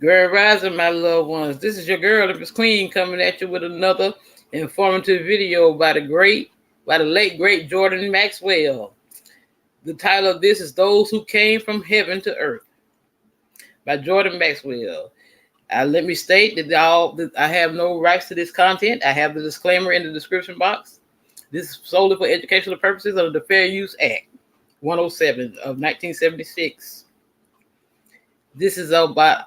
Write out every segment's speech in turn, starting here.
Grand Rising, my loved ones. This is your girl, Miss Queen, coming at you with another informative video by the late great Jordan Maxwell. The title of this is "Those Who Came from Heaven to Earth" by Jordan Maxwell. Let me state that I have no rights to this content. I have the disclaimer in the description box. This is solely for educational purposes under the Fair Use Act 107 of 1976. This is about,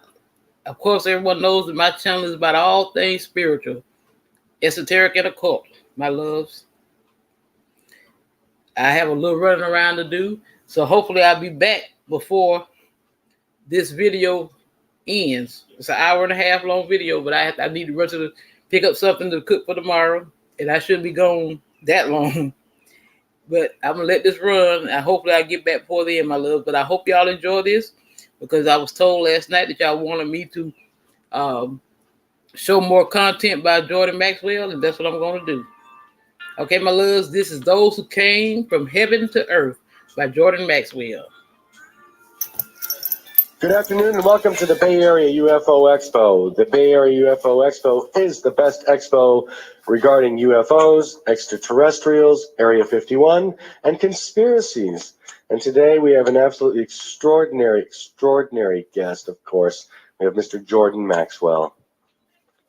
of course, everyone knows that my channel is about all things spiritual, esoteric, and occult, my loves. I have a little running around to do, so hopefully I'll be back before this video ends. It's an hour and a half long video, but I need to rush to pick up something to cook for tomorrow, and I shouldn't be gone that long. But I'm going to let this run, and hopefully I'll get back before the end, my love. But I hope y'all enjoy this, because I was told last night that y'all wanted me to show more content by Jordan Maxwell, and that's what I'm going to do. Okay, my loves, this is Those Who Came from Heaven to Earth by Jordan Maxwell. Good afternoon and welcome to the Bay Area UFO Expo. The Bay Area UFO Expo is the best expo regarding UFOs, extraterrestrials, Area 51, and conspiracies. And today we have an absolutely extraordinary guest, of course. We have Mr. Jordan Maxwell.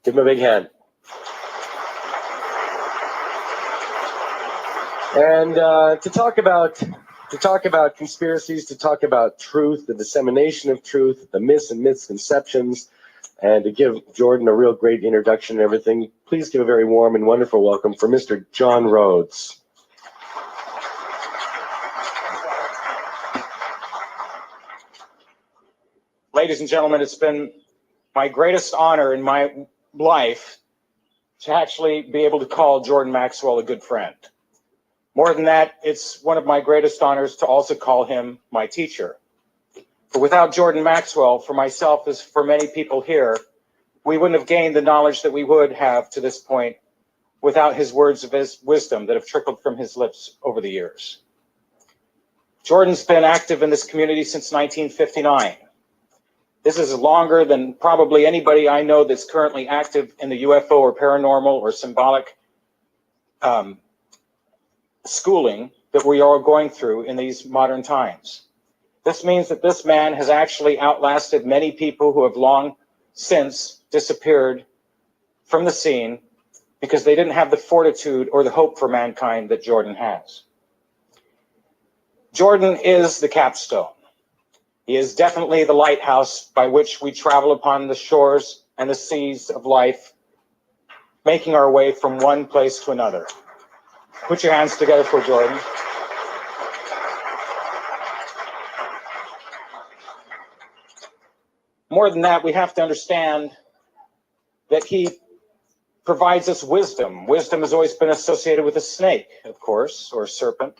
Give him a big hand. And to talk about conspiracies, to talk about truth, the dissemination of truth, the myths and misconceptions, and to give Jordan a real great introduction and everything, please give a very warm and wonderful welcome for Mr. John Rhodes. Ladies and gentlemen, it's been my greatest honor in my life to actually be able to call Jordan Maxwell a good friend. More than that, it's one of my greatest honors to also call him my teacher. For without Jordan Maxwell, for myself as for many people here, we wouldn't have gained the knowledge that we would have to this point without his words of his wisdom that have trickled from his lips over the years. Jordan's been active in this community since 1959. This is longer than probably anybody I know that's currently active in the UFO or paranormal or symbolic schooling that we are going through in these modern times. This means that this man has actually outlasted many people who have long since disappeared from the scene because they didn't have the fortitude or the hope for mankind that Jordan has. Jordan is the capstone. He is definitely the lighthouse by which we travel upon the shores and the seas of life, making our way from one place to another. Put your hands together for Jordan. More than that, we have to understand that he provides us wisdom. Wisdom has always been associated with a snake, of course, or a serpent.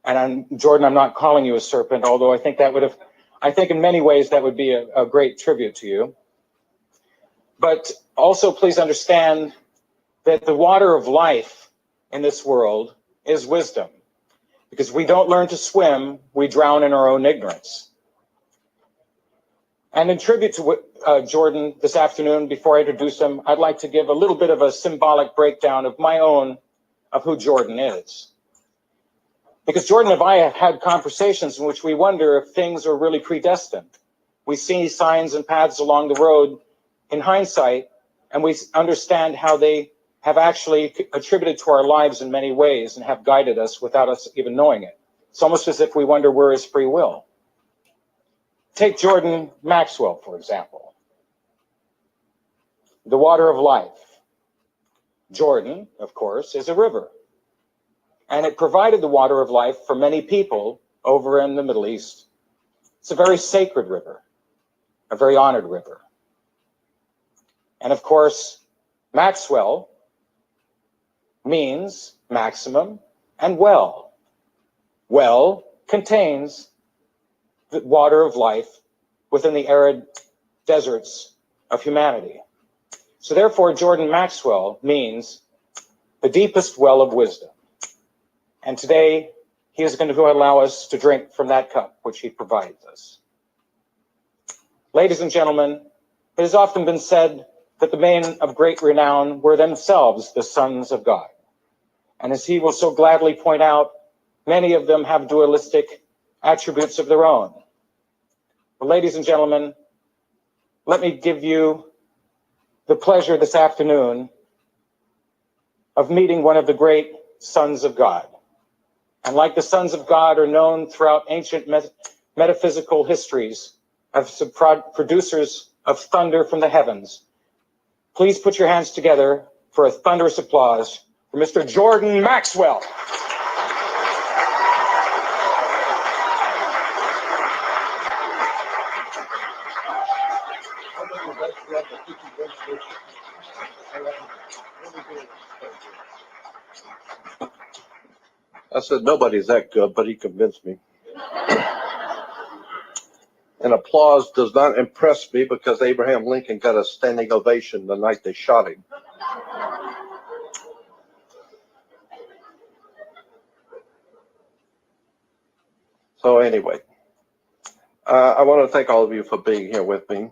And Jordan, I'm not calling you a serpent, although I think in many ways that would be a great tribute to you. But also please understand that the water of life in this world is wisdom. Because we don't learn to swim, we drown in our own ignorance. And in tribute to Jordan this afternoon, before I introduce him, I'd like to give a little bit of a symbolic breakdown of my own, of who Jordan is. Because Jordan and I have had conversations in which we wonder if things are really predestined. We see signs and paths along the road in hindsight, and we understand how they have actually attributed to our lives in many ways and have guided us without us even knowing it. It's almost as if we wonder where is free will. Take Jordan Maxwell, for example. The water of life. Jordan, of course, is a river. And it provided the water of life for many people over in the Middle East. It's a very sacred river, a very honored river. And of course, Maxwell means maximum and well. Well contains the water of life within the arid deserts of humanity. So therefore, Jordan Maxwell means the deepest well of wisdom. And today, he is going to allow us to drink from that cup which he provides us. Ladies and gentlemen, It has often been said that the men of great renown were themselves the sons of God. And as he will so gladly point out, many of them have dualistic attributes of their own. But ladies and gentlemen, let me give you the pleasure this afternoon of meeting one of the great sons of God. And like the sons of God are known throughout ancient metaphysical histories as producers of thunder from the heavens, please put your hands together for a thunderous applause for Mr. Jordan Maxwell. I said, nobody's that good, but he convinced me. And applause does not impress me because Abraham Lincoln got a standing ovation the night they shot him. So anyway, I want to thank all of you for being here with me.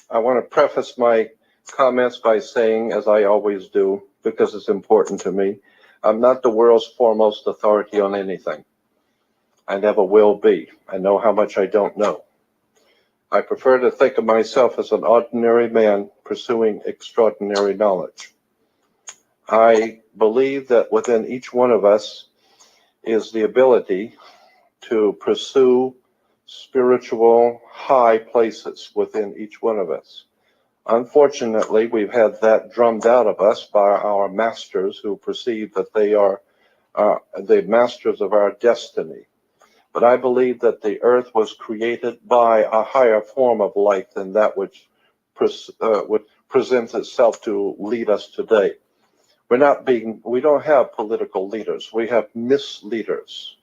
I want to preface my comments by saying, as I always do, because it's important to me, I'm not the world's foremost authority on anything. I never will be. I know how much I don't know. I prefer to think of myself as an ordinary man pursuing extraordinary knowledge. I believe that within each one of us is the ability to pursue spiritual high places within each one of us. Unfortunately, we've had that drummed out of us by our masters who perceive that they are the masters of our destiny. But I believe that the earth was created by a higher form of life than that which presents itself to lead us today. We don't have political leaders. We have misleaders.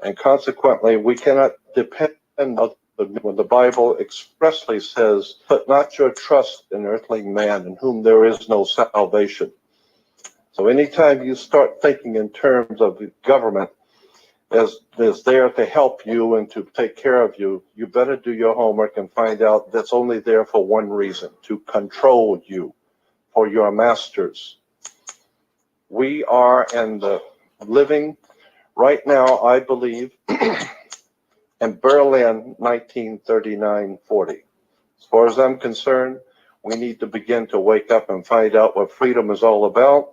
And consequently, we cannot depend on when the Bible expressly says, put not your trust in earthly man in whom there is no salvation. So anytime you start thinking in terms of the government is there to help you and to take care of you, you better do your homework and find out that's only there for one reason, to control you, for your masters. We are living right now, I believe, in Berlin 1939-40. As far as I'm concerned, we need to begin to wake up and find out what freedom is all about,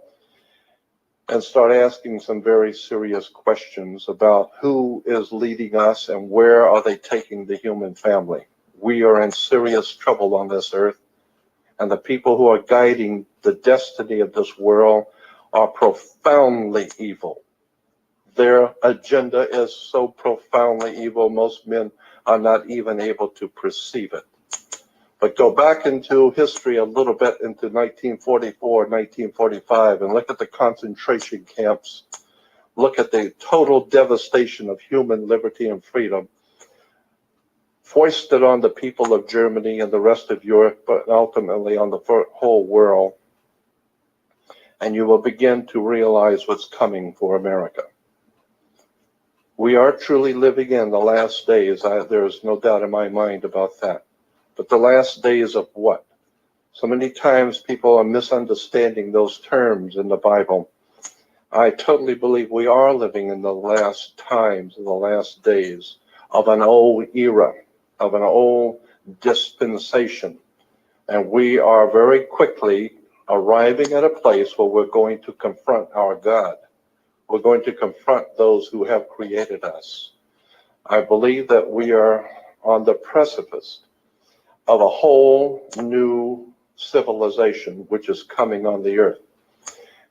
and start asking some very serious questions about who is leading us and where are they taking the human family. We are in serious trouble on this earth, and the people who are guiding the destiny of this world are profoundly evil. Their agenda is so profoundly evil, most men are not even able to perceive it. But go back into history a little bit into 1944, 1945, and look at the concentration camps. Look at the total devastation of human liberty and freedom foisted on the people of Germany and the rest of Europe, but ultimately on the whole world. And you will begin to realize what's coming for America. We are truly living in the last days. There is no doubt in my mind about that. But the last days of what? So many times people are misunderstanding those terms in the Bible. I totally believe we are living in the last times, in the last days of an old era, of an old dispensation. And we are very quickly arriving at a place where we're going to confront our God. We're going to confront those who have created us. I believe that we are on the precipice of a whole new civilization which is coming on the earth.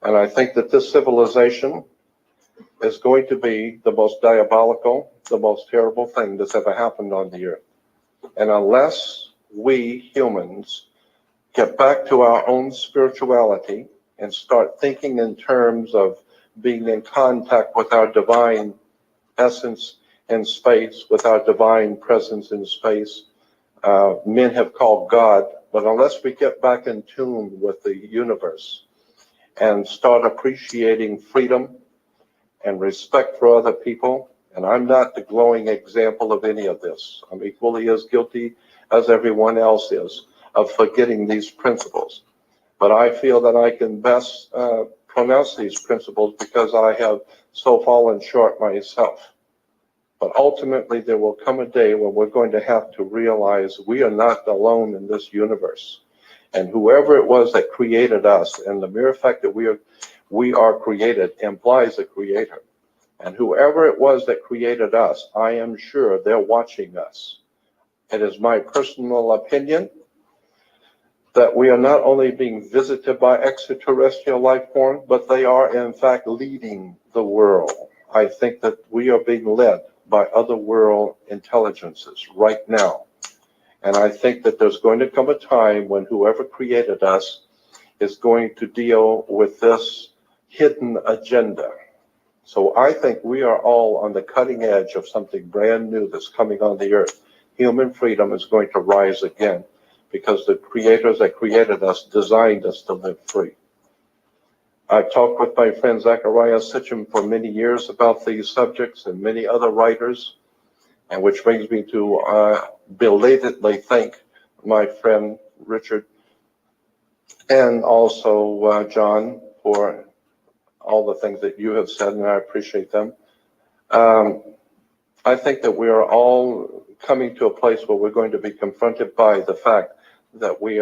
And I think that this civilization is going to be the most diabolical, the most terrible thing that's ever happened on the earth. And unless we humans get back to our own spirituality and start thinking in terms of being in contact with our divine essence in space, with our divine presence in space, men have called God, but unless we get back in tune with the universe and start appreciating freedom and respect for other people, and I'm not the glowing example of any of this. I'm equally as guilty as everyone else is of forgetting these principles. But I feel that I can best pronounce these principles because I have so fallen short myself. But ultimately, there will come a day when we're going to have to realize we are not alone in this universe. And whoever it was that created us, and the mere fact that we are created implies a creator. And whoever it was that created us, I am sure they're watching us. It is my personal opinion that we are not only being visited by extraterrestrial life forms, but they are in fact leading the world. I think that we are being led by other world intelligences right now. And I think that there's going to come a time when whoever created us is going to deal with this hidden agenda. So I think we are all on the cutting edge of something brand new that's coming on the earth. Human freedom is going to rise again because the creators that created us designed us to live free. I've talked with my friend Zachariah Sitchin for many years about these subjects and many other writers, and which brings me to belatedly thank my friend Richard and also John for all the things that you have said, and I appreciate them. I think that we are all coming to a place where we're going to be confronted by the fact that we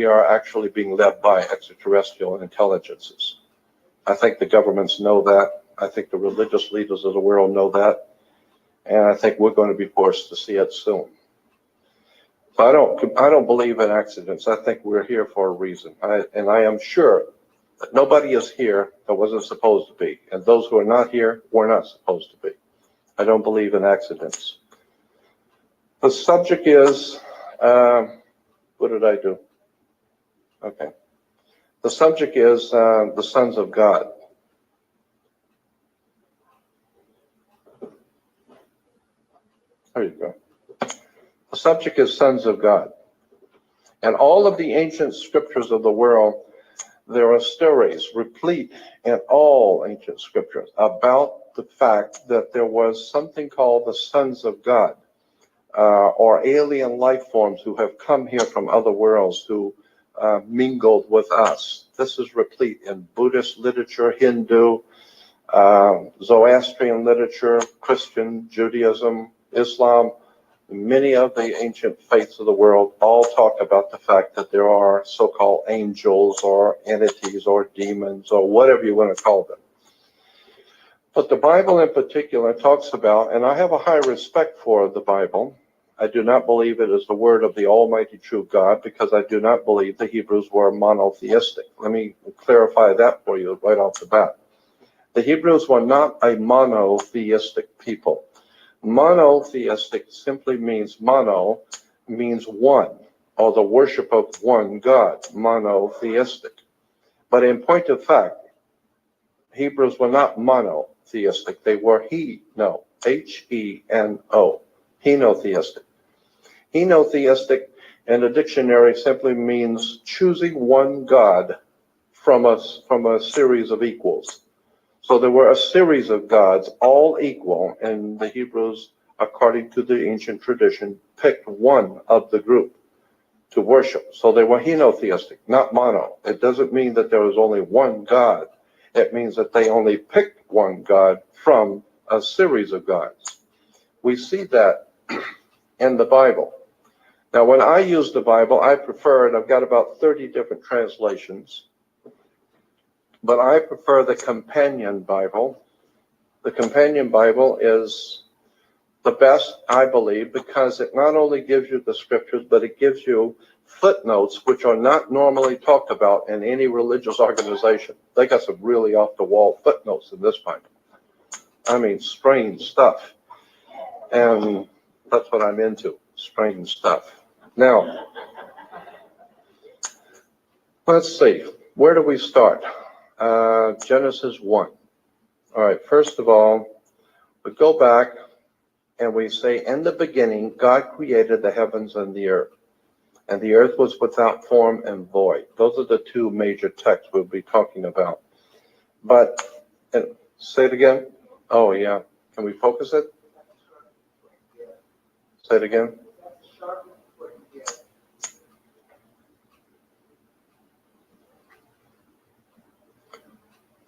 are actually being led by extraterrestrial intelligences. I think the governments know that. I think the religious leaders of the world know that. And I think we're going to be forced to see it soon. So I don't believe in accidents. I think we're here for a reason. And I am sure that nobody is here that wasn't supposed to be. And those who are not here were not supposed to be. I don't believe in accidents. The subject is, what did I do? Okay. The subject is the sons of God. There you go. The subject is sons of God. And all of the ancient scriptures of the world, there are stories replete in all ancient scriptures about the fact that there was something called the sons of God, or alien life forms who have come here from other worlds who mingled with us. This is replete in Buddhist literature, Hindu, Zoroastrian literature, Christian, Judaism, Islam. Many of the ancient faiths of the world all talk about the fact that there are so-called angels or entities or demons or whatever you want to call them. But the Bible in particular talks about, and I have a high respect for the Bible. I do not believe it is the word of the Almighty true God because I do not believe the Hebrews were monotheistic. Let me clarify that for you right off the bat. The Hebrews were not a monotheistic people. Monotheistic simply means mono means one, or the worship of one God, monotheistic. But in point of fact, Hebrews were not monotheistic. They were He-no, H-E-N-O, henotheistic. Henotheistic in the dictionary simply means choosing one God from a series of equals. So there were a series of gods, all equal, and the Hebrews, according to the ancient tradition, picked one of the group to worship. So they were henotheistic, not mono. It doesn't mean that there was only one God. It means that they only picked one God from a series of gods. We see that in the Bible. Now, when I use the Bible, I prefer it. I've got about 30 different translations. But I prefer the Companion Bible. The Companion Bible is the best, I believe, because it not only gives you the scriptures, but it gives you footnotes, which are not normally talked about in any religious organization. They got some really off-the-wall footnotes in this Bible. I mean, strange stuff. And that's what I'm into, strange stuff. Now, let's see. Where do we start? Genesis 1. All right, first of all, we go back and we say, in the beginning, God created the heavens and the earth was without form and void. Those are the two major texts we'll be talking about. But, say it again. Oh, yeah. Can we focus it? Say it again.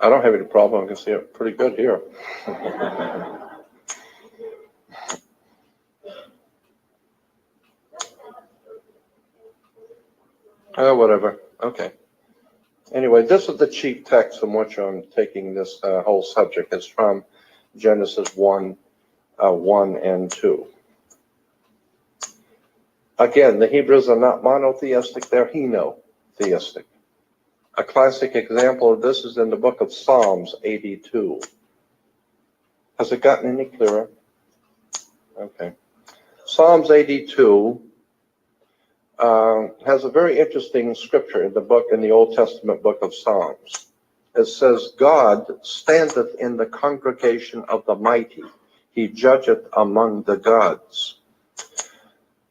I don't have any problem. I can see it pretty good here. Whatever. Okay. Anyway, this is the chief text from which I'm taking this whole subject. It's from Genesis 1, 1 and 2. Again, the Hebrews are not monotheistic, they're henotheistic. A classic example of this is in the book of Psalms 82. Has it gotten any clearer? Okay. Psalms 82 has a very interesting scripture in the Old Testament book of Psalms. It says, God standeth in the congregation of the mighty. He judgeth among the gods.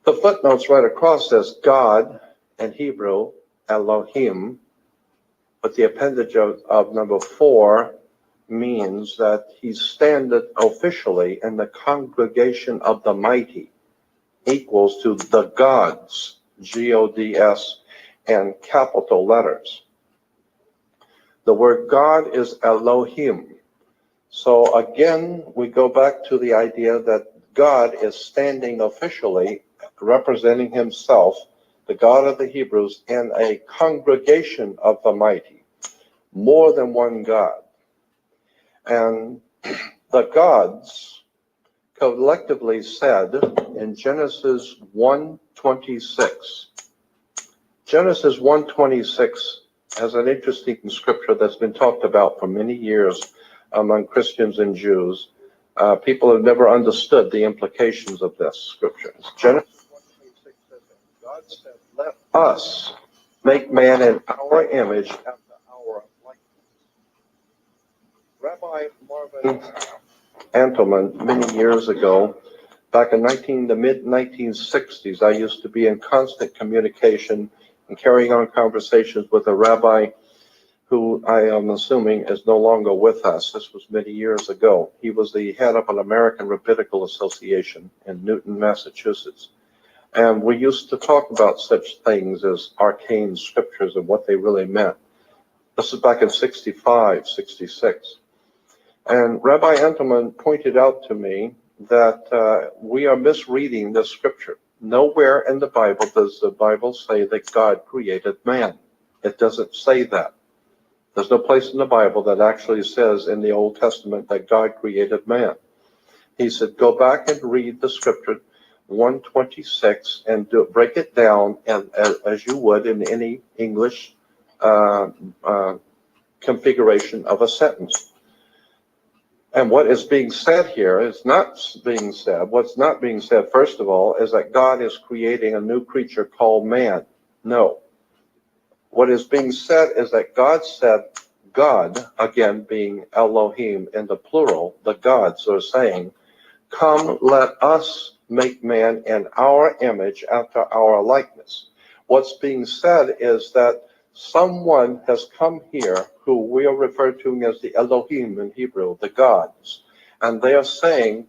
The footnotes right across says God in Hebrew, Elohim, but the appendage of number 4 means that he standeth officially in the congregation of the mighty, equals to the gods, G-O-D-S, and capital letters. The word God is Elohim. So again, we go back to the idea that God is standing officially, representing himself, the God of the Hebrews, in a congregation of the mighty, more than one God. And the gods collectively said in Genesis 1:26. Genesis 1:26 has an interesting scripture that's been talked about for many years among Christians and Jews. People have never understood the implications of this scripture. Genesis 1:26 says, God said, let us make man in our image after our likeness. Rabbi Marvin Antelman, many years ago, back in the mid-1960s, I used to be in constant communication and carrying on conversations with a rabbi who I am assuming is no longer with us. This was many years ago. He was the head of an American Rabbinical Association in Newton, Massachusetts. And we used to talk about such things as arcane scriptures and what they really meant. This is back in 65, 66. And Rabbi Entelman pointed out to me that we are misreading this scripture. Nowhere in the Bible does the Bible say that God created man. It doesn't say that. There's no place in the Bible that actually says in the Old Testament that God created man. He said, go back and read the scripture 1:26 and break it down as you would in any English configuration of a sentence. And what is being said here is not being said. What's not being said, first of all, is that God is creating a new creature called man. No. What is being said is that God said, God, again being Elohim in the plural, the gods are saying, come, let us make man in our image after our likeness. What's being said is that someone has come here who we are referred to as the Elohim in Hebrew, the gods. And they are saying,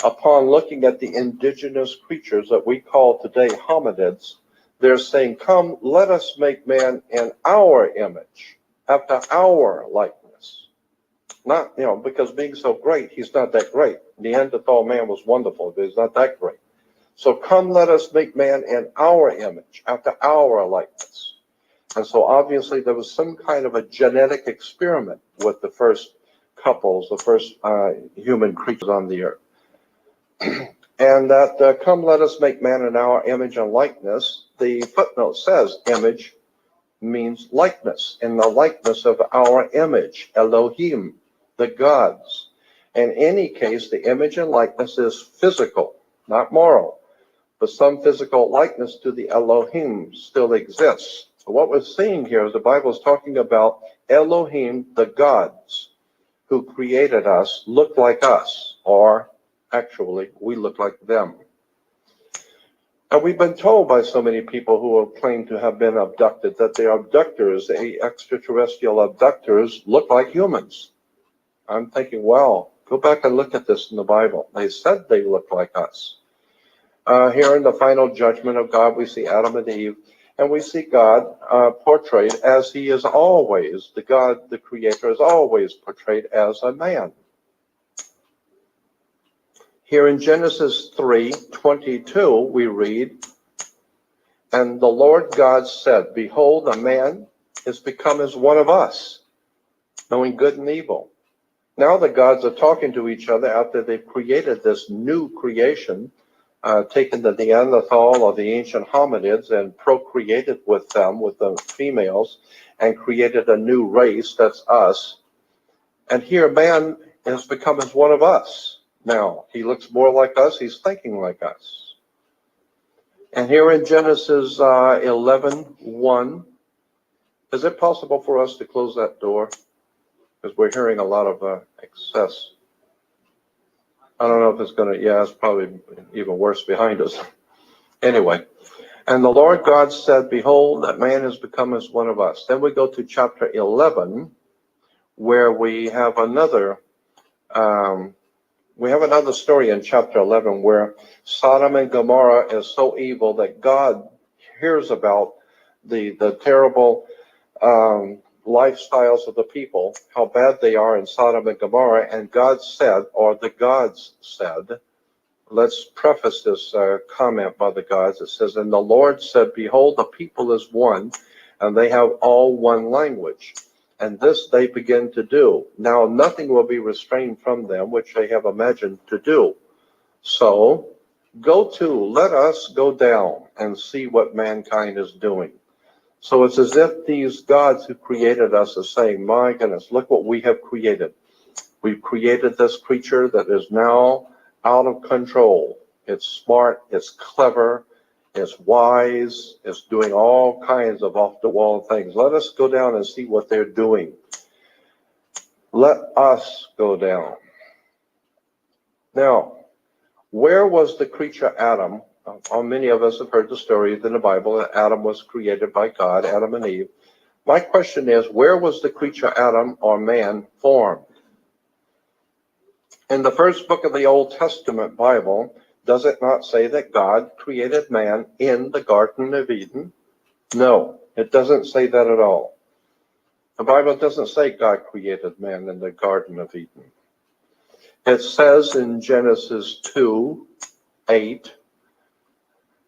upon looking at the indigenous creatures that we call today hominids, they're saying, come, let us make man in our image, after our likeness. Not, because being so great, he's not that great. Neanderthal man was wonderful, but he's not that great. So come, let us make man in our image, after our likeness. And so obviously there was some kind of a genetic experiment with the first couples, the first human creatures on the earth. And that come let us make man in our image and likeness, the footnote says image means likeness, in the likeness of our image, Elohim, the gods. In any case, the image and likeness is physical, not moral, but some physical likeness to the Elohim still exists. So what we're seeing here is the Bible is talking about Elohim, the gods, who created us, look like us, or actually, we look like them. And we've been told by so many people who have claimed to have been abducted that the abductors, the extraterrestrial abductors, look like humans. I'm thinking, well, go back and look at this in the Bible. They said they look like us. Here in the final judgment of God, we see Adam and Eve, And we see God portrayed as he is always, the God, the creator, is always portrayed as a man. Here in Genesis 3:22, we read, "And the Lord God said, Behold, a man is become as one of us, knowing good and evil." Now the gods are talking to each other after they've created this new creation, taken the Neanderthal or the ancient hominids and procreated with them, with the females, and created a new race, that's us. And here man has become as one of us. Now, he looks more like us, he's thinking like us. And here in Genesis 11:1, is it possible for us to close that door? Because we're hearing a lot of excess. I don't know if it's going to, yeah, it's probably even worse behind us. Anyway, "And the Lord God said, Behold, that man has become as one of us." Then we go to chapter 11, where we have another story in chapter 11 where Sodom and Gomorrah is so evil that God hears about the terrible lifestyles of the people, how bad they are in Sodom and Gomorrah, and God said, or the gods said, let's preface this comment by the gods. It says, "And the Lord said, Behold, the people is one, and they have all one language. And this they begin to do. Now nothing will be restrained from them, which they have imagined to do. So let us go down and see what mankind is doing." So it's as if these gods who created us are saying, my goodness, look what we have created. We've created this creature that is now out of control. It's smart, it's clever, it's wise, it's doing all kinds of off-the-wall things. Let us go down and see what they're doing. Let us go down. Now, where was the creature Adam? Many of us have heard the story in the Bible that Adam was created by God, Adam and Eve. My question is, where was the creature Adam or man formed? In the first book of the Old Testament Bible, does it not say that God created man in the Garden of Eden? No, it doesn't say that at all. The Bible doesn't say God created man in the Garden of Eden. It says in Genesis 2:8,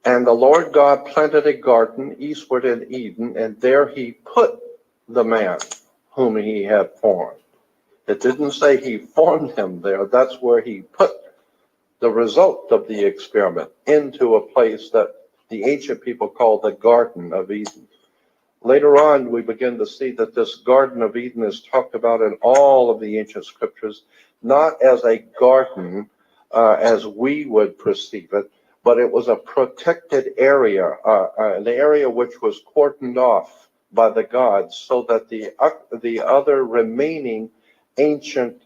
"And the Lord God planted a garden eastward in Eden, and there he put the man whom he had formed." It didn't say he formed him there. That's where he put the result of the experiment into a place that the ancient people called the Garden of Eden. Later on, we begin to see that this Garden of Eden is talked about in all of the ancient scriptures, not as a garden as we would perceive it, but it was a protected area, an area which was cordoned off by the gods so that the other remaining ancient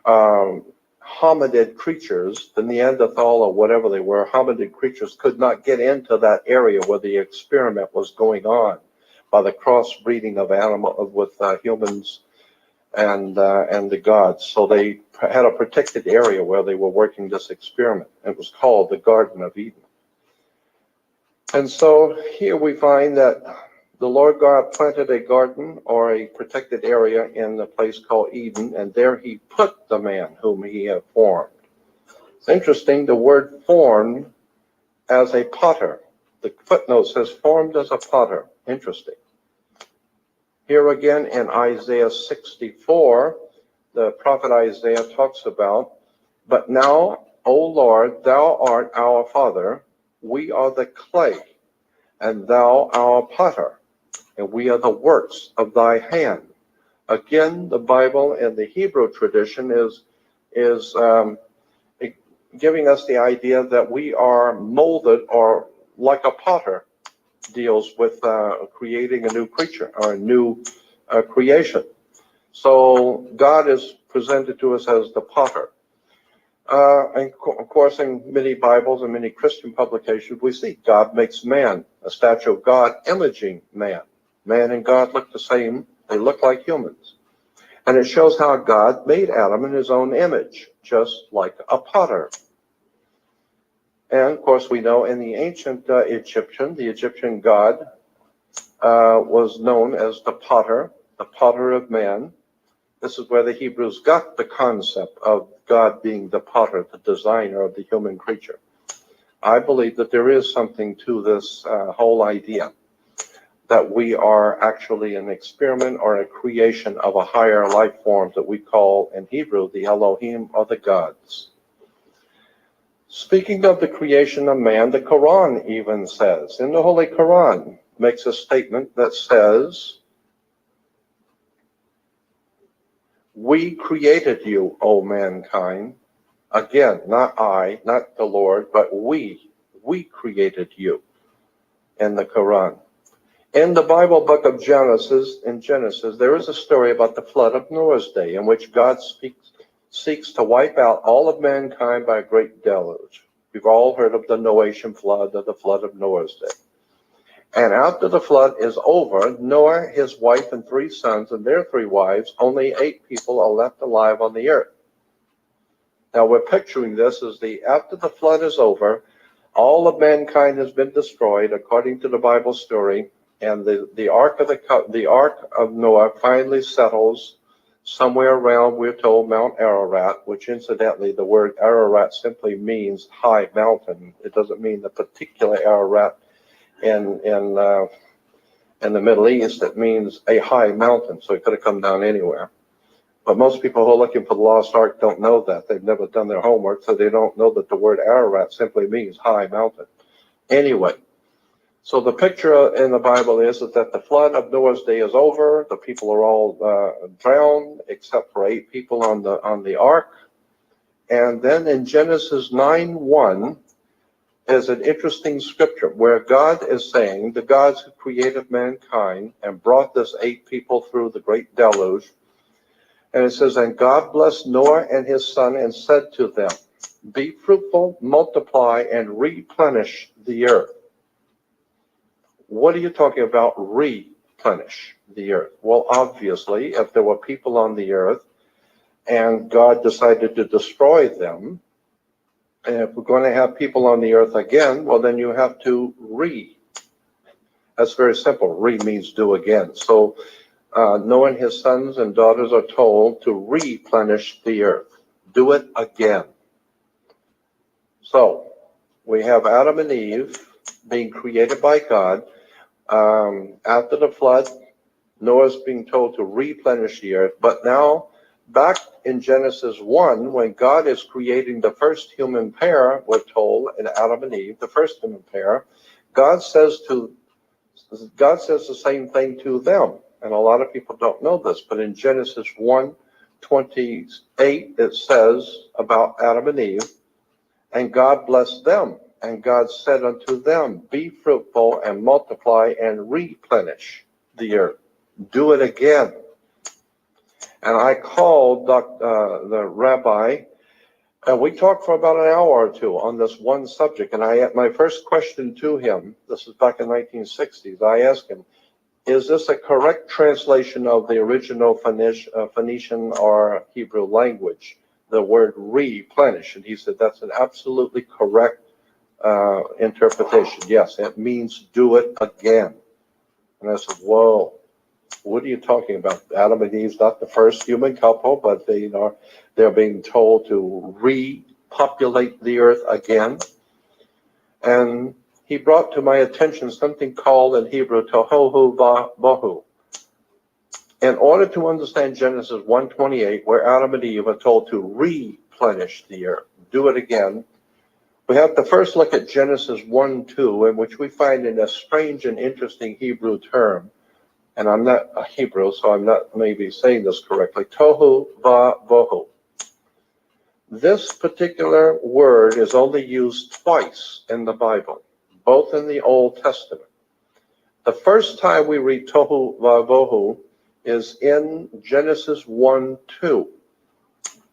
hominid creatures, the Neanderthal or whatever they were, hominid creatures, could not get into that area where the experiment was going on by the crossbreeding of with humans and the gods. So they had a protected area where they were working this experiment. It was called the Garden of Eden. And so here we find that the Lord God planted a garden or a protected area in the place called Eden, and there he put the man whom he had formed. It's interesting, the word formed as a potter. The footnote says formed as a potter. Interesting. Here again in Isaiah 64, the prophet Isaiah talks about, "But now, O Lord, thou art our Father, we are the clay, and thou our potter, and we are the works of thy hand." Again, the Bible and the Hebrew tradition is giving us the idea that we are molded, or like a potter deals with creating a new creature or a new creation. So God is presented to us as the potter. And of course, in many Bibles and many Christian publications, we see God makes man, a statue of God imaging man. Man and God look the same. They look like humans. And it shows how God made Adam in his own image, just like a potter. And of course, we know in the ancient the Egyptian god was known as the potter of man. This is where the Hebrews got the concept of God being the potter, the designer of the human creature. I believe that there is something to this whole idea that we are actually an experiment or a creation of a higher life form that we call in Hebrew the Elohim, or the gods. Speaking of the creation of man, the Quran even says, in the Holy Quran, makes a statement that says, "We created you, O mankind." Again, not I, not the Lord, but we created you, in the Quran. In the Bible book of Genesis, there is a story about the flood of Noah's day, in which God seeks to wipe out all of mankind by a great deluge. We've all heard of the Noachian flood, or the flood of Noah's day. And after the flood is over, Noah, his wife, and 3 sons, and their 3 wives, only 8 people are left alive on the earth. Now we're picturing this as after the flood is over, all of mankind has been destroyed, according to the Bible story, and the ark of Noah finally settles somewhere around, we're told, Mount Ararat, which incidentally, the word Ararat simply means high mountain. It doesn't mean the particular Ararat in the Middle East. It means a high mountain, so it could have come down anywhere. But most people who are looking for the lost ark don't know that. They've never done their homework, so they don't know that the word Ararat simply means high mountain. Anyway, so the picture in the Bible is that the flood of Noah's day is over. The people are all drowned, except for 8 people on the ark. And then in Genesis 9:1 is an interesting scripture where God is saying, the gods who created mankind and brought this 8 people through the great deluge. And it says, "And God blessed Noah and his son and said to them, be fruitful, multiply, and replenish the earth." What are you talking about, replenish the earth? Well, obviously, if there were people on the earth and God decided to destroy them, and if we're going to have people on the earth again, well, then you have to That's very simple. Means do again. So Noah and his sons and daughters are told to replenish the earth. Do it again. So we have Adam and Eve being created by God. After the flood, Noah's being told to replenish the earth. But now, back in Genesis 1, when God is creating the first human pair, we're told, in Adam and Eve, the first human pair, God says the same thing to them. And a lot of people don't know this, but in Genesis 1:28, it says about Adam and Eve, "And God blessed them, and God said unto them, be fruitful and multiply and replenish the earth." Do it again. And I called the rabbi, and we talked for about an hour or 2 on this one subject. And my first question to him, this is back in 1960s, I asked him, is this a correct translation of the original Phoenician or Hebrew language, the word replenish? And he said, that's an absolutely correct interpretation. Yes, it means do it again. And I said, whoa, what are you talking about? Adam and Eve's not the first human couple, but they're being told to repopulate the earth again. And he brought to my attention something called in Hebrew tohu bohu. In order to understand Genesis 1:28, where Adam and Eve are told to replenish the earth, do it again, we have to first look at Genesis 1:2, in which we find in a strange and interesting Hebrew term, and I'm not a Hebrew, so I'm not maybe saying this correctly, tohu bohu. This particular word is only used twice in the Bible, both in the Old Testament. The first time we read tohu bohu is in Genesis 1:2.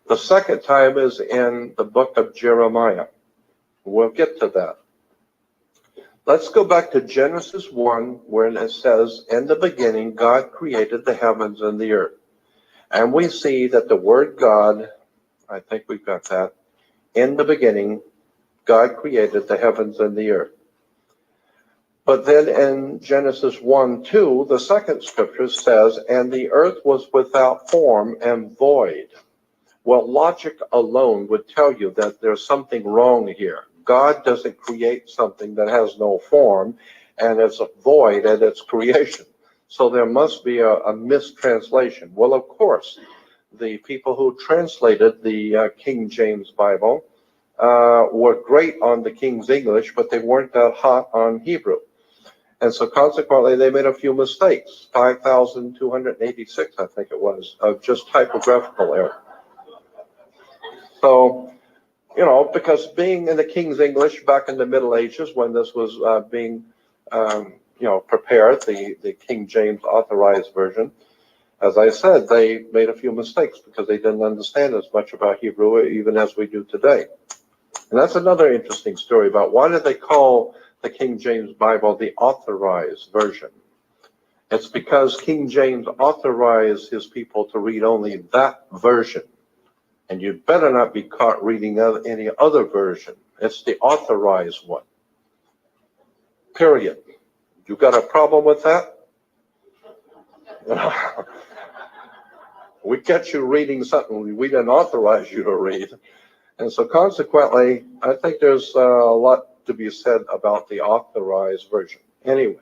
The second time is in the book of Jeremiah. We'll get to that. Let's go back to Genesis 1, where it says, in the beginning, God created the heavens and the earth. And we see that the word God, I think we've got that, in the beginning, God created the heavens and the earth. But then in Genesis 1:2, the second scripture says, and the earth was without form and void. Well, logic alone would tell you that there's something wrong here. God doesn't create something that has no form and it's a void at its creation. So there must be a mistranslation. Well, of course, the people who translated the King James Bible were great on the King's English, but they weren't that hot on Hebrew. And so consequently, they made a few mistakes, 5,286, I think it was, of just typographical error. So, you know, because being in the King's English back in the Middle Ages when this was being, prepared, the King James Authorized Version, as I said, they made a few mistakes because they didn't understand as much about Hebrew even as we do today. And that's another interesting story about why did they call the King James Bible the Authorized Version? It's because King James authorized his people to read only that version. And you better not be caught reading any other version. It's the authorized one. Period. You got a problem with that? We catch you reading something we didn't authorize you to read. And so consequently, I think there's a lot to be said about the authorized version. Anyway,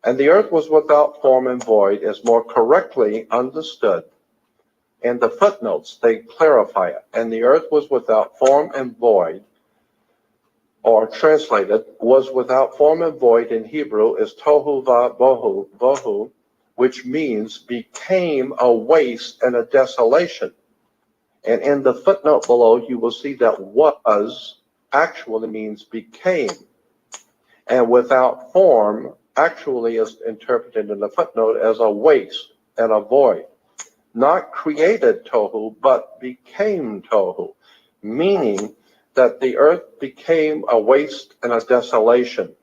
and the earth was without form and void is more correctly understood. And the footnotes, they clarify it. And the earth was without form and void, or translated, was without form and void in Hebrew is tohu bohu, which means became a waste and a desolation. And in the footnote below, you will see that was actually means became. And without form actually is interpreted in the footnote as a waste and a void. Not created tohu, but became tohu, meaning that the earth became a waste and a desolation.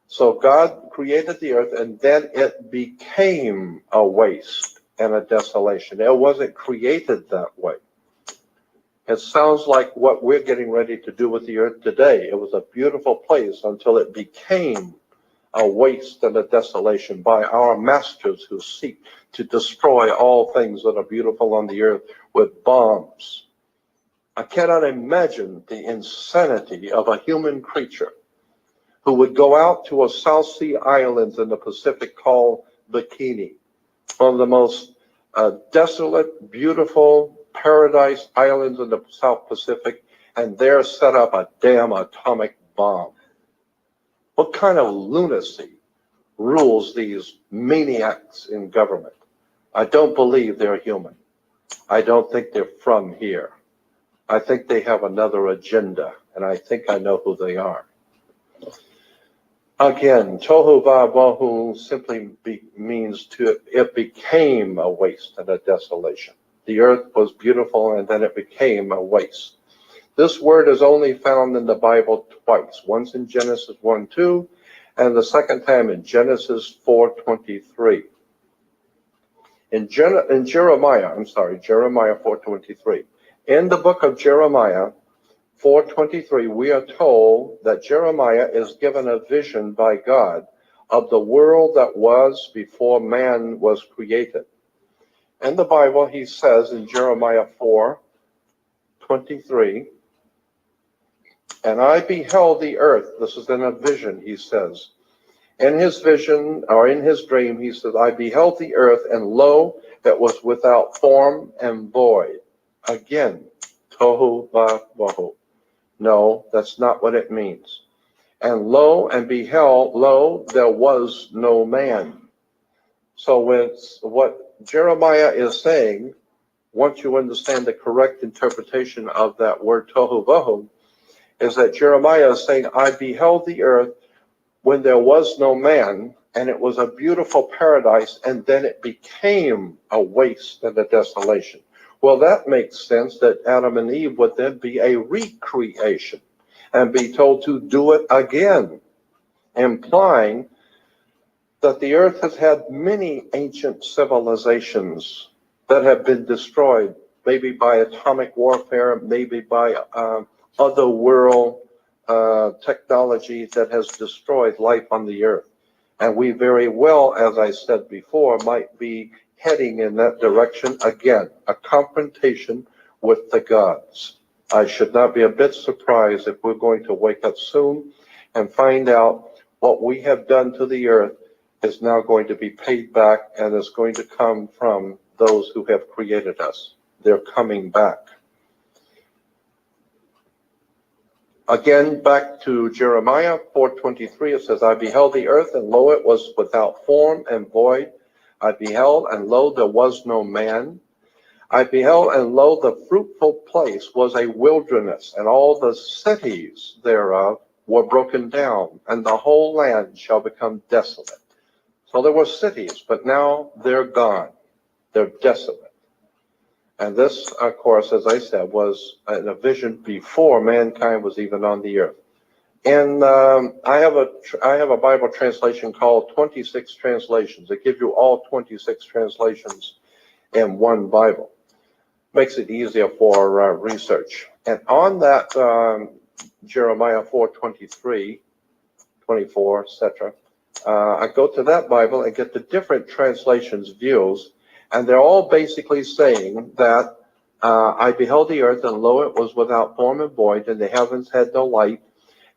So God created the earth and then it became a waste and a desolation. It wasn't created that way. It sounds like what we're getting ready to do with the earth today. It was a beautiful place until it became a waste and a desolation by our masters who seek to destroy all things that are beautiful on the earth with bombs. I cannot imagine the insanity of a human creature who would go out to a South Sea islands in the Pacific called Bikini, one of the most desolate, beautiful paradise islands in the South Pacific, and there set up a damn atomic bomb. What kind of lunacy rules these maniacs in government? I don't believe they're human. I don't think they're from here. I think they have another agenda, and I think I know who they are. Again, tohu vabohu simply means it became a waste and a desolation. The earth was beautiful, and then it became a waste. This word is only found in the Bible twice, once in Genesis 1:2, and the second time in Genesis 4:23. In Jeremiah 4:23. In the book of Jeremiah 4:23, we are told that Jeremiah is given a vision by God of the world that was before man was created. In the Bible, he says in Jeremiah 4:23, and I beheld the earth. This is in a vision, he says. In his vision, or in his dream, he says, I beheld the earth, and lo, it was without form and void. Again, tohu vabohu. No, that's not what it means. And lo, and beheld, lo, there was no man. So what Jeremiah is saying, once you understand the correct interpretation of that word tohu vabohu, is that Jeremiah is saying, I beheld the earth when there was no man, and it was a beautiful paradise, and then it became a waste and a desolation. Well, that makes sense that Adam and Eve would then be a recreation and be told to do it again, implying that the earth has had many ancient civilizations that have been destroyed, maybe by atomic warfare, maybe by other world technology that has destroyed life on the earth. And we very well, as I said before, might be heading in that direction again, a confrontation with the gods. I should not be a bit surprised if we're going to wake up soon and find out what we have done to the earth is now going to be paid back, and is going to come from those who have created us. They're coming back. Again, back to Jeremiah 4:23, it says, I beheld the earth, and lo, it was without form and void. I beheld, and lo, there was no man. I beheld, and lo, the fruitful place was a wilderness, and all the cities thereof were broken down, and the whole land shall become desolate. So there were cities, but now they're gone. They're desolate. And this, of course, as I said, was a vision before mankind was even on the earth. And I have a Bible translation called 26 Translations. They give you all 26 translations in one Bible. Makes it easier for research. And on that Jeremiah 4:23, 24, etc., I go to that Bible and get the different translations' views. And they're all basically saying that I beheld the earth, and lo, it was without form and void, and the heavens had no light.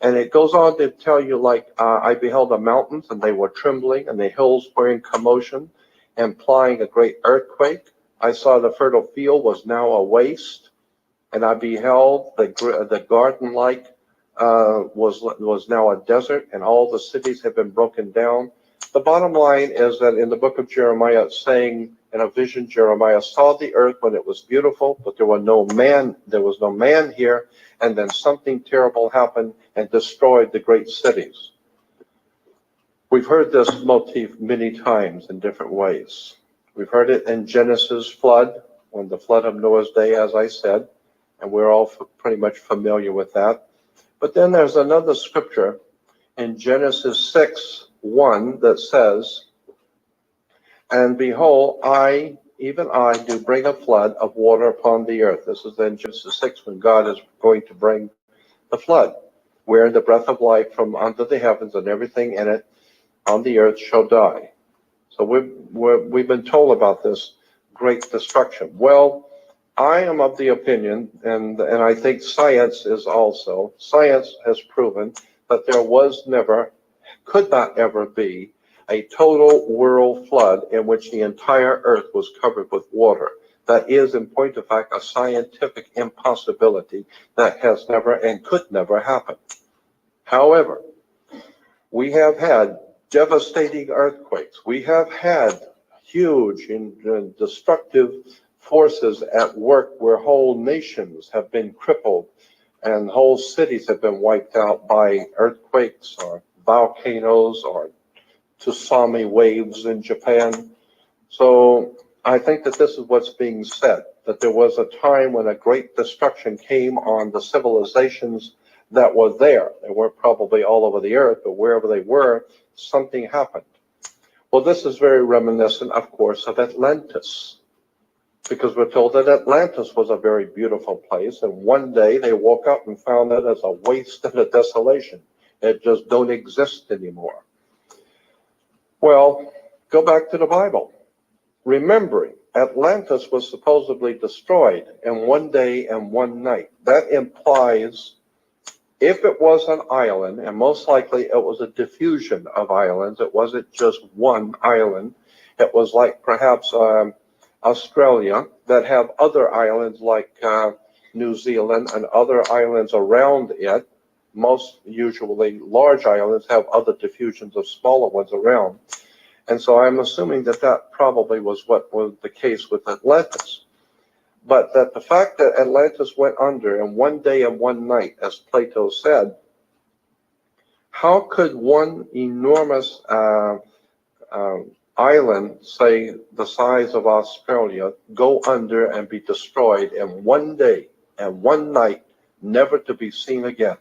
And it goes on to tell you, like, I beheld the mountains, and they were trembling, and the hills were in commotion, implying a great earthquake. I saw the fertile field was now a waste, and I beheld the garden-like was now a desert, and all the cities have been broken down. The bottom line is that in the book of Jeremiah, it's saying, in a vision, Jeremiah saw the earth when it was beautiful, but there was no man here, and then something terrible happened and destroyed the great cities. We've heard this motif many times in different ways. We've heard it in Genesis flood, when the flood of Noah's day, as I said, and we're all pretty much familiar with that. But then there's another scripture in Genesis 6:1 that says, and behold, even I, do bring a flood of water upon the earth. This is in Genesis 6 when God is going to bring the flood, where the breath of life from under the heavens and everything in it on the earth shall die. So we've been told about this great destruction. Well, I am of the opinion, and I think science is also, science has proven that there was never, could not ever be, a total world flood in which the entire earth was covered with water. That is, in point of fact, a scientific impossibility that has never and could never happen. However, we have had devastating earthquakes. We have had huge and destructive forces at work where whole nations have been crippled and whole cities have been wiped out by earthquakes or volcanoes or tsunami waves in Japan. So I think that this is what's being said, that there was a time when a great destruction came on the civilizations that were there. They weren't probably all over the earth, but wherever they were, something happened. Well, this is very reminiscent, of course, of Atlantis, because we're told that Atlantis was a very beautiful place, and one day they woke up and found it as a waste and a desolation. It just don't exist anymore. Well, go back to the Bible. Remembering, Atlantis was supposedly destroyed in one day and one night. That implies, if it was an island, and most likely it was a diffusion of islands, it wasn't just one island. It was like perhaps Australia that have other islands like New Zealand and other islands around it. Most usually large islands have other diffusions of smaller ones around. And so I'm assuming that that probably was what was the case with Atlantis. But that the fact that Atlantis went under in one day and one night, as Plato said, how could one enormous island, say the size of Australia, go under and be destroyed in one day and one night, never to be seen again?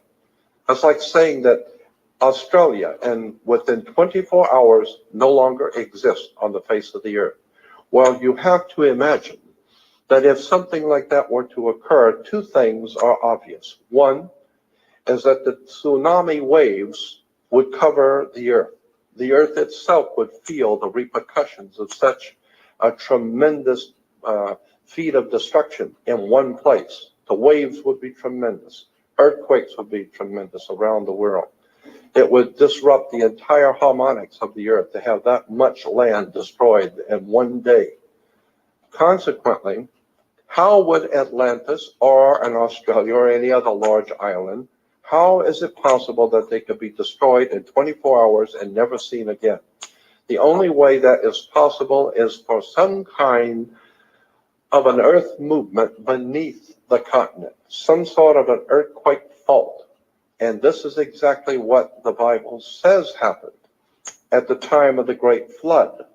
That's like saying that Australia, and within 24 hours, no longer exists on the face of the earth. Well, you have to imagine that if something like that were to occur, two things are obvious. One, is that the tsunami waves would cover the earth. The earth itself would feel the repercussions of such a tremendous feat of destruction in one place. The waves would be tremendous. Earthquakes would be tremendous around the world. It would disrupt the entire harmonics of the earth to have that much land destroyed in one day. Consequently, how would Atlantis or an Australia or any other large island, how is it possible that they could be destroyed in 24 hours and never seen again? The only way that is possible is for some kind of an earth movement beneath the continent, some sort of an earthquake fault. And this is exactly what the Bible says happened at the time of the great flood.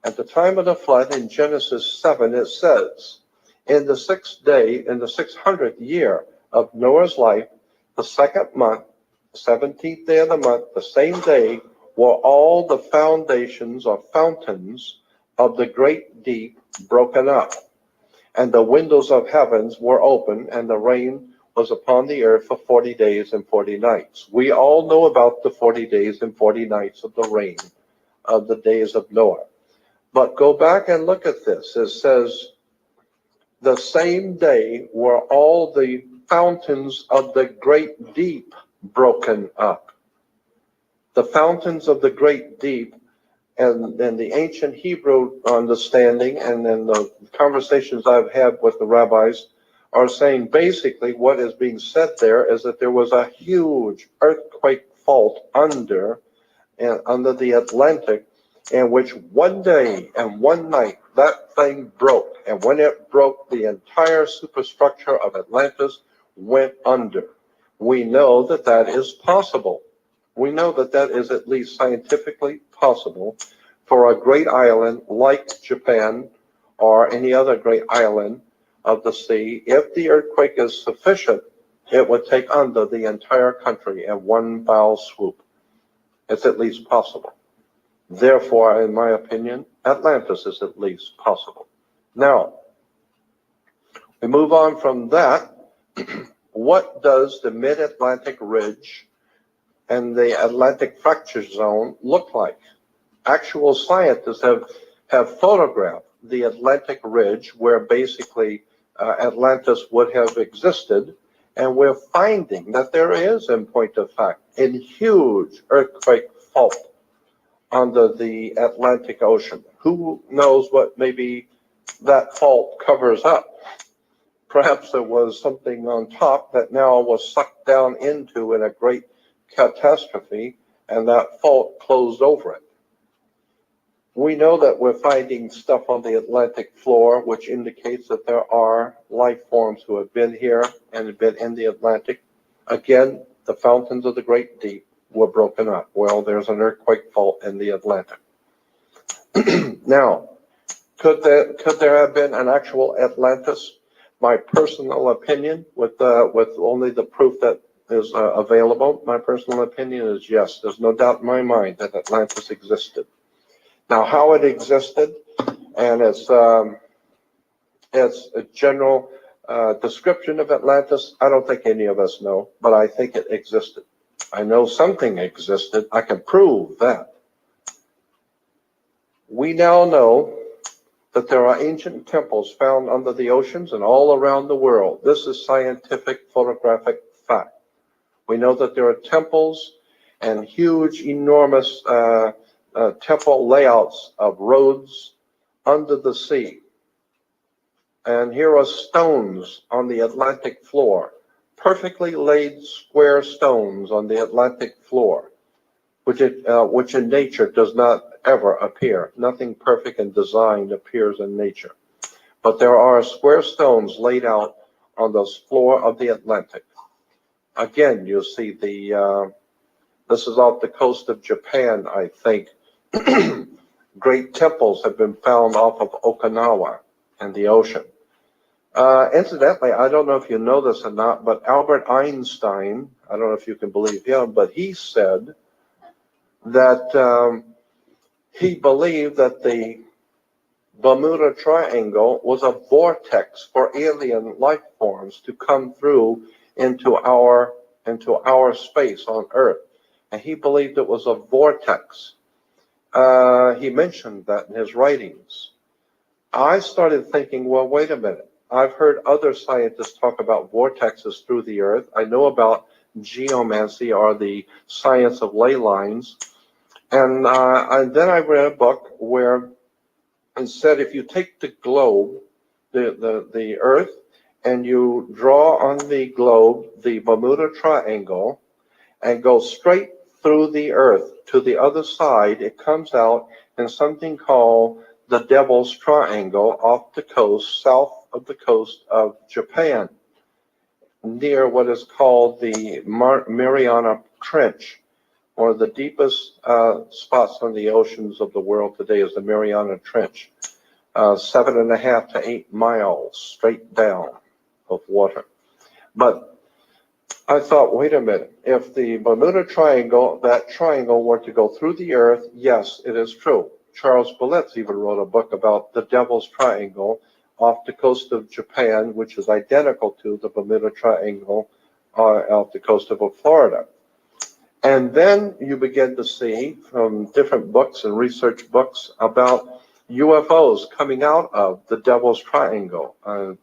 At the time of the flood in Genesis 7, it says, in the 6th day, in the 600th year of Noah's life, the 2nd month, 17th day of the month, the same day, were all the foundations or fountains of the great deep broken up. And the windows of heavens were open, and the rain was upon the earth for 40 days and 40 nights. We all know about the 40 days and 40 nights of the rain of the days of Noah. But go back and look at this. It says, the same day were all the fountains of the great deep broken up. The fountains of the great deep, and the ancient Hebrew understanding, and then the conversations I've had with the rabbis, are saying basically what is being said there is that there was a huge earthquake fault under the Atlantic, in which one day and one night that thing broke. And when it broke, the entire superstructure of Atlantis went under. We know that that is possible. We know that that is at least scientifically possible for a great island like Japan or any other great island of the sea. If the earthquake is sufficient, it would take under the entire country in one foul swoop. It's at least possible. Therefore, in my opinion, Atlantis is at least possible. Now, we move on from that. What does the mid-Atlantic ridge and the Atlantic fracture zone look like? Actual scientists have photographed the Atlantic ridge where basically Atlantis would have existed, and we're finding that there is, in point of fact, a huge earthquake fault under the Atlantic Ocean. Who knows what maybe that fault covers up? Perhaps there was something on top that now was sucked down into in a great catastrophe, and that fault closed over it. We know that we're finding stuff on the Atlantic floor, which indicates that there are life forms who have been here and have been in the Atlantic. Again, the fountains of the great deep were broken up. Well, there's an earthquake fault in the Atlantic. Now, could there have been an actual Atlantis? My personal opinion, with only the proof that is available, my personal opinion is yes. There's no doubt in my mind that Atlantis existed. Now, how it existed, and its a general description of Atlantis, I don't think any of us know, but I think it existed. I know something existed. I can prove that. We now know that there are ancient temples found under the oceans and all around the world. This is scientific photographic fact. We know that there are temples and huge, enormous temple layouts of roads under the sea. And here are stones on the Atlantic floor, perfectly laid square stones on the Atlantic floor, which in nature does not ever appear. Nothing perfect and designed appears in nature. But there are square stones laid out on the floor of the Atlantic. Again, you'll see this is off the coast of Japan, I think. Great temples have been found off of Okinawa and the ocean. Incidentally, I don't know if you know this or not, but Albert Einstein, I don't know if you can believe him, but he said that he believed that the Bermuda Triangle was a vortex for alien life forms to come through into our into our space on Earth, and he believed it was a vortex. He mentioned that in his writings. I started thinking, well, wait a minute. I've heard other scientists talk about vortexes through the Earth. I know about geomancy, or the science of ley lines. And then I read a book where it said if you take the globe, the Earth, and you draw on the globe the Bermuda Triangle and go straight through the Earth to the other side, it comes out in something called the Devil's Triangle off the coast, south of the coast of Japan, near what is called the Mariana Trench, one of the deepest spots on the oceans of the world today is the Mariana Trench. 7.5 to 8 miles straight down of water. But I thought, wait a minute, if the Bermuda Triangle, that triangle were to go through the Earth, yes, it is true. Charles Bulletz even wrote a book about the Devil's Triangle off the coast of Japan, which is identical to the Bermuda Triangle off the coast of Florida. And then you begin to see from different books and research books about UFOs coming out of the Devil's Triangle.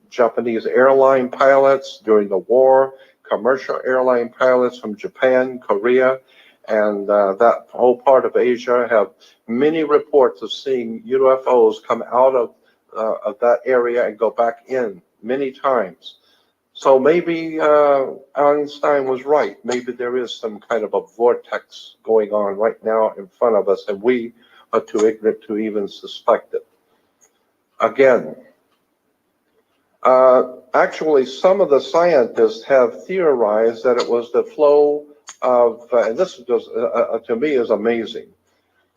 Japanese airline pilots during the war, commercial airline pilots from Japan, Korea, and that whole part of Asia have many reports of seeing UFOs come out of that area and go back in many times. So maybe Einstein was right. Maybe there is some kind of a vortex going on right now in front of us, and we are too ignorant to even suspect it. Again, actually, some of the scientists have theorized that it was the flow of, and this is just, to me is amazing,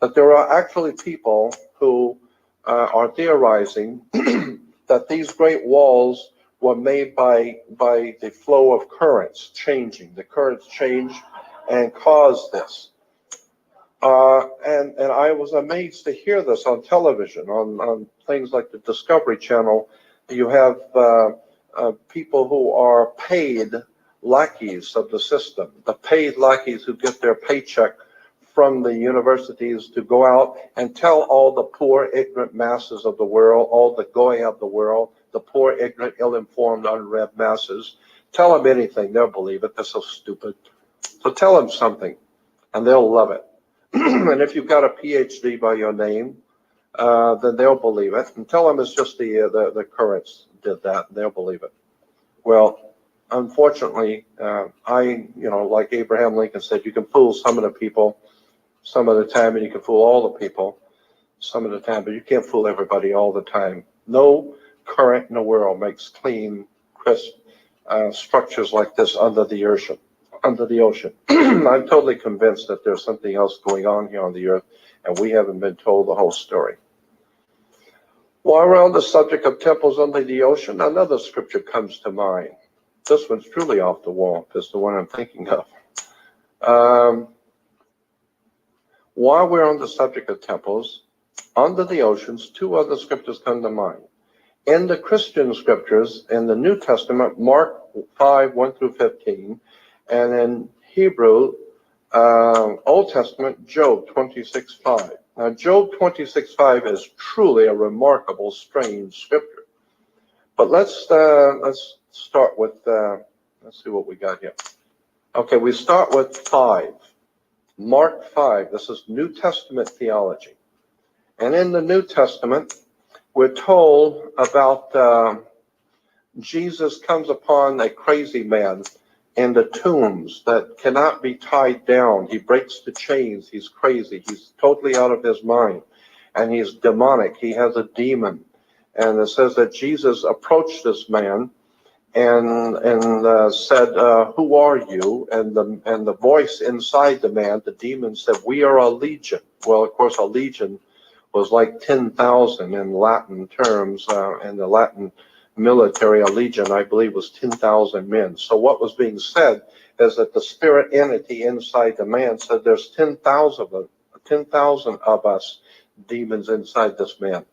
that there are actually people who are theorizing that these great walls were made by the flow of currents changing. The currents change and cause this. And I was amazed to hear this on television, on things like the Discovery Channel. You have people who are paid lackeys of the system, the paid lackeys who get their paycheck from the universities to go out and tell all the poor, ignorant masses of the world, all the going of the world, the poor, ignorant, ill-informed, unread masses, tell them anything, they'll believe it. They're so stupid. So tell them something, and they'll love it. And if you've got a PhD by your name, then they'll believe it. And tell them it's just the currents did that, and they'll believe it. Well, unfortunately, like Abraham Lincoln said, you can fool some of the people some of the time, and you can fool all the people some of the time, but you can't fool everybody all the time. No current in the world makes clean, crisp structures like this under the ocean. I'm totally convinced that there's something else going on here on the Earth, and we haven't been told the whole story. While we're on the subject of temples under the ocean, another scripture comes to mind. This one's truly off the wall. It's the one I'm thinking of. While we're on the subject of temples, under the oceans, two other scriptures come to mind. In the Christian scriptures, in the New Testament, Mark 5, 1 through 15, and in Hebrew, Old Testament, Job 26:5. Now, Job 26:5 is truly a remarkable, strange scripture. But let's start with, let's see what we got here. Okay, we start with 5. Mark 5, this is New Testament theology. And in the New Testament, we're told about Jesus comes upon a crazy man in the tombs that cannot be tied down. He breaks the chains. He's crazy. He's totally out of his mind. And he's demonic. He has a demon. And it says that Jesus approached this man and said, who are you? And the voice inside the man, the demon, said, we are a legion. Well, of course, a legion was like 10,000 in Latin terms, and the Latin military, a legion, I believe, was 10,000 men. So what was being said is that the spirit entity inside the man said there's 10,000 of us demons inside this man.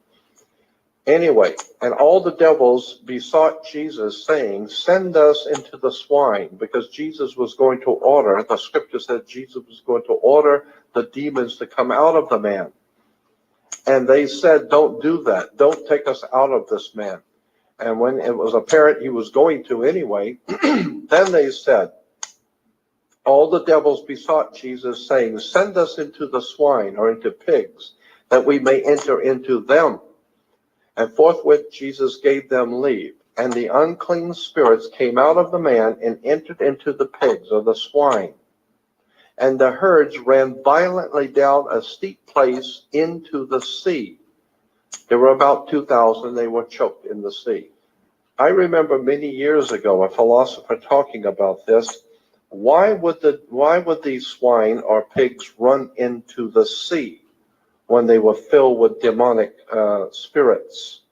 Anyway, and all the devils besought Jesus, saying, send us into the swine, because Jesus was going to order, the scripture said Jesus was going to order the demons to come out of the man. And they said, don't do that. Don't take us out of this man. And when it was apparent he was going to anyway, then they said, all the devils besought Jesus, saying, send us into the swine, or into pigs, that we may enter into them. And forthwith Jesus gave them leave. And the unclean spirits came out of the man and entered into the pigs, or the swine. And the herds ran violently down a steep place into the sea. There were about 2,000. They were choked in the sea. I remember many years ago a philosopher talking about this. Why would these swine or pigs run into the sea when they were filled with demonic spirits?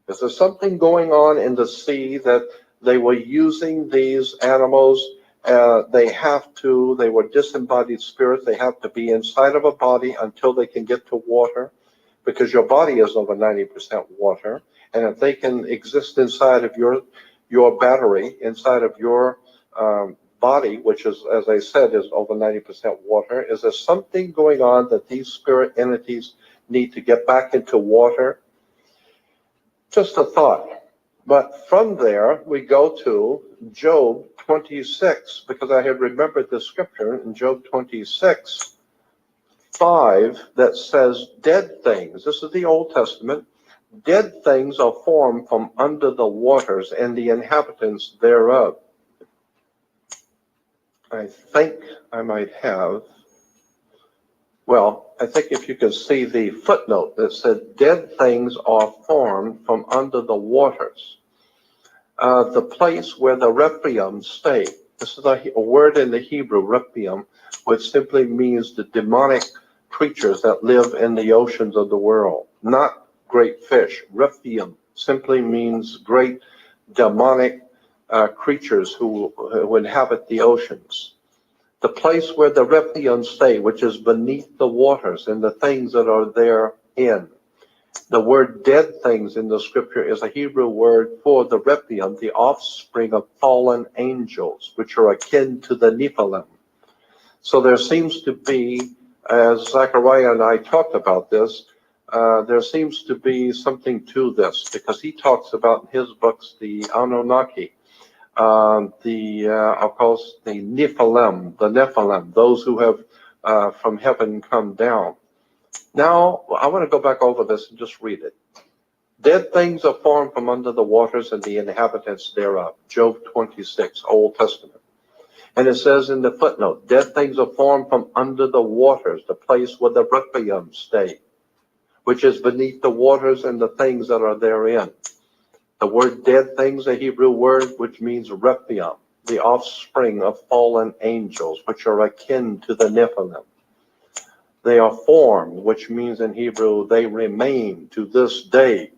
Is there something going on in the sea that they were using these animals? They were disembodied spirits. They have to be inside of a body until they can get to water, because your body is over 90% water. And if they can exist inside of your battery, inside of your body, which is, as I said, is over 90% water, is there something going on that these spirit entities need to get back into water? Just a thought. But from there, we go to Job 26, because I had remembered the scripture in Job 26, 5, that says, dead things, this is the Old Testament, dead things are formed from under the waters, and the inhabitants thereof. I think I might have, well, I think if you can see the footnote that said, dead things are formed from under the waters. The place where the Rephaim stay. This is a word in the Hebrew, Rephaim, which simply means the demonic creatures that live in the oceans of the world, not great fish. Rephaim simply means great demonic creatures who inhabit the oceans. The place where the Rephaim stay, which is beneath the waters, and the things that are therein. The word dead things in the scripture is a Hebrew word for the Rephaim, the offspring of fallen angels, which are akin to the Nephilim. So there seems to be, as Zechariah and I talked about this, there seems to be something to this, because he talks about in his books the Anunnaki, of course, the Nephilim, those who have from heaven come down. Now, I want to go back over this and just read it. Dead things are formed from under the waters, and the inhabitants thereof. Job 26, Old Testament. And it says in the footnote, dead things are formed from under the waters, the place where the Rephaim stay, which is beneath the waters and the things that are therein. The word dead things, a Hebrew word which means Rephaim, the offspring of fallen angels, which are akin to the Nephilim. They are formed, which means in Hebrew, they remain to this day.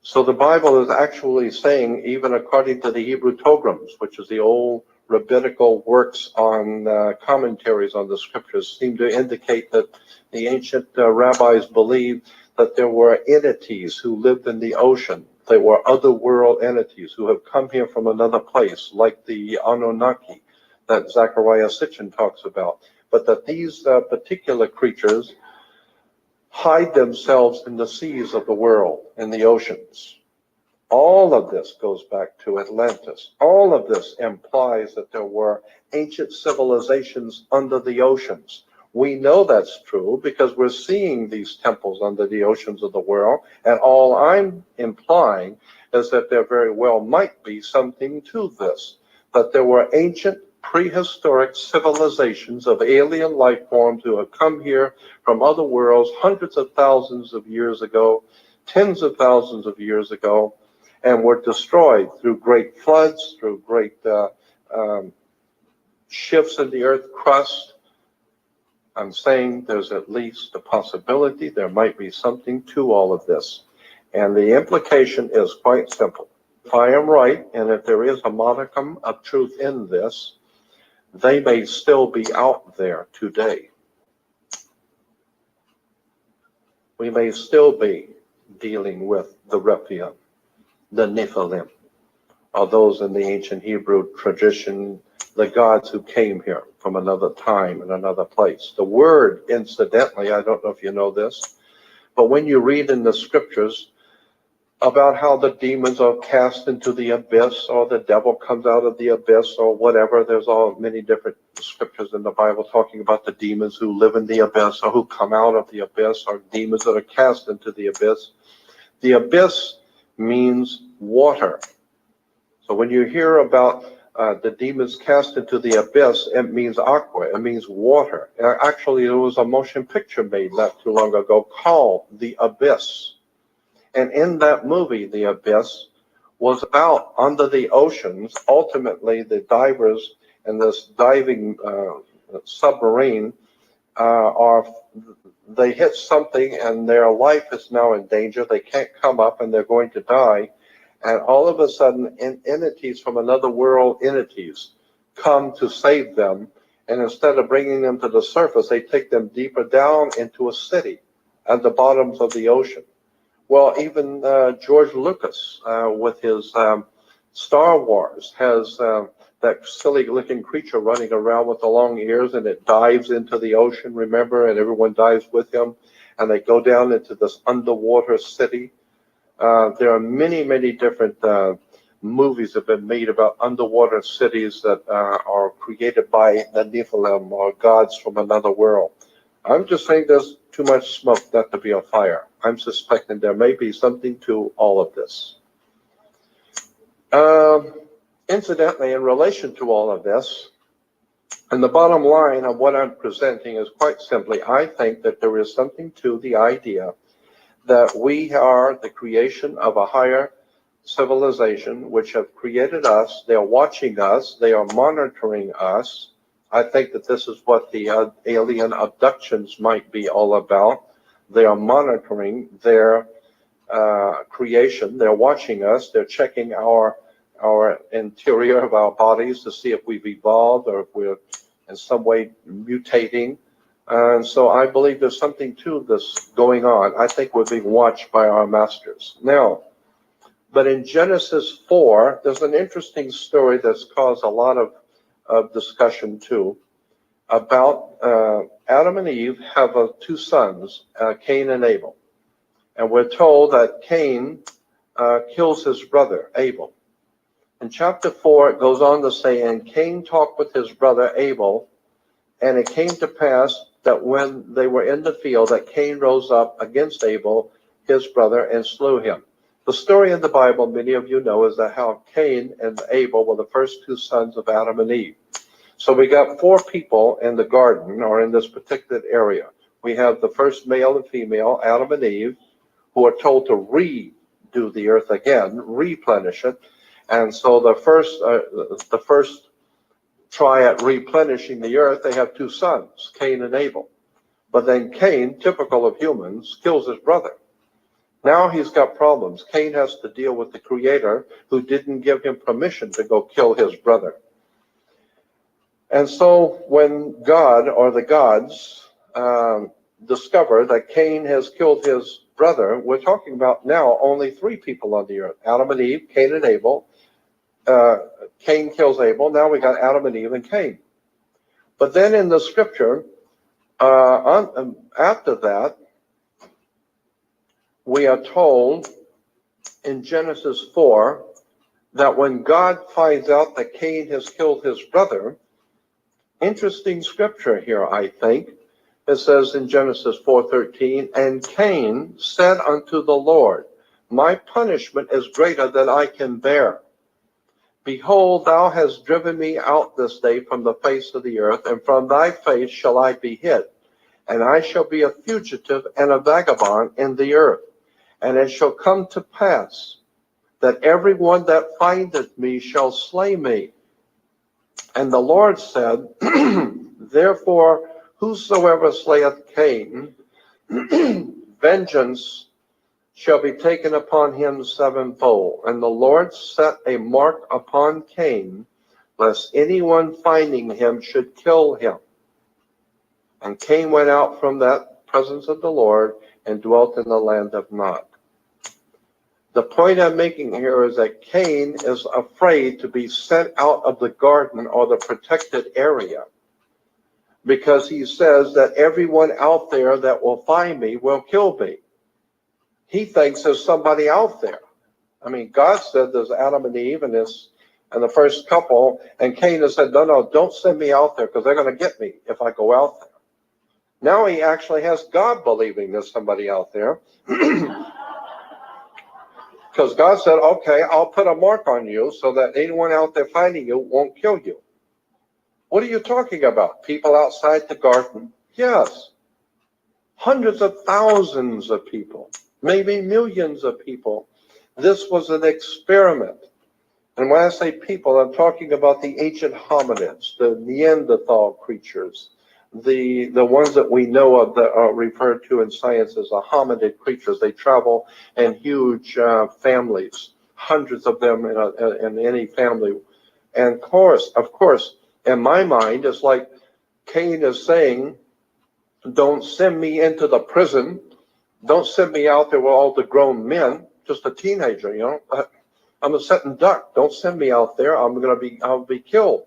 So the Bible is actually saying, even according to the Hebrew Tograms, which is the old rabbinical works on commentaries on the scriptures, seem to indicate that the ancient rabbis believed that there were entities who lived in the ocean. There were other world entities who have come here from another place, like the Anunnaki that Zechariah Sitchin talks about. But that these particular creatures hide themselves in the seas of the world, in the oceans. All of this goes back to Atlantis. All of this implies that there were ancient civilizations under the oceans. We know that's true because we're seeing these temples under the oceans of the world, and all I'm implying is that there very well might be something to this, that there were ancient prehistoric civilizations of alien life forms who have come here from other worlds hundreds of thousands of years ago, tens of thousands of years ago, and were destroyed through great floods, through great shifts in the earth crust. I'm saying there's at least a possibility there might be something to all of this. And the implication is quite simple. If I am right, and if there is a modicum of truth in this, they may still be out there today. We may still be dealing with the Rephaim, the Nephilim, or those in the ancient Hebrew tradition, the gods who came here from another time and another place. The word, incidentally, I don't know if you know this, but when you read in the scriptures about how the demons are cast into the abyss, or the devil comes out of the abyss, or whatever, there's all many different scriptures in the Bible talking about the demons who live in the abyss, or who come out of the abyss, or demons that are cast into the abyss. The abyss means water. So when you hear about the demons cast into the abyss, it means aqua, it means water. Actually, there was a motion picture made not too long ago called The Abyss. And in that movie, The Abyss, was about under the oceans. Ultimately, the divers in this diving submarine they hit something and their life is now in danger. They can't come up and they're going to die. And all of a sudden, entities from another world, entities, come to save them. And instead of bringing them to the surface, they take them deeper down into a city at the bottoms of the ocean. Well, even George Lucas, with his Star Wars, has that silly-looking creature running around with the long ears, and it dives into the ocean, remember, and everyone dives with him, and they go down into this underwater city. There are many, many different movies that have been made about underwater cities that are created by the Nephilim, or gods from another world. I'm just saying there's too much smoke not to be a fire. I'm suspecting there may be something to all of this. Incidentally, in relation to all of this, and the bottom line of what I'm presenting is quite simply, I think that there is something to the idea that we are the creation of a higher civilization which have created us. They are watching us. They are monitoring us. I think that this is what the alien abductions might be all about. They are monitoring their creation. They're watching us. They're checking our interior of our bodies to see if we've evolved or if we're in some way mutating. And so I believe there's something to this going on. I think we're being watched by our masters. Now, but in Genesis 4, there's an interesting story that's caused a lot of discussion too, about Adam and Eve have two sons, Cain and Abel. And we're told that Cain kills his brother, Abel. In chapter 4, it goes on to say, and Cain talked with his brother Abel, and it came to pass that when they were in the field, that Cain rose up against Abel, his brother, and slew him. The story in the Bible, many of you know, is that how Cain and Abel were the first two sons of Adam and Eve. So we got four people in the garden, or in this particular area. We have the first male and female, Adam and Eve, who are told to redo the earth again, replenish it. And so the first try at replenishing the earth, they have two sons, Cain and Abel. But then Cain, typical of humans, kills his brother. Now he's got problems. Cain has to deal with the Creator who didn't give him permission to go kill his brother. And so when God, or the gods, discover that Cain has killed his brother, we're talking about now only three people on the earth, Adam and Eve, Cain and Abel. Cain kills Abel. Now we got Adam and Eve and Cain. But then in the scripture, after that, we are told in Genesis 4 that when God finds out that Cain has killed his brother, interesting scripture here, I think. It says in Genesis 4:13, and Cain said unto the Lord, my punishment is greater than I can bear. Behold, thou hast driven me out this day from the face of the earth, and from thy face shall I be hid. And I shall be a fugitive and a vagabond in the earth. And it shall come to pass that every one that findeth me shall slay me. And the Lord said, therefore, whosoever slayeth Cain, vengeance shall be taken upon him sevenfold. And the Lord set a mark upon Cain, lest anyone finding him should kill him. And Cain went out from that presence of the Lord and dwelt in the land of Nod. The point I'm making here is that Cain is afraid to be sent out of the garden or the protected area, because he says that everyone out there that will find me will kill me. He thinks there's somebody out there. I mean, God said there's Adam and Eve and the first couple, and Cain has said, no, don't send me out there because they're going to get me if I go out there. Now he actually has God believing there's somebody out there. Because God said, okay, I'll put a mark on you so that anyone out there finding you won't kill you. What are you talking about? People outside the garden? Yes. Hundreds of thousands of people, maybe millions of people. This was an experiment. And when I say people, I'm talking about the ancient hominids, the Neanderthal creatures, the ones that we know of that are referred to in science as the hominid creatures. They travel in huge families, hundreds of them in any family. And of course, in my mind, it's like Cain is saying, don't send me into the prison. Don't send me out there with all the grown men, just a teenager, you know. I'm a sitting duck. Don't send me out there. I'll be killed.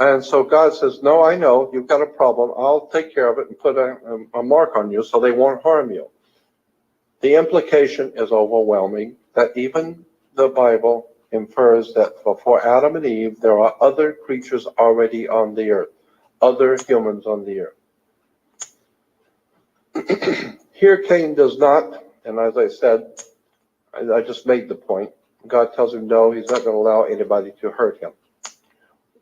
And so God says, no, I know you've got a problem. I'll take care of it and put a mark on you so they won't harm you. The implication is overwhelming that even the Bible infers that before Adam and Eve, there are other creatures already on the earth, other humans on the earth. Here Cain does not, and as I said, I just made the point. God tells him no, he's not going to allow anybody to hurt him.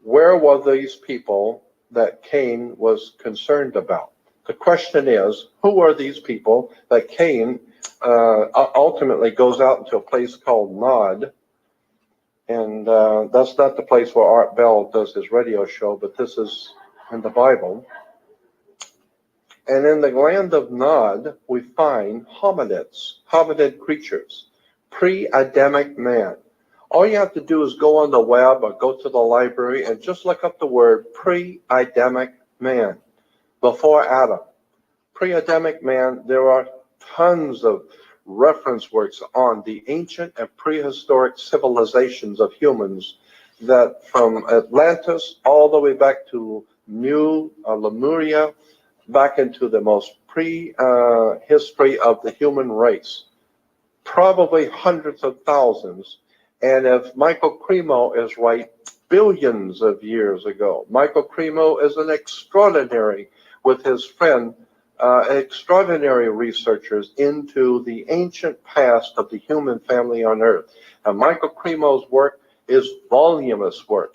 Where were these people that Cain was concerned about? The question is, who are these people that Cain ultimately goes out into a place called Nod? And that's not the place where Art Bell does his radio show, but this is in the Bible. And in the land of Nod, we find hominid creatures, pre-Adamic man. All you have to do is go on the web or go to the library and just look up the word pre-Adamic man, before Adam. Pre-Adamic man, there are tons of reference works on the ancient and prehistoric civilizations of humans that from Atlantis all the way back to Lemuria, back into the most history of the human race. Probably hundreds of thousands. And if Michael Cremo is right, billions of years ago. Michael Cremo is an extraordinary, with his friend, extraordinary researchers into the ancient past of the human family on Earth. And Michael Cremo's work is voluminous work.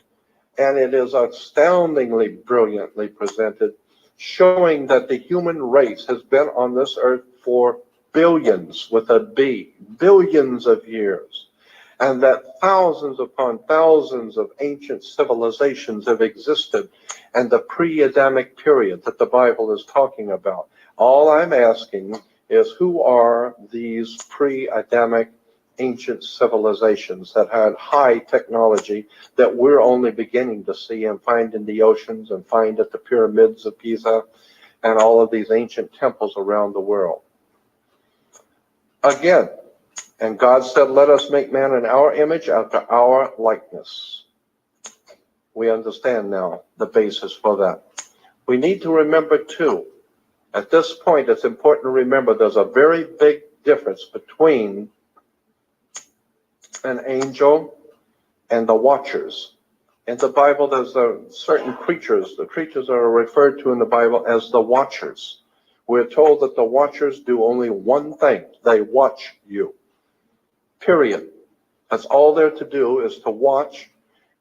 And it is astoundingly brilliantly presented, showing that the human race has been on this earth for billions, with a B, billions of years, and that thousands upon thousands of ancient civilizations have existed in the pre-Adamic period that the Bible is talking about. All I'm asking is, who are these pre-Adamic ancient civilizations that had high technology that we're only beginning to see and find in the oceans and find at the pyramids of Giza and all of these ancient temples around the world? Again, and God said, let us make man in our image after our likeness. We understand now the basis for that. We need to remember too, at this point it's important to remember there's a very big difference between an angel and the watchers. In the Bible, there's certain creatures. The creatures are referred to in the Bible as the watchers. We're told that the watchers do only one thing. They watch you. Period. That's all they're to do, is to watch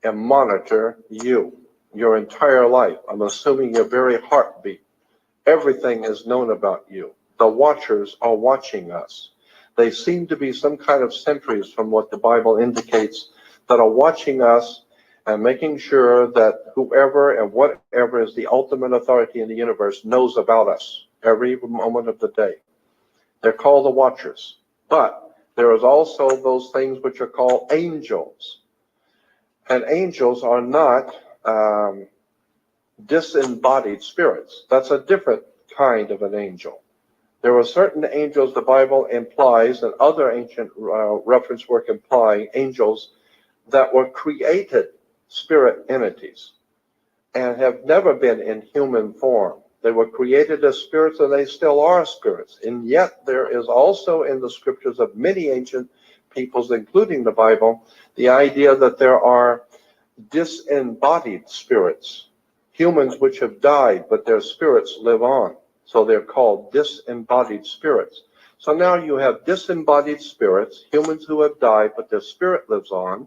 and monitor you, your entire life. I'm assuming your very heartbeat. Everything is known about you. The watchers are watching us. They seem to be some kind of sentries, from what the Bible indicates, that are watching us and making sure that whoever and whatever is the ultimate authority in the universe knows about us every moment of the day. They're called the watchers. But there is also those things which are called angels. And angels are not disembodied spirits. That's a different kind of an angel. There were certain angels the Bible implies, and other ancient reference work imply angels that were created spirit entities and have never been in human form. They were created as spirits, and they still are spirits. And yet there is also in the scriptures of many ancient peoples, including the Bible, the idea that there are disembodied spirits, humans which have died, but their spirits live on. So they're called disembodied spirits. So now you have disembodied spirits, humans who have died, but their spirit lives on.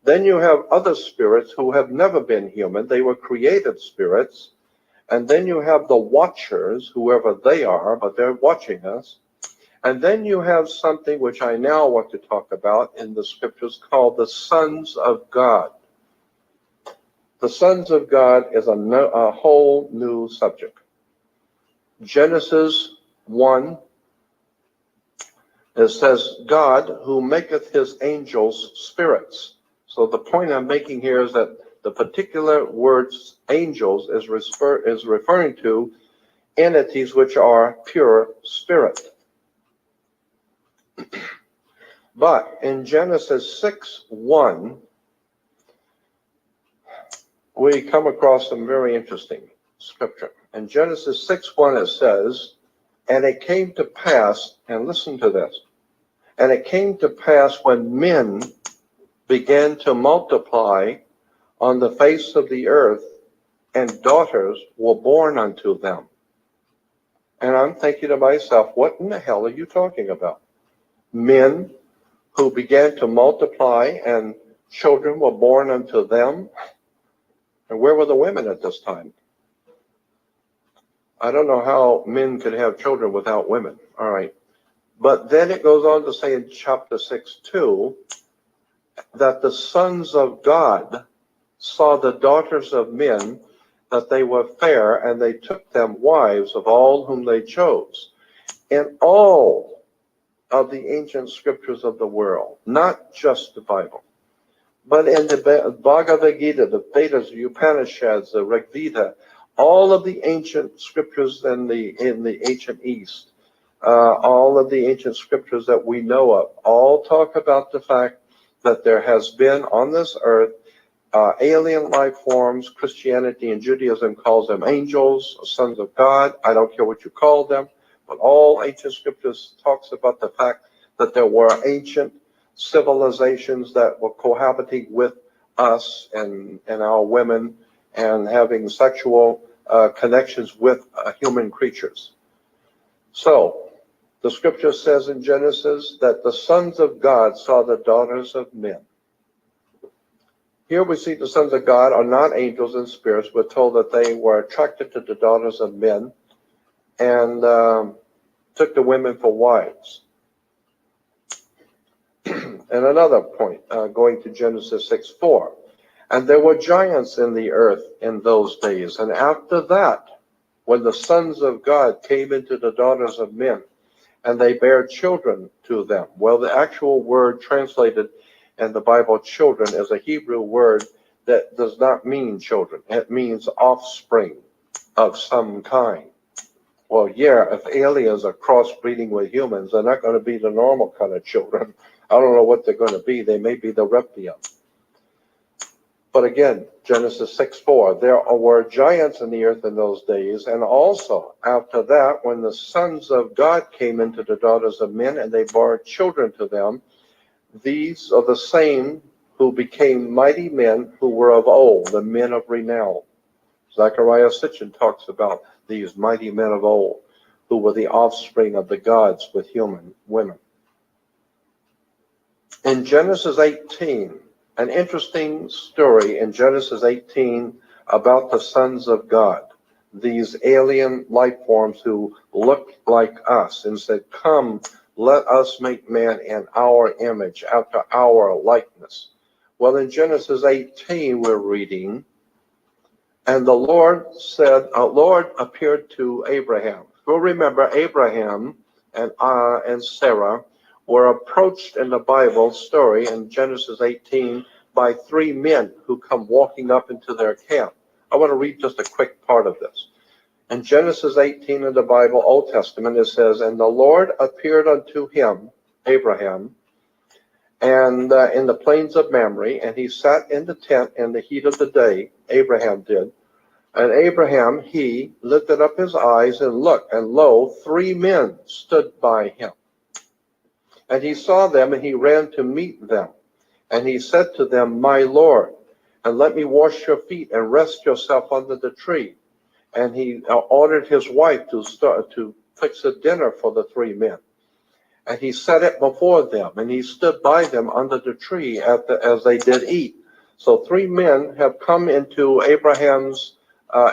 Then you have other spirits who have never been human. They were created spirits. And then you have the watchers, whoever they are, but they're watching us. And then you have something which I now want to talk about in the scriptures called the sons of God. The sons of God is a whole new subject. Genesis 1, it says, God who maketh his angels spirits. So the point I'm making here is that the particular words angels is referring to entities which are pure spirit. But in Genesis 6:1, we come across some very interesting scripture. In Genesis 6:1 it says, and it came to pass, and listen to this, and it came to pass when men began to multiply on the face of the earth, and daughters were born unto them. And I'm thinking to myself, what in the hell are you talking about? Men who began to multiply and children were born unto them? And where were the women at this time? I don't know how men could have children without women. All right. But then it goes on to say in chapter 6:2 that the sons of God saw the daughters of men, that they were fair, and they took them wives of all whom they chose. In all of the ancient scriptures of the world, not just the Bible, but in the Bhagavad Gita, the Vedas, the Upanishads, the Rig Veda, all of the ancient scriptures in the ancient East, all of the ancient scriptures that we know of, all talk about the fact that there has been on this earth alien life forms. Christianity and Judaism calls them angels, sons of God. I don't care what you call them, but all ancient scriptures talks about the fact that there were ancient civilizations that were cohabiting with us and our women and having sexual connections with human creatures. So the scripture says in Genesis that the sons of God saw the daughters of men. Here we see the sons of God are not angels and spirits. We're told that they were attracted to the daughters of men and took the women for wives. And another point, going to Genesis 6:4. And there were giants in the earth in those days. And after that, when the sons of God came into the daughters of men, and they bare children to them. Well, the actual word translated in the Bible, children, is a Hebrew word that does not mean children. It means offspring of some kind. Well, yeah, if aliens are crossbreeding with humans, they're not going to be the normal kind of children. I don't know what they're going to be. They may be the reptilian. But again, Genesis 6:4, there were giants in the earth in those days, and also after that, when the sons of God came into the daughters of men, and they bore children to them, these are the same who became mighty men who were of old, the men of renown. Zechariah Sitchin talks about these mighty men of old, who were the offspring of the gods with human women. In Genesis 18, an interesting story in Genesis 18 about the sons of God, these alien life forms who looked like us and said, come, let us make man in our image, after our likeness. Well, in Genesis 18, we're reading, and the Lord said, Lord appeared to Abraham. We'll remember Abraham and Sarah were approached in the Bible story in Genesis 18 by three men who come walking up into their camp. I want to read just a quick part of this. In Genesis 18 in the Bible, Old Testament, it says, "And the Lord appeared unto him," Abraham, "and in the plains of Mamre, and he sat in the tent in the heat of the day," Abraham did. "And Abraham, he lifted up his eyes and looked, and lo, 3 men stood by him. And he saw them, and he ran to meet them. And he said to them, My Lord, and let me wash your feet, and rest yourself under the tree. And he ordered his wife to fix a dinner for the 3 men. And he set it before them, and he stood by them under the tree as they did eat." So 3 men have come into Abraham's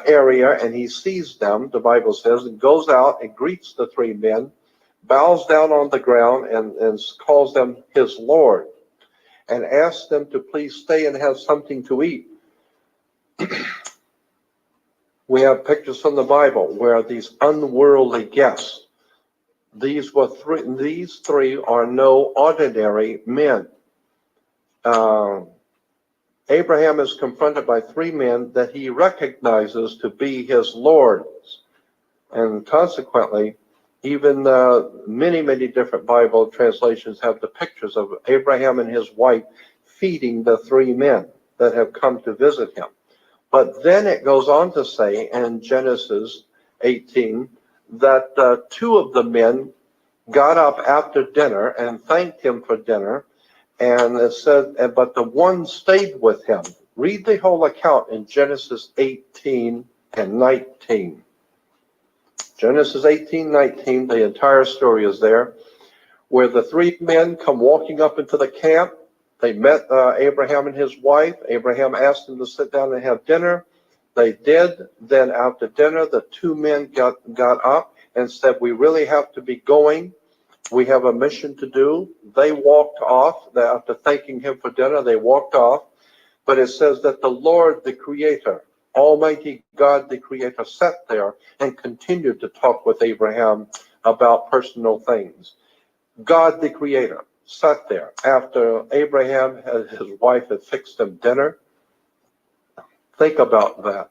area, and he sees them, the Bible says, and goes out and greets the 3 men, bows down on the ground, and calls them his Lord, and asks them to please stay and have something to eat. We have pictures from the Bible where these unworldly guests, these 3 are no ordinary men. Abraham is confronted by 3 men that he recognizes to be his lords. And consequently, even many different Bible translations have the pictures of Abraham and his wife feeding the 3 men that have come to visit him. But then it goes on to say in Genesis 18 that 2 of the men got up after dinner and thanked him for dinner. And it said, but the one stayed with him. Read the whole account in Genesis 18 and 19. Genesis 18:19, the entire story is there, where the 3 men come walking up into the camp. They met Abraham and his wife. Abraham asked them to sit down and have dinner. They did. Then after dinner, the 2 men got up and said, "We really have to be going. We have a mission to do." They walked off. After thanking him for dinner, they walked off. But it says that the Lord, the Creator, Almighty God, the Creator, sat there and continued to talk with Abraham about personal things. God, the Creator, sat there after Abraham and his wife had fixed him dinner. Think about that.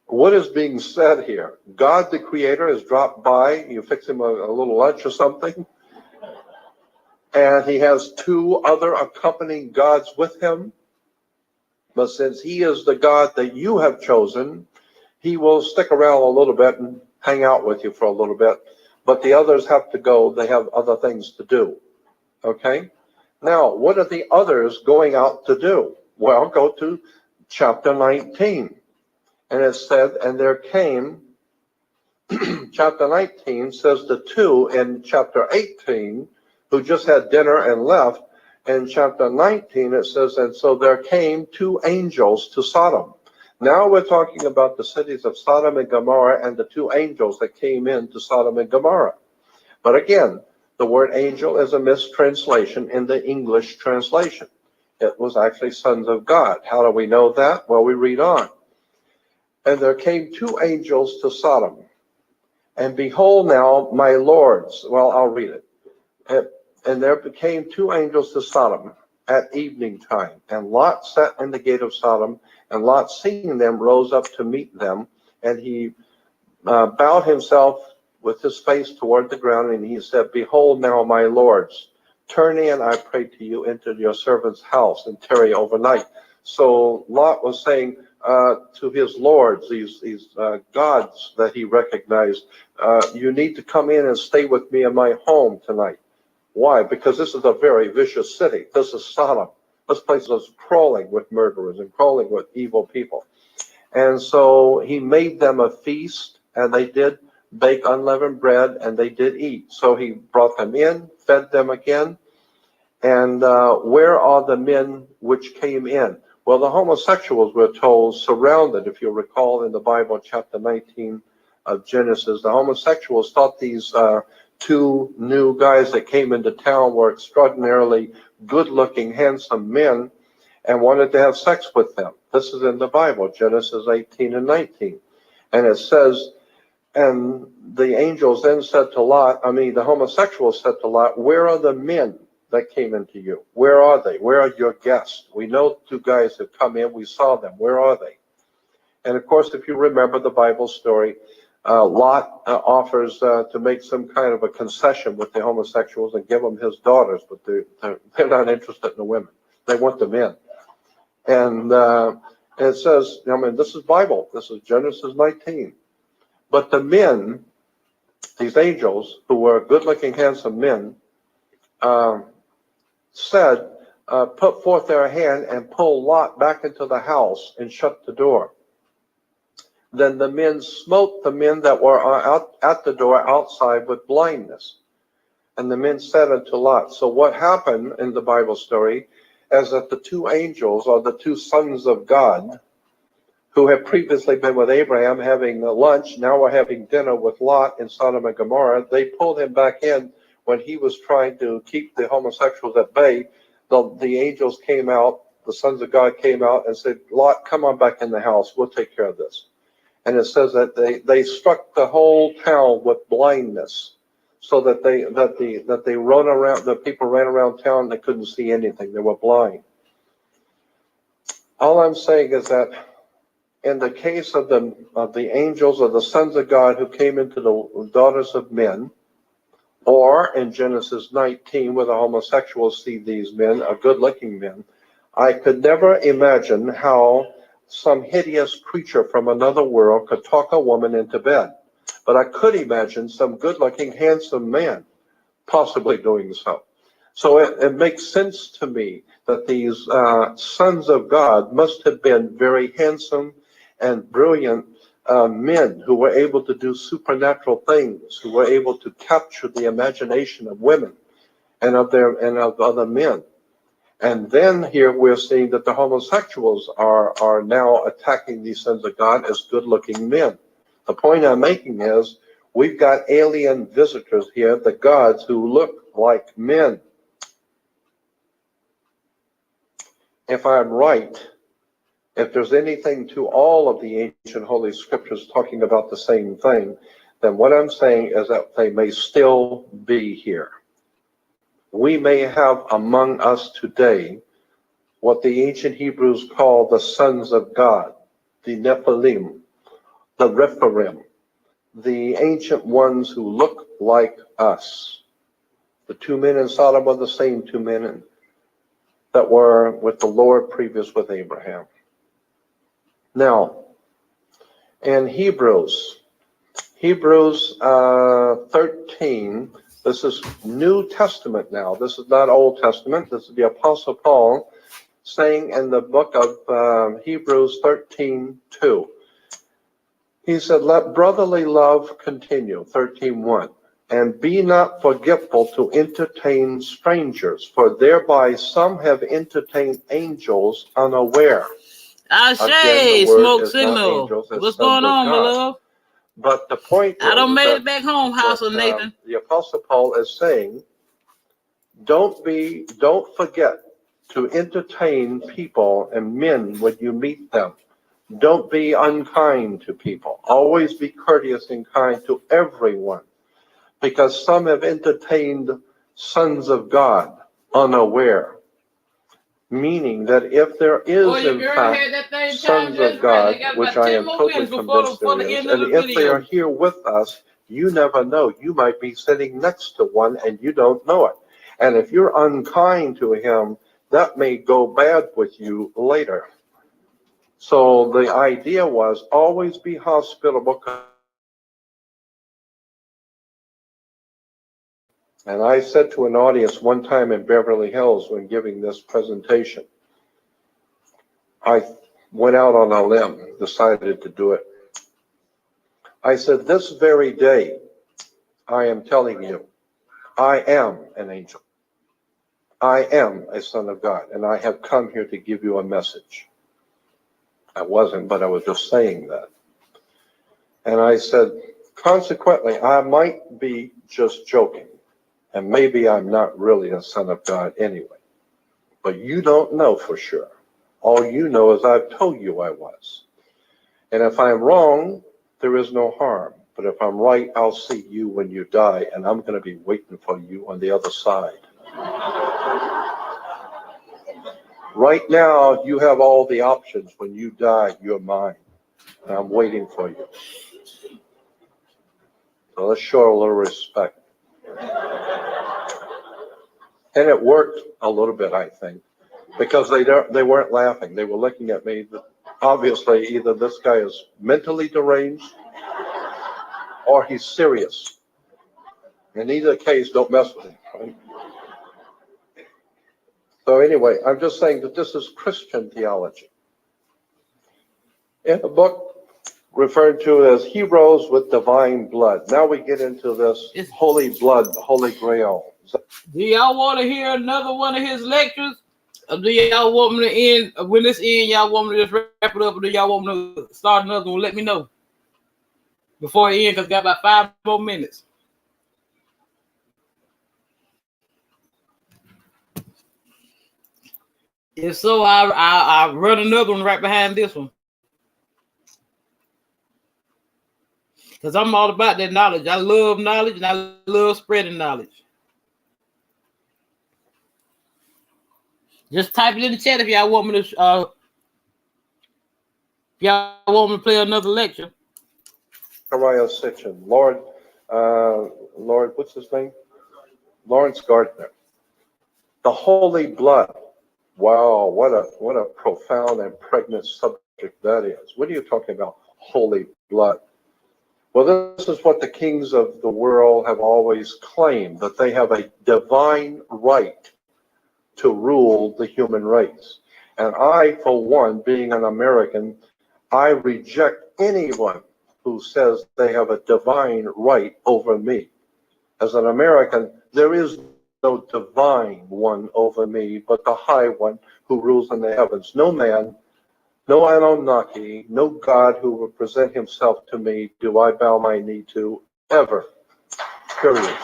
What is being said here? God, the Creator, has dropped by. You fix him a little lunch or something. And he has 2 other accompanying gods with him. But since he is the God that you have chosen, he will stick around a little bit and hang out with you for a little bit. But the others have to go. They have other things to do. Okay? Now, what are the others going out to do? Well, go to chapter 19. And it said, and there came, chapter 19 says the 2 in chapter 18 who just had dinner and left. In chapter 19 it says, and so there came 2 angels to Sodom. Now we're talking about the cities of Sodom and Gomorrah and the 2 angels that came into Sodom and Gomorrah. But again, the word angel is a mistranslation in the English translation. It was actually sons of God. How do we know that? Well, we read on. And there came 2 angels to Sodom. And behold now, my lords. Well, I'll read it. And there came 2 angels to Sodom at evening time. And Lot sat in the gate of Sodom. And Lot, seeing them, rose up to meet them. And he bowed himself with his face toward the ground. And he said, Behold now, my lords, turn in, I pray to you, into your servant's house and tarry overnight. So Lot was saying to his lords, these gods that he recognized, you need to come in and stay with me in my home tonight. Why? Because this is a very vicious city. This is Sodom. This place is crawling with murderers and crawling with evil people. And so he made them a feast, and they did bake unleavened bread, and they did eat. So he brought them in, fed them again. And where are the men which came in? Well, the homosexuals, we're told, surrounded, if you recall in the Bible, chapter 19 of Genesis, the homosexuals thought these 2 new guys that came into town were extraordinarily good-looking, handsome men and wanted to have sex with them. This is in the Bible, Genesis 18 and 19. And it says, and the angels then said to Lot, the homosexuals said to Lot, where are the men that came into you? Where are they? Where are your guests? We know 2 guys have come in. We saw them. Where are they? And of course, if you remember the Bible story, Lot offers to make some kind of a concession with the homosexuals and give them his daughters, but they're not interested in the women. They want the men. And it says, I mean, this is Bible. This is Genesis 19. But the men, these angels, who were good-looking, handsome men, said, put forth their hand and pull Lot back into the house and shut the door. Then the men smote the men that were out at the door outside with blindness. And the men said unto Lot. So what happened in the Bible story is that the two angels, or the two sons of God, who had previously been with Abraham having lunch, now were having dinner with Lot in Sodom and Gomorrah. They pulled him back in when he was trying to keep the homosexuals at bay. The angels came out, the sons of God came out and said, Lot, come on back in the house. We'll take care of this. And it says that they struck the whole town with blindness, so that they run around. The people ran around town. They couldn't see anything. They were blind. All I'm saying is that in the case of the angels or the sons of God who came into the daughters of men, or in Genesis 19, where the homosexuals see these men, good-looking men, I could never imagine how some hideous creature from another world could talk a woman into bed. But I could imagine some good-looking, handsome man possibly doing so. So it makes sense to me that these sons of God must have been very handsome and brilliant men who were able to do supernatural things, who were able to capture the imagination of women and of other men. And then here we're seeing that the homosexuals are now attacking these sons of God as good-looking men. The point I'm making is we've got alien visitors here, the gods who look like men. If I'm right, if there's anything to all of the ancient Holy Scriptures talking about the same thing, then what I'm saying is that they may still be here. We may have among us today what the ancient Hebrews call the sons of God, the Nephilim, the Rephaim, the ancient ones who look like us. The two men in Sodom are the same two men that were with the Lord previous with Abraham. Now, in Hebrews 13, this is New Testament now. This is not Old Testament. This is the Apostle Paul saying in the book of Hebrews 13:2. He said, let brotherly love continue, 13:1. And be not forgetful to entertain strangers, for thereby some have entertained angels unaware. Ashay, smoke signal. Angels, what's going on, my love? But the point I don't made it back home, House of Nathan. The Apostle Paul is saying, don't forget to entertain people and men when you meet them. Don't be unkind to people. Always be courteous and kind to everyone, because some have entertained sons of God unaware. Meaning that if there is, in fact, sons of God, which I am totally convinced there is, and if they are here with us, you never know. You might be sitting next to one and you don't know it. And if you're unkind to him, that may go bad with you later. So the idea was always be hospitable. And I said to an audience one time in Beverly Hills when giving this presentation, I went out on a limb, decided to do it. I said, this very day, I am telling you, I am an angel. I am a son of God, and I have come here to give you a message. I wasn't, but I was just saying that. And I said, consequently, I might be just joking. And maybe I'm not really a son of God anyway. But you don't know for sure. All you know is I've told you I was. And if I'm wrong, there is no harm. But if I'm right, I'll see you when you die, and I'm going to be waiting for you on the other side. Right now, you have all the options. When you die, you're mine. And I'm waiting for you. So let's show a little respect. And it worked a little bit, I think, because they weren't laughing. They were looking at me. Obviously, either this guy is mentally deranged or he's serious. In either case, don't mess with him. Right? So anyway, I'm just saying that this is Christian theology. In a book referred to as Heroes with Divine Blood. Now we get into this holy blood, holy grail. Do y'all want to hear another one of his lectures? Or do y'all want me to end? When this ends, y'all want me to just wrap it up, or do y'all want me to start another one? Let me know before it ends, because I got about 5 more minutes. If so, I'll run another one right behind this one. Because I'm all about that knowledge. I love knowledge, and I love spreading knowledge. Just type it in the chat if y'all want me to play another lecture. Uriah Sitchin, Lord, what's his name? Lawrence Gardner. The holy blood. Wow, what a profound and pregnant subject that is. What are you talking about? Holy blood. Well, this is what the kings of the world have always claimed, that they have a divine right to rule the human race. And I, for one, being an American, I reject anyone who says they have a divine right over me. As an American, there is no divine one over me, but the high one who rules in the heavens. No man, no Anunnaki, no God who will present himself to me do I bow my knee to ever. Period.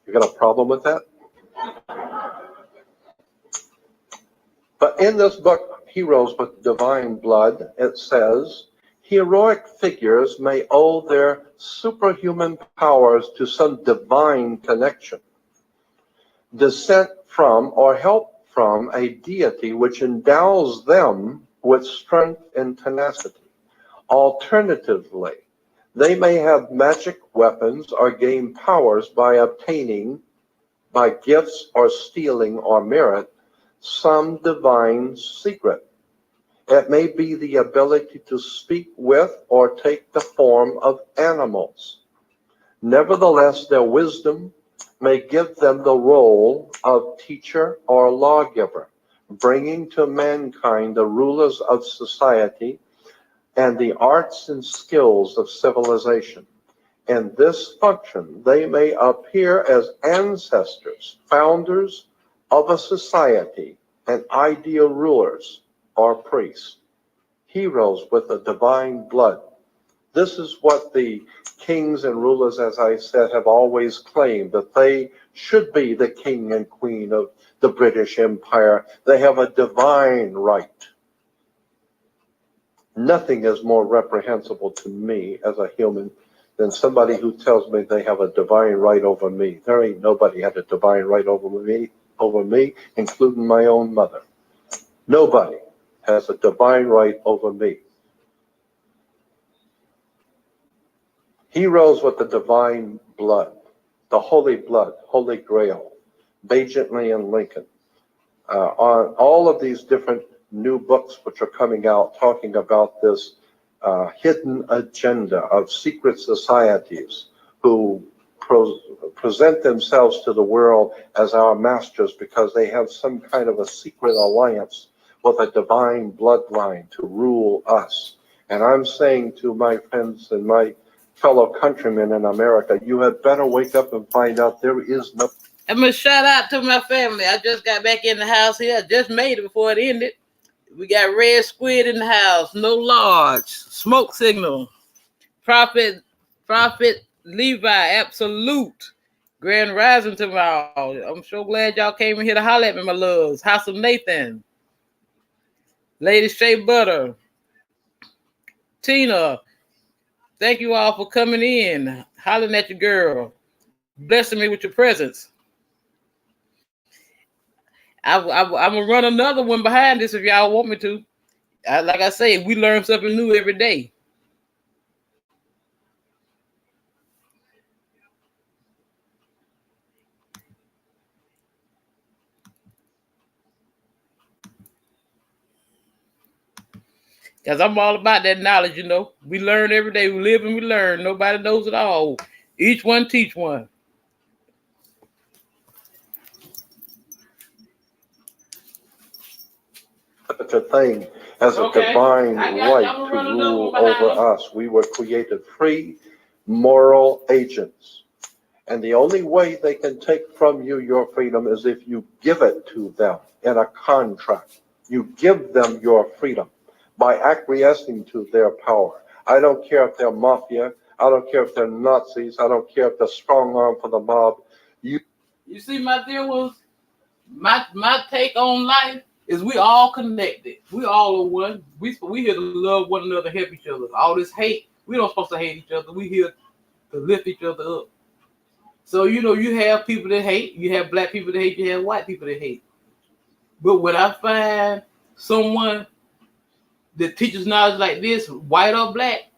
You got a problem with that? But in this book, Heroes with Divine Blood, it says, heroic figures may owe their superhuman powers to some divine connection, descent from or help from a deity which endows them with strength and tenacity. Alternatively, they may have magic weapons or gain powers by obtaining, by gifts or stealing or merit, some divine secret. It may be the ability to speak with or take the form of animals. Nevertheless, their wisdom may give them the role of teacher or lawgiver, bringing to mankind the rulers of society and the arts and skills of civilization. In this function, they may appear as ancestors, founders of a society, and ideal rulers or priests, heroes with a divine blood. This is what the kings and rulers, as I said, have always claimed, that they should be the king and queen of the British Empire. They have a divine right. Nothing is more reprehensible to me as a human than somebody who tells me they have a divine right over me. There ain't nobody had a divine right over me, including my own mother. Nobody has a divine right over me. Heroes with the divine blood, the holy blood, holy grail, Bajantley and Lincoln, on all of these different new books which are coming out talking about this hidden agenda of secret societies who present themselves to the world as our masters because they have some kind of a secret alliance with a divine bloodline to rule us. And I'm saying to my friends and my fellow countrymen in America, you had better wake up and find out there is no... I'm going to shout out to my family. I just got back in the house here. I just made it before it ended. We got Red Squid in the house. No large. Smoke signal. Prophet Levi, absolute. Grand rising tomorrow. I'm so glad y'all came in here to holler at me, my loves. House of Nathan. Lady Shea Butter. Tina. Thank you all for coming in. Hollering at your girl. Blessing me with your presence. I'm going to run another one behind this if y'all want me to. Like I say, we learn something new every day. Because I'm all about that knowledge, you know. We learn every day. We live and we learn. Nobody knows it all. Each one teach one. Such a thing as a Okay. divine I got right you. I'm to gonna run another rule one behind over them. us. We were created free, moral agents. And the only way they can take from you your freedom is if you give it to them in a contract. You give them your freedom by acquiescing to their power. I don't care if they're mafia. I don't care if they're Nazis. I don't care if they're strong arm for the mob. You see, my dear ones, my take on life is we all connected. We all are one. We here to love one another, help each other. All this hate, we don't supposed to hate each other. We here to lift each other up. So you know, you have people that hate. You have black people that hate. You have white people that hate. But when I find someone that teaches knowledge like this, white or black,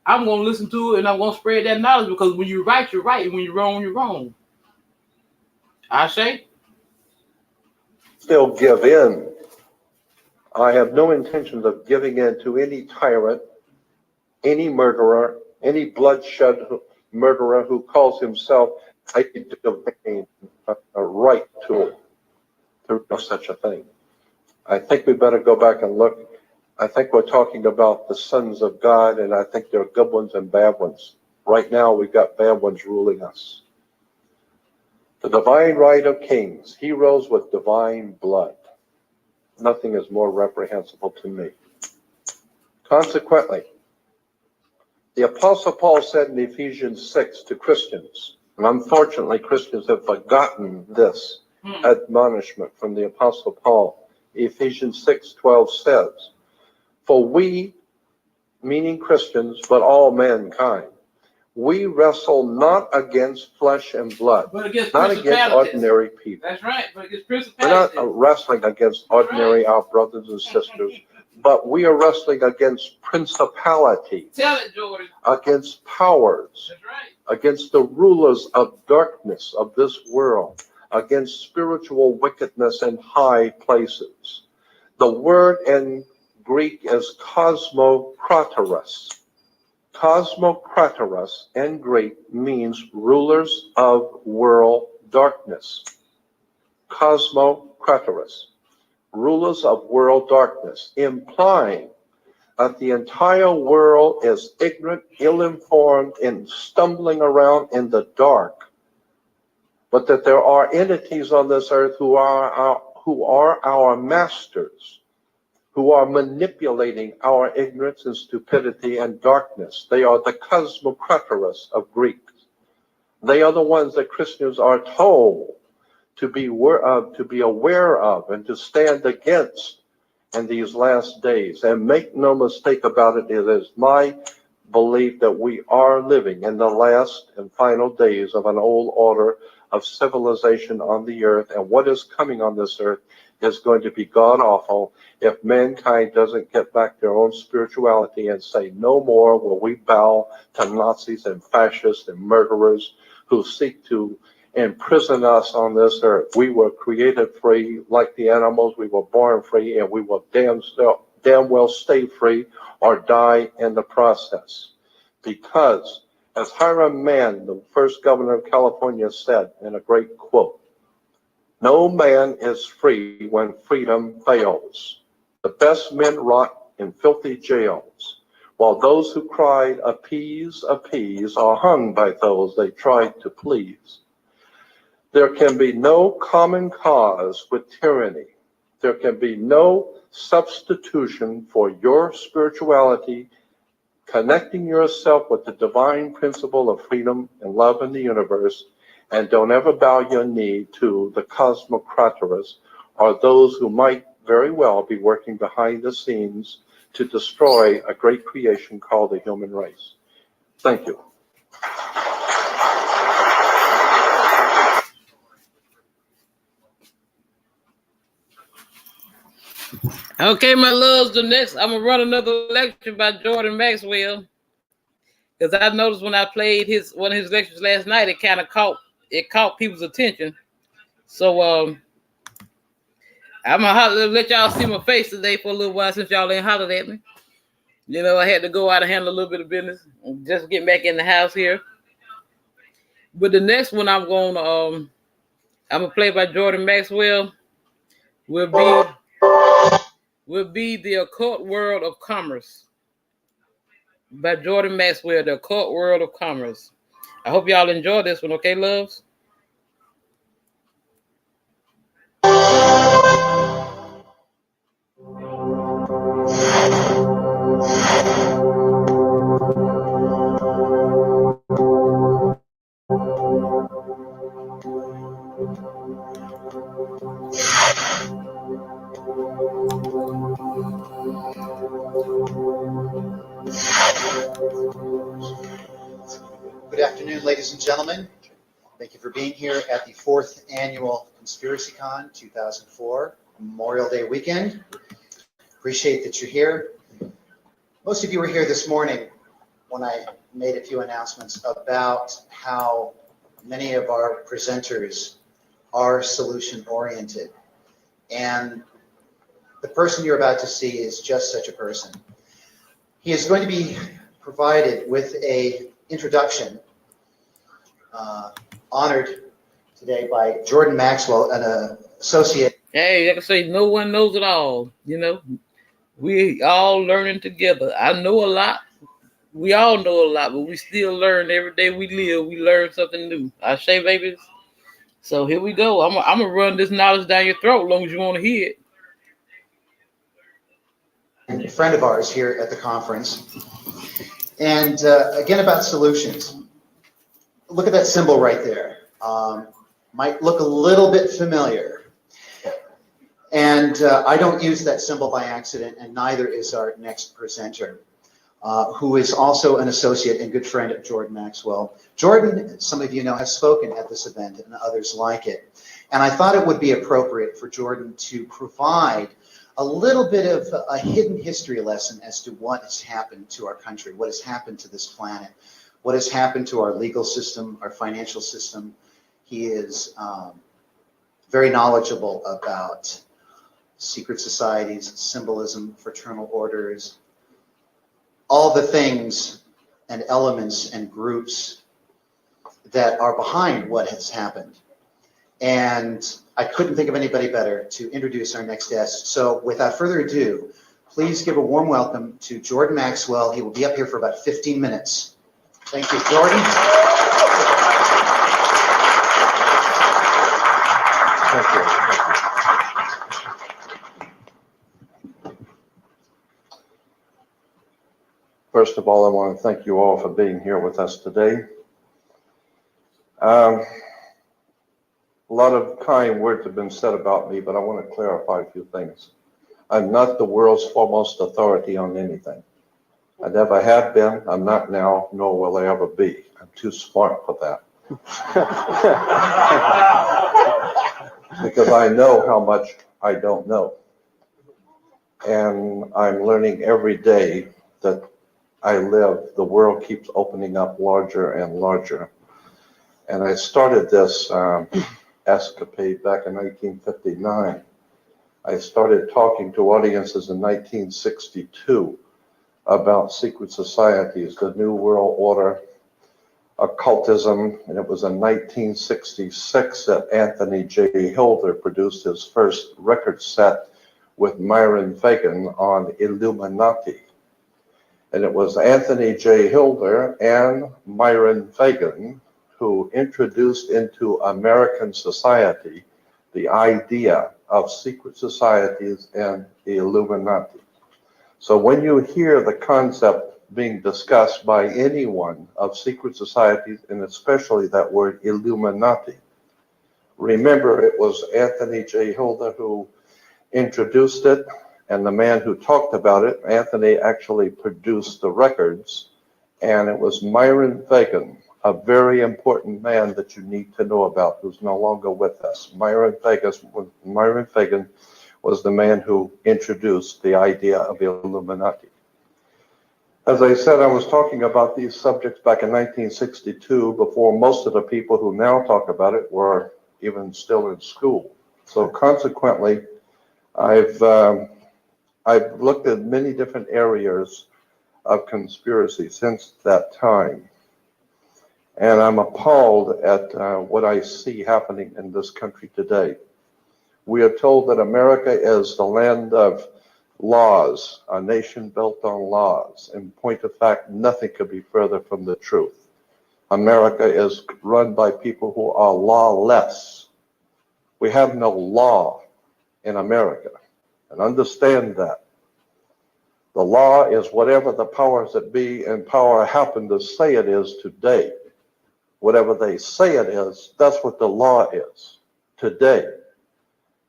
I'm gonna listen to it and I'm gonna spread that knowledge because when you're right, you're right, and when you're wrong, you're wrong. I say. Still give in. I have no intentions of giving in to any tyrant, any murderer, any bloodshed murderer who calls himself a divine right to no such a thing. I think we better go back and look. I think we're talking about the sons of God, and I think there are good ones and bad ones. Right now, we've got bad ones ruling us. The divine right of kings, heroes with divine blood. Nothing is more reprehensible to me. Consequently, the Apostle Paul said in Ephesians 6 to Christians, and unfortunately Christians have forgotten this admonishment from the Apostle Paul. Ephesians 6:12 says, "For we," meaning Christians, but all mankind, "we wrestle not against flesh and blood," but against not against ordinary people. That's right, but against We're principalities. not wrestling against ordinary our brothers and sisters, but we are wrestling against principalities. Tell it, Jordan. Against powers. That's right. Against the rulers of darkness of this world, against spiritual wickedness in high places. The word in Greek is cosmokratoros. Cosmokratoros in Greek means rulers of world darkness. Cosmokratoros, rulers of world darkness, implying that the entire world is ignorant, ill-informed, and stumbling around in the dark, but that there are entities on this earth who are our masters, who are manipulating our ignorance and stupidity and darkness. They are the cosmokratoros of Greeks. They are the ones that Christians are told to be aware of and to stand against in these last days. And make no mistake about it, it is my belief that we are living in the last and final days of an old order of civilization on the earth. And what is coming on this earth is going to be god awful if mankind doesn't get back their own spirituality and say, no more will we bow to Nazis and fascists and murderers who seek to imprison us on this earth. We were created free like the animals. We were born free, and we will damn well stay free or die in the process. Because, as Hiram Mann, the first governor of California, said in a great quote, "No man is free when freedom fails. The best men rot in filthy jails, while those who cried, 'Appease, appease,' are hung by those they tried to please. There can be no common cause with tyranny. There can be no substitution for your spirituality, connecting yourself with the divine principle of freedom and love in the universe, and don't ever bow your knee to the cosmokratoros or those who might very well be working behind the scenes to destroy a great creation called the human race." Thank you. Okay, my loves, the next, I'm going to run another lecture by Jordan Maxwell. Because I noticed when I played one of his lectures last night, it kind of caught people's attention. So I'm going to let y'all see my face today for a little while since y'all ain't hollered at me. You know, I had to go out and handle a little bit of business. Just getting back in the house here. But the next one I'm gonna play by Jordan Maxwell will be The Occult World of Commerce by Jordan Maxwell, The Occult World of Commerce. I hope y'all enjoy this one, okay, loves? Good afternoon, ladies and gentlemen. Thank you for being here at the 4th Annual ConspiracyCon 2004 Memorial Day weekend. Appreciate that you're here. Most of you were here this morning when I made a few announcements about how many of our presenters are solution-oriented. And the person you're about to see is just such a person. He is going to be provided with an introduction, honored today by Jordan Maxwell, an associate. Hey, like I say, no one knows it all. You know, we all learning together. I know a lot. We all know a lot, but we still learn every day we live. We learn something new. I say, babies. So here we go. I'm gonna run this knowledge down your throat as long as you want to hear it. A friend of ours here at the conference. And again, about solutions. Look at that symbol right there. Might look a little bit familiar. And I don't use that symbol by accident, and neither is our next presenter, who is also an associate and good friend of Jordan Maxwell. Jordan, some of you know, has spoken at this event and others like it. And I thought it would be appropriate for Jordan to provide a little bit of a hidden history lesson as to what has happened to our country, what has happened to this planet, what has happened to our legal system, our financial system. He is very knowledgeable about secret societies, symbolism, fraternal orders, all the things and elements and groups that are behind what has happened. And I couldn't think of anybody better to introduce our next guest. So without further ado, please give a warm welcome to Jordan Maxwell. He will be up here for about 15 minutes. Thank you, Jordan. Thank you. First of all, I want to thank you all for being here with us today. A lot of kind words have been said about me, but I want to clarify a few things. I'm not the world's foremost authority on anything. I never have been, I'm not now, nor will I ever be. I'm too smart for that. Because I know how much I don't know. And I'm learning every day that I live, the world keeps opening up larger and larger. And I started this escapade back in 1959. I started talking to audiences in 1962 about secret societies, the New World Order, occultism, and it was in 1966 that Anthony J. Hilder produced his first record set with Myron Fagan on Illuminati. And it was Anthony J. Hilder and Myron Fagan who introduced into American society the idea of secret societies and the Illuminati. So when you hear the concept being discussed by anyone of secret societies, and especially that word Illuminati, remember it was Anthony J. Hilder who introduced it, and the man who talked about it, Anthony actually produced the records, and it was Myron Fagan, a very important man that you need to know about, who's no longer with us. Myron Fagan was the man who introduced the idea of Illuminati. As I said, I was talking about these subjects back in 1962 before most of the people who now talk about it were even still in school. So consequently, I've looked at many different areas of conspiracy since that time. And I'm appalled at what I see happening in this country today. We are told that America is the land of laws, a nation built on laws. In point of fact, nothing could be further from the truth. America is run by people who are lawless. We have no law in America, and understand that. The law is whatever the powers that be in power happen to say it is today. Whatever they say it is, that's what the law is today.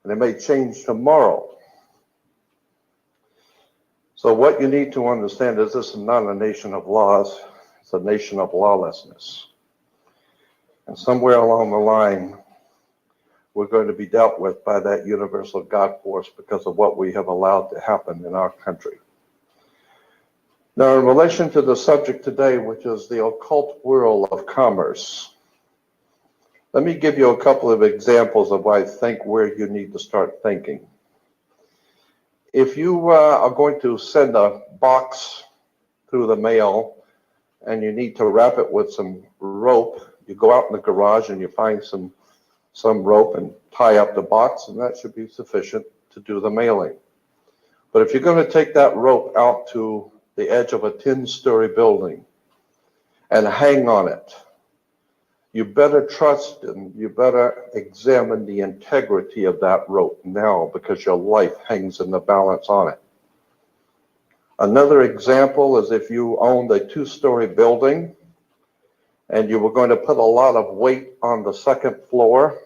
And it may change tomorrow. So what you need to understand is this is not a nation of laws, it's a nation of lawlessness. And somewhere along the line, we're going to be dealt with by that universal God force because of what we have allowed to happen in our country. Now, in relation to the subject today, which is the occult world of commerce, let me give you a couple of examples of I think where you need to start thinking. If you are going to send a box through the mail and you need to wrap it with some rope, you go out in the garage and you find some rope and tie up the box, and that should be sufficient to do the mailing. But if you're going to take that rope out to the edge of a 10-story building and hang on it, you better trust and you better examine the integrity of that rope now, because your life hangs in the balance on it. Another example is if you owned a 2-story building and you were going to put a lot of weight on the second floor.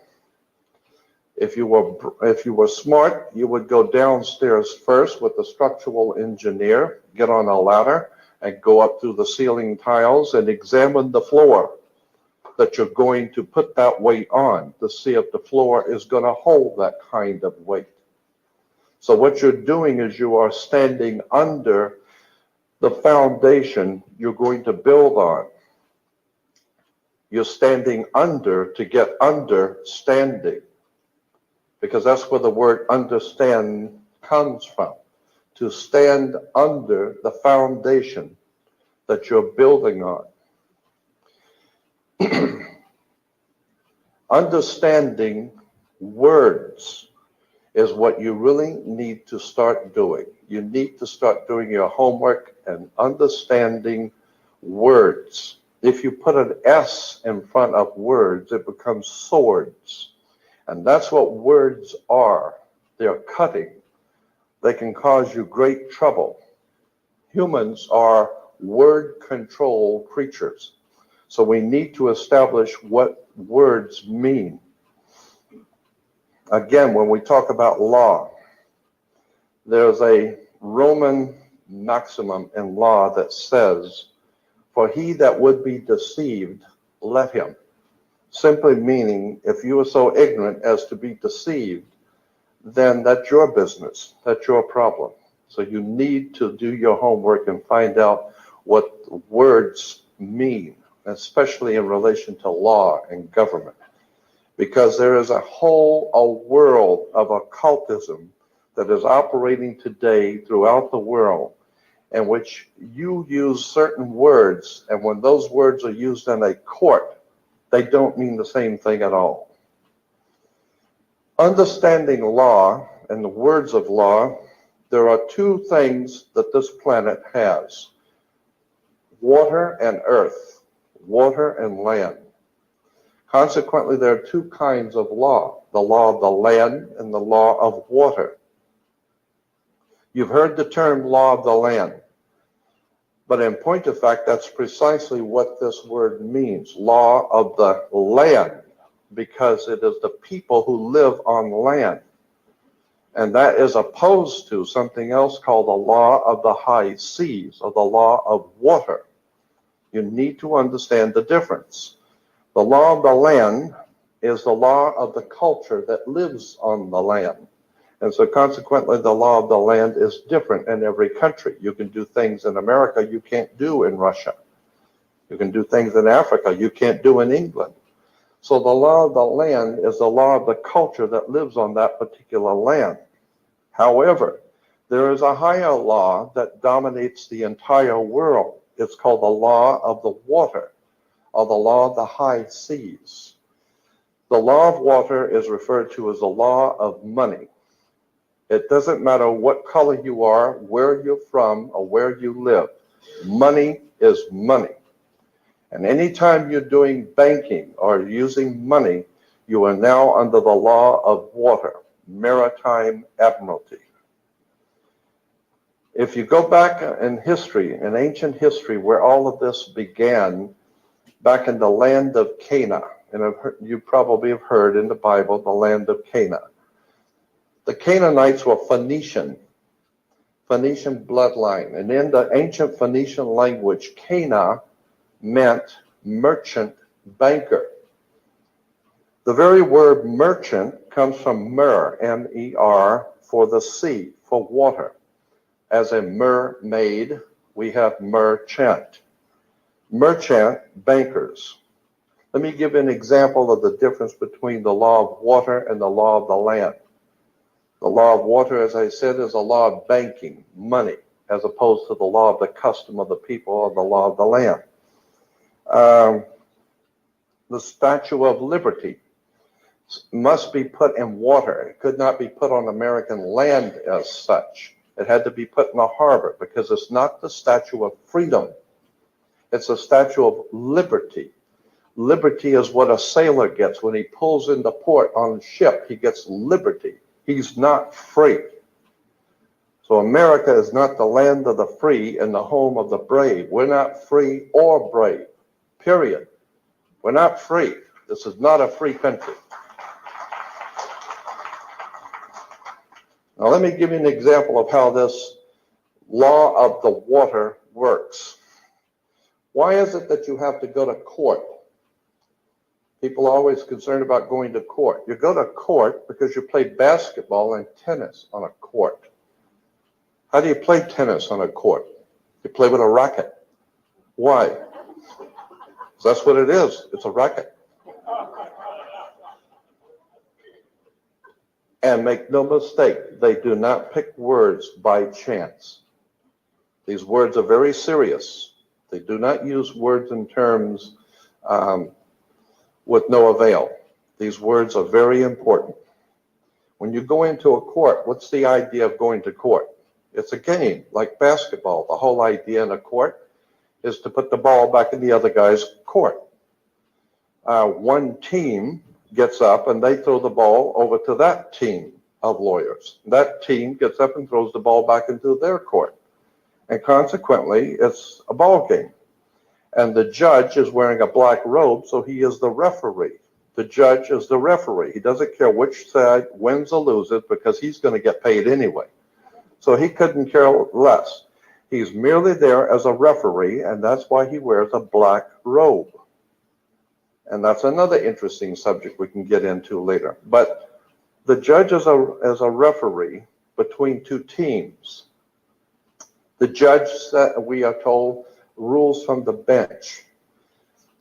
If you were smart, you would go downstairs first with the structural engineer, get on a ladder and go up through the ceiling tiles and examine the floor that you're going to put that weight on to see if the floor is going to hold that kind of weight. So what you're doing is you are standing under the foundation you're going to build on. You're standing under to get understanding, because that's where the word understand comes from, to stand under the foundation that you're building on. Understanding words is what you really need to start doing. You need to start doing your homework and understanding words. If you put an S in front of words, it becomes swords. And that's what words are. They're cutting. They can cause you great trouble. Humans are word control creatures. So we need to establish what words mean. Again, when we talk about law, there's a Roman maximum in law that says, "For he that would be deceived, let him." Simply meaning, if you are so ignorant as to be deceived, then that's your business, that's your problem. So you need to do your homework and find out what words mean, especially in relation to law and government. Because there is a world of occultism that is operating today throughout the world, in which you use certain words, and when those words are used in a court, they don't mean the same thing at all. Understanding law and the words of law, there are two things that this planet has: water and earth, water and land. Consequently, there are two kinds of law: the law of the land and the law of water. You've heard the term law of the land, but in point of fact, that's precisely what this word means, law of the land, because it is the people who live on land. And that is opposed to something else called the law of the high seas, or the law of water. You need to understand the difference. The law of the land is the law of the culture that lives on the land. And so consequently, the law of the land is different in every country. You can do things in America you can't do in Russia. You can do things in Africa you can't do in England. So the law of the land is the law of the culture that lives on that particular land. However, there is a higher law that dominates the entire world. It's called the law of the water, or the law of the high seas. The law of water is referred to as the law of money. It doesn't matter what color you are, where you're from, or where you live. Money is money. And anytime you're doing banking or using money, you are now under the law of water, maritime admiralty. If you go back in history, in ancient history, where all of this began, back in the land of Canaan, and you probably have heard in the Bible, the land of Canaan. The Canaanites were Phoenician bloodline. And in the ancient Phoenician language, Cana meant merchant banker. The very word merchant comes from mer, M-E-R, for the sea, for water. As a mermaid, we have merchant. Merchant bankers. Let me give an example of the difference between the law of water and the law of the land. The law of water, as I said, is a law of banking, money, as opposed to the law of the custom of the people or the law of the land. The Statue of Liberty must be put in water. It could not be put on American land as such. It had to be put in a harbor because it's not the Statue of Freedom. It's a Statue of Liberty. Liberty is what a sailor gets when he pulls into port on a ship. He gets liberty. He's not free. So America is not the land of the free and the home of the brave. We're not free or brave, period. We're not free. This is not a free country. Now let me give you an example of how this law of the water works. Why is it that you have to go to court? People are always concerned about going to court. You go to court because you play basketball and tennis on a court. How do you play tennis on a court? You play with a racket. Why? That's what it is. It's a racket. And make no mistake, they do not pick words by chance. These words are very serious. They do not use words in terms with no avail. These words are very important. When you go into a court, what's the idea of going to court? It's a game, like basketball. The whole idea in a court is to put the ball back in the other guy's court. One team gets up and they throw the ball over to that team of lawyers. That team gets up and throws the ball back into their court. And consequently, it's a ball game. And the judge is wearing a black robe, so he is the referee. The judge is the referee. He doesn't care which side wins or loses because he's going to get paid anyway. So he couldn't care less. He's merely there as a referee, and that's why he wears a black robe. And that's another interesting subject we can get into later. But the judge is a referee between two teams. The judge, we are told, rules from the bench.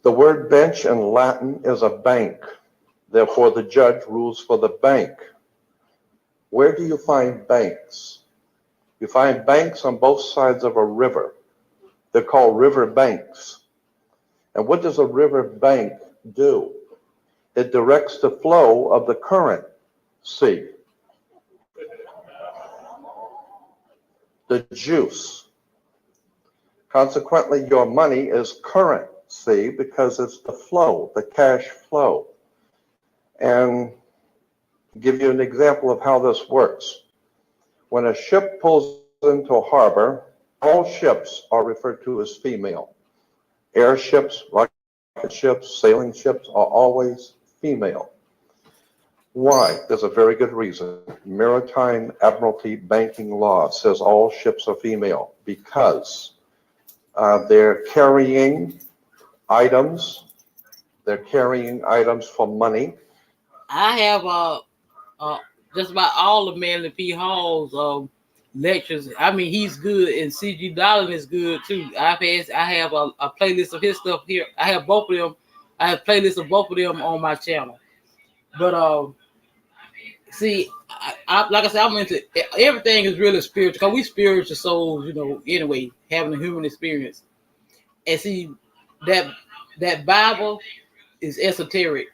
The word bench in Latin is a bank. Therefore, the judge rules for the bank. Where do you find banks? You find banks on both sides of a river. They're called river banks. And what does a river bank do? It directs the flow of the current sea. The juice. Consequently, your money is currency because it's the flow, the cash flow. And to give you an example of how this works. When a ship pulls into a harbor, all ships are referred to as female. Airships, rocket ships, sailing ships are always female. Why? There's a very good reason. Maritime Admiralty banking law says all ships are female because they're carrying items. They're carrying items for money. I have just about all of Manly P. Hall's lectures. I mean, he's good, and C.G. Darling is good too. I have a playlist of his stuff here. I have both of them. I have playlists of both of them on my channel. But see, like I said, I'm into everything is really spiritual because we spiritual souls, you know. Anyway, having a human experience, and see that Bible is esoteric.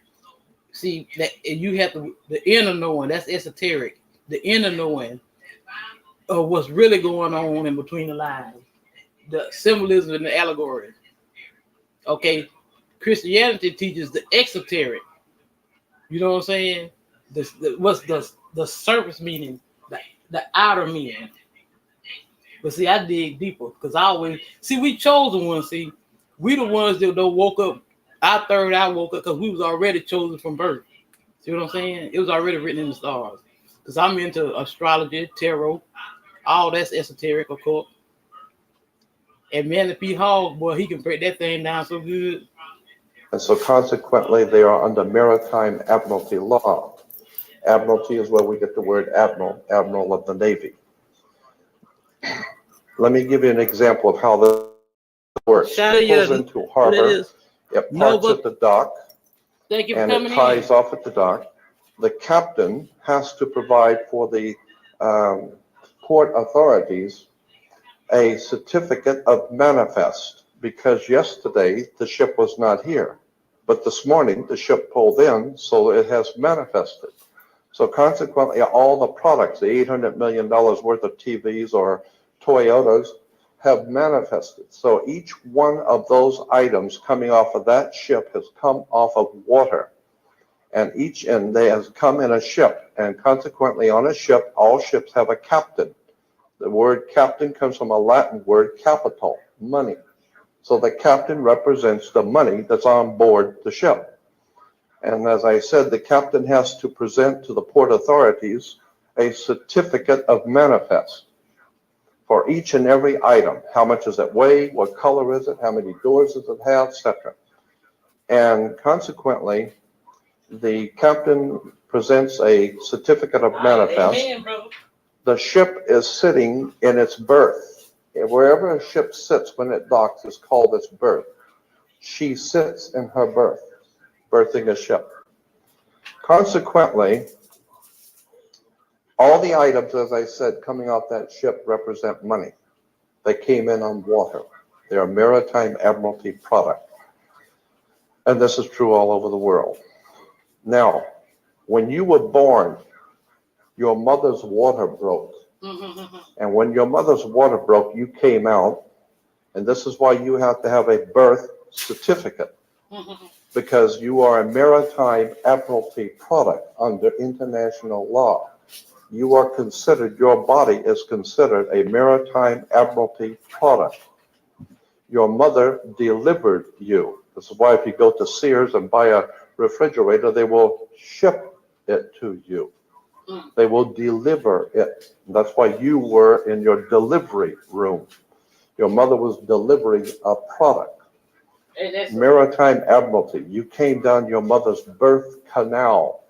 See that you have the inner knowing. That's esoteric. The inner knowing of what's really going on in between the lines, the symbolism and the allegory. Okay, Christianity teaches the exoteric. You know what I'm saying? What's the surface meaning, the outer meaning. But see, I dig deeper because I always see we chosen ones. See, we the ones that don't woke up. Our third eye woke up because we was already chosen from birth. See what I'm saying? It was already written in the stars. Because I'm into astrology, tarot, all that's esoteric, of course. And Manly P. Hall, boy, he can break that thing down so good. And so consequently, they are under maritime admiralty law. Admiralty is where we get the word admiral, admiral of the Navy. Let me give you an example of how this works. It pulls into harbor, it parks at the dock, and it ties off at the dock. The captain has to provide for the port authorities a certificate of manifest, because yesterday the ship was not here, but this morning the ship pulled in, so it has manifested. So consequently, all the products, the $800 million worth of TVs or Toyotas, have manifested. So each one of those items coming off of that ship has come off of water. And they has come in a ship. And consequently, on a ship, all ships have a captain. The word captain comes from a Latin word capital, money. So the captain represents the money that's on board the ship. And as I said, the captain has to present to the port authorities a certificate of manifest for each and every item. How much does it weigh? What color is it? How many doors does it have? Etc. And consequently, the captain presents a certificate of manifest. Amen, the ship is sitting in its berth. Wherever a ship sits when it docks is called its berth. She sits in her berth, berthing a ship. Consequently, all the items, as I said, coming off that ship represent money. They came in on water. They are maritime admiralty product. And this is true all over the world. Now, when you were born, your mother's water broke. And when your mother's water broke, you came out. And this is why you have to have a birth certificate. Because you are a maritime admiralty product under international law. You are considered, your body is considered a maritime admiralty product. Your mother delivered you. This is why if you go to Sears and buy a refrigerator, they will ship it to you. They will deliver it. That's why you were in your delivery room. Your mother was delivering a product. Maritime admiralty. You came down your mother's birth canal.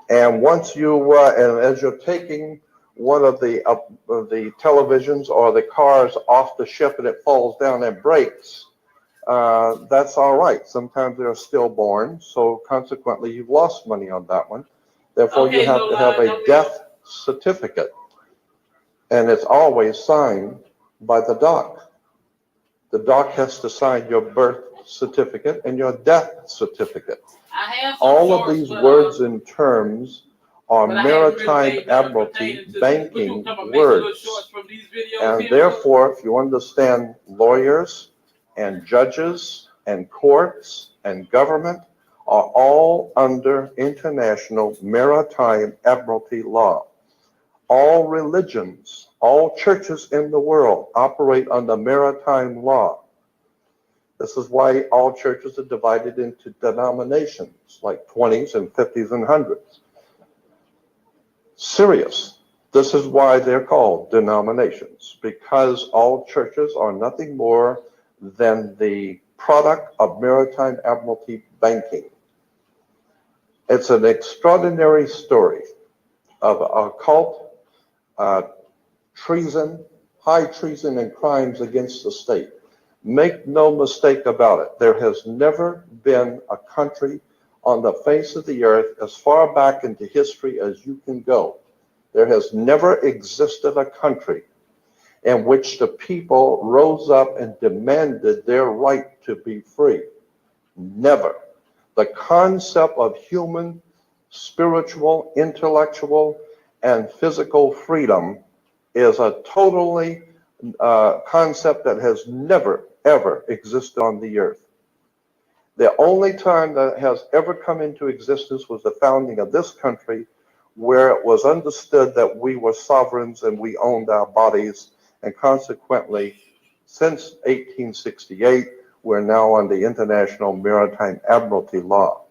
And once you, and as you're taking one of the televisions or the cars off the ship and it falls down and breaks, that's all right. Sometimes they're stillborn, so consequently you've lost money on that one. Therefore, you have to have a death certificate, and it's always signed by the doc. The doc has to sign your birth certificate and your death certificate. All of these words and terms are maritime admiralty banking words. And therefore, if you understand lawyers and judges and courts and government are all under international maritime admiralty law. All religions, all churches in the world operate under maritime law. This is why all churches are divided into denominations, like 20s and 50s and 100s. Serious. This is why they're called denominations, because all churches are nothing more than the product of maritime admiralty banking. It's an extraordinary story of occult treason, high treason, and crimes against the state. Make no mistake about it, there has never been a country on the face of the earth as far back into history as you can go. There has never existed a country in which the people rose up and demanded their right to be free. Never. The concept of human, spiritual, intellectual, and physical freedom is a totally concept that has never, ever existed on the earth. The only time that has ever come into existence was the founding of this country, where it was understood that we were sovereigns and we owned our bodies, and consequently, since 1868, we're now on the International Maritime Admiralty Law.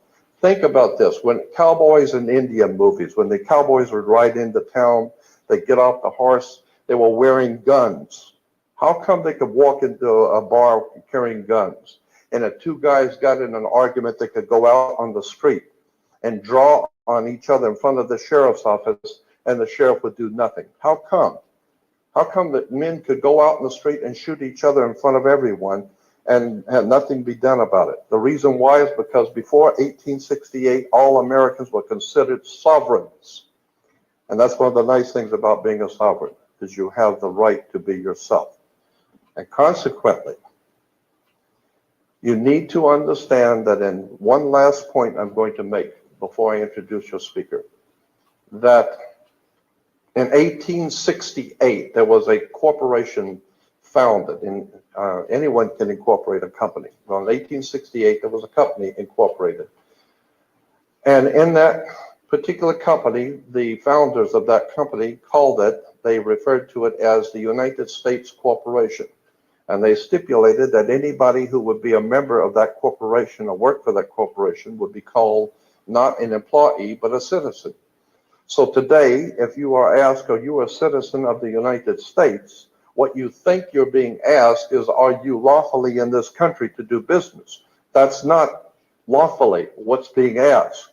Think about this. When cowboys in Indian movies, when the cowboys would ride into town, they get off the horse, they were wearing guns. How come they could walk into a bar carrying guns? And if two guys got in an argument, they could go out on the street and draw on each other in front of the sheriff's office, and the sheriff would do nothing. How come? How come that men could go out in the street and shoot each other in front of everyone and have nothing be done about it? The reason why is because before 1868, all Americans were considered sovereigns. And that's one of the nice things about being a sovereign, is you have the right to be yourself. And consequently, you need to understand that, in one last point I'm going to make before I introduce your speaker, that in 1868, there was a corporation founded. Anyone can incorporate a company. Well, in 1868, there was a company incorporated. And in that particular company, the founders of that company they referred to it as the United States Corporation. And they stipulated that anybody who would be a member of that corporation or work for that corporation would be called not an employee, but a citizen. So today, if you are asked, are you a citizen of the United States? What you think you're being asked is, are you lawfully in this country to do business? That's not lawfully what's being asked.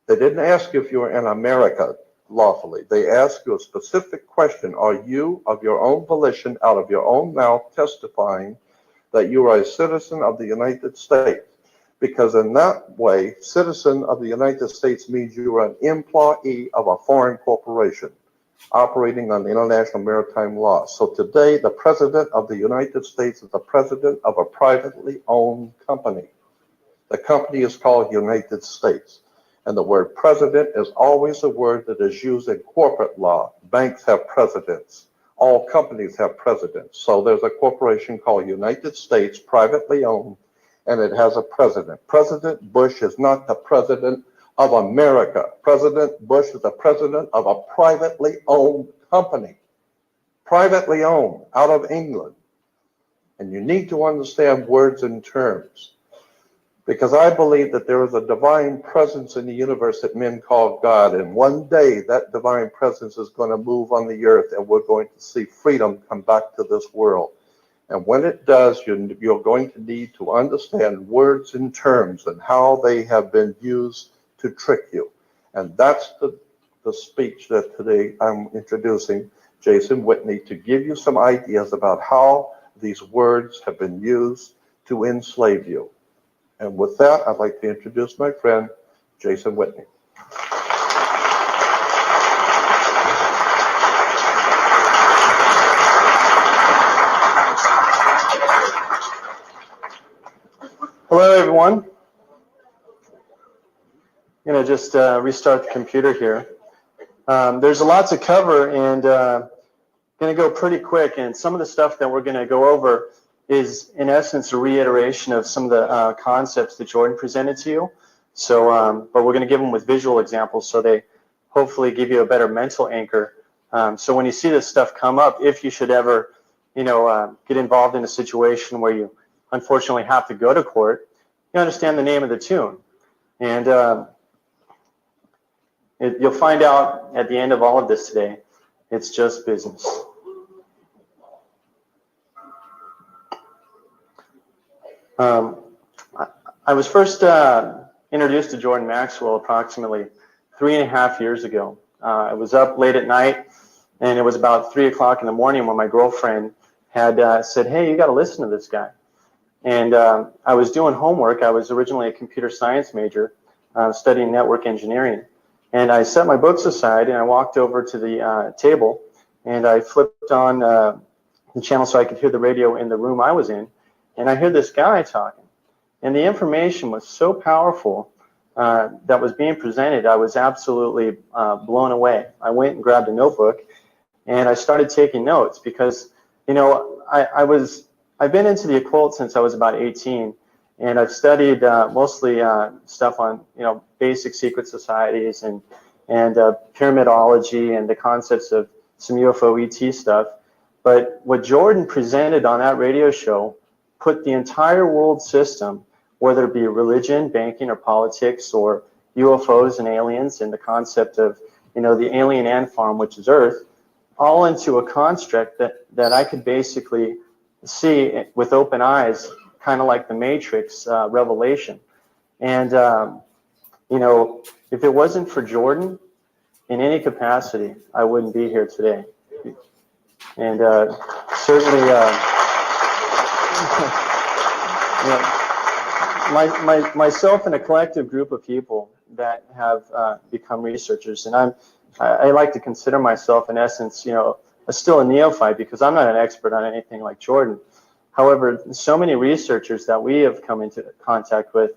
They didn't ask if you're in America lawfully. They asked you a specific question. Are you, of your own volition, out of your own mouth, testifying that you are a citizen of the United States? Because in that way, citizen of the United States means you are an employee of a foreign corporation operating on the international maritime law. So today, the president of the United States is the president of a privately owned company. The company is called United States. And the word president is always a word that is used in corporate law. Banks have presidents. All companies have presidents. So there's a corporation called United States, privately owned, and it has a president. President Bush is not the president of America. President Bush is the president of a privately owned company. Privately owned, out of England. And you need to understand words and terms. Because I believe that there is a divine presence in the universe that men call God. And one day that divine presence is going to move on the earth, and we're going to see freedom come back to this world. And when it does, you're going to need to understand words and terms and how they have been used to trick you. And that's the speech that today I'm introducing Jason Whitney, to give you some ideas about how these words have been used to enslave you. And with that, I'd like to introduce my friend, Jason Whitney. Hello, everyone. I'm going to just restart the computer here. There's a lot to cover, and going to go pretty quick. And some of the stuff that we're going to go over is, in essence, a reiteration of some of the concepts that Jordan presented to you. So, but we're going to give them with visual examples, so they hopefully give you a better mental anchor. So when you see this stuff come up, if you should ever, get involved in a situation where you unfortunately have to go to court, you understand the name of the tune. And you'll find out at the end of all of this today, it's just business. I was first introduced to Jordan Maxwell approximately 3.5 years ago. I was up late at night, and it was about 3 o'clock in the morning when my girlfriend had said, "Hey, you got to listen to this guy." And I was doing homework. I was originally a computer science major, studying network engineering. And I set my books aside, and I walked over to the table, and I flipped on the channel so I could hear the radio in the room I was in. And I heard this guy talking. And the information was so powerful that was being presented, I was absolutely blown away. I went and grabbed a notebook, and I started taking notes because, you know, I've been into the occult since I was about 18, and I've studied mostly stuff on, you know, basic secret societies and pyramidology and the concepts of some UFO ET stuff. But what Jordan presented on that radio show put the entire world system, whether it be religion, banking, or politics, or UFOs and aliens, and the concept of, you know, the alien ant farm, which is Earth, all into a construct that I could basically see with open eyes, kind of like the Matrix revelation. And, you know, if it wasn't for Jordan, in any capacity, I wouldn't be here today. And certainly, you know, myself and a collective group of people that have become researchers, and I like to consider myself, in essence, you know, still a neophyte because I'm not an expert on anything like Jordan. However, so many researchers that we have come into contact with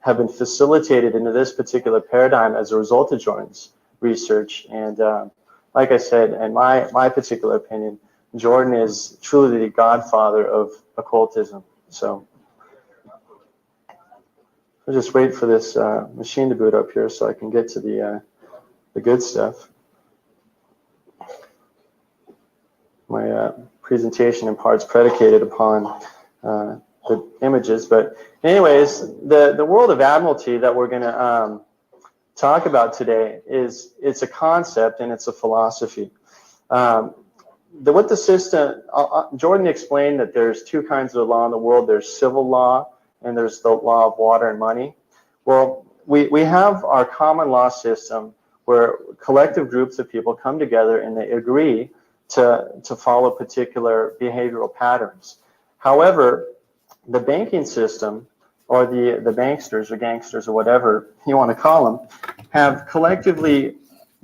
have been facilitated into this particular paradigm as a result of Jordan's research. And like I said, in my particular opinion, Jordan is truly the godfather of occultism. So I'll just wait for this machine to boot up here so I can get to the good stuff. My presentation in part's predicated upon the images, but anyways, the world of admiralty that we're going to talk about today it's a concept and it's a philosophy. What the system, Jordan explained that there's two kinds of law in the world. There's civil law and there's the law of water and money. Well, we have our common law system where collective groups of people come together and they agree to follow particular behavioral patterns. However, the banking system, or the banksters or gangsters or whatever you want to call them, have collectively,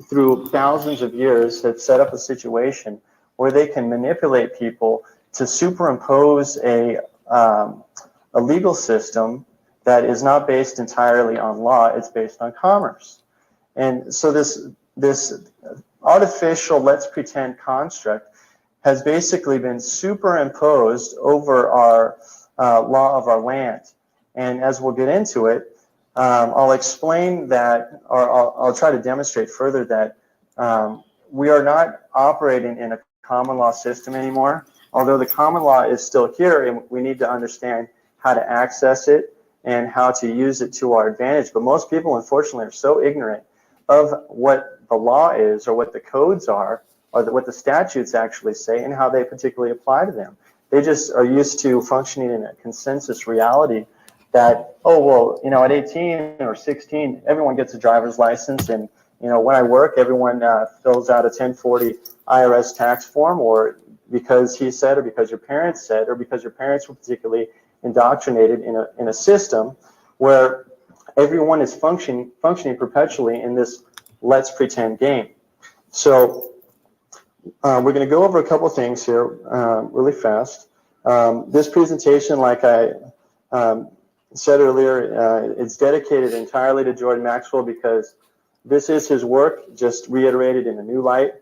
through thousands of years, have set up a situation where they can manipulate people to superimpose a legal system that is not based entirely on law, it's based on commerce. And so this artificial let's pretend construct has basically been superimposed over our law of our land. And as we'll get into it, I'll explain that, or I'll try to demonstrate further that we are not operating in a common law system anymore. Although the common law is still here, and we need to understand how to access it and how to use it to our advantage. But most people, unfortunately, are so ignorant of what the law is, or what the codes are, or what the statutes actually say, and how they particularly apply to them. They just are used to functioning in a consensus reality that, oh, well, you know, at 18 or 16, everyone gets a driver's license, and, you know, when I work, everyone fills out a 1040 IRS tax form, or because he said, or because your parents said, or because your parents were particularly indoctrinated in a system where everyone is functioning perpetually in this let's pretend game. So we're going to go over a couple things here really fast. This presentation, like I said earlier, it's dedicated entirely to Jordan Maxwell because this is his work, just reiterated in a new light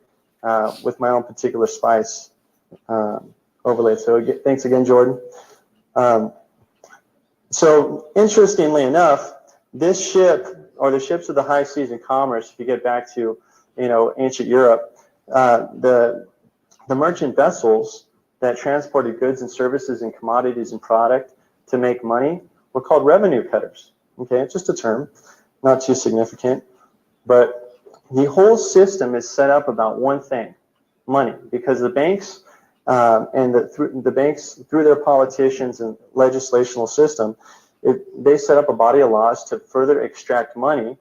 with my own particular spice overlaid. So thanks again, Jordan. So interestingly enough, this ship, or the ships of the high seas in commerce, if you get back to, you know, ancient Europe, the merchant vessels that transported goods and services and commodities and product to make money were called revenue cutters. Okay, it's just a term, not too significant, but the whole system is set up about one thing: money, because the banks and the banks, through their politicians and legislational system, they set up a body of laws to further extract money,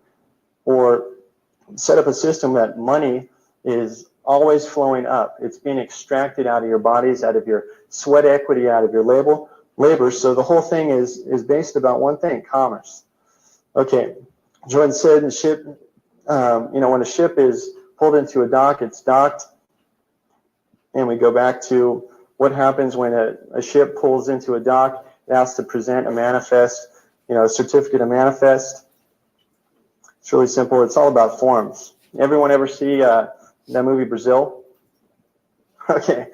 or set up a system that money is always flowing up. It's being extracted out of your bodies, out of your sweat equity, out of your labor. So the whole thing is based about one thing: commerce. Okay, Jordan said the ship, when a ship is pulled into a dock, it's docked. And we go back to what happens when a ship pulls into a dock. It has to present a manifest, a certificate of manifest. It's really simple. It's all about forms. Everyone ever see that movie Brazil? Okay,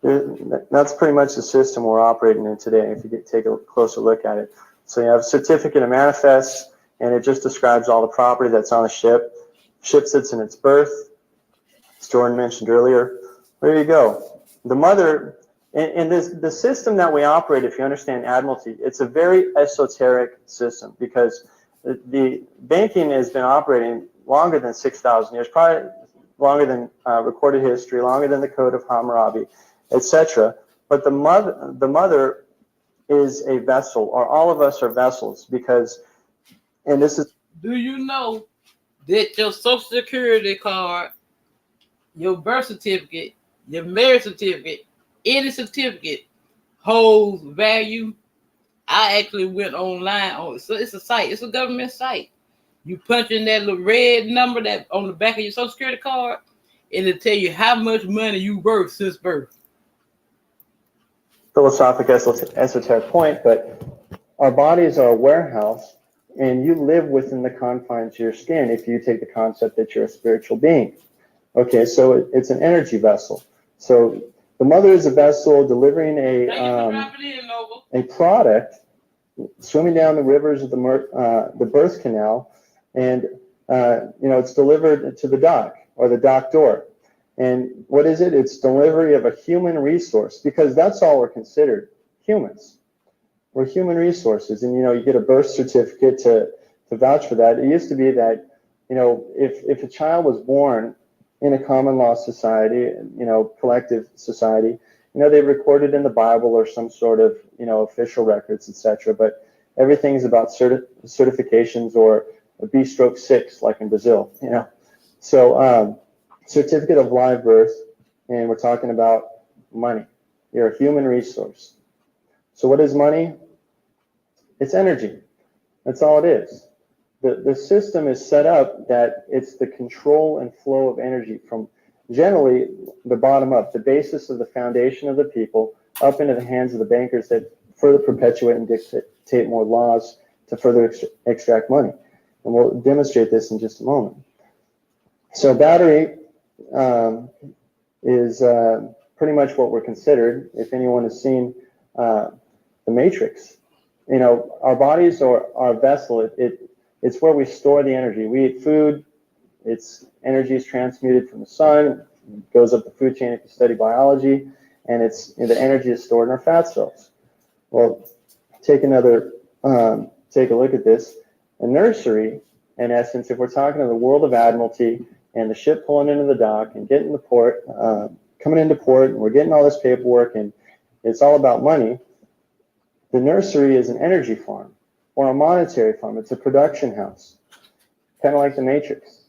that's pretty much the system we're operating in today, if you take a closer look at it. So you have a certificate of manifest, and it just describes all the property that's on the ship. Ship sits in its berth, as Jordan mentioned earlier. There you go. The mother, and the system that we operate, if you understand Admiralty, it's a very esoteric system, because the banking has been operating longer than 6,000 years, probably longer than recorded history, longer than the Code of Hammurabi, etc. But the mother is a vessel, or all of us are vessels, because, and this is. Do you know that your Social Security card, your birth certificate, your marriage certificate, any certificate holds value? I actually went online so it's a site, it's a government site. You punch in that little red number that on the back of your Social Security card, and it'll tell you how much money you worth since birth. Philosophic esoteric point, but our bodies are a warehouse, and you live within the confines of your skin if you take the concept that you're a spiritual being. Okay, so it's an energy vessel. So the mother is a vessel delivering a product, swimming down the rivers of the birth canal, and it's delivered to the dock, or the dock door. And what is it? It's delivery of a human resource, because that's all we're considered, humans. We're human resources, and you get a birth certificate to vouch for that. It used to be that if a child was born in a common law society, collective society, they recorded in the Bible or some sort of official records, etc. But everything's about certifications, or a B/6, like in Brazil. So certificate of live birth, and we're talking about money. You're a human resource. So what is money? It's energy. That's all it is. The system is set up that it's the control and flow of energy from generally the bottom up, the basis of the foundation of the people, up into the hands of the bankers that further perpetuate and dictate more laws to further extract money. And we'll demonstrate this in just a moment. So battery is pretty much what we're considered. If anyone has seen The Matrix, our bodies are our vessel. It's where we store the energy. We eat food, its energy is transmuted from the sun, goes up the food chain if you study biology, and the energy is stored in our fat cells. Well, take a look at this. A nursery, in essence, if we're talking in the world of Admiralty, and the ship pulling into the dock and getting the port, coming into port, and we're getting all this paperwork, and it's all about money. The nursery is an energy farm, or a monetary farm. It's a production house, kind of like the Matrix,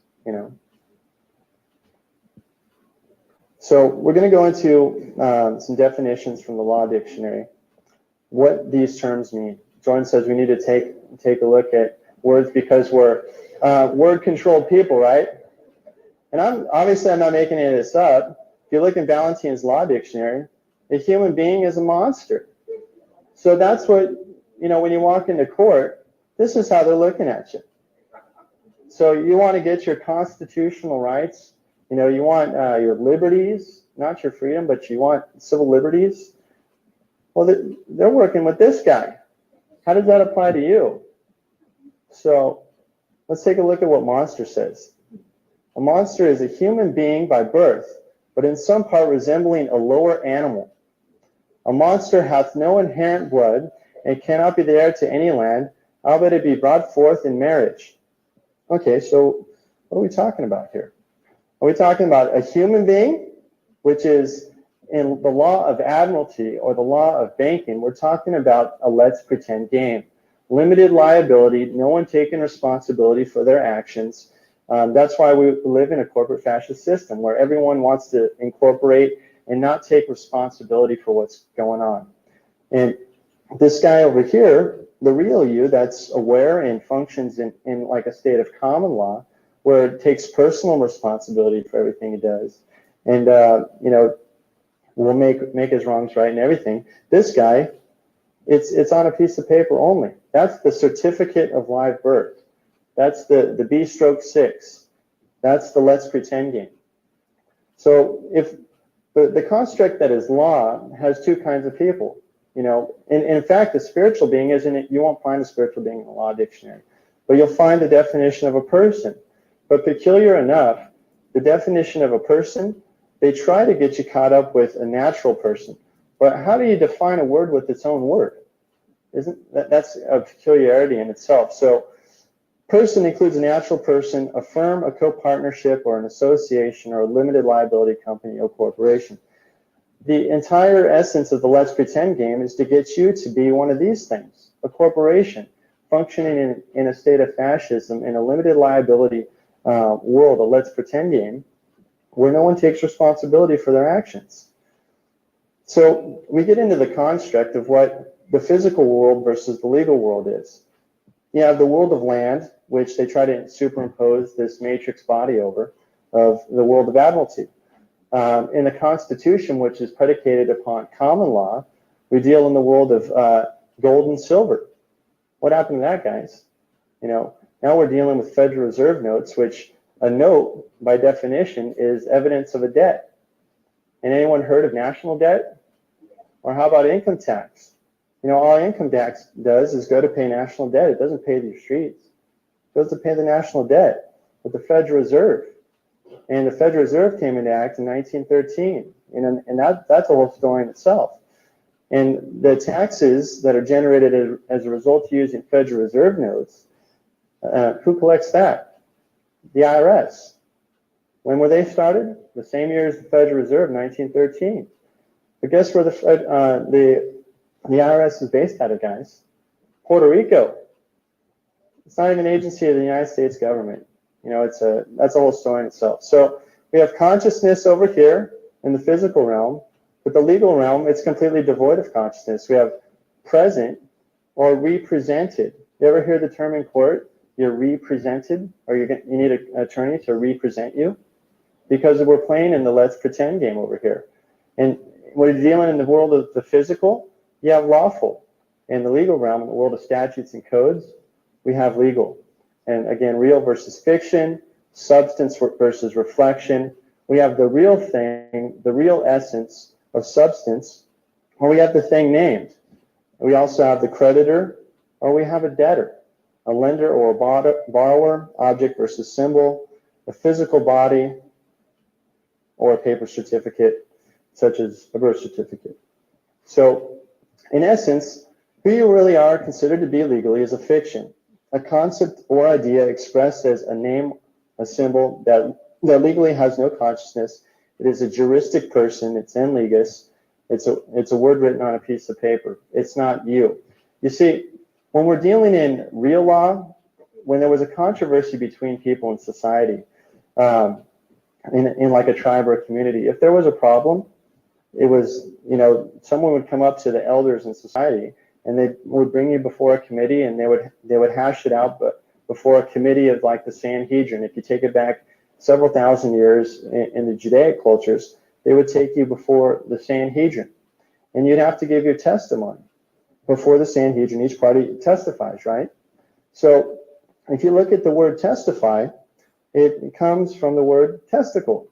So we're going to go into some definitions from the Law Dictionary, what these terms mean. Jordan says we need to take a look at words, because we're word-controlled people, right? And I'm not making any of this up. If you look in Valentin's Law Dictionary, a human being is a monster. So that's what, when you walk into court, this is how they're looking at you. So you want to get your constitutional rights. You want your liberties, not your freedom, but you want civil liberties. Well, they're working with this guy. How does that apply to you? So let's take a look at what monster says. A monster is a human being by birth, but in some part resembling a lower animal. A monster hath no inherent blood, and cannot be the heir to any land, albeit it be brought forth in marriage. Okay, so what are we talking about here? Are we talking about a human being, which is in the law of Admiralty or the law of banking? We're talking about a let's pretend game. limited liability, no one taking responsibility for their actions. That's why we live in a corporate fascist system where everyone wants to incorporate and not take responsibility for what's going on. And this guy over here, the real you that's aware and functions in like a state of common law, where it takes personal responsibility for everything he does, and will make his wrongs right and everything. This guy, it's on a piece of paper only. That's the certificate of live birth. That's the B/6. That's the let's pretend game. So if the construct that is law has two kinds of people, in fact, a spiritual being you won't find a spiritual being in the law dictionary, but you'll find the definition of a person. But peculiar enough, the definition of a person, they try to get you caught up with a natural person. But how do you define a word with its own word? That's a peculiarity in itself. So person includes a natural person, a firm, a co-partnership, or an association, or a limited liability company or corporation. The entire essence of the let's pretend game is to get you to be one of these things, a corporation functioning in a state of fascism, in a limited liability world, a let's pretend game, where no one takes responsibility for their actions. So we get into the construct of what the physical world versus the legal world is. You have the world of land, which they try to superimpose this matrix body over, of the world of admiralty. In the Constitution, which is predicated upon common law, we deal in the world of gold and silver. What happened to that, guys? Now we're dealing with Federal Reserve notes, which a note, by definition, is evidence of a debt. And anyone heard of national debt? Or how about income tax? All income tax does is go to pay national debt. It doesn't pay the streets. It goes to pay the national debt with the Federal Reserve. And the Federal Reserve came into act in 1913. And that's a whole story in itself. And the taxes that are generated as a result of using Federal Reserve notes, who collects that? The IRS. When were they started? The same year as the Federal Reserve, 1913. But guess where the IRS is based out of, guys? Puerto Rico. It's not even an agency of the United States government. That's a whole story in itself. So we have consciousness over here in the physical realm, but the legal realm, it's completely devoid of consciousness. We have present or represented. You ever hear the term in court? You're represented, or you need an attorney to represent you, because we're playing in the let's pretend game over here. And when you're dealing in the world of the physical, you have lawful. In the legal realm, in the world of statutes and codes, we have legal. And again, real versus fiction, substance versus reflection. We have the real thing, the real essence of substance, or we have the thing named. We also have the creditor, or we have a debtor, a lender or a borrower, object versus symbol, a physical body, or a paper certificate, such as a birth certificate. So, in essence, who you really are considered to be legally is a fiction, a concept or idea expressed as a name, a symbol that legally has no consciousness. It is a juristic person. It's in legis. It's a word written on a piece of paper. It's not you. You see, when we're dealing in real law, when there was a controversy between people in society, in like a tribe or a community, if there was a problem, it was, someone would come up to the elders in society and they would bring you before a committee, and they would hash it out, but before a committee of like the Sanhedrin. If you take it back several thousand years in the Judaic cultures, they would take you before the Sanhedrin, and you'd have to give your testimony before the Sanhedrin. Each party testifies, right? So if you look at the word testify, it comes from the word testicle,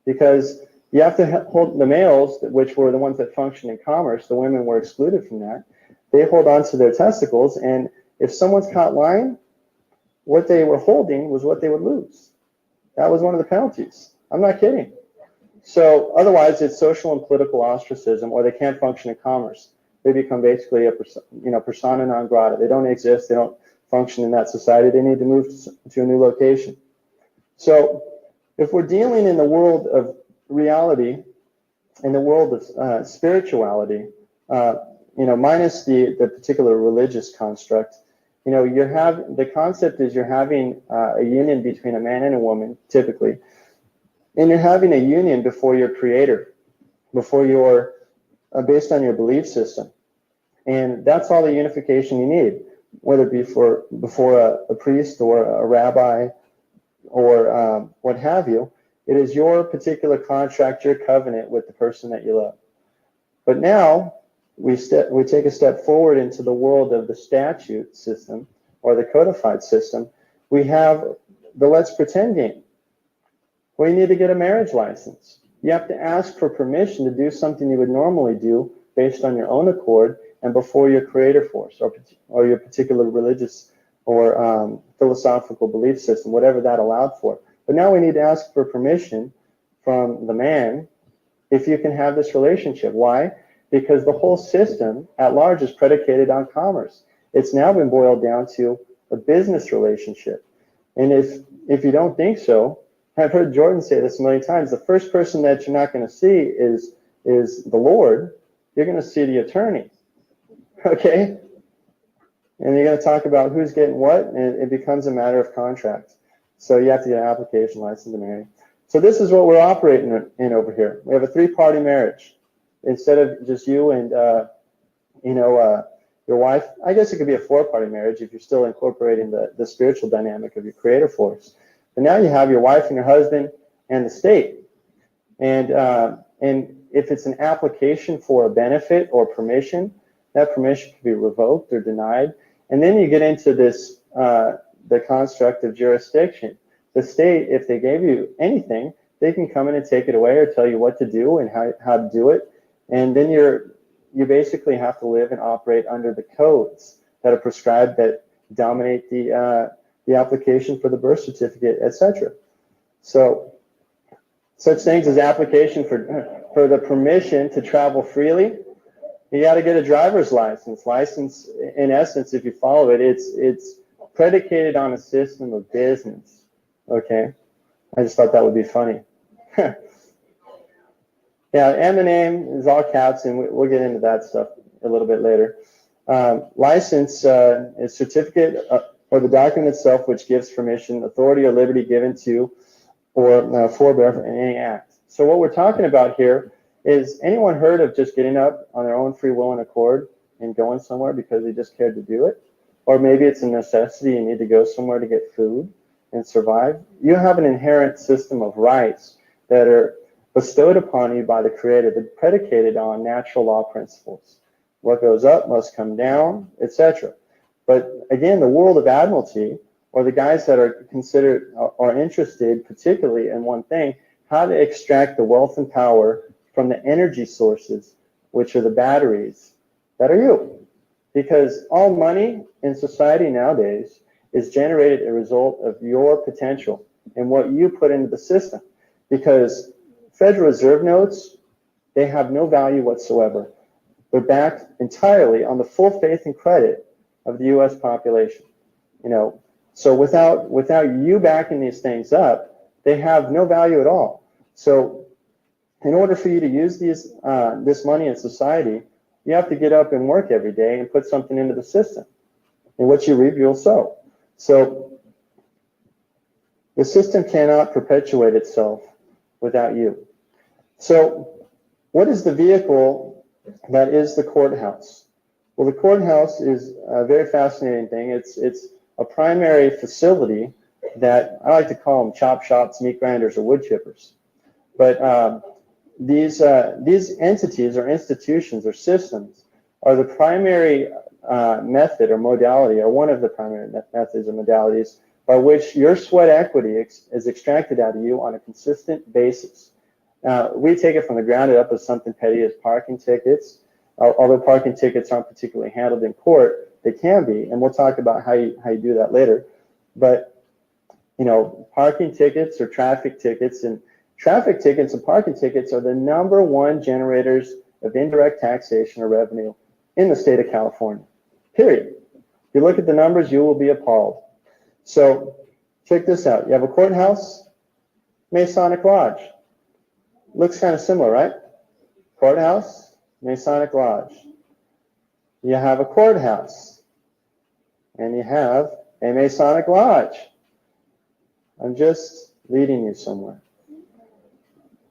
because you have to hold the males, which were the ones that functioned in commerce. The women were excluded from that. They hold on to their testicles, and if someone's caught lying, what they were holding was what they would lose. That was one of the penalties. I'm not kidding. So otherwise, it's social and political ostracism, or they can't function in commerce. They become basically a persona non grata. They don't exist. They don't function in that society. They need to move to a new location. So if we're dealing in the world of reality, in the world of spirituality, minus the particular religious construct, The concept is you're having a union between a man and a woman, typically, and you're having a union before your creator, before your, based on your belief system. And that's all the unification you need, whether it be before a priest or a rabbi or what have you. It is your particular contract, your covenant with the person that you love. But now we take a step forward into the world of the statute system or the codified system. We have the let's pretend game. Well, you need to get a marriage license. You have to ask for permission to do something you would normally do based on your own accord and before your creator force or your particular religious or philosophical belief system, whatever that allowed for. But now we need to ask for permission from the man if you can have this relationship. Why? Because the whole system at large is predicated on commerce. It's now been boiled down to a business relationship. And if you don't think so, I've heard Jordan say this a million times, the first person that you're not going to see is the Lord. You're going to see the attorney. Okay? And you're going to talk about who's getting what, and it becomes a matter of contract. So you have to get an application license to marry. So this is what we're operating in over here. We have a three-party marriage. Instead of just you and, your wife, I guess it could be a four-party marriage if you're still incorporating the spiritual dynamic of your creator force. But now you have your wife and your husband and the state. And if it's an application for a benefit or permission, that permission can be revoked or denied. And then you get into this, the construct of jurisdiction. The state, if they gave you anything, they can come in and take it away or tell you what to do and how to do it. And then you basically have to live and operate under the codes that are prescribed that dominate the application for the birth certificate, etc. So such things as application for the permission to travel freely, you got to get a driver's license. License, in essence, if you follow it, it's predicated on a system of business. Okay, I just thought that would be funny. Yeah, M and name is all caps, and we'll get into that stuff a little bit later. License is certificate or the document itself which gives permission, authority, or liberty given to or forbear from any act. So what we're talking about here is, anyone heard of just getting up on their own free will and accord and going somewhere because they just cared to do it? Or maybe it's a necessity, you need to go somewhere to get food and survive. You have an inherent system of rights that are bestowed upon you by the Creator, that predicated on natural law principles. What goes up must come down, etc. But again, the world of admiralty, or the guys that are considered or interested particularly in one thing, how to extract the wealth and power from the energy sources, which are the batteries that are you. Because all money in society nowadays is generated as a result of your potential and what you put into the system. Because Federal Reserve notes, they have no value whatsoever. They're backed entirely on the full faith and credit of the U.S. population. So without you backing these things up, they have no value at all. So in order for you to use this money in society, you have to get up and work every day and put something into the system. And what you reap, you'll sow. So the system cannot perpetuate itself without you. So what is the vehicle that is the courthouse? Well, the courthouse is a very fascinating thing. It's a primary facility that I like to call them chop shops, meat grinders, or wood chippers. But these entities or institutions or systems are the primary method or modality, or one of the primary methods or modalities by which your sweat equity is extracted out of you on a consistent basis. We take it from the ground up as something petty as parking tickets. Although parking tickets aren't particularly handled in court, they can be, and we'll talk about how you do that later. But parking tickets or traffic tickets, and traffic tickets and parking tickets are the #1 generators of indirect taxation or revenue in the state of California. Period. If you look at the numbers, you will be appalled. So check this out. You have a courthouse, Masonic Lodge. Looks kind of similar, right? Courthouse, Masonic Lodge. You have a courthouse. and you have a Masonic lodge. I'm just leading you somewhere.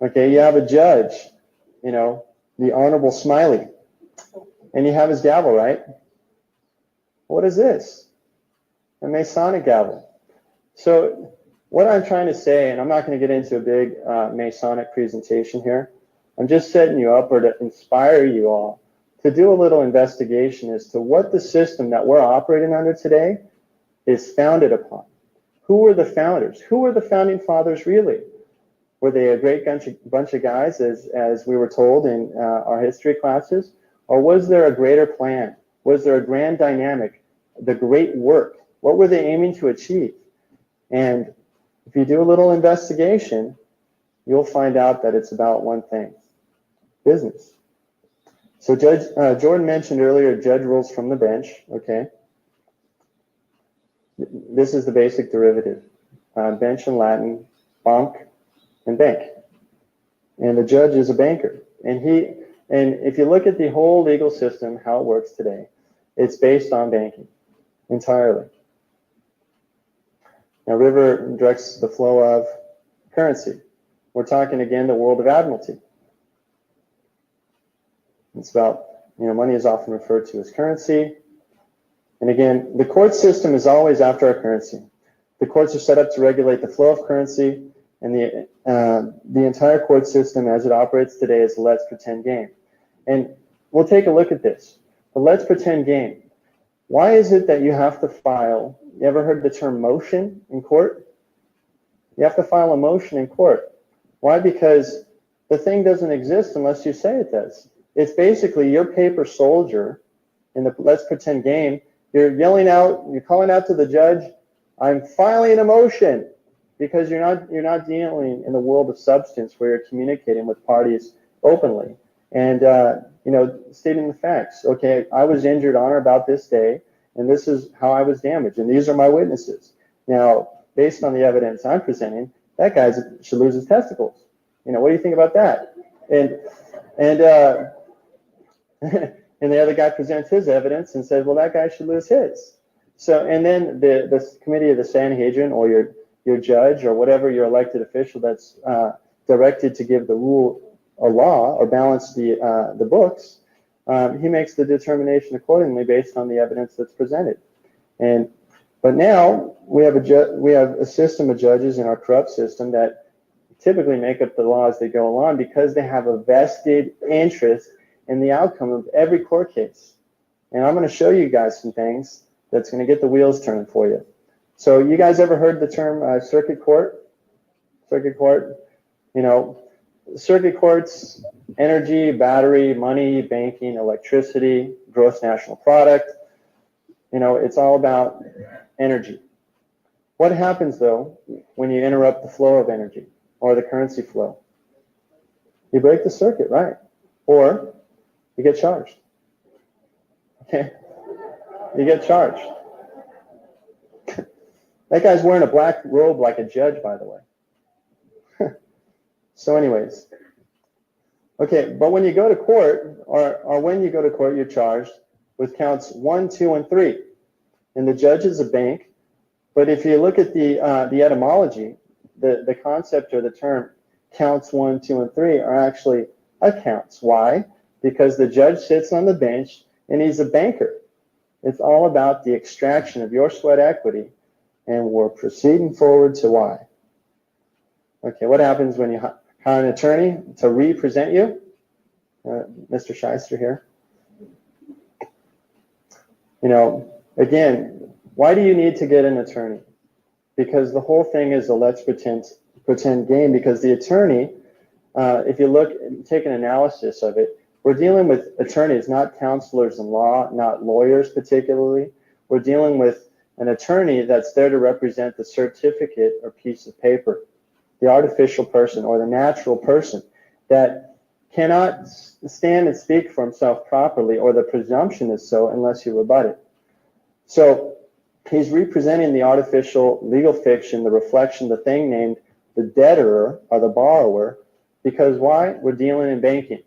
Okay, you have a judge, you know, the Honorable Smiley, and you have his gavel, right? What is this? A Masonic gavel. So what I'm trying to say, and I'm not going to get into a big Masonic presentation here, I'm just setting you up or to inspire you all to do a little investigation as to what the system that we're operating under today is founded upon. Who were the founders? Who were the founding fathers really? Were they a great bunch of guys, as we were told in our history classes? Or was there a greater plan? Was there a grand dynamic, the great work? What were they aiming to achieve? And if you do a little investigation, you'll find out that it's about one thing: business. So Judge Jordan mentioned earlier, judge rules from the bench, okay? This is the basic derivative. Bench in Latin, banc, and bank. And the judge is a banker. And if you look at the whole legal system, how it works today, it's based on banking entirely. Now, river directs the flow of currency. We're talking again the world of admiralty. It's about, money is often referred to as currency. And again, the court system is always after our currency. The courts are set up to regulate the flow of currency, and the entire court system as it operates today is a let's pretend game. And we'll take a look at this. The let's pretend game. Why is it that you have to file, you ever heard the term motion in court? You have to file a motion in court. Why? Because the thing doesn't exist unless you say it does. It's basically your paper soldier in the let's pretend game. You're yelling out, you're calling out to the judge, I'm filing a motion, because you're not dealing in the world of substance where you're communicating with parties openly and stating the facts. Okay, I was injured on or about this day, and this is how I was damaged, and these are my witnesses. Now, based on the evidence I'm presenting, that guy should lose his testicles. What do you think about that? And and the other guy presents his evidence and says, well, that guy should lose his. So, and then the committee of the Sanhedrin, or your judge, or whatever your elected official that's directed to give the rule a law or balance the books, he makes the determination accordingly based on the evidence that's presented. But now we have a system of judges in our corrupt system that typically make up the laws that go along because they have a vested interest in the outcome of every court case. And I'm going to show you guys some things that's going to get the wheels turning for you. So you guys ever heard the term circuit court? Circuit court, circuit courts, energy, battery, money, banking, electricity, gross national product. It's all about energy. What happens, though, when you interrupt the flow of energy or the currency flow? You break the circuit, right? Or you get charged. Okay? You get charged. That guy's wearing a black robe like a judge, by the way. So anyways. Okay, but when you go to court, or when you go to court, you're charged with counts 1, 2, and 3. And the judge is a bank. But if you look at the etymology, the concept or the term counts 1, 2, and 3 are actually accounts. Why? Because the judge sits on the bench and he's a banker. It's all about the extraction of your sweat equity, and we're proceeding forward to why. Okay, what happens when you hire an attorney to represent you? Mr. Shyster here. Again, why do you need to get an attorney? Because the whole thing is a let's pretend game, because the attorney, if you take an analysis of it, we're dealing with attorneys, not counselors in law, not lawyers particularly. We're dealing with an attorney that's there to represent the certificate or piece of paper, the artificial person or the natural person that cannot stand and speak for himself properly, or the presumption is so, unless you rebut it. So he's representing the artificial legal fiction, the reflection, the thing named the debtor or the borrower, because why? We're dealing in banking.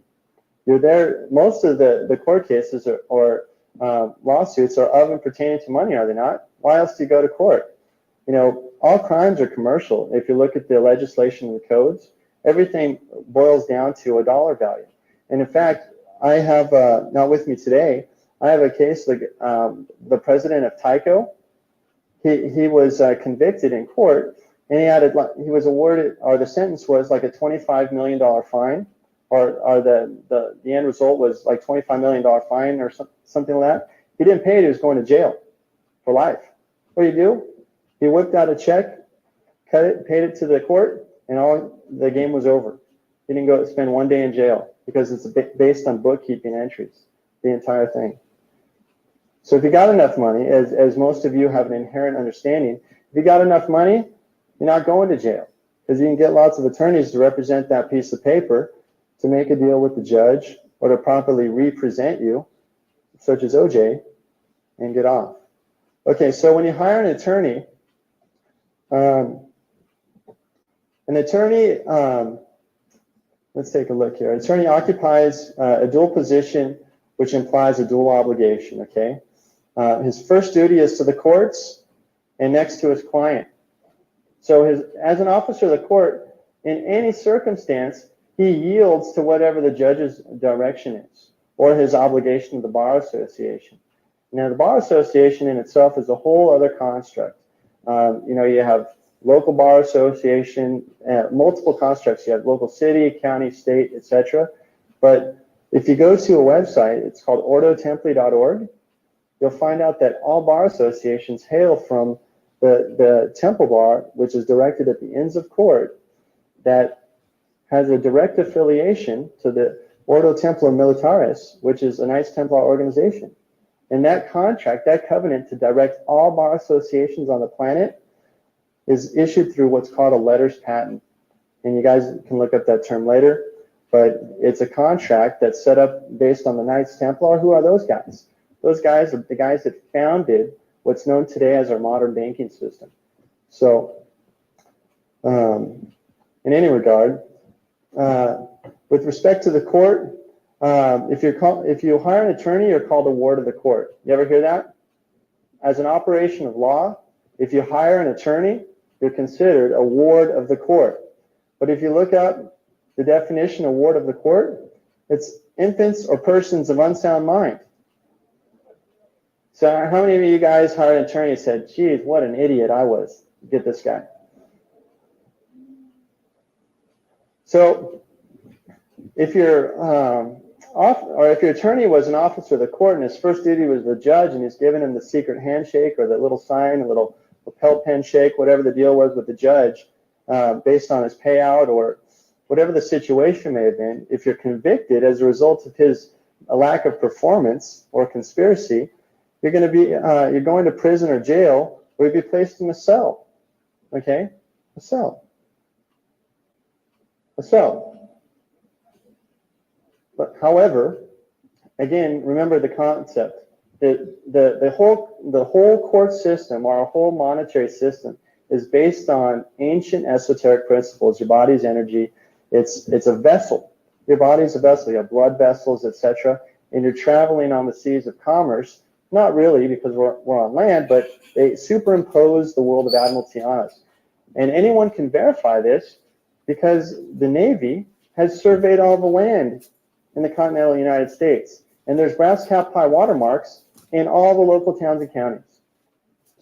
You're there, most of the court cases or lawsuits are of and pertaining to money, are they not? Why else do you go to court? You know, all crimes are commercial. If you look at the legislation and the codes, everything boils down to a dollar value. And in fact, I have, not with me today, I have a case like the president of Tyco. He was convicted in court, and he was awarded, or the sentence was like a $25 million fine, or the end result was like $25 million fine or something like that. He didn't pay it. He was going to jail for life. What do you do? He whipped out a check, cut it, paid it to the court, and the game was over. He didn't go spend one day in jail because it's based on bookkeeping entries, the entire thing. So if you got enough money, as most of you have an inherent understanding, if you got enough money, you're not going to jail because you can get lots of attorneys to represent that piece of paper to make a deal with the judge or to properly represent you, such as OJ, and get off. Okay, so when you hire an attorney, let's take a look here. An attorney occupies a dual position, which implies a dual obligation, okay? His first duty is to the courts and next to his client. So as an officer of the court, in any circumstance, he yields to whatever the judge's direction is or his obligation to the Bar Association. Now, the Bar Association in itself is a whole other construct. You know, you have local bar association, multiple constructs. You have local city, county, state, etc. But if you go to a website, it's called ordotempli.org, you'll find out that all bar associations hail from the Temple Bar, which is directed at the Inns of Court, that has a direct affiliation to the Ordo Templi Militaris, which is a Knights Templar organization. And that contract, that covenant to direct all bar associations on the planet is issued through what's called a letters patent. And you guys can look up that term later, but it's a contract that's set up based on the Knights Templar. Who are those guys? Those guys are the guys that founded what's known today as our modern banking system. So, in any regard, with respect to the court, if you hire an attorney, you're called a ward of the court. You ever hear that? As an operation of law, if you hire an attorney, you're considered a ward of the court. But if you look up the definition of ward of the court, it's infants or persons of unsound mind. So how many of you guys hired an attorney and said, geez, what an idiot I was to get this guy? So if your attorney was an officer of the court and his first duty was the judge and he's given him the secret handshake or the little sign, a little lapel pen shake, whatever the deal was with the judge, based on his payout or whatever the situation may have been, if you're convicted as a result of his lack of performance or conspiracy, you're going to prison or jail, or you'll be placed in a cell. Okay? A cell. A cell. But however, again, remember the concept. The whole court system, or our whole monetary system, is based on ancient esoteric principles. Your body's energy. It's a vessel. Your body's a vessel. You have blood vessels, etc. And you're traveling on the seas of commerce. Not really, because we're on land, but they superimpose the world of admiralty on us. And anyone can verify this because the Navy has surveyed all the land in the continental United States. And there's brass cap high watermarks in all the local towns and counties.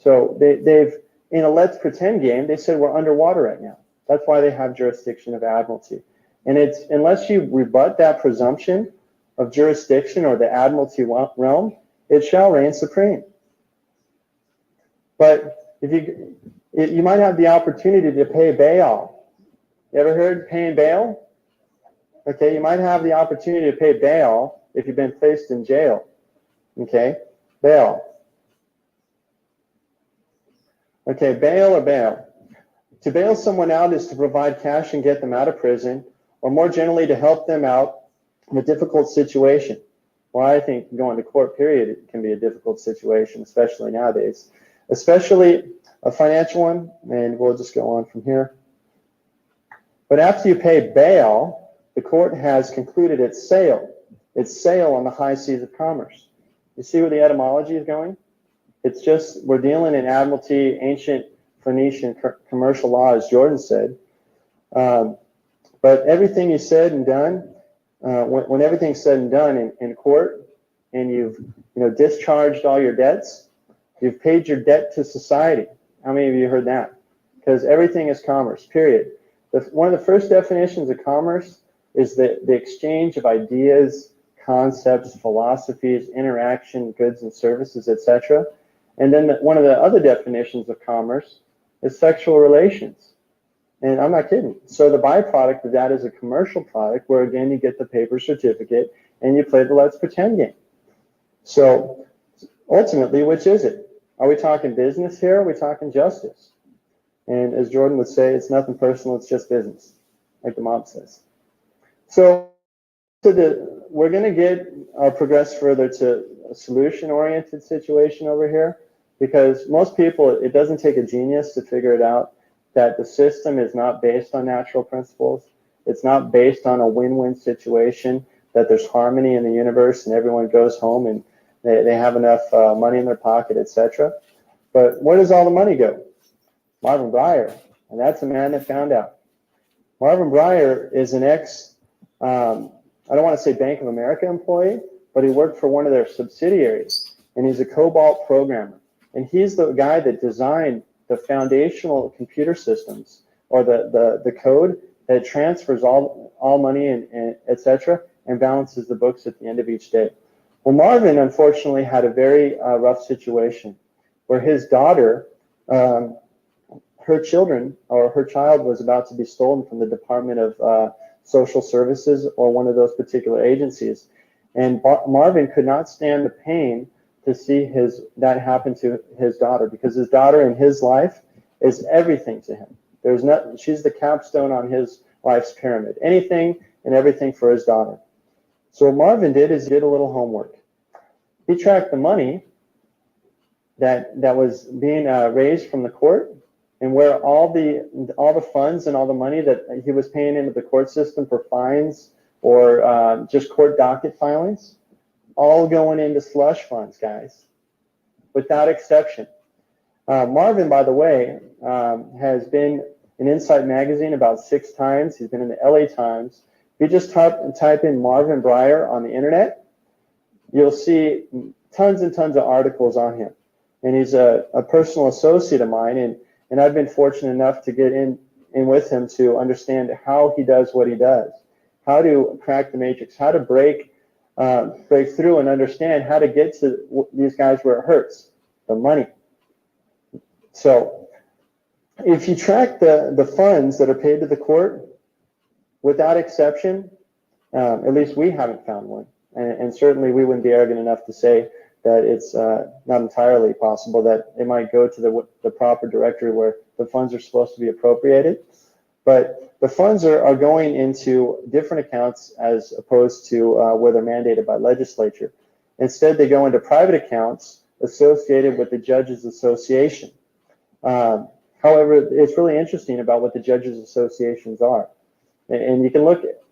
So they've, in a let's pretend game, they said we're underwater right now. That's why they have jurisdiction of admiralty. And it's, unless you rebut that presumption of jurisdiction or the admiralty realm, it shall reign supreme. But if you might have the opportunity to pay bail. You ever heard paying bail? Okay, you might have the opportunity to pay bail if you've been placed in jail. Okay, bail. Okay, bail or bail. To bail someone out is to provide cash and get them out of prison, or more generally to help them out in a difficult situation. Well, I think going to court, period, it can be a difficult situation, especially nowadays, especially a financial one, and we'll just go on from here. But after you pay bail, the court has concluded its sale on the high seas of commerce. You see where the etymology is going? It's just, we're dealing in admiralty, ancient Phoenician commercial law, as Jordan said. But everything you said and done, when everything's said and done in court, and you've discharged all your debts, you've paid your debt to society. How many of you heard that? Because everything is commerce, period. One of the first definitions of commerce is the exchange of ideas, concepts, philosophies, interaction, goods and services, etc. And then one of the other definitions of commerce is sexual relations. And I'm not kidding. So the byproduct of that is a commercial product where, again, you get the paper certificate and you play the let's pretend game. So ultimately, which is it? Are we talking business here? Or are we talking justice? And as Jordan would say, it's nothing personal, it's just business, like the mob says. So we're going to get progress further to a solution-oriented situation over here, because most people, it doesn't take a genius to figure it out that the system is not based on natural principles. It's not based on a win-win situation, that there's harmony in the universe and everyone goes home and they have enough money in their pocket, etc. But where does all the money go? Marvin Breyer, and that's a man that found out. Marvin Breyer is an I don't want to say Bank of America employee, but he worked for one of their subsidiaries, and he's a COBOL programmer. And he's the guy that designed the foundational computer systems, or the code that transfers all money and et cetera, and balances the books at the end of each day. Well, Marvin, unfortunately, had a very rough situation where his daughter, her child was about to be stolen from the Department of Social Services or one of those particular agencies. And Marvin could not stand the pain to see that happen to his daughter, because his daughter in his life is everything to him. She's the capstone on his life's pyramid. Anything and everything for his daughter. So what Marvin did is he did a little homework. He tracked the money that was being raised from the court, and where all the funds and all the money that he was paying into the court system for fines or just court docket filings, all going into slush funds, guys, without exception. Marvin, by the way, has been in Insight Magazine about 6 times. He's been in the LA Times. If you just type in Marvin Breyer on the internet, you'll see tons and tons of articles on him. And he's a personal associate of mine, and I've been fortunate enough to get in with him to understand how he does what he does, how to crack the matrix, how to break through and understand how to get to these guys where it hurts, the money. So if you track the funds that are paid to the court, without exception, at least we haven't found one. And certainly we wouldn't be arrogant enough to say that it's not entirely possible that it might go to the proper directory where the funds are supposed to be appropriated. But the funds are going into different accounts as opposed to where they're mandated by legislature. Instead, they go into private accounts associated with the Judges Association. However, it's really interesting about what the Judges Associations are. And you can look at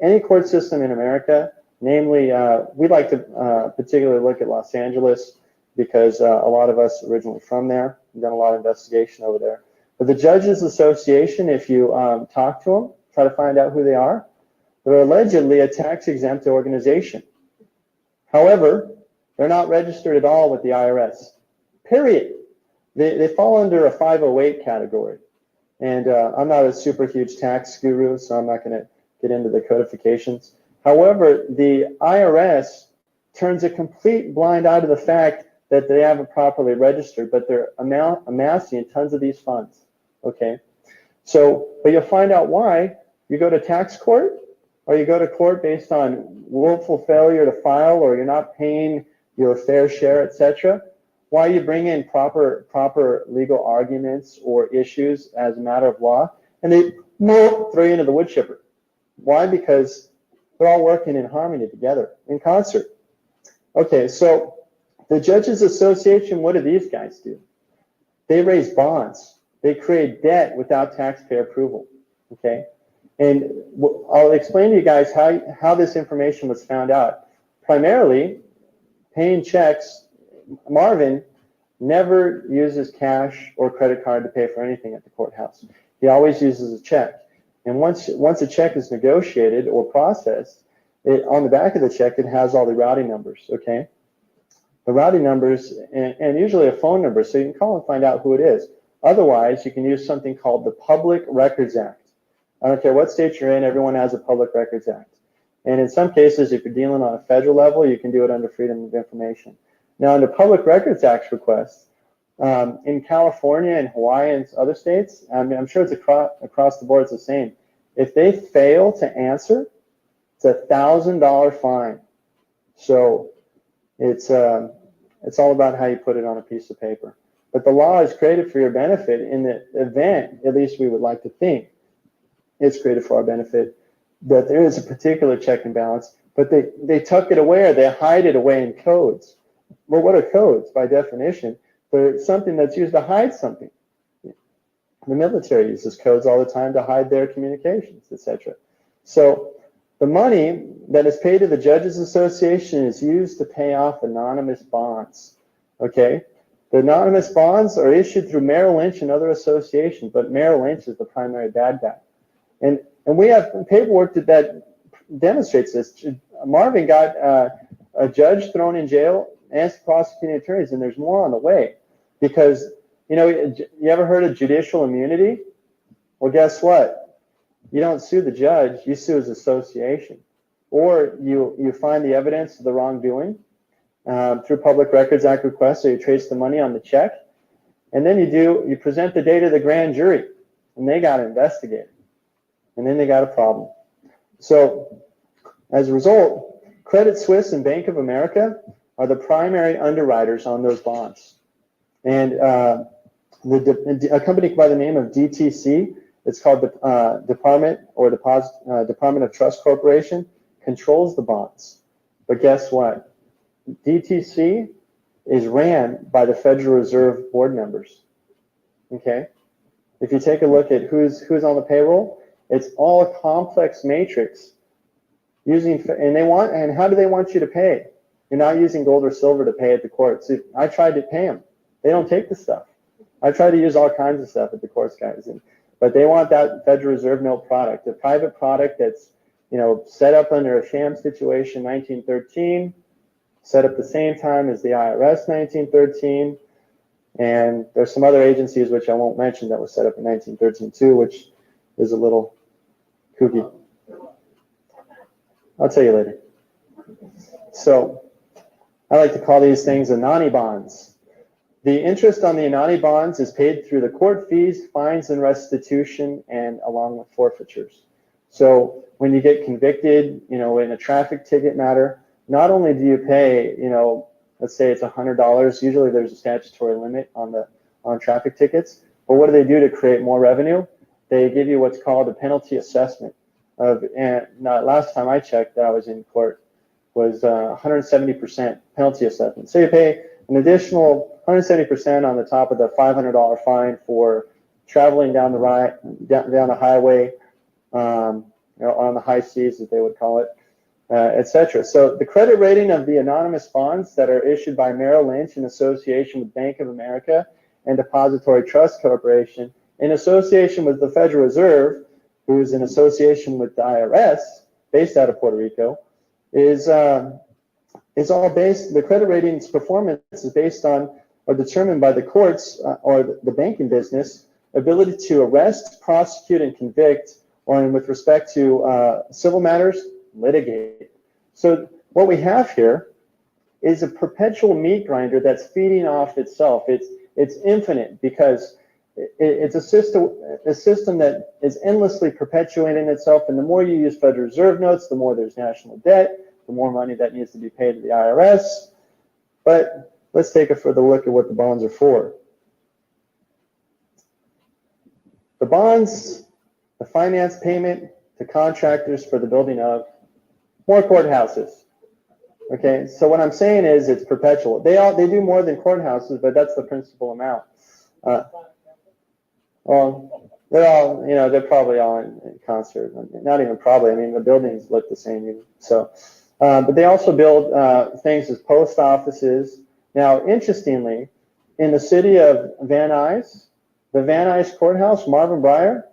any court system in America. Namely, we like to particularly look at Los Angeles because a lot of us are originally from there. We've done a lot of investigation over there. But the Judges Association, if you talk to them, try to find out who they are, they're allegedly a tax-exempt organization. However, they're not registered at all with the IRS, period. They fall under a 508 category. And I'm not a super huge tax guru, so I'm not going to get into the codifications. However, the IRS turns a complete blind eye to the fact that they haven't properly registered, but they're amassing tons of these funds, okay? So, but you'll find out why. You go to tax court, or you go to court based on willful failure to file, or you're not paying your fair share, etc. Why you bring in proper legal arguments or issues as a matter of law, and they throw you into the wood chipper. Why? Because they're all working in harmony together, in concert. Okay, so the Judges Association, what do these guys do? They raise bonds. They create debt without taxpayer approval, okay? And I'll explain to you guys how this information was found out. Primarily, paying checks. Marvin never uses cash or credit card to pay for anything at the courthouse. He always uses a check. And once a check is negotiated or processed, on the back of the check, it has all the routing numbers, okay? The routing numbers and usually a phone number, so you can call and find out who it is. Otherwise, you can use something called the Public Records Act. I don't care what state you're in, everyone has a Public Records Act. And in some cases, if you're dealing on a federal level, you can do it under Freedom of Information. Now, under Public Records Act requests, in California and Hawaii and other states, I'm sure it's across the board, it's the same. If they fail to answer, it's a $1,000 fine. So it's all about how you put it on a piece of paper. But the law is created for your benefit in the event, at least we would like to think, it's created for our benefit, that there is a particular check and balance, but they tuck it away or they hide it away in codes. Well, what are codes by definition? But it's something that's used to hide something. The military uses codes all the time to hide their communications, etc. So the money that is paid to the Judges Association is used to pay off anonymous bonds, okay? The anonymous bonds are issued through Merrill Lynch and other associations, but Merrill Lynch is the primary bad guy. And we have paperwork that demonstrates this. Marvin got a judge thrown in jail and prosecuting attorneys, and there's more on the way. Because, you know, you ever heard of judicial immunity? Well, guess what? You don't sue the judge, you sue his association. Or you find the evidence of the wrongdoing through Public Records Act requests, so you trace the money on the check. And then you present the data to the grand jury, and they got to investigate it. And then they got a problem. So as a result, Credit Suisse and Bank of America are the primary underwriters on those bonds. And a company by the name of DTC, it's called the Department of Trust Corporation, controls the bonds. But guess what? DTC is ran by the Federal Reserve board members. Okay? If you take a look at who's on the payroll, it's all a complex matrix and how do they want you to pay? You're not using gold or silver to pay at the court. So I tried to pay them. They don't take the stuff. I tried to use all kinds of stuff at the courts, guys, but they want that Federal Reserve note product, a private product that's, you know, set up under a sham situation, 1913, set up the same time as the IRS, 1913, and there's some other agencies which I won't mention that was set up in 1913 too, which is a little kooky. I'll tell you later. So I like to call these things Anani bonds. The interest on the Anani bonds is paid through the court fees, fines, and restitution, and along with forfeitures. So when you get convicted, you know, in a traffic ticket matter, not only do you pay, you know, let's say it's $100. Usually there's a statutory limit on traffic tickets. But what do they do to create more revenue? They give you what's called a penalty assessment. Last time I checked that I was in court was 170% penalty assessment. So you pay an additional 170% on the top of the $500 fine for traveling down the highway, you know, on the high seas, as they would call it, etc. So the credit rating of the anonymous bonds that are issued by Merrill Lynch in association with Bank of America and Depository Trust Corporation, in association with the Federal Reserve, who's in association with the IRS, based out of Puerto Rico, is all based, the credit ratings performance is based on or determined by the courts or the banking business ability to arrest, prosecute, and convict, or with respect to civil matters, litigate. So what we have here is a perpetual meat grinder that's feeding off itself. It's infinite because it's a system that is endlessly perpetuating itself, and the more you use Federal Reserve notes, the more there's national debt, the more money that needs to be paid to the IRS. But let's take a further look at what the bonds are for. The bonds, the finance payment to contractors for the building of more courthouses. Okay, so what I'm saying is it's perpetual. They do more than courthouses, but that's the principal amount. Well, they're all, they're probably all in concert. Not even probably. I mean, the buildings look the same. So But they also build things as post offices. Now, interestingly, in the city of Van Nuys, the Van Nuys courthouse, Marvin Breyer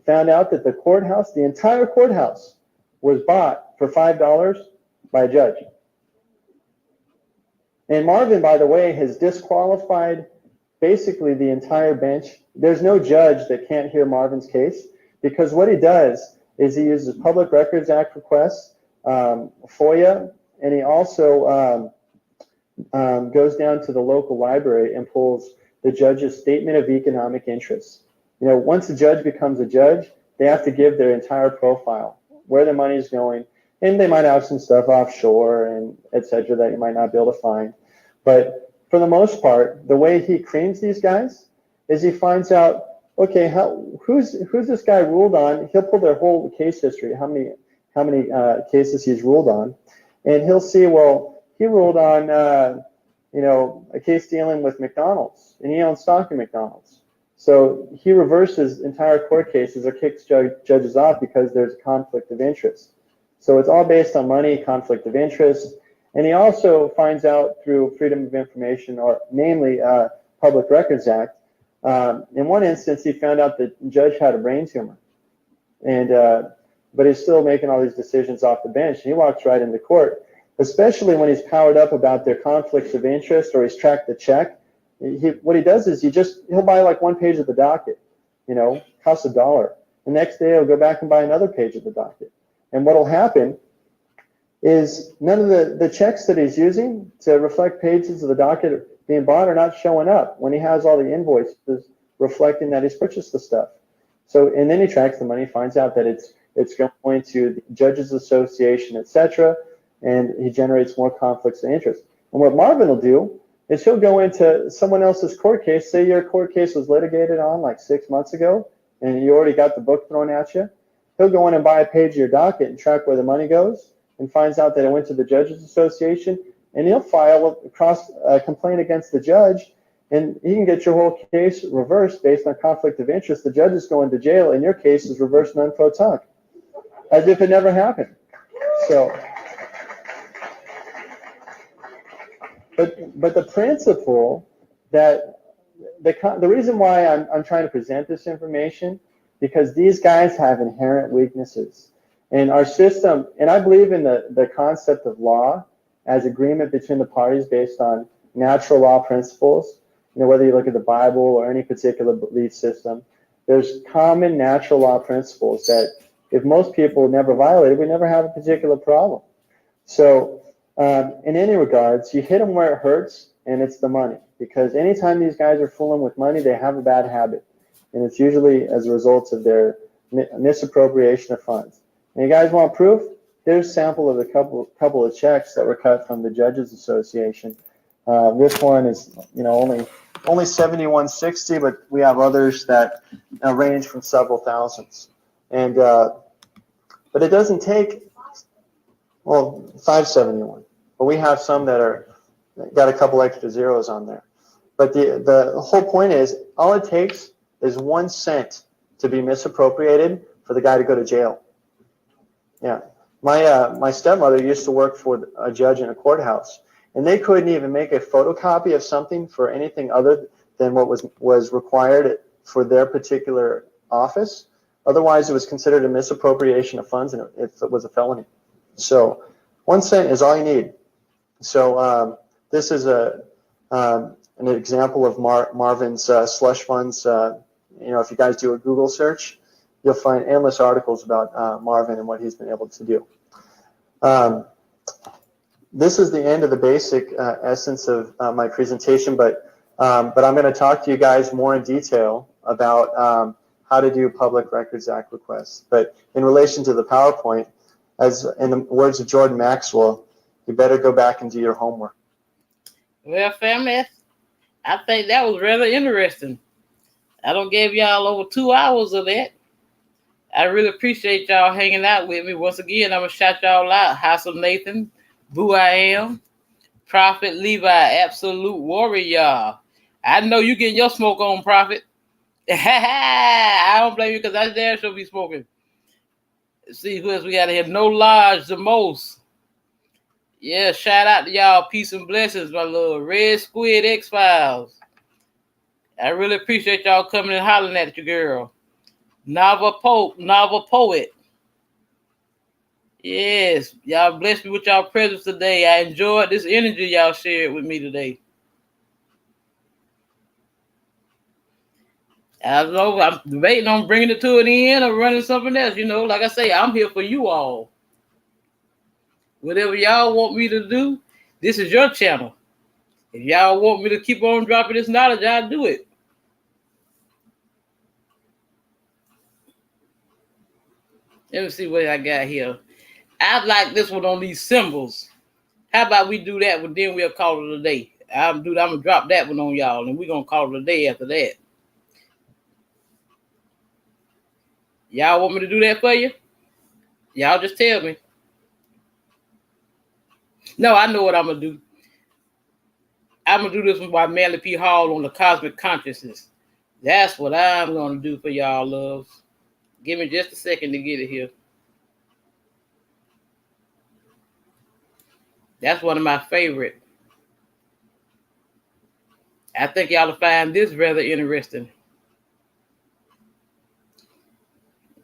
found out that the courthouse, the entire courthouse, was bought for $5 by a judge. And Marvin, by the way, has disqualified basically the entire bench. There's no judge that can't hear Marvin's case, because what he does is he uses Public Records Act requests, FOIA, and he also goes down to the local library and pulls the judge's statement of economic interest. You know, once a judge becomes a judge, they have to give their entire profile, where the money is going, and they might have some stuff offshore and et cetera that you might not be able to find. But for the most part, the way he creams these guys is he finds out, okay, who's this guy ruled on? He'll pull their whole case history, how many cases he's ruled on, and he'll see, well, he ruled on a case dealing with McDonald's, and he owns stock in McDonald's. So he reverses entire court cases or kicks judges off because there's a conflict of interest. So it's all based on money, conflict of interest. And he also finds out through Freedom of Information, or namely Public Records Act. In one instance, he found out that the judge had a brain tumor, but he's still making all these decisions off the bench. And he walks right into court, especially when he's powered up about their conflicts of interest or he's tracked the check. What he does is he'll buy like one page of the docket, costs $1. The next day he'll go back and buy another page of the docket. And what'll happen is none of the checks that he's using to reflect pages of the docket being bought are not showing up when he has all the invoices reflecting that he's purchased the stuff. So, and then he tracks the money, finds out that it's going to the Judges Association, etc., and he generates more conflicts of interest. And what Marvin will do is he'll go into someone else's court case. Say your court case was litigated on like 6 months ago, and you already got the book thrown at you. He'll go in and buy a page of your docket and track where the money goes, and finds out that it went to the Judges Association, and he'll file a complaint against the judge, and he can get your whole case reversed based on conflict of interest. The judge is going to jail, and your case is reversed non pro tunc, as if it never happened. So, but the principle that the reason why I'm trying to present this information, because these guys have inherent weaknesses. And our system, and I believe in the concept of law as agreement between the parties based on natural law principles. Whether you look at the Bible or any particular belief system, there's common natural law principles that if most people never violated, we never have a particular problem. So in any regards, you hit them where it hurts, and it's the money. Because anytime these guys are fooling with money, they have a bad habit. And it's usually as a result of their misappropriation of funds. And you guys want proof? Here's a sample of a couple of checks that were cut from the Judges Association. This one is, only $71.60, but we have others that range from several thousands. And but it doesn't take, $571. But we have some that got a couple extra zeros on there. But the whole point is, all it takes is 1 cent to be misappropriated for the guy to go to jail. Yeah, my stepmother used to work for a judge in a courthouse, and they couldn't even make a photocopy of something for anything other than what was required for their particular office. Otherwise, it was considered a misappropriation of funds, and it was a felony. So 1 cent is all you need. So this is an example of Marvin's slush funds. If you guys do a Google search, you'll find endless articles about Marvin and what he's been able to do. This is the end of the basic essence of my presentation, but I'm going to talk to you guys more in detail about how to do Public Records Act requests. But in relation to the PowerPoint, as in the words of Jordan Maxwell, you better go back and do your homework. Well, family, I think that was rather interesting. I done gave y'all over 2 hours of that. I really appreciate y'all hanging out with me. Once again, I'm going to shout y'all out. House of Nathan, Boo I Am, Prophet Levi, Absolute Warrior. I know you getting your smoke on, Prophet. I don't blame you because I dare should be smoking. Let's see who else we got here. No Lodge, the most. Yeah, shout out to y'all. Peace and blessings, my little Red Squid X-Files. I really appreciate y'all coming and hollering at your girl. Novel poet. Yes, y'all blessed me with y'all presence today. I enjoyed this energy y'all shared with me today. I don't know, I'm debating on bringing it to an end or running something else. You know, like I say, I'm here for you all. Whatever y'all want me to do, this is your channel. If y'all want me to keep on dropping this knowledge, I'll do it. Let me see what I got here. I like this one on these symbols. How about we do that, but then we'll call it a day. I'm gonna drop that one on y'all, and we're gonna call it a day after that. Y'all want me to do that for you? Y'all just tell me. No, I know what I'm gonna do. I'm gonna do this one by Manly P. Hall on the cosmic consciousness. That's what I'm gonna do for y'all, loves. Give me just a second to get it here. That's one of my favorite. I think y'all will find this rather interesting.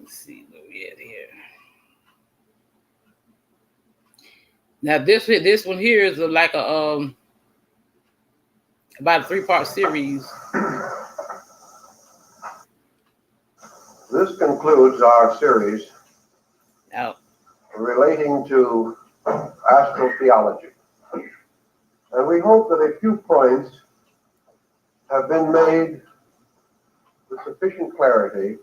Let's see what we had here. Now this one here is like a about a 3-part series. This concludes our series Out. relating to astrotheology. And we hope that a few points have been made with sufficient clarity.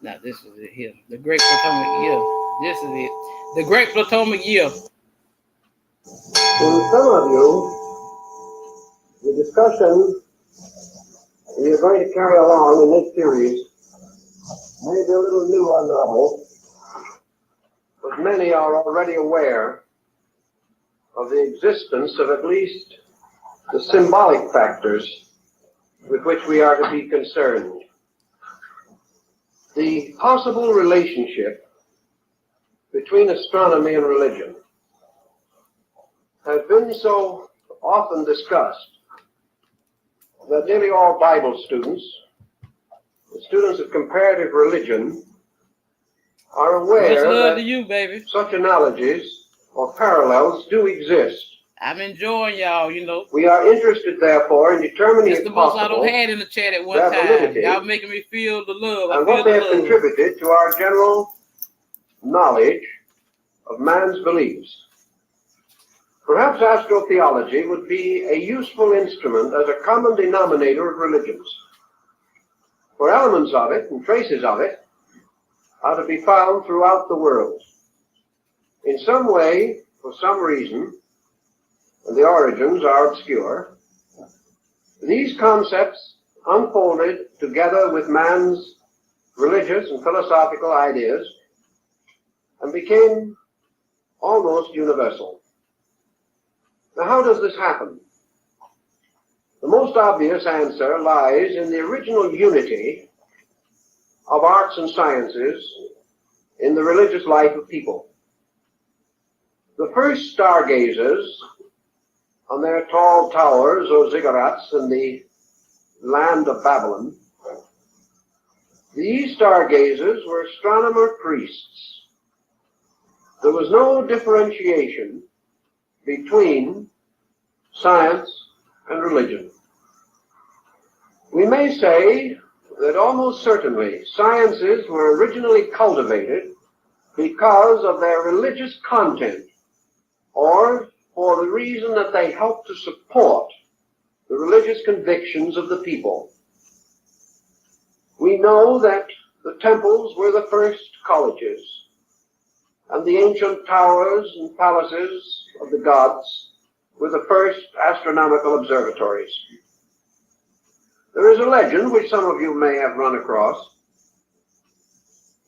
Now this is it here. The Great Platonic Year. This is it. The Great Platonic Year. To some of you, the discussion we are going to carry along in this series may be a little new or novel, but many are already aware of the existence of at least the symbolic factors with which we are to be concerned. The possible relationship between astronomy and religion has been so often discussed that nearly all Bible students, the students of comparative religion, are aware that you, baby. such analogies or parallels do exist. I'm enjoying y'all, you know. We are interested, therefore, in determining It's the most I don't had in the chat at one their time. validity Y'all making me feel the love. and what they have contributed to our general knowledge of man's beliefs. Perhaps astrotheology would be a useful instrument as a common denominator of religions. For elements of it and traces of it are to be found throughout the world. In some way, for some reason, and the origins are obscure, these concepts unfolded together with man's religious and philosophical ideas and became almost universal. Now, how does this happen? The most obvious answer lies in the original unity of arts and sciences in the religious life of people. The first stargazers on their tall towers or ziggurats in the land of Babylon, these stargazers were astronomer priests. There was no differentiation between science and religion. We may say that almost certainly sciences were originally cultivated because of their religious content, or for the reason that they helped to support the religious convictions of the people. We know that the temples were the first colleges, and the ancient towers and palaces of the gods were the first astronomical observatories. There is a legend, which some of you may have run across,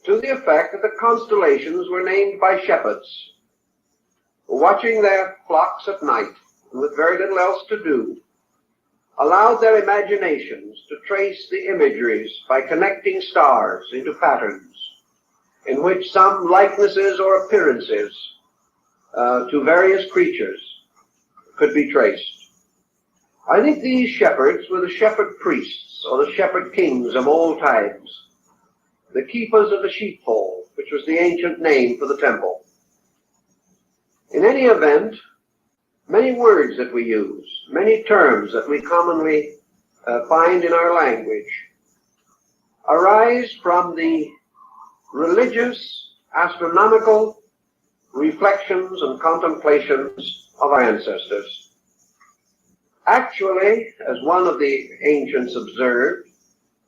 to the effect that the constellations were named by shepherds who, watching their flocks at night and with very little else to do, allowed their imaginations to trace the imageries by connecting stars into patterns in which some likenesses or appearances to various creatures could be traced. I think these shepherds were the shepherd priests or the shepherd kings of old times, the keepers of the sheepfold, which was the ancient name for the temple. In any event, many words that we use, many terms that we commonly find in our language arise from the religious, astronomical reflections and contemplations of our ancestors. Actually, as one of the ancients observed,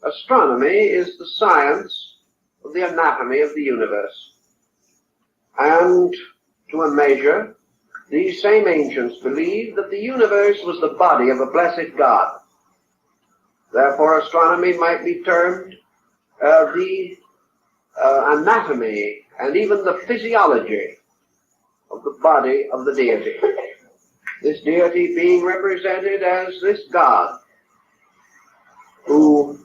astronomy is the science of the anatomy of the universe. And to a measure, these same ancients believed that the universe was the body of a blessed God. Therefore, astronomy might be termed the anatomy and even the physiology of the body of the deity. This deity being represented as this God who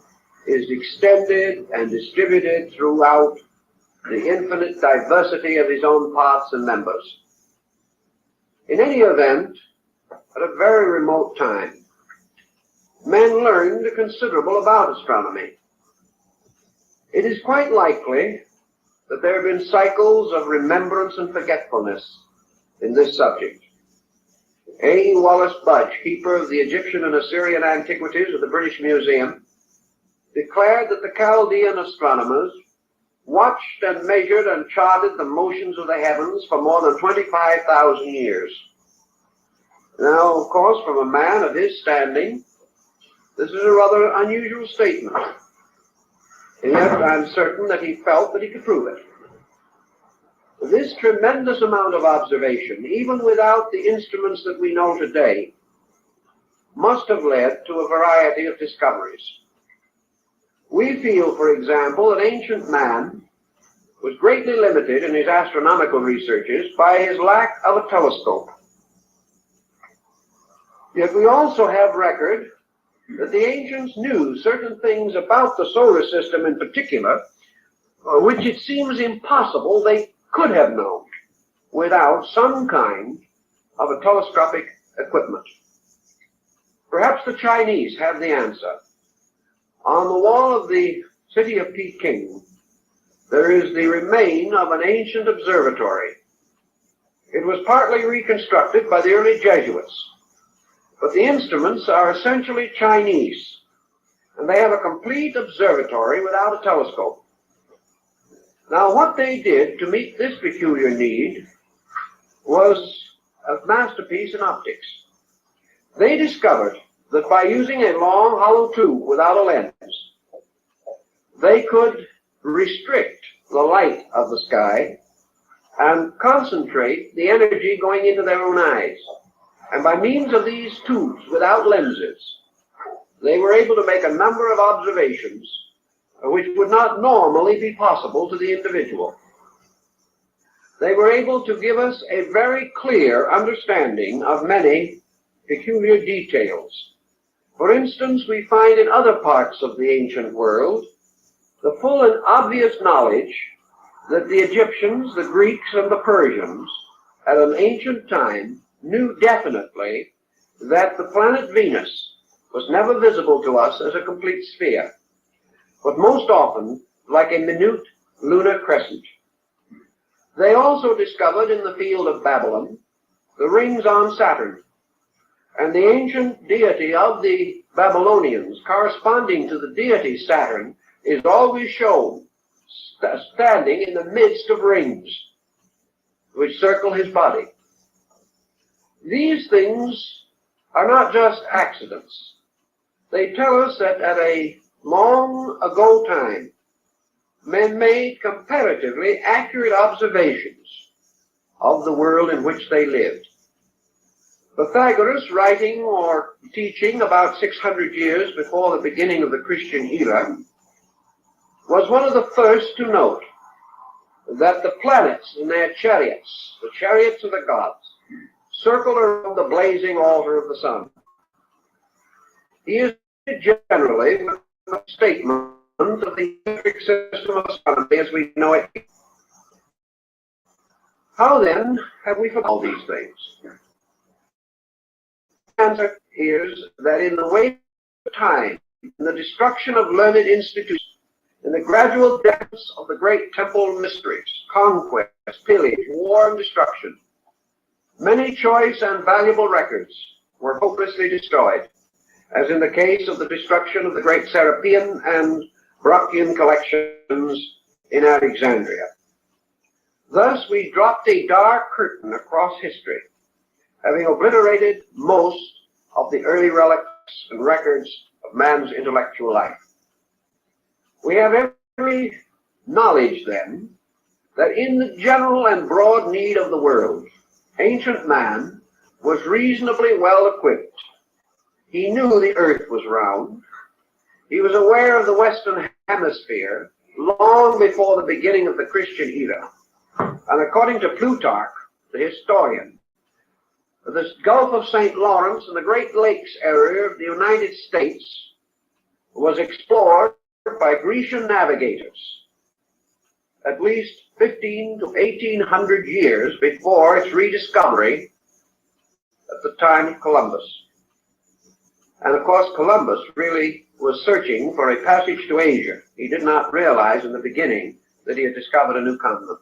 is extended and distributed throughout the infinite diversity of his own parts and members. In any event, at a very remote time, men learned considerable about astronomy. It is quite likely that there have been cycles of remembrance and forgetfulness in this subject. A. Wallace Budge, keeper of the Egyptian and Assyrian antiquities of the British Museum, declared that the Chaldean astronomers watched and measured and charted the motions of the heavens for more than 25,000 years. Now, of course, from a man of his standing, this is a rather unusual statement. And yet I'm certain that he felt that he could prove it. This tremendous amount of observation, even without the instruments that we know today, must have led to a variety of discoveries. We feel, for example, that ancient man was greatly limited in his astronomical researches by his lack of a telescope. Yet we also have record that the ancients knew certain things about the solar system in particular, which it seems impossible they could have known without some kind of a telescopic equipment. Perhaps the Chinese have the answer. On the wall of the city of Peking, there is the remain of an ancient observatory. It was partly reconstructed by the early Jesuits, but the instruments are essentially Chinese, and they have a complete observatory without a telescope. Now, what they did to meet this peculiar need was a masterpiece in optics. They discovered that by using a long hollow tube without a lens, they could restrict the light of the sky and concentrate the energy going into their own eyes. And by means of these tubes without lenses, they were able to make a number of observations which would not normally be possible to the individual. They were able to give us a very clear understanding of many peculiar details. For instance, we find in other parts of the ancient world the full and obvious knowledge that the Egyptians, the Greeks, and the Persians at an ancient time knew definitely that the planet Venus was never visible to us as a complete sphere, but most often like a minute lunar crescent. They also discovered in the field of Babylon the rings on Saturn, and the ancient deity of the Babylonians, corresponding to the deity Saturn, is always shown standing in the midst of rings which circle his body. These things are not just accidents. They tell us that at a long ago time, men made comparatively accurate observations of the world in which they lived. Pythagoras, writing or teaching about 600 years before the beginning of the Christian era, was one of the first to note that the planets in their chariots, the chariots of the gods, circled around the blazing altar of the sun. He is generally a statement of the metric system of astronomy as we know it. How then have we forgotten all these things? The answer is that in the waste of time, in the destruction of learned institutions, in the gradual depths of the great temple mysteries, conquest, pillage, war, and destruction, many choice and valuable records were hopelessly destroyed, as in the case of the destruction of the great Serapean and Brockian collections in Alexandria. Thus, we dropped a dark curtain across history, having obliterated most of the early relics and records of man's intellectual life. We have every knowledge, then, that in the general and broad need of the world, ancient man was reasonably well equipped. He knew the earth was round. He was aware of the Western Hemisphere long before the beginning of the Christian era. And according to Plutarch, the historian, the Gulf of St. Lawrence and the Great Lakes area of the United States was explored by Grecian navigators at least 15 to 1800 years before its rediscovery at the time of Columbus. And of course, Columbus really was searching for a passage to Asia. He did not realize in the beginning that he had discovered a new continent.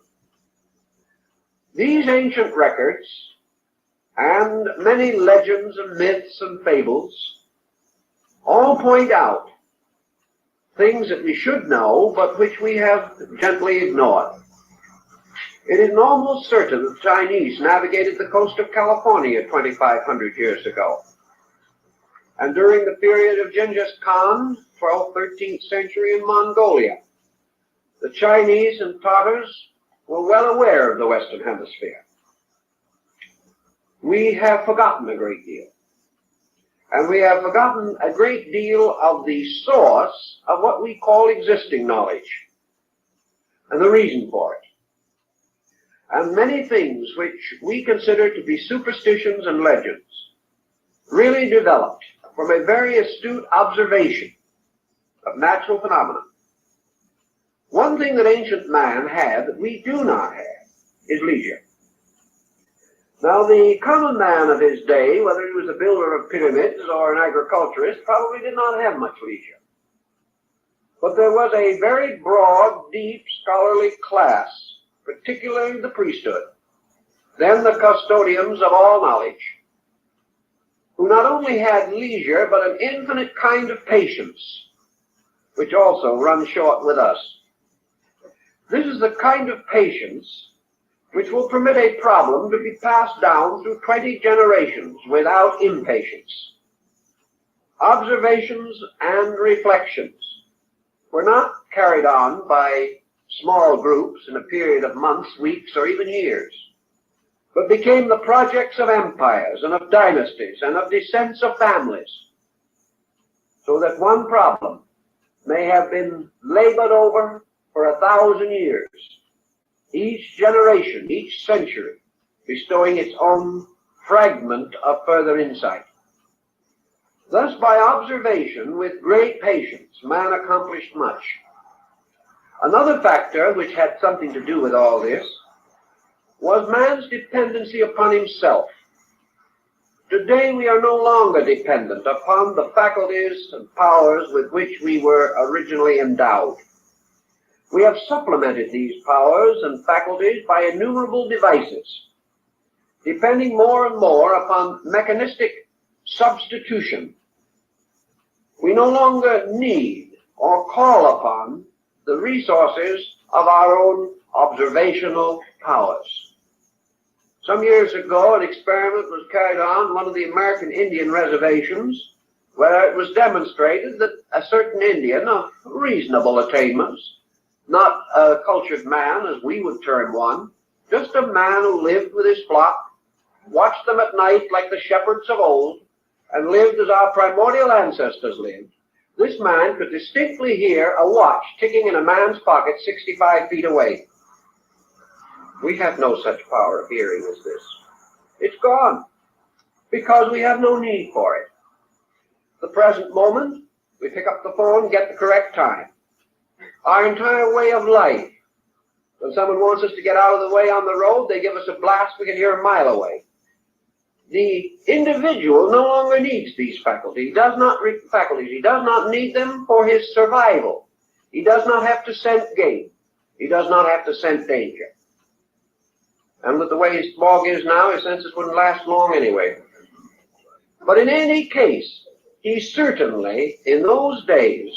These ancient records and many legends and myths and fables all point out things that we should know, but which we have gently ignored. It is almost certain that the Chinese navigated the coast of California 2,500 years ago. And during the period of Genghis Khan, 12th, 13th century in Mongolia, the Chinese and Tatars were well aware of the Western Hemisphere. We have forgotten a great deal. And we have forgotten a great deal of the source of what we call existing knowledge and the reason for it. And many things which we consider to be superstitions and legends really developed from a very astute observation of natural phenomena. One thing that ancient man had that we do not have is leisure. Now, the common man of his day, whether he was a builder of pyramids or an agriculturist, probably did not have much leisure. But there was a very broad, deep, scholarly class, particularly the priesthood, then the custodians of all knowledge, who not only had leisure, but an infinite kind of patience, which also runs short with us. This is the kind of patience which will permit a problem to be passed down through 20 generations without impatience. Observations and reflections were not carried on by small groups in a period of months, weeks, or even years, but became the projects of empires and of dynasties and of descents of families, so that one problem may have been labored over for 1,000 years, each generation, each century, bestowing its own fragment of further insight. Thus, by observation with great patience, man accomplished much. Another factor which had something to do with all this was man's dependency upon himself. Today, we are no longer dependent upon the faculties and powers with which we were originally endowed. We have supplemented these powers and faculties by innumerable devices, depending more and more upon mechanistic substitution. We no longer need or call upon the resources of our own observational powers. Some years ago, an experiment was carried on one of the American Indian reservations, where it was demonstrated that a certain Indian of reasonable attainments, not a cultured man as we would term one, just a man who lived with his flock, watched them at night like the shepherds of old, and lived as our primordial ancestors lived. This man could distinctly hear a watch ticking in a man's pocket 65 feet away. We have no such power of hearing as this. It's gone, because we have no need for it. The present moment, we pick up the phone, get the correct time. Our entire way of life When someone wants us to get out of the way on the road, they give us a blast we can hear a mile away. The individual no longer needs these faculties. He does not need them for his survival. He does not have to scent game. He does not have to scent danger. And with the way his fog is now, his senses wouldn't last long anyway. But in any case, he certainly, in those days,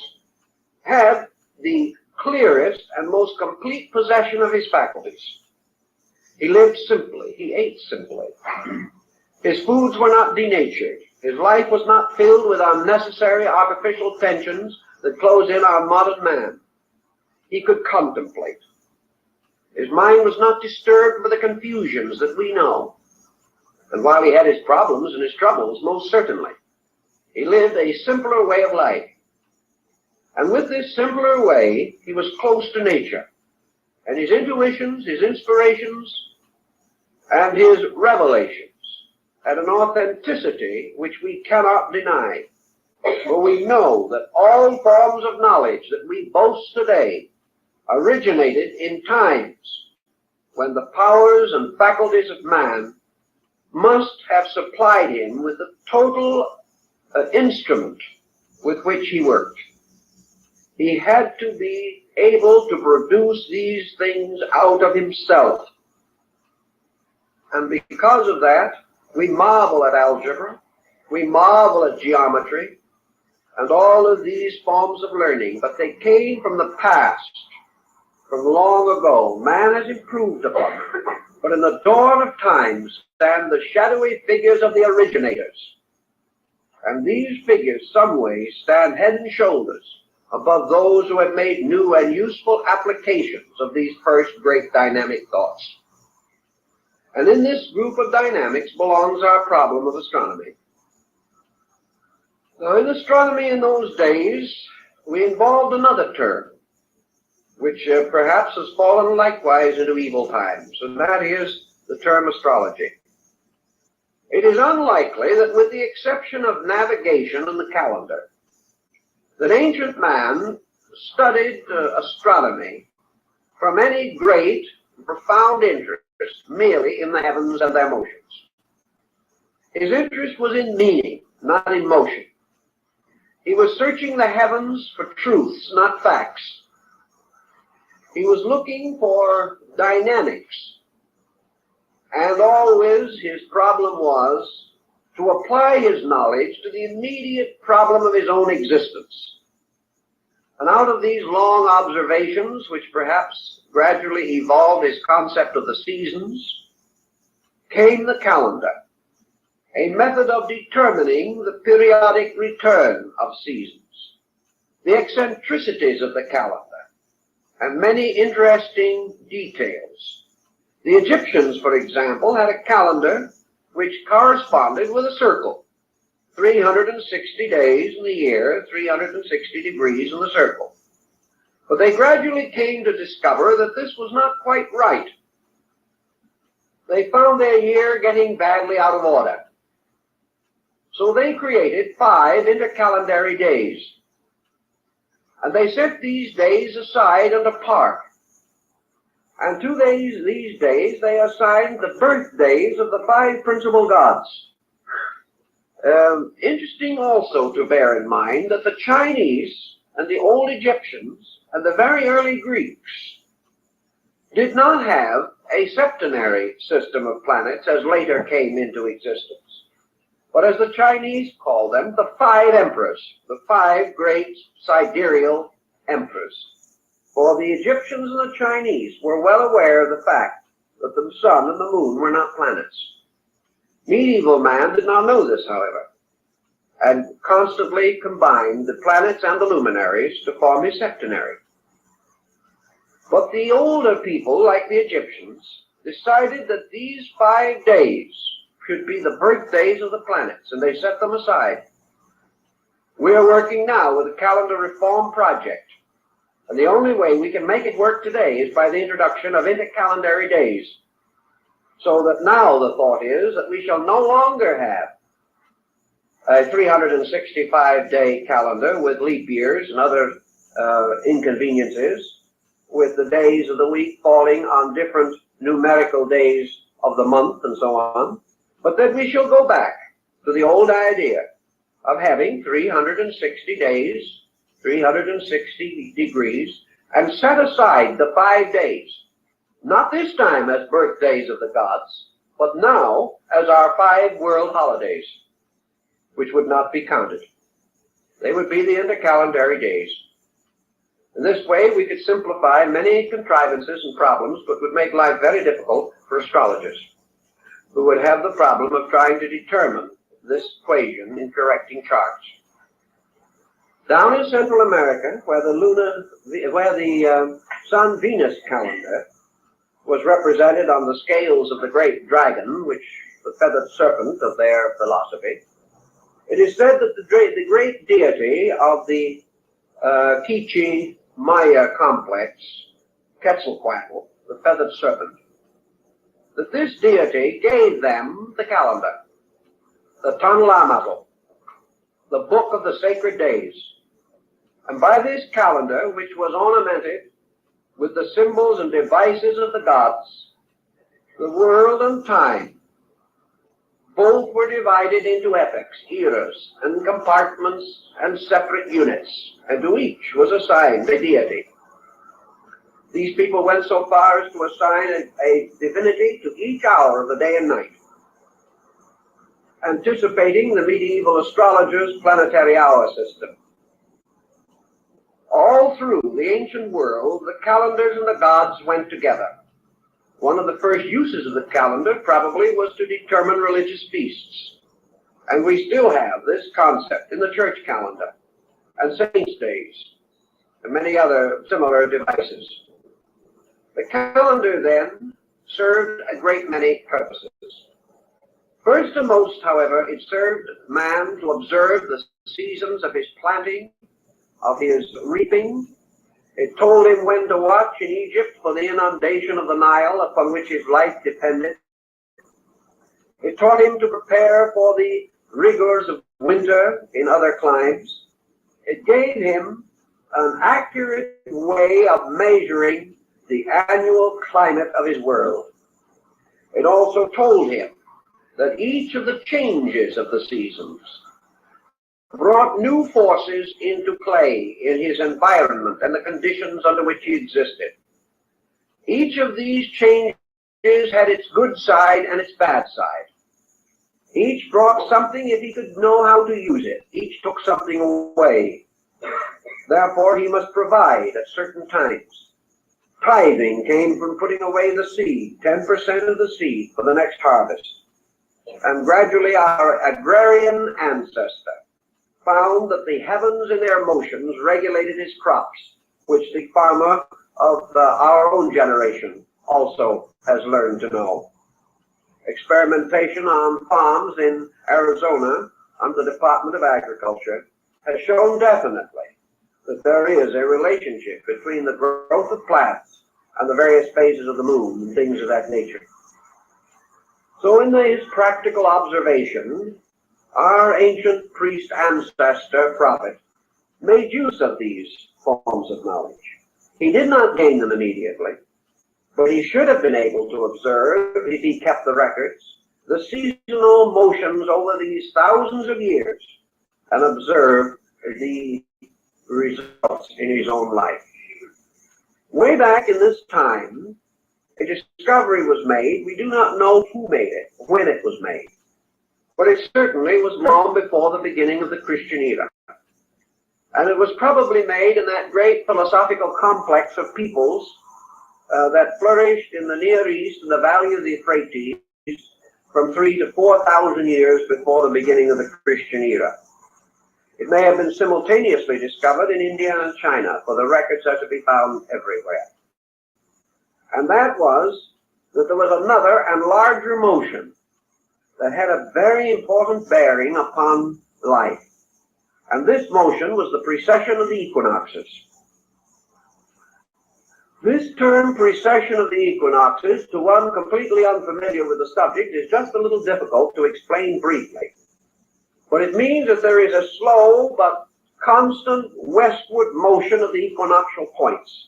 had the clearest and most complete possession of his faculties. He lived simply. He ate simply. His foods were not denatured. His life was not filled with unnecessary artificial tensions that close in on modern man. He could contemplate. His mind was not disturbed by the confusions that we know. And while he had his problems and his troubles, most certainly, he lived a simpler way of life. And with this simpler way, he was close to nature. And his intuitions, his inspirations, and his revelations had an authenticity which we cannot deny. For we know that all forms of knowledge that we boast today originated in times when the powers and faculties of man must have supplied him with the total instrument with which he worked. He had to be able to produce these things out of himself. And because of that, we marvel at algebra, we marvel at geometry, and all of these forms of learning, but they came from the past, from long ago. Man has improved upon it. But in the dawn of time stand the shadowy figures of the originators. And these figures, some ways, stand head and shoulders above those who have made new and useful applications of these first great dynamic thoughts. And in this group of dynamics belongs our problem of astronomy. Now, in astronomy in those days, we involved another term, which perhaps has fallen likewise into evil times, and that is the term astrology. It is unlikely that, with the exception of navigation and the calendar, that ancient man studied astronomy from any great, profound interest merely in the heavens and their motions. His interest was in meaning, not in motion. He was searching the heavens for truths, not facts. He was looking for dynamics. And always his problem was to apply his knowledge to the immediate problem of his own existence. And out of these long observations, which perhaps gradually evolved his concept of the seasons, came the calendar, a method of determining the periodic return of seasons, the eccentricities of the calendar, and many interesting details. The Egyptians, for example, had a calendar which corresponded with a circle. 360 days in the year, 360 degrees in the circle. But they gradually came to discover that this was not quite right. They found their year getting badly out of order. So they created 5 intercalendary days. And they set these days aside and apart. And to these days they assigned the birthdays of the 5 principal gods. Interesting also to bear in mind that the Chinese and the old Egyptians and the very early Greeks did not have a septenary system of planets as later came into existence, but as the Chinese call them, the 5 emperors, the 5 great sidereal emperors. For the Egyptians and the Chinese were well aware of the fact that the sun and the moon were not planets. Medieval man did not know this, however, and constantly combined the planets and the luminaries to form his septenary. But the older people, like the Egyptians, decided that these 5 days should be the birthdays of the planets, and they set them aside. We are working now with a calendar reform project, and the only way we can make it work today is by the introduction of intercalendary days. So that now the thought is that we shall no longer have a 365-day calendar with leap years and other inconveniences. with the days of the week falling on different numerical days of the month and so on, but that we shall go back to the old idea of having 360 days, 360 degrees, and set aside the 5 days, not this time as birthdays of the gods, but now as our 5 world holidays, which would not be counted. They would be the intercalendary days. In this way, we could simplify many contrivances and problems, but would make life very difficult for astrologers, who would have the problem of trying to determine this equation in correcting charts. Down in Central America, where the Sun-Venus calendar was represented on the scales of the great dragon, which the feathered serpent of their philosophy, it is said that the great deity of the Quiche Maya complex, Quetzalcoatl, the feathered serpent, that this deity gave them the calendar, the Tanlamato, the book of the sacred days. And by this calendar, which was ornamented with the symbols and devices of the gods, the world and time both were divided into epochs, eras, and compartments and separate units, and to each was assigned a deity. These people went so far as to assign a divinity to each hour of the day and night, anticipating the medieval astrologers' planetary hour system. All through the ancient world, the calendars and the gods went together. One of the first uses of the calendar probably was to determine religious feasts. And we still have this concept in the church calendar and saints' days and many other similar devices. The calendar then served a great many purposes. First and most, however, it served man to observe the seasons of his planting, of his reaping. It told him when to watch in Egypt for the inundation of the Nile upon which his life depended. It taught him to prepare for the rigors of winter in other climes. It gave him an accurate way of measuring the annual climate of his world. It also told him that each of the changes of the seasons brought new forces into play in his environment and the conditions under which he existed. Each of these changes had its good side and its bad side. Each brought something if he could know how to use it. Each took something away. Therefore, he must provide at certain times. Tithing came from putting away the seed, 10% of the seed for the next harvest. And gradually our agrarian ancestor found that the heavens in their motions regulated his crops, which the farmer of our own generation also has learned to know. Experimentation on farms in Arizona under the Department of Agriculture has shown definitely that there is a relationship between the growth of plants and the various phases of the moon and things of that nature. So in his practical observation, our ancient priest ancestor prophet made use of these forms of knowledge. He did not gain them immediately, but he should have been able to observe, if he kept the records, the seasonal motions over these thousands of years and observe the results in his own life. Way back in this time, a discovery was made. We do not know who made it, when it was made. But it certainly was long before the beginning of the Christian era. And it was probably made in that great philosophical complex of peoples that flourished in the Near East and the valley of the Euphrates from 3,000 to 4,000 years before the beginning of the Christian era. It may have been simultaneously discovered in India and China, for the records are to be found everywhere. And that was that there was another and larger motion that had a very important bearing upon life. And this motion was the precession of the equinoxes. This term, precession of the equinoxes, to one completely unfamiliar with the subject, is just a little difficult to explain briefly. But it means that there is a slow but constant westward motion of the equinoctial points.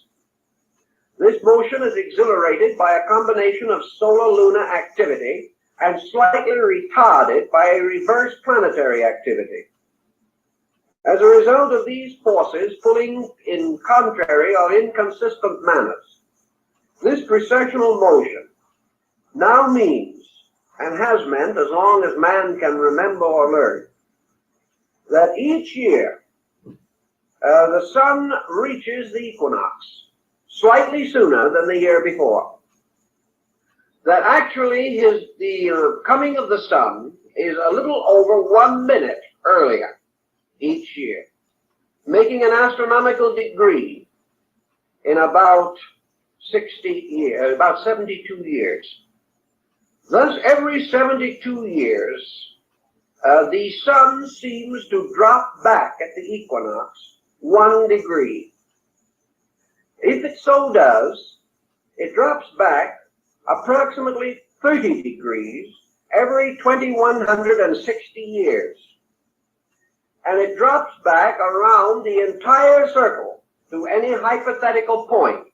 This motion is exhilarated by a combination of solar-lunar activity and slightly retarded by a reverse planetary activity. As a result of these forces pulling in contrary or inconsistent manners, this precessional motion now means, and has meant as long as man can remember or learn, that each year the sun reaches the equinox slightly sooner than the year before. That actually the coming of the sun is a little over 1 minute earlier each year, making an astronomical degree in about 72 years. Thus, every 72 years, the sun seems to drop back at the equinox 1 degree. If it so does, it drops back approximately 30 degrees every 2160 years. And it drops back around the entire circle to any hypothetical point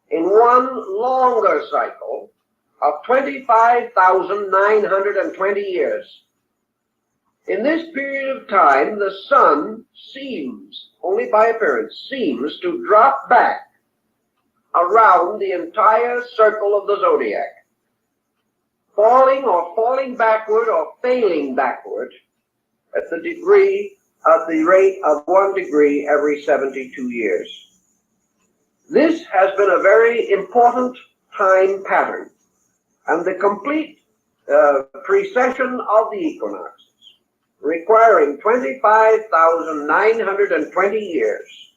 in one longer cycle of 25,920 years. In this period of time, the sun seems, only by appearance, seems to drop back around the entire circle of the zodiac, falling backward or failing backward at the rate of 1 degree every 72 years. This has been a very important time pattern, and the complete precession of the equinoxes, requiring 25,920 years,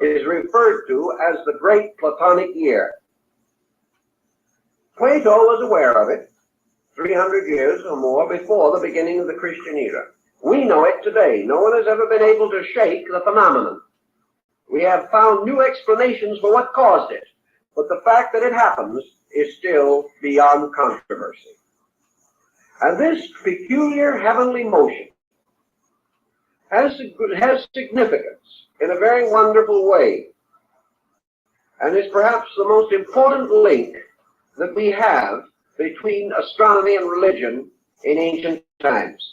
is referred to as the Great Platonic Year. Plato was aware of it 300 years or more before the beginning of the Christian era. We know it today. No one has ever been able to shake the phenomenon. We have found new explanations for what caused it, but the fact that it happens is still beyond controversy. And this peculiar heavenly motion has significance in a very wonderful way, and is perhaps the most important link that we have between astronomy and religion in ancient times.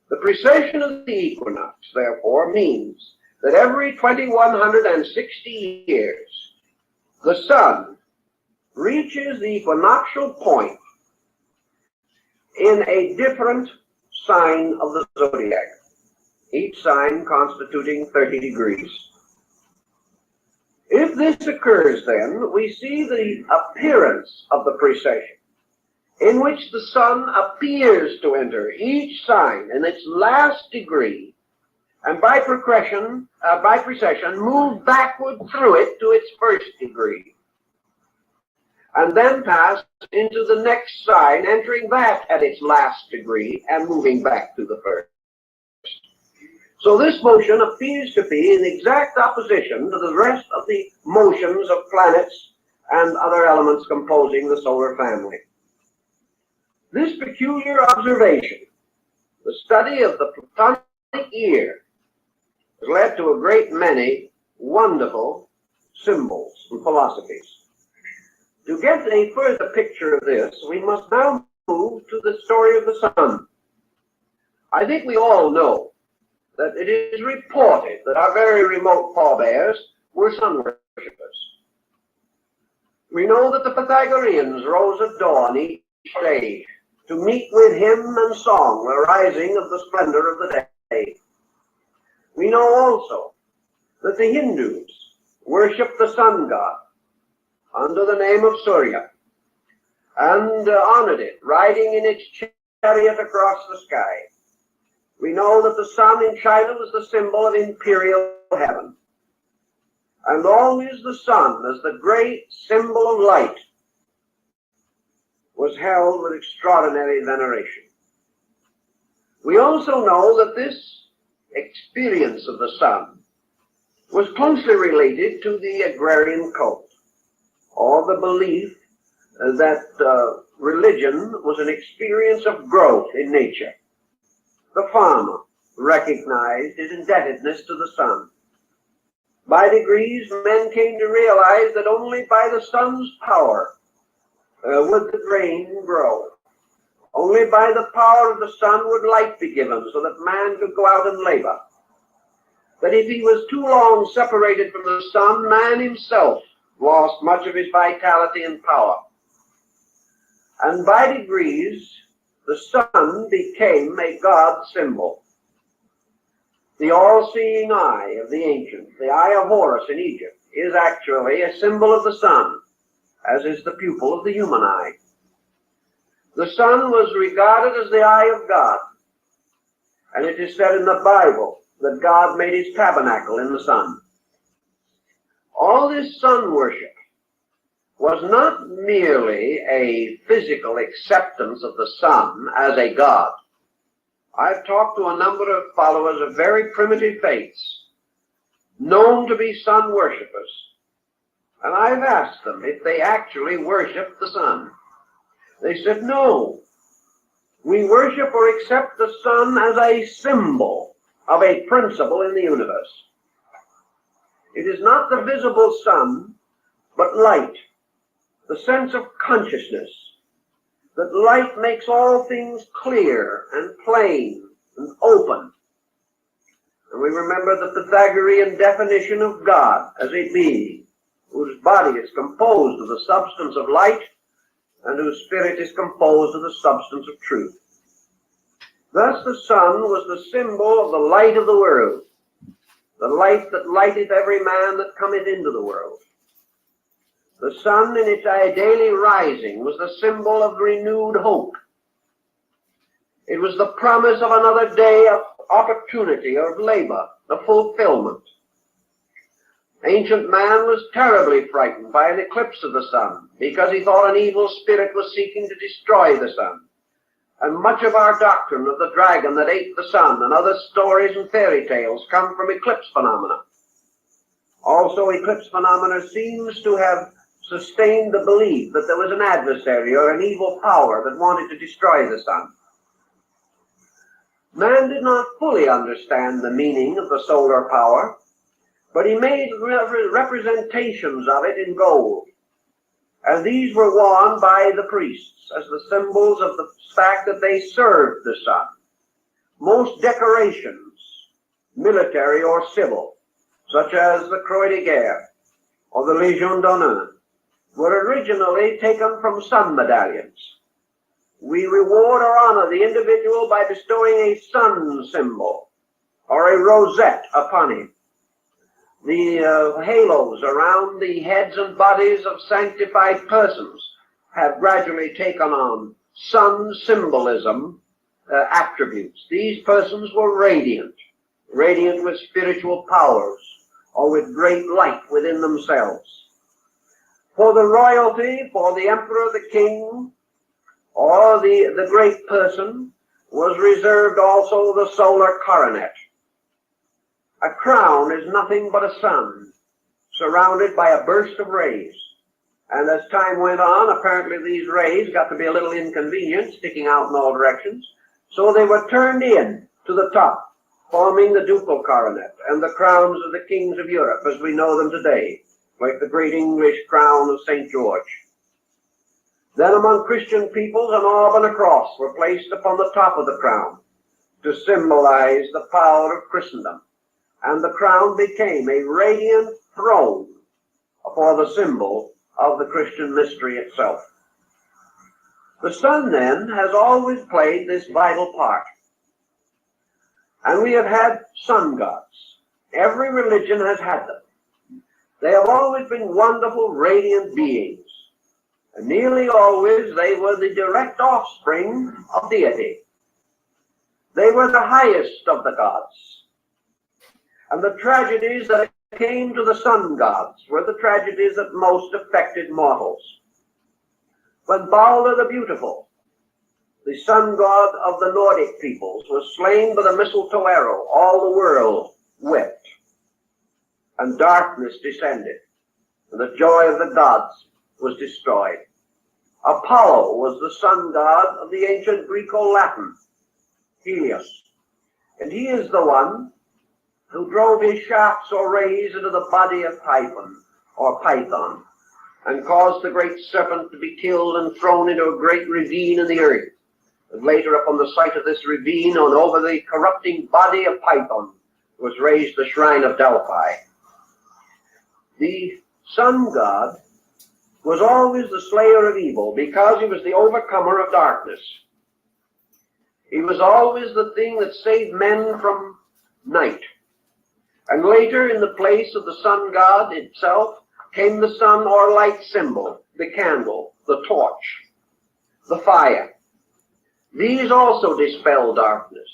The precession of the equinox, therefore, means that every 2160 years, the sun reaches the equinoctial point in a different sign of the zodiac, each sign constituting 30 degrees. If this occurs, then, we see the appearance of the precession, in which the sun appears to enter each sign in its last degree, and by precession move backward through it to its first degree, and then pass into the next sign, entering that at its last degree and moving back to the first. So this motion appears to be in exact opposition to the rest of the motions of planets and other elements composing the solar family. This peculiar observation, the study of the Platonic year, has led to a great many wonderful symbols and philosophies. To get a further picture of this, we must now move to the story of the sun. I think we all know that it is reported that our very remote forebears were sun worshippers. We know that the Pythagoreans rose at dawn each day to meet with hymn and song the rising of the splendor of the day. We know also that the Hindus worship the sun god under the name of Surya and honored it, riding in its chariot across the sky. We know that the sun in China was the symbol of imperial heaven, and always the sun as the great symbol of light was held with extraordinary veneration. We also know that this experience of the sun was closely related to the agrarian cult, or the belief that religion was an experience of growth in nature. The farmer recognized his indebtedness to the sun. By degrees, men came to realize that only by the sun's power would the grain grow. Only by the power of the sun would light be given so that man could go out and labor. That if he was too long separated from the sun, man himself lost much of his vitality and power. And by degrees, the sun became a God symbol. The all-seeing eye of the ancients, the eye of Horus in Egypt, is actually a symbol of the sun, as is the pupil of the human eye. The sun was regarded as the eye of God, and it is said in the Bible that God made his tabernacle in the sun. All this sun worship was not merely a physical acceptance of the sun as a god. I've talked to a number of followers of very primitive faiths, known to be sun worshippers, and I've asked them if they actually worship the sun. They said, no, we worship or accept the sun as a symbol of a principle in the universe. It is not the visible sun, but light, the sense of consciousness, that light makes all things clear and plain and open. And we remember the Pythagorean definition of God as a being whose body is composed of the substance of light and whose spirit is composed of the substance of truth. Thus the sun was the symbol of the light of the world, the light that lighteth every man that cometh into the world. The sun in its daily rising was the symbol of renewed hope. It was the promise of another day of opportunity, of labor, of fulfillment. Ancient man was terribly frightened by an eclipse of the sun because he thought an evil spirit was seeking to destroy the sun. And much of our doctrine of the dragon that ate the sun and other stories and fairy tales come from eclipse phenomena. Also, eclipse phenomena seems to have sustained the belief that there was an adversary or an evil power that wanted to destroy the sun. Man did not fully understand the meaning of the solar power, but he made representations of it in gold. And these were worn by the priests as the symbols of the fact that they served the sun. Most decorations, military or civil, such as the Croix de Guerre or the Légion d'honneur, were originally taken from sun medallions. We reward or honor the individual by bestowing a sun symbol or a rosette upon him. The halos around the heads and bodies of sanctified persons have gradually taken on sun symbolism attributes. These persons were radiant with spiritual powers or with great light within themselves. For the royalty, for the emperor, the king, or the great person, was reserved also the solar coronet. A crown is nothing but a sun, surrounded by a burst of rays. And as time went on, apparently these rays got to be a little inconvenient, sticking out in all directions, so they were turned in to the top, forming the ducal coronet and the crowns of the kings of Europe as we know them today, like the great English crown of St. George. Then among Christian peoples, an orb and a cross were placed upon the top of the crown to symbolize the power of Christendom. And the crown became a radiant throne for the symbol of the Christian mystery itself. The sun, then, has always played this vital part. And we have had sun gods. Every religion has had them. They have always been wonderful, radiant beings. And nearly always they were the direct offspring of deity. They were the highest of the gods. And the tragedies that came to the sun gods were the tragedies that most affected mortals. When Balder the Beautiful, the sun god of the Nordic peoples, was slain with a mistletoe arrow, all the world wept, and darkness descended, and the joy of the gods was destroyed. Apollo was the sun god of the ancient Greco-Latin, Helios, and he is the one who drove his shafts or rays into the body of Python, and caused the great serpent to be killed and thrown into a great ravine in the earth. And later, upon the site of this ravine, and over the corrupting body of Python, was raised the shrine of Delphi. The sun god was always the slayer of evil because he was the overcomer of darkness. He was always the thing that saved men from night. And later, in the place of the sun god itself, came the sun or light symbol, the candle, the torch, the fire. These also dispel darkness.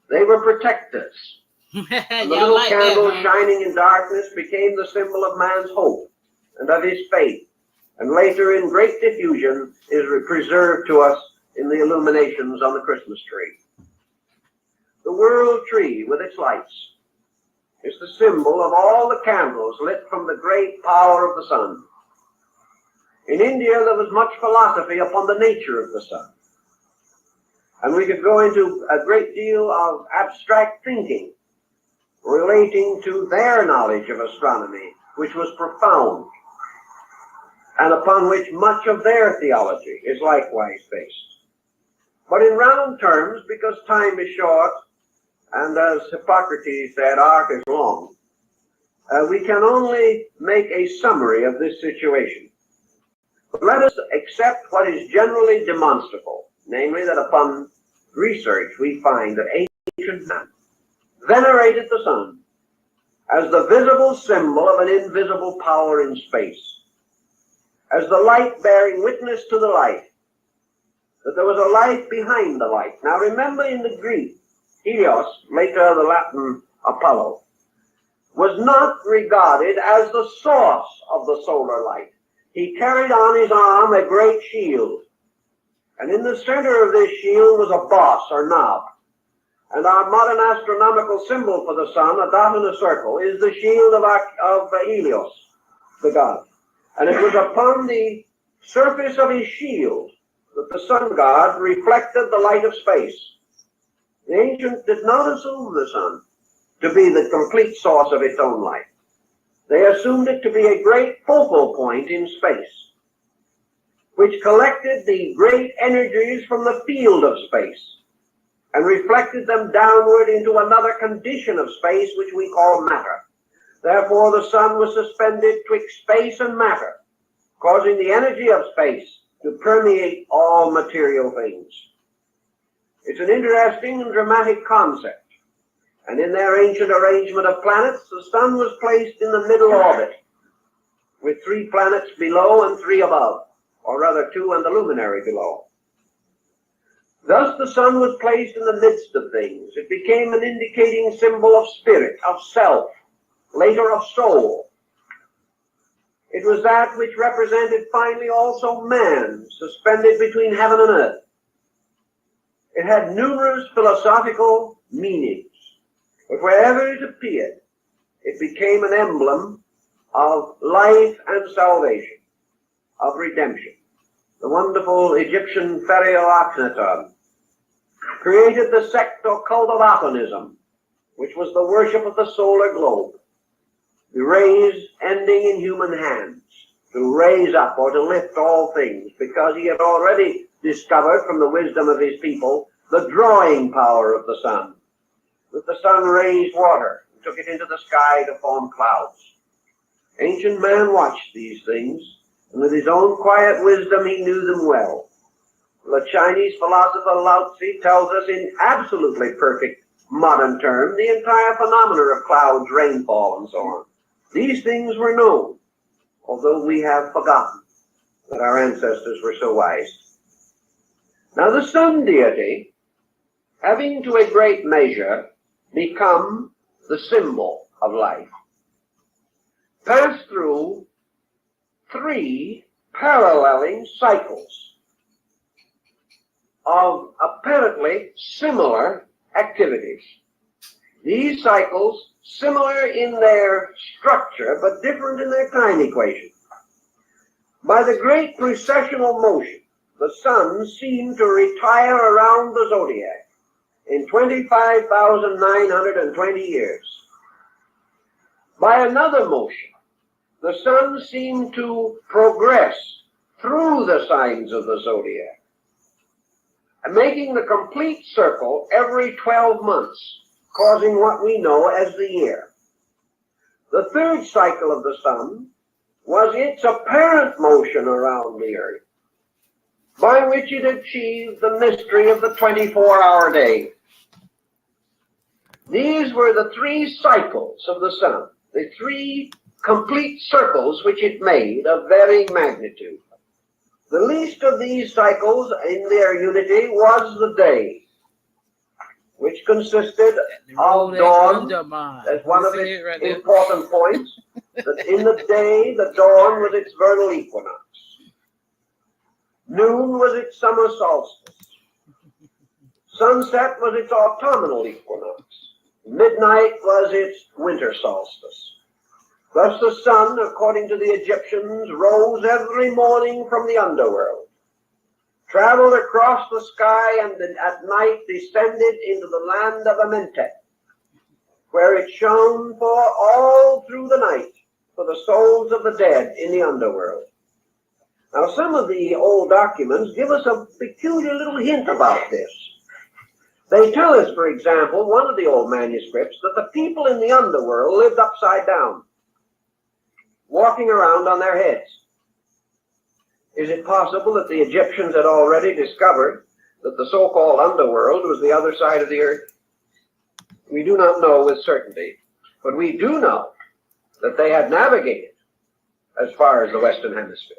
They were protectors. And the little like candle that, shining in darkness became the symbol of man's hope and of his faith. And later, in great diffusion, is preserved to us in the illuminations on the Christmas tree. The world tree with its lights is the symbol of all the candles lit from the great power of the sun. In India, there was much philosophy upon the nature of the sun. And we could go into a great deal of abstract thinking relating to their knowledge of astronomy, which was profound, and upon which much of their theology is likewise based. But in round terms, because time is short, and as Hippocrates said, arc is long, we can only make a summary of this situation. But let us accept what is generally demonstrable, namely that upon research we find that ancient man venerated the sun as the visible symbol of an invisible power in space, as the light bearing witness to the light, that there was a life behind the light. Now remember, in the Greek, Helios, later the Latin Apollo, was not regarded as the source of the solar light. He carried on his arm a great shield, and in the center of this shield was a boss or knob. And our modern astronomical symbol for the sun, a dot and a circle, is the shield of Helios, the god. And it was upon the surface of his shield that the sun god reflected the light of space. The ancients did not assume the sun to be the complete source of its own light. They assumed it to be a great focal point in space, which collected the great energies from the field of space and reflected them downward into another condition of space, which we call matter. Therefore, the sun was suspended twixt space and matter, causing the energy of space to permeate all material things. It's an interesting and dramatic concept. And in their ancient arrangement of planets, the sun was placed in the middle orbit, with 3 planets below and 3 above, or rather 2 and the luminary below. Thus the sun was placed in the midst of things. It became an indicating symbol of spirit, of self, later of soul. It was that which represented finally also man, suspended between heaven and earth. It had numerous philosophical meanings, but wherever it appeared, it became an emblem of life and salvation, of redemption. The wonderful Egyptian Pharaoh Akhenaton created the sect or cult of Atonism, which was the worship of the solar globe, the rays ending in human hands, to raise up or to lift all things, because he had already discovered from the wisdom of his people the drawing power of the sun, that the sun raised water and took it into the sky to form clouds. Ancient man watched these things, and with his own quiet wisdom he knew them well. The Chinese philosopher Lao Tzu tells us in absolutely perfect modern terms the entire phenomena of clouds, rainfall, and so on. These things were known, although we have forgotten that our ancestors were so wise. Now the sun deity, having to a great measure become the symbol of life, passed through 3 paralleling cycles of apparently similar activities. These cycles similar in their structure but different in their time equation. By the great precessional motion, the sun seemed to retire around the zodiac in 25,920 years. By another motion, the sun seemed to progress through the signs of the zodiac, making the complete circle every 12 months, causing what we know as the year. The third cycle of the sun was its apparent motion around the earth, by which it achieved the mystery of the 24-hour day. These were the three cycles of the sun, the three complete circles which it made of varying magnitude. The least of these cycles in their unity was the day, which consisted of dawn as one of its important points, that in the day the dawn was its vernal equinox. Noon was its summer solstice. Sunset was its autumnal equinox. Midnight was its winter solstice. Thus the sun, according to the Egyptians, rose every morning from the underworld, traveled across the sky, and at night descended into the land of Amentet, where it shone for all through the night for the souls of the dead in the underworld. Now, some of the old documents give us a peculiar little hint about this. They tell us, for example, one of the old manuscripts, that the people in the underworld lived upside down, walking around on their heads. Is it possible that the Egyptians had already discovered that the so-called underworld was the other side of the earth? We do not know with certainty, but we do know that they had navigated as far as the Western Hemisphere.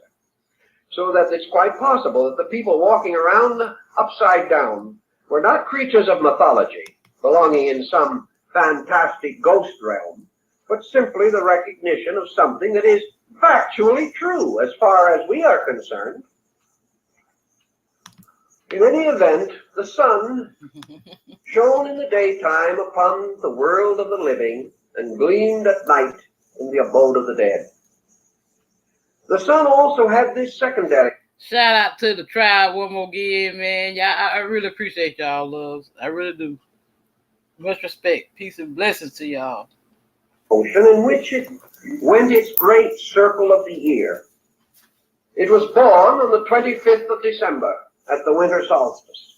So that it's quite possible that the people walking around upside down were not creatures of mythology, belonging in some fantastic ghost realm, but simply the recognition of something that is factually true as far as we are concerned. In any event, the sun shone in the daytime upon the world of the living and gleamed at night in the abode of the dead. The sun also had this secondary. Shout out to the tribe one more again, man. Y'all, I really appreciate y'all, loves. I really do. Much respect, peace, and blessings to y'all. Ocean in which it went its great circle of the year. It was born on the 25th of December at the winter solstice.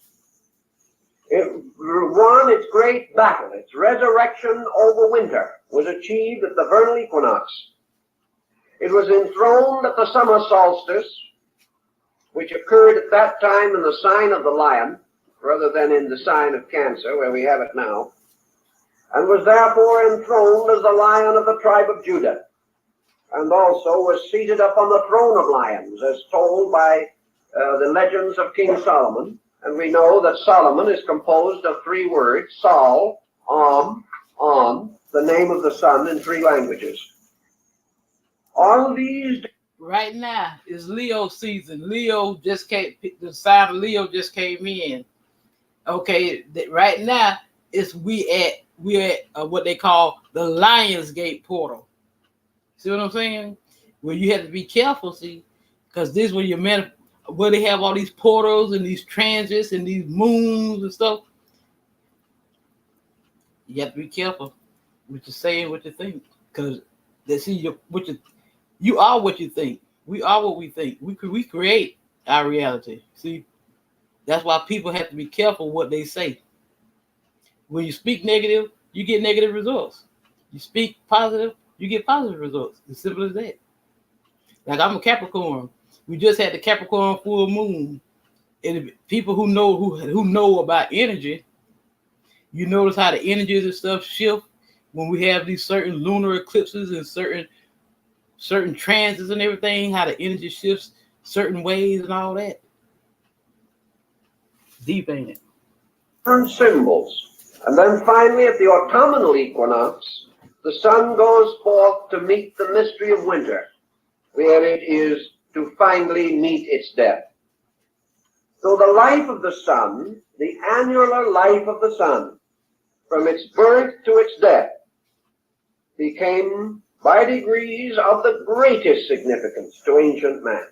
It won its great battle. Its resurrection over winter was achieved at the vernal equinox. It was enthroned at the summer solstice, which occurred at that time in the sign of the lion, rather than in the sign of Cancer, where we have it now, and was therefore enthroned as the Lion of the tribe of Judah, and also was seated upon the throne of lions, as told by the legends of King Solomon. And we know that Solomon is composed of three words: Sol, Om, the name of the sun in three languages. All these right now is Leo season. Leo just came. The sign of Leo just came in. Okay, right now we're at what they call the Lion's Gate portal. See what I'm saying? Well, you have to be careful, see, because this is where where they have all these portals and these transits and these moons and stuff. You have to be careful what you're saying, what you think, because they see you are what you think. We are what we think. We create our reality. See, that's why people have to be careful what they say. When you speak negative, you get negative results. You speak positive, you get positive results. As simple as that. Like, I'm a Capricorn. We just had the Capricorn full moon. And people who know about energy, you notice how the energies and stuff shift when we have these certain lunar eclipses and certain transits and everything, how the energy shifts certain ways and all that. Deep, ain't it? Symbols. And then finally, at the autumnal equinox, the sun goes forth to meet the mystery of winter, where it is to finally meet its death. So the life of the sun, the annular life of the sun, from its birth to its death, became by degrees of the greatest significance to ancient man.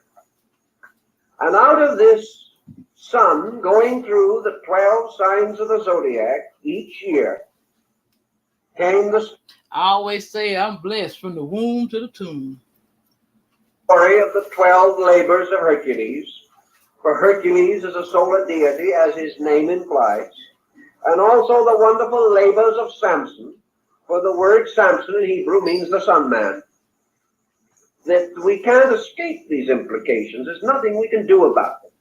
And out of this sun going through the 12 signs of the zodiac each year came the I always say I'm blessed from the womb to the tomb. story of the 12 labors of Hercules. For Hercules is a solar deity, as his name implies, and also the wonderful labors of Samson, for the word Samson in Hebrew means the sun man. That we can't escape these implications. There's nothing we can do about them.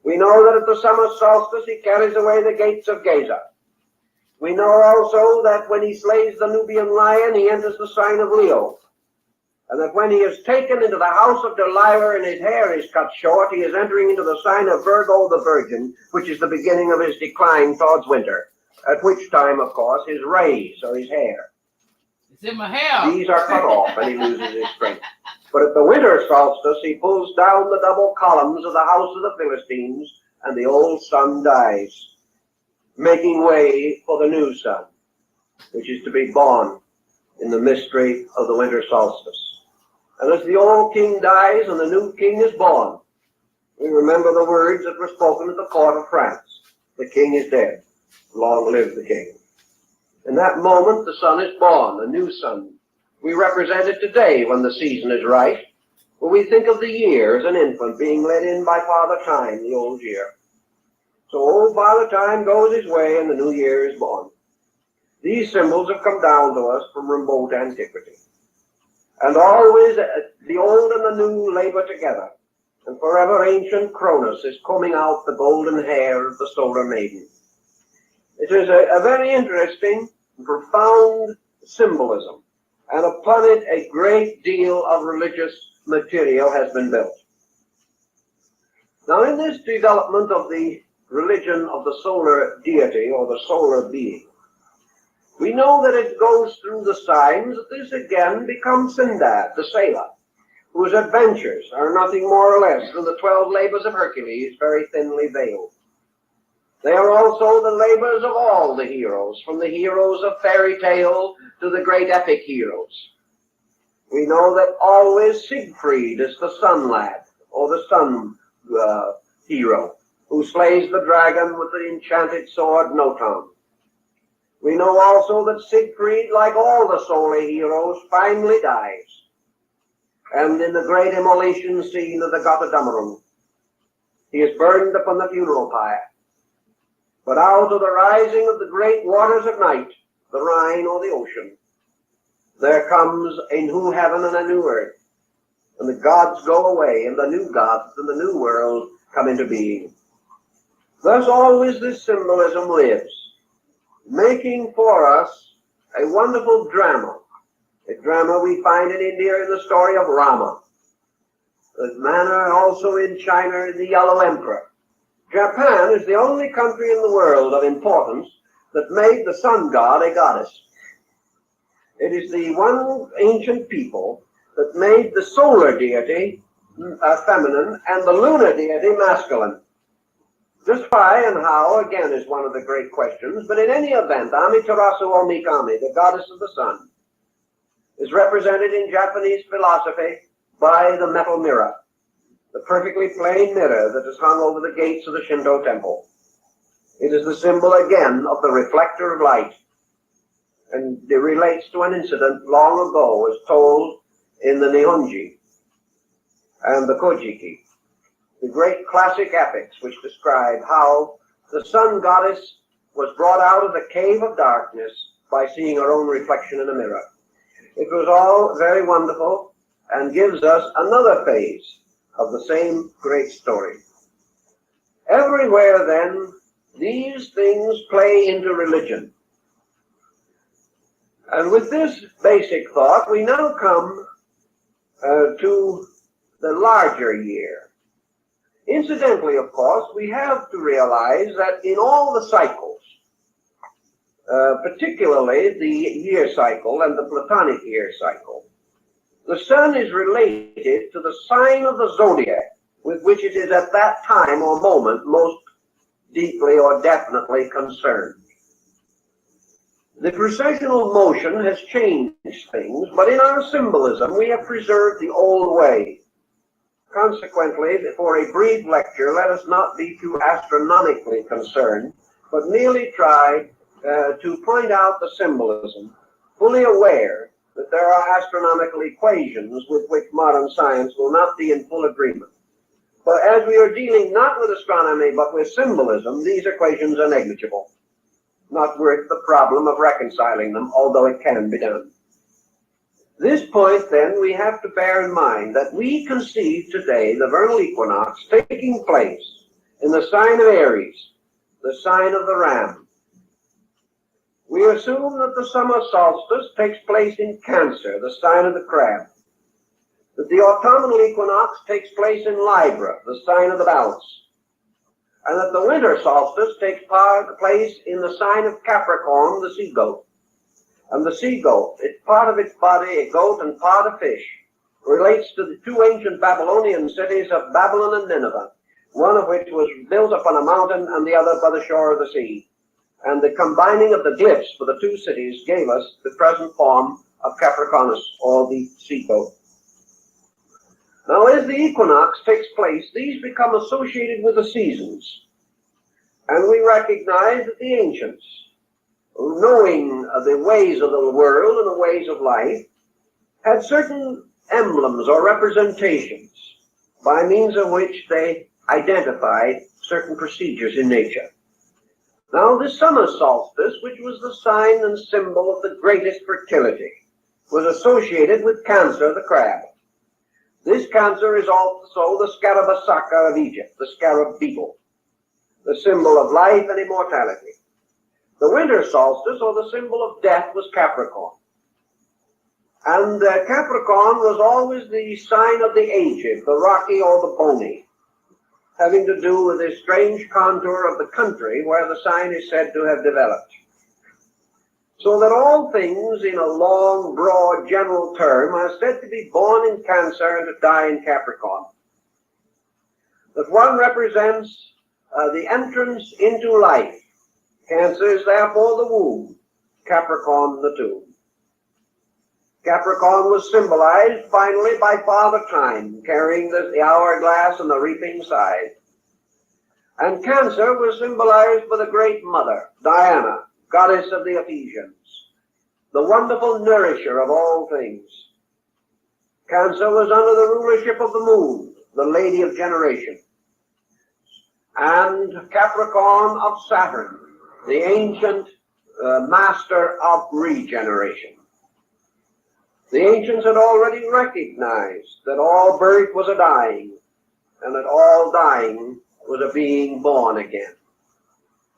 We know that at the summer solstice he carries away the gates of Gaza. We know also that when he slays the Nubian lion, he enters the sign of Leo. And that when he is taken into the house of Delilah and his hair is cut short, he is entering into the sign of Virgo the Virgin, which is the beginning of his decline towards winter, at which time, of course, his rays or his hair. It's in my hair. These are cut off and he loses his strength. But at the winter solstice, he pulls down the double columns of the house of the Philistines, and the old sun dies, making way for the new sun, which is to be born in the mystery of the winter solstice. And as the old king dies and the new king is born, we remember the words that were spoken at the court of France. The king is dead. Long live the king. In that moment, the son is born, a new son. We represent it today when the season is right, when we think of the year as an infant being led in by Father Time, the old year. So old Father Time goes his way and the new year is born. These symbols have come down to us from remote antiquity. And always the old and the new labor together, and forever ancient Cronus is combing out the golden hair of the solar maiden. It is a very interesting, profound symbolism, and upon it a great deal of religious material has been built. Now in this development of the religion of the solar deity or the solar being, we know that it goes through the signs that this again becomes Sindad, the sailor, whose adventures are nothing more or less than the 12 labors of Hercules, very thinly veiled. They are also the labors of all the heroes, from the heroes of fairy tale to the great epic heroes. We know that always Siegfried is the sun lad, or the sun hero, who slays the dragon with the enchanted sword Noton. We know also that Siegfried, like all the solar heroes, finally dies. And in the great immolation scene of the Götterdämmerung, he is burned upon the funeral pyre. But out of the rising of the great waters of night, the Rhine or the ocean, there comes a new heaven and a new earth. And the gods go away, and the new gods and the new world come into being. Thus always this symbolism lives, making for us a wonderful drama. A drama we find in India in the story of Rama. The manner also in China in the Yellow Emperor. Japan is the only country in the world of importance that made the sun god a goddess. It is the one ancient people that made the solar deity feminine and the lunar deity masculine. Just why and how, again, is one of the great questions, but in any event, Amaterasu or Mikami, the goddess of the sun, is represented in Japanese philosophy by the metal mirror, the perfectly plain mirror that is hung over the gates of the Shinto temple. It is the symbol, again, of the reflector of light, and it relates to an incident long ago as told in the Nihonji and the Kojiki, the great classic epics which describe how the sun goddess was brought out of the cave of darkness by seeing her own reflection in a mirror. It was all very wonderful and gives us another phase of the same great story. Everywhere, then, these things play into religion. And with this basic thought, we now come to the larger year. Incidentally, of course, we have to realize that in all the cycles, particularly the year cycle and the Platonic year cycle, the sun is related to the sign of the zodiac with which it is at that time or moment most deeply or definitely concerned. The precessional motion has changed things, but in our symbolism we have preserved the old way. Consequently, for a brief lecture, let us not be too astronomically concerned, but merely try to point out the symbolism, fully aware that there are astronomical equations with which modern science will not be in full agreement. But as we are dealing not with astronomy but with symbolism, these equations are negligible, not worth the problem of reconciling them, although it can be done. This point, then, we have to bear in mind that we conceive today the vernal equinox taking place in the sign of Aries, the sign of the ram. We assume that the summer solstice takes place in Cancer, the sign of the crab, that the autumnal equinox takes place in Libra, the sign of the balance, and that the winter solstice takes place in the sign of Capricorn, the sea goat. And the sea goat, it's part of its body a goat and part a fish, relates to the two ancient Babylonian cities of Babylon and Nineveh, one of which was built upon a mountain and the other by the shore of the sea. And the combining of the glyphs for the two cities gave us the present form of Capricornus, or the sea goat. Now, as the equinox takes place, these become associated with the seasons. And we recognize that the ancients, knowing the ways of the world and the ways of life, had certain emblems or representations by means of which they identified certain procedures in nature. Now, this summer solstice, which was the sign and symbol of the greatest fertility, was associated with Cancer, the crab. This Cancer is also the Scarabasaka of Egypt, the scarab beetle, the symbol of life and immortality. The winter solstice, or the symbol of death, was Capricorn. And Capricorn was always the sign of the aged, the rocky or the bony, having to do with this strange contour of the country where the sign is said to have developed. So that all things, in a long, broad, general term, are said to be born in Cancer and to die in Capricorn. That one represents the entrance into life. Cancer is therefore the womb, Capricorn the tomb. Capricorn was symbolized finally by Father Time, carrying the hourglass and the reaping scythe. And Cancer was symbolized by the great mother, Diana, goddess of the Ephesians, the wonderful nourisher of all things. Cancer was under the rulership of the moon, the lady of generation, and Capricorn of Saturn, the ancient master of regeneration. The ancients had already recognized that all birth was a dying, and that all dying was a being born again.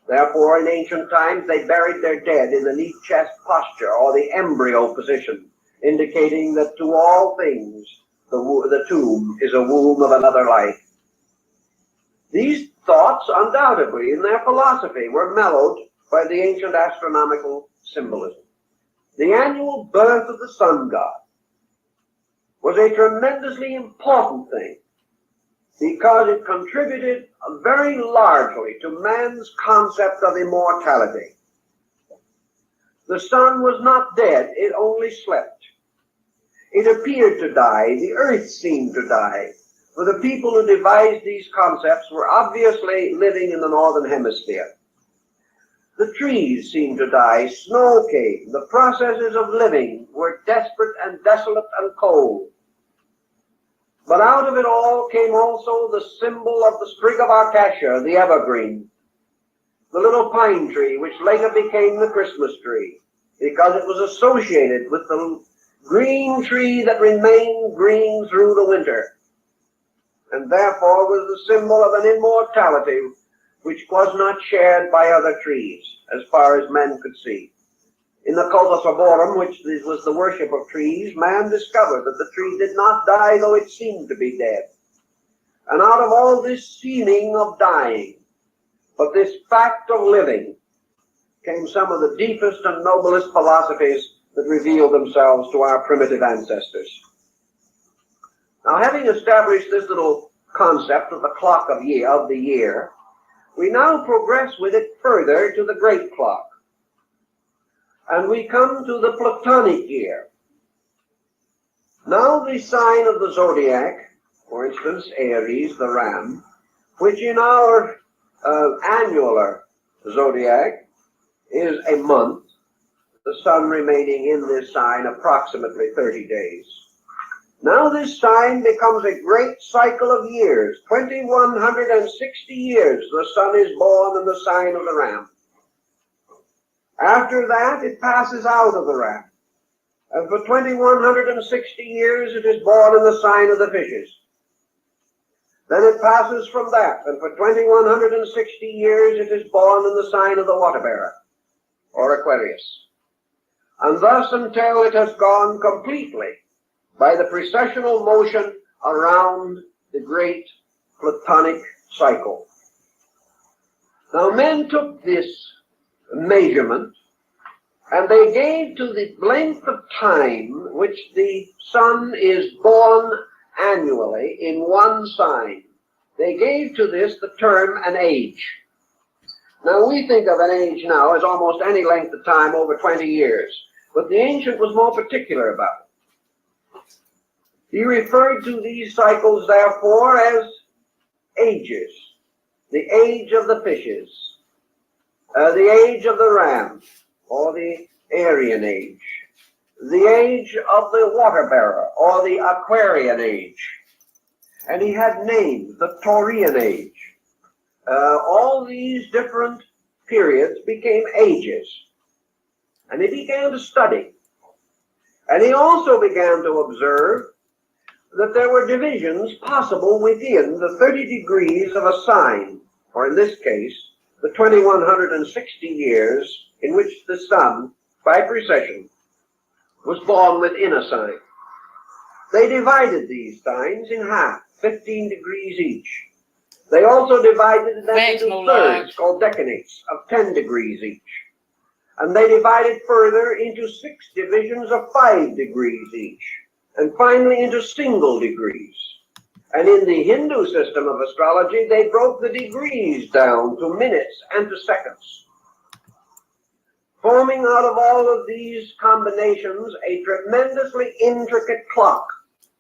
Therefore, in ancient times, they buried their dead in the neat chest posture, or the embryo position, indicating that to all things, the tomb is a womb of another life. These thoughts, undoubtedly, in their philosophy, were mellowed by the ancient astronomical symbolism. The annual birth of the sun god was a tremendously important thing because it contributed very largely to man's concept of immortality. The sun was not dead, it only slept. It appeared to die, the earth seemed to die, for the people who devised these concepts were obviously living in the northern hemisphere. The trees seemed to die, snow came, the processes of living were desperate and desolate and cold. But out of it all came also the symbol of the sprig of acacia, the evergreen, the little pine tree, which later became the Christmas tree, because it was associated with the green tree that remained green through the winter, and therefore was the symbol of an immortality which was not shared by other trees, as far as men could see. In the Cultus Arborum, which was the worship of trees, man discovered that the tree did not die, though it seemed to be dead. And out of all this seeming of dying, but this fact of living, came some of the deepest and noblest philosophies that revealed themselves to our primitive ancestors. Now, having established this little concept of the clock of the year, we now progress with it further to the great clock. And we come to the Platonic year. Now the sign of the zodiac, for instance, Aries, the ram, which in our annular zodiac is a month, the sun remaining in this sign approximately 30 days. Now this sign becomes a great cycle of years. 2160 years the sun is born in the sign of the ram. After that it passes out of the ram. And for 2160 years it is born in the sign of the fishes. Then it passes from that, and for 2160 years it is born in the sign of the water bearer, or Aquarius. And thus until it has gone completely by the precessional motion around the great Platonic cycle. Now men took this measurement and they gave to the length of time which the sun is born annually in one sign, they gave to this the term an age. Now we think of an age now as almost any length of time over 20 years, but the ancient was more particular about it. He referred to these cycles therefore as ages. The age of the fishes, the age of the ram, or the Aryan age, the age of the water bearer, or the Aquarian age. And he had names, the Taurian age. All these different periods became ages. And he began to study. And he also began to observe that there were divisions possible within the 30 degrees of a sign, or in this case, the 2160 years in which the sun, by precession, was born within a sign. They divided these signs in half, 15 degrees each. They also divided them into thirds, called decanates, of 10 degrees each. And they divided further into 6 divisions of 5 degrees each, and finally into single degrees. And in the Hindu system of astrology, they broke the degrees down to minutes and to seconds, forming out of all of these combinations a tremendously intricate clock.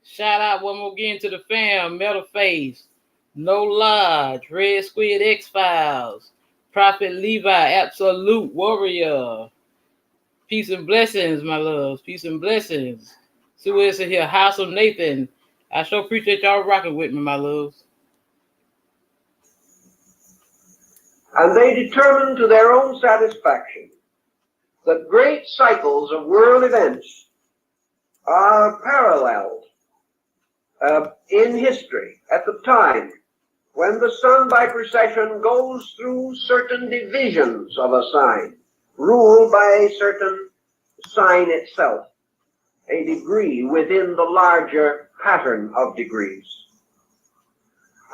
Shout out one more again to the fam, Metal Face, No Lodge, Red Squid X-Files, Prophet Levi, Absolute Warrior. Peace and blessings, my loves. Peace and blessings. See what's in here. House of Nathan. I sure appreciate y'all rocking with me, my loves. And they determined to their own satisfaction that great cycles of world events are paralleled in history at the time when the sun by precession goes through certain divisions of a sign, ruled by a certain sign itself, a degree within the larger pattern of degrees.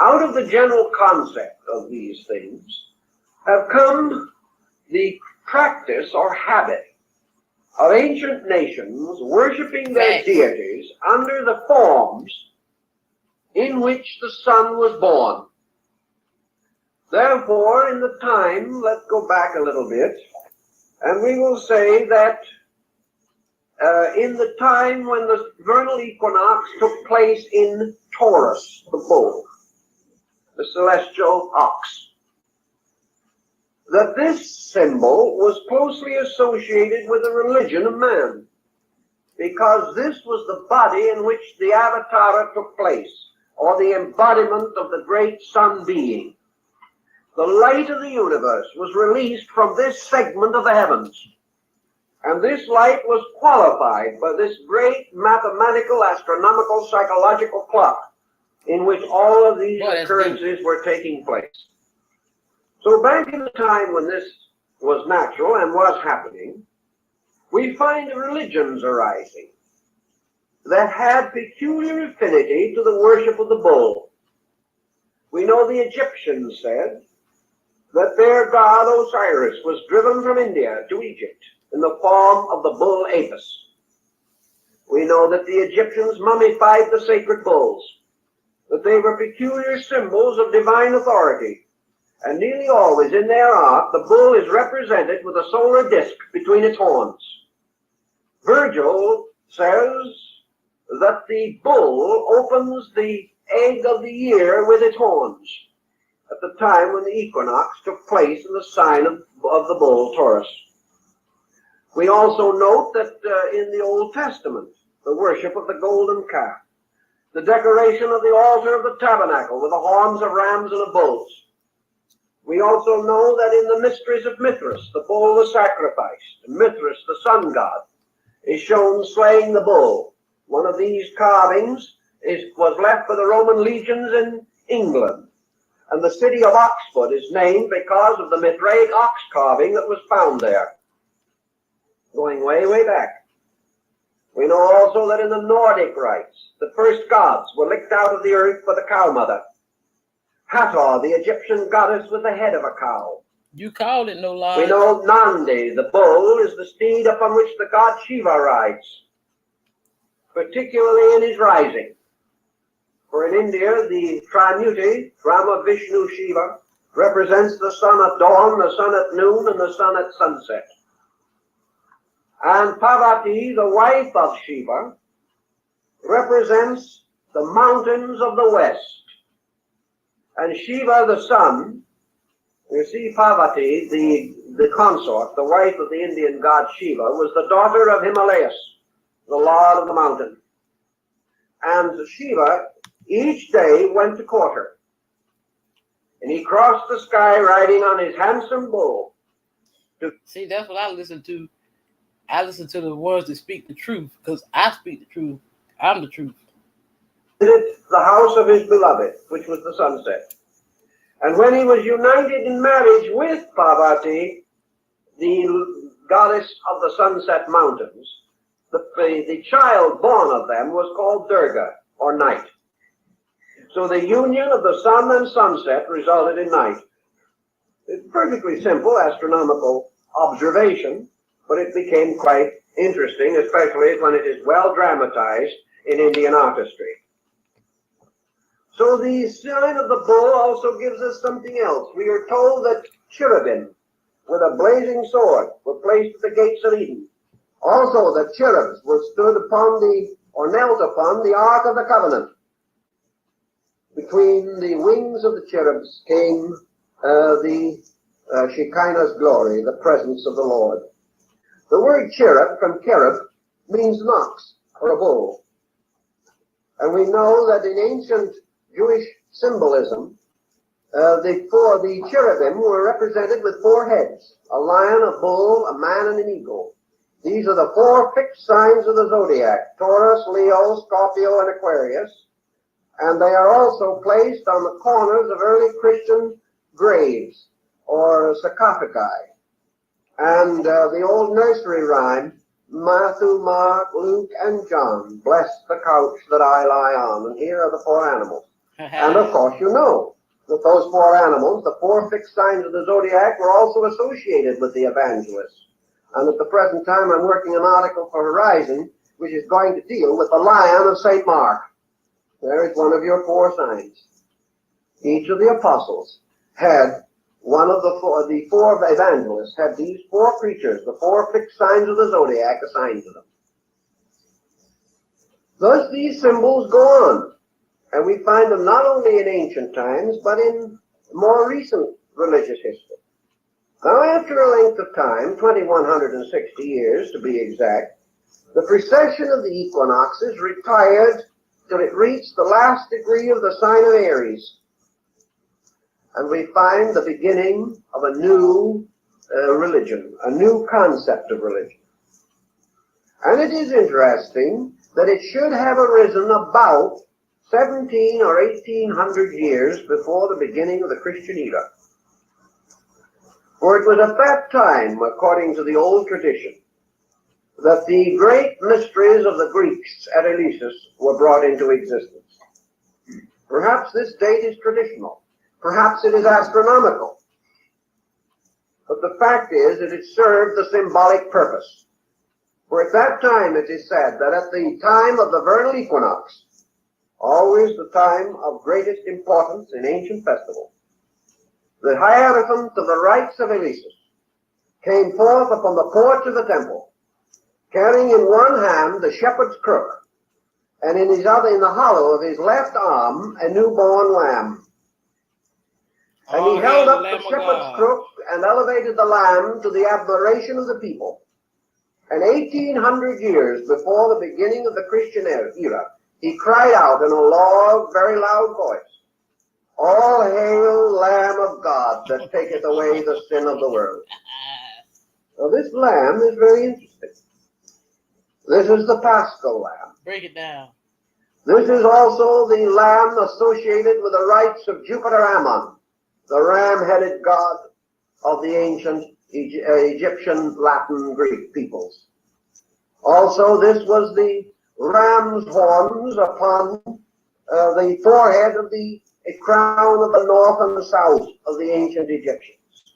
Out of the general concept of these things have come the practice or habit of ancient nations worshiping their deities under the forms in which the sun was born. Therefore, in the time, let's go back a little bit, and we will say that in the time when the vernal equinox took place in Taurus, the bull, the celestial ox, that this symbol was closely associated with the religion of man, because this was the body in which the avatara took place, or the embodiment of the great sun being. The light of the universe was released from this segment of the heavens, and this light was qualified by this great mathematical, astronomical, psychological clock in which all of these occurrences were taking place. So back in the time when this was natural and was happening, we find religions arising that had peculiar affinity to the worship of the bull. We know the Egyptians said that their god Osiris was driven from India to Egypt in the form of the bull Apis. We know that the Egyptians mummified the sacred bulls, that they were peculiar symbols of divine authority, and nearly always in their art the bull is represented with a solar disk between its horns. Virgil says that the bull opens the egg of the year with its horns at the time when the equinox took place in the sign of the bull Taurus. We also note that in the Old Testament, the worship of the golden calf, the decoration of the altar of the tabernacle with the horns of rams and of bulls. We also know that in the mysteries of Mithras, the bull was sacrificed. Mithras, the sun god, is shown slaying the bull. One of these carvings was left for the Roman legions in England. And the city of Oxford is named because of the Mithraic ox carving that was found there, going way, way back. We know also that in the Nordic rites, the first gods were licked out of the earth for the cow mother. Hathor, the Egyptian goddess with the head of a cow. You called it, no lie. We know Nandi, the bull, is the steed upon which the god Shiva rides, particularly in his rising. For in India, the Trimuti, Brahma, Vishnu, Shiva, represents the sun at dawn, the sun at noon, and the sun at sunset. And Parvati, the wife of Shiva, represents the mountains of the west. And Shiva, the sun, you see Parvati, the consort, the wife of the Indian god Shiva, was the daughter of Himalayas, the lord of the mountain. And Shiva each day went to court her. And he crossed the sky riding on his handsome bull. See, that's what I listen to. I listen to the ones that speak the truth, because I speak the truth. I'm the truth. The house of his beloved, which was the sunset. And when he was united in marriage with Parvati, the goddess of the sunset mountains, the child born of them was called Durga, or night. So the union of the sun and sunset resulted in night. It's perfectly simple astronomical observation, but it became quite interesting, especially when it is well dramatized in Indian artistry. So the sign of the bull also gives us something else. We are told that cherubim with a blazing sword were placed at the gates of Eden. Also the cherubs were stood upon or knelt upon the Ark of the Covenant. Between the wings of the cherubs came the Shekinah's glory, the presence of the Lord. The word cherub from cherub means an ox or a bull. And we know that in ancient Jewish symbolism, the cherubim were represented with four heads: a lion, a bull, a man, and an eagle. These are the four fixed signs of the zodiac: Taurus, Leo, Scorpio, and Aquarius. And they are also placed on the corners of early Christian graves or sarcophagi. And the old nursery rhyme, Matthew, Mark, Luke, and John, bless the couch that I lie on. And here are the four animals. And of course, you know that those four animals, the four fixed signs of the zodiac, were also associated with the evangelists. And at the present time, I'm working an article for Horizon, which is going to deal with the lion of St. Mark. There is one of your four signs. Each of the apostles had one of the four evangelists had these four creatures, the four fixed signs of the zodiac, assigned to them. Thus, these symbols go on. And we find them not only in ancient times, but in more recent religious history. Now, after a length of time, 2160 years to be exact, the precession of the equinoxes retired till it reached the last degree of the sign of Aries. And we find the beginning of a new religion, a new concept of religion. And it is interesting that it should have arisen about 17 or 1800 years before the beginning of the Christian era. For it was at that time, according to the old tradition, that the great mysteries of the Greeks at Eleusis were brought into existence. Perhaps this date is traditional. Perhaps it is astronomical. But the fact is that it served the symbolic purpose. For at that time it is said that at the time of the vernal equinox, always the time of greatest importance in ancient festivals, the hierophant of the rites of Eleusis came forth upon the porch of the temple, carrying in one hand the shepherd's crook, and in his other, in the hollow of his left arm, a newborn lamb. And he held up the shepherd's crook and elevated the lamb to the admiration of the people. And 1800 years before the beginning of the Christian era, he cried out in a very loud voice, "All hail, Lamb of God, that taketh away the sin of the world." Now this lamb is very interesting. This is the Paschal lamb. Break it down. This is also the lamb associated with the rites of Jupiter Ammon, the ram-headed god of the ancient Egyptian, Latin, Greek peoples. Also, this was the ram's horns upon the forehead of the crown of the north and the south of the ancient Egyptians.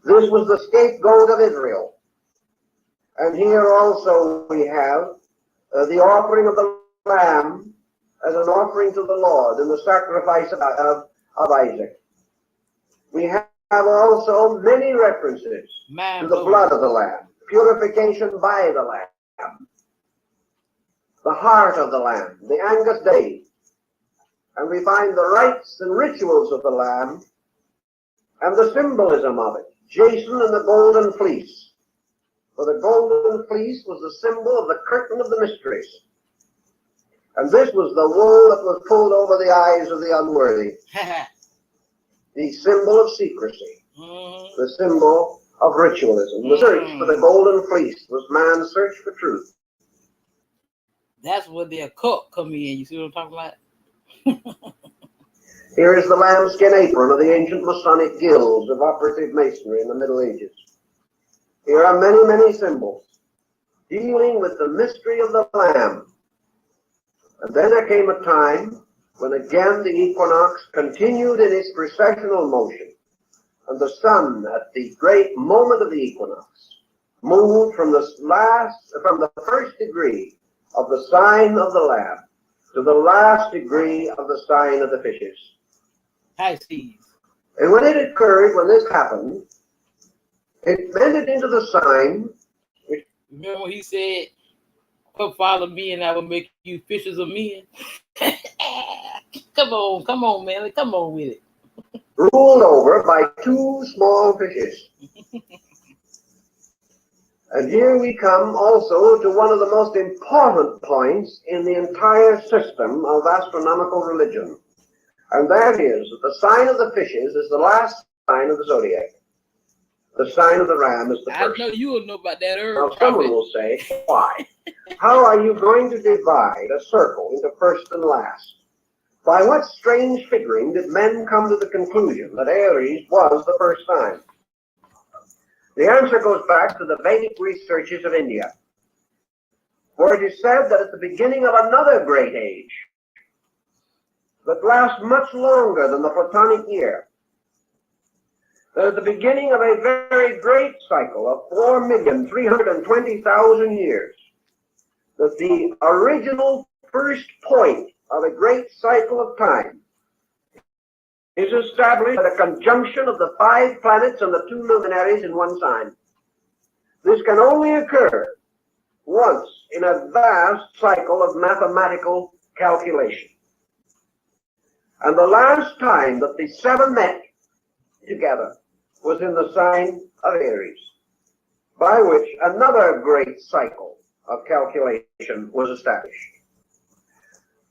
This was the scapegoat of Israel. And here also we have the offering of the lamb as an offering to the Lord in the sacrifice of Isaac. We have also many references to the blood of the lamb, purification by the lamb, the heart of the lamb, the Angus Day. And we find the rites and rituals of the lamb and the symbolism of it. Jason and the golden fleece. For the golden fleece was the symbol of the curtain of the mysteries. And this was the wool that was pulled over the eyes of the unworthy. The symbol of secrecy. The symbol of ritualism. The search for the golden fleece was man's search for truth. That's where the occult come in. You see what I'm talking about? Here is the lambskin apron of the ancient Masonic guilds of operative masonry in the Middle Ages. Here are many, many symbols dealing with the mystery of the lamb. And then there came a time when again the equinox continued in its precessional motion, and the sun at the great moment of the equinox moved from the first degree of the sign of the lamb to the last degree of the sign of the fishes. High seas. And when it occurred, when this happened, it bended into the sign. Remember when he said, "Come follow me and I will make you fishers of men"? Come on, man. Come on with it. Ruled over by two small fishes. And here we come also to one of the most important points in the entire system of astronomical religion. And that is that the sign of the fishes is the last sign of the zodiac. The sign of the ram is the first. I know you will know about that Now someone will say, why? How are you going to divide a circle into first and last? By what strange figuring did men come to the conclusion that Aries was the first sign? The answer goes back to the Vedic researches of India, where it is said that at the beginning of another great age, that lasts much longer than the Platonic year, that at the beginning of a very great cycle of 4,320,000 years, that the original first point of a great cycle of time is established by the conjunction of the 5 planets and the 2 luminaries in one sign. This can only occur once in a vast cycle of mathematical calculation. And the last time that the 7 met together was in the sign of Aries, by which another great cycle of calculation was established.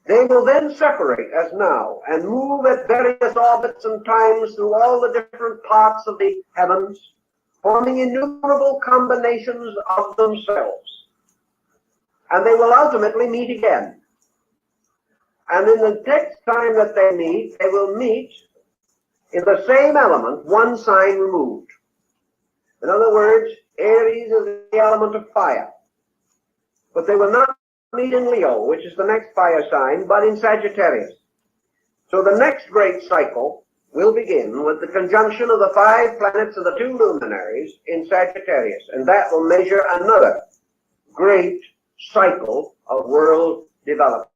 They will then separate as now and move at various orbits and times through all the different parts of the heavens, forming innumerable combinations of themselves. And they will ultimately meet again. And in the next time that they will meet in the same element, one sign removed. In other words, Aries is the element of fire. But they will not meet in Leo, which is the next fire sign, but in Sagittarius. So the next great cycle will begin with the conjunction of the 5 planets and the 2 luminaries in Sagittarius, and that will measure another great cycle of world development.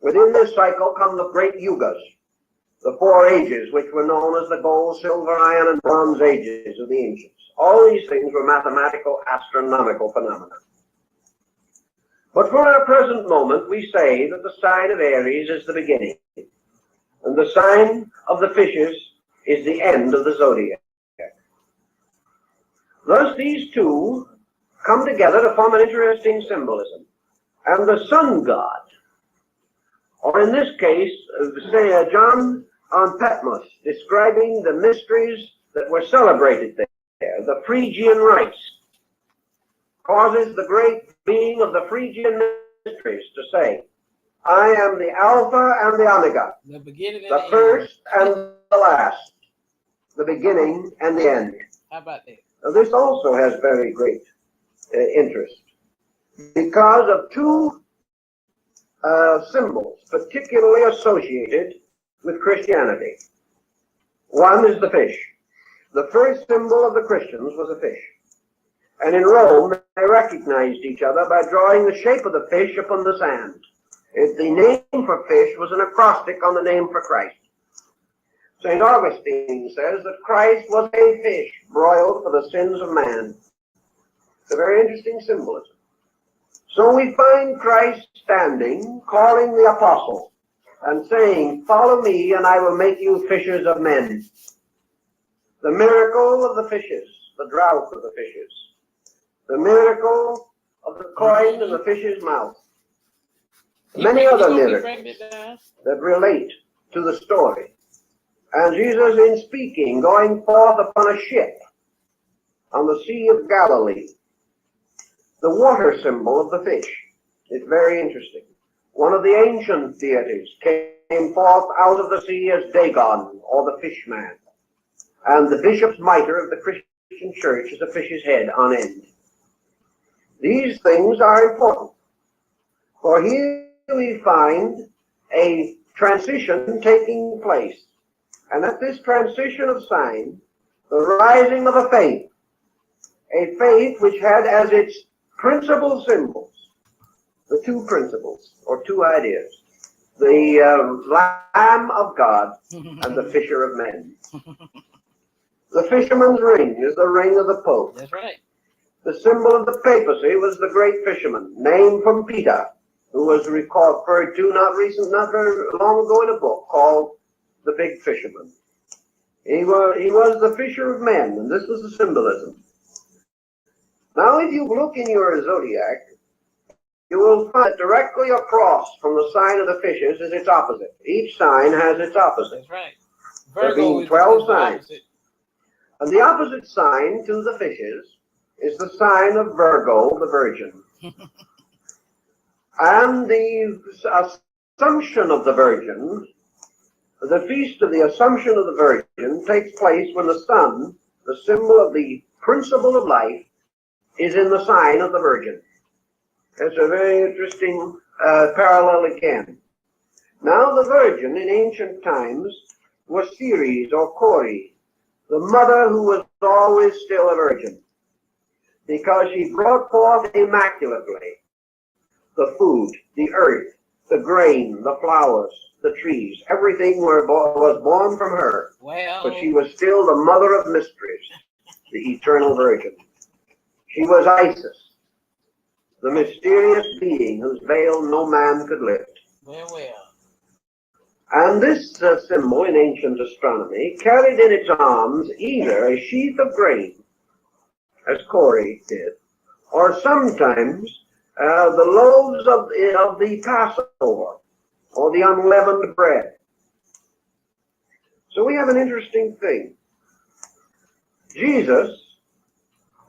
Within this cycle come the great yugas, the 4 ages, which were known as the gold, silver, iron, and bronze ages of the ancients. All these things were mathematical, astronomical phenomena. But for our present moment, we say that the sign of Aries is the beginning, and the sign of the fishes is the end of the zodiac. Thus, these two come together to form an interesting symbolism. And the sun god, or in this case, say John on Patmos, describing the mysteries that were celebrated there, the Phrygian rites, causes the great being of the Phrygian mysteries to say, I am the Alpha and the Omega, The beginning and the the end. first and the last, the beginning and the end. How about that? Now, this also has very great interest because of two symbols particularly associated with Christianity. One is the fish. The first symbol of the Christians was a fish. And in Rome, they recognized each other by drawing the shape of the fish upon the sand. The name for fish was an acrostic on the name for Christ. St. Augustine says that Christ was a fish broiled for the sins of man. It's a very interesting symbolism. So we find Christ standing, calling the apostles, and saying, follow me and I will make you fishers of men. The miracle of the fishes, the drought of the fishes, the miracle of the coin in the fish's mouth, many other miracles that relate to the story. And Jesus, in speaking, going forth upon a ship on the Sea of Galilee, the water symbol of the fish is very interesting. One of the ancient deities came forth out of the sea as Dagon, or the fish man. And the bishop's mitre of the Christian church is a fish's head on end. These things are important, for here we find a transition taking place. And at this transition of sign, the rising of a faith which had as its principal symbols, the two principles, or two ideas, the Lamb of God and the Fisher of Men. The fisherman's ring is the ring of the Pope. That's right. The symbol of the papacy was the great fisherman, named from Peter, who was referred to not very long ago in a book called The Big Fisherman. He was the fisher of men, and this was the symbolism. Now, if you look in your zodiac, you will find directly across from the sign of the fishes is its opposite. Each sign has its opposite. That's right. There Virgo being is 12 the signs. opposite. And the opposite sign to the fishes is the sign of Virgo, the Virgin. And the Assumption of the Virgin, the feast of the Assumption of the Virgin takes place when the sun, the symbol of the principle of life, is in the sign of the Virgin. It's a very interesting parallel again. Now the Virgin in ancient times was Ceres or Cori, the mother who was always still a virgin, because she brought forth immaculately the food, the earth, the grain, the flowers, the trees, everything was born from her. Well, but she was still the mother of mysteries, the eternal Virgin. She was Isis, the mysterious being whose veil no man could lift. well. And this symbol in ancient astronomy carried in its arms either a sheath of grain, as Cori did, or sometimes the loaves of the Passover, or the unleavened bread. So we have an interesting thing. Jesus,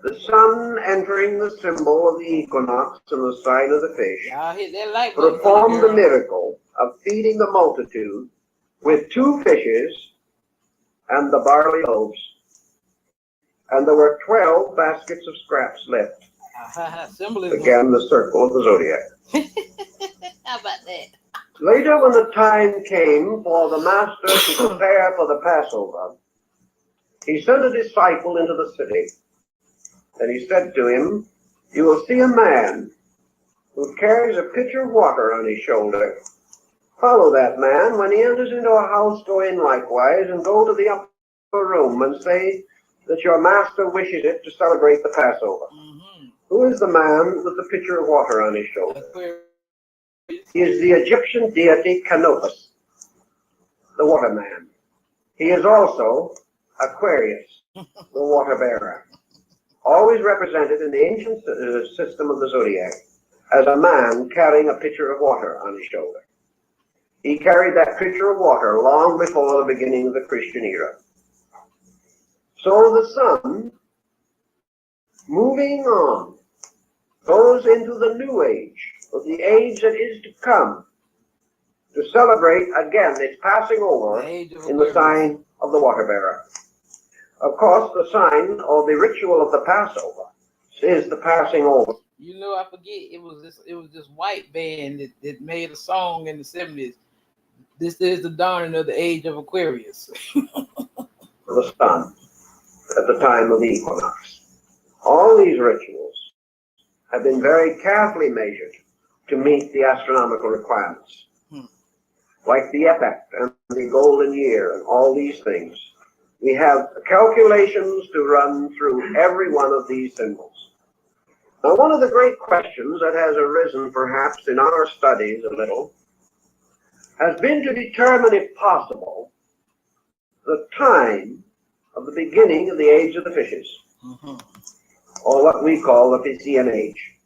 the sun entering the symbol of the equinox and the sign of the fish, Y'all hit that like button, performed the girl. miracle of feeding the multitude with 2 fishes and the barley loaves. And there were 12 baskets of scraps left. Symbolism. Again, the circle of the zodiac. How about that? Later, when the time came for the master to prepare for the Passover, he sent a disciple into the city. And he said to him, you will see a man who carries a pitcher of water on his shoulder. Follow that man. When he enters into a house, go in likewise, and go to the upper room and say that your master wishes it to celebrate the Passover. Mm-hmm. Who is the man with the pitcher of water on his shoulder? He is the Egyptian deity Canopus, the water man. He is also Aquarius, the water bearer. always represented in the ancient system of the zodiac as a man carrying a pitcher of water on his shoulder. He carried that pitcher of water long before the beginning of the Christian era. So the sun, moving on, goes into the new age, of the age that is to come, to celebrate again its passing over in the sign of the water bearer. Of course, the sign or the ritual of the Passover is the passing over. You know, I forget it was this white band that made a song in the 70s. This is the dawning of the age of Aquarius. The sun at the time of the equinox. All these rituals have been very carefully measured to meet the astronomical requirements. Like the epoch and the golden year and all these things. We have calculations to run through every one of these symbols. Now, one of the great questions that has arisen perhaps in our studies a little has been to determine, if possible, the time of the beginning of the age of the fishes, or what we call the Piscean age.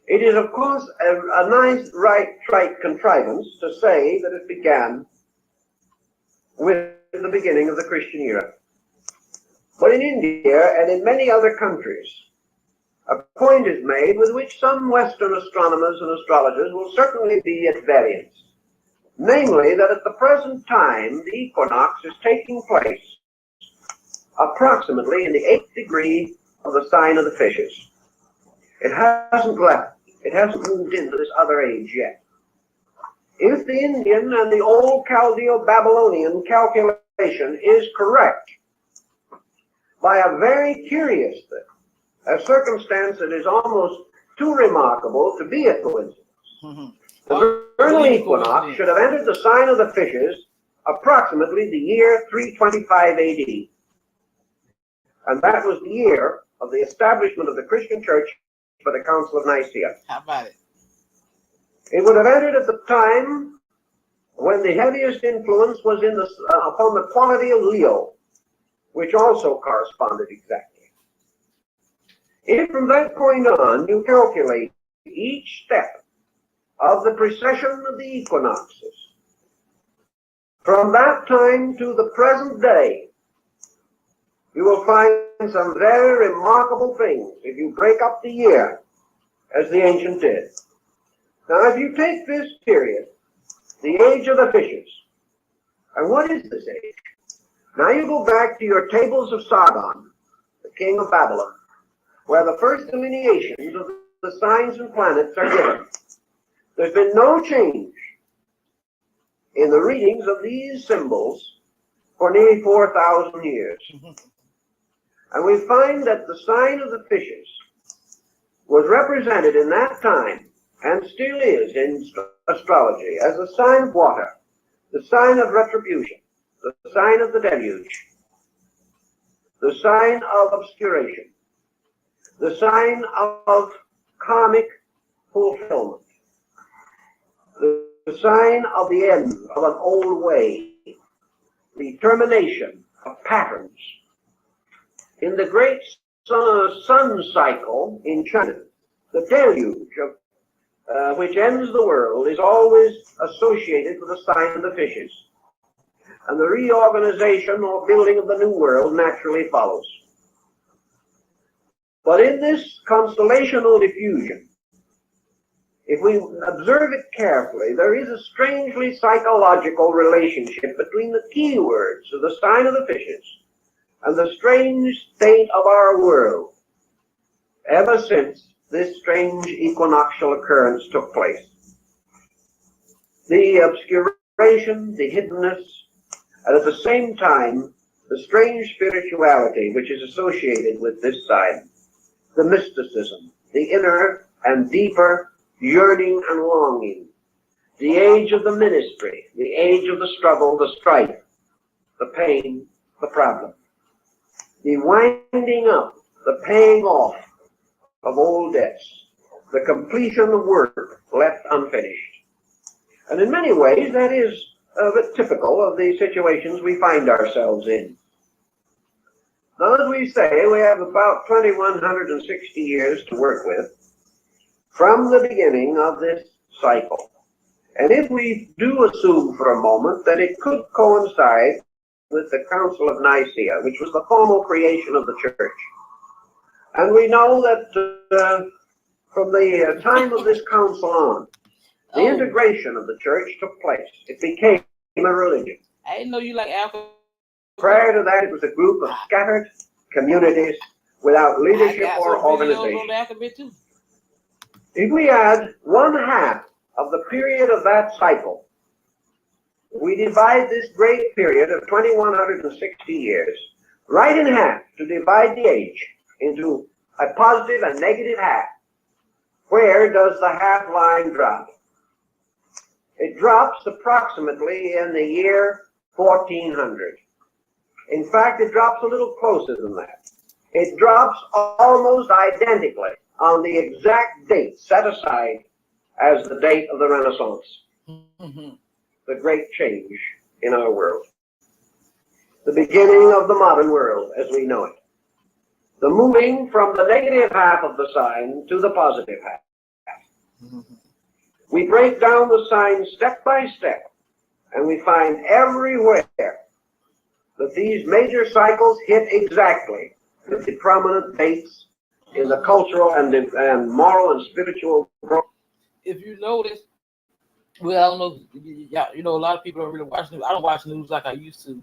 It is, of course, a nice, trite contrivance to say that it began with the beginning of the Christian era. But in India and in many other countries, a point is made with which some Western astronomers and astrologers will certainly be at variance. Namely, that at the present time, the equinox is taking place approximately in the 8th degree of the sign of the fishes. It hasn't left. It hasn't moved into this other age yet. If the Indian and the old Chaldeo-Babylonian calculation is correct, by a very curious thing, a circumstance that is almost too remarkable to be a coincidence, the vernal equinox should have entered the sign of the fishes approximately the year 325 AD. And that was the year of the establishment of the Christian church by the Council of Nicaea. How about it? It would have entered at the time when the heaviest influence was in the, upon the quality of Leo, which also corresponded exactly. If from that point on you calculate each step of the precession of the equinoxes, from that time to the present day, you will find some very remarkable things if you break up the year, as the ancient did. Now, if you take this period, the age of the fishes, and what is this age? Now you go back to your tables of Sargon, the king of Babylon, where the first delineations of the signs and planets are given. There's been no change in the readings of these symbols for nearly 4,000 years. And we find that the sign of the fishes was represented in that time, and still is in astrology, as the sign of water, the sign of retribution, the sign of the deluge, the sign of obscuration, the sign of karmic fulfillment, the sign of the end of an old way, the termination of patterns. In the great sun cycle in China, the deluge of which ends the world is always associated with the sign of the fishes. And the reorganization or building of the new world naturally follows. But in this constellational diffusion, if we observe it carefully, there is a strangely psychological relationship between the key words of the sign of the fishes and the strange state of our world ever since this strange equinoctial occurrence took place. The obscuration, the hiddenness, and at the same time, the strange spirituality which is associated with this sign, the mysticism, the inner and deeper yearning and longing, the age of the ministry, the age of the struggle, the strife, the pain, the problem, the winding up, the paying off of old debts, the completion of work left unfinished. And in many ways, that is typical of the situations we find ourselves in. Now, as we say, we have about 2,160 years to work with from the beginning of this cycle. And if we do assume for a moment that it could coincide with the Council of Nicaea, which was the formal creation of the church, and we know that from the time of this council on, the integration of the church took place. It became a religion. I didn't know you like alphabet. Prior to that, it was a group of scattered communities without leadership or organization. If we add 1/2 of the period of that cycle, we divide this great period of 2,160 years right in half to divide the age into a positive and negative half. Where does the half line drop? It drops approximately in the year 1400. In fact, it drops a little closer than that. It drops almost identically on the exact date set aside as the date of the Renaissance, the great change in our world, the beginning of the modern world as we know it, the moving from the negative half of the sign to the positive half. We break down the sign step by step, and we find everywhere that these major cycles hit exactly with the prominent dates in the cultural and moral and spiritual growth. If you notice, well, I don't know, you know, a lot of people don't really watch news. I don't watch news like I used to.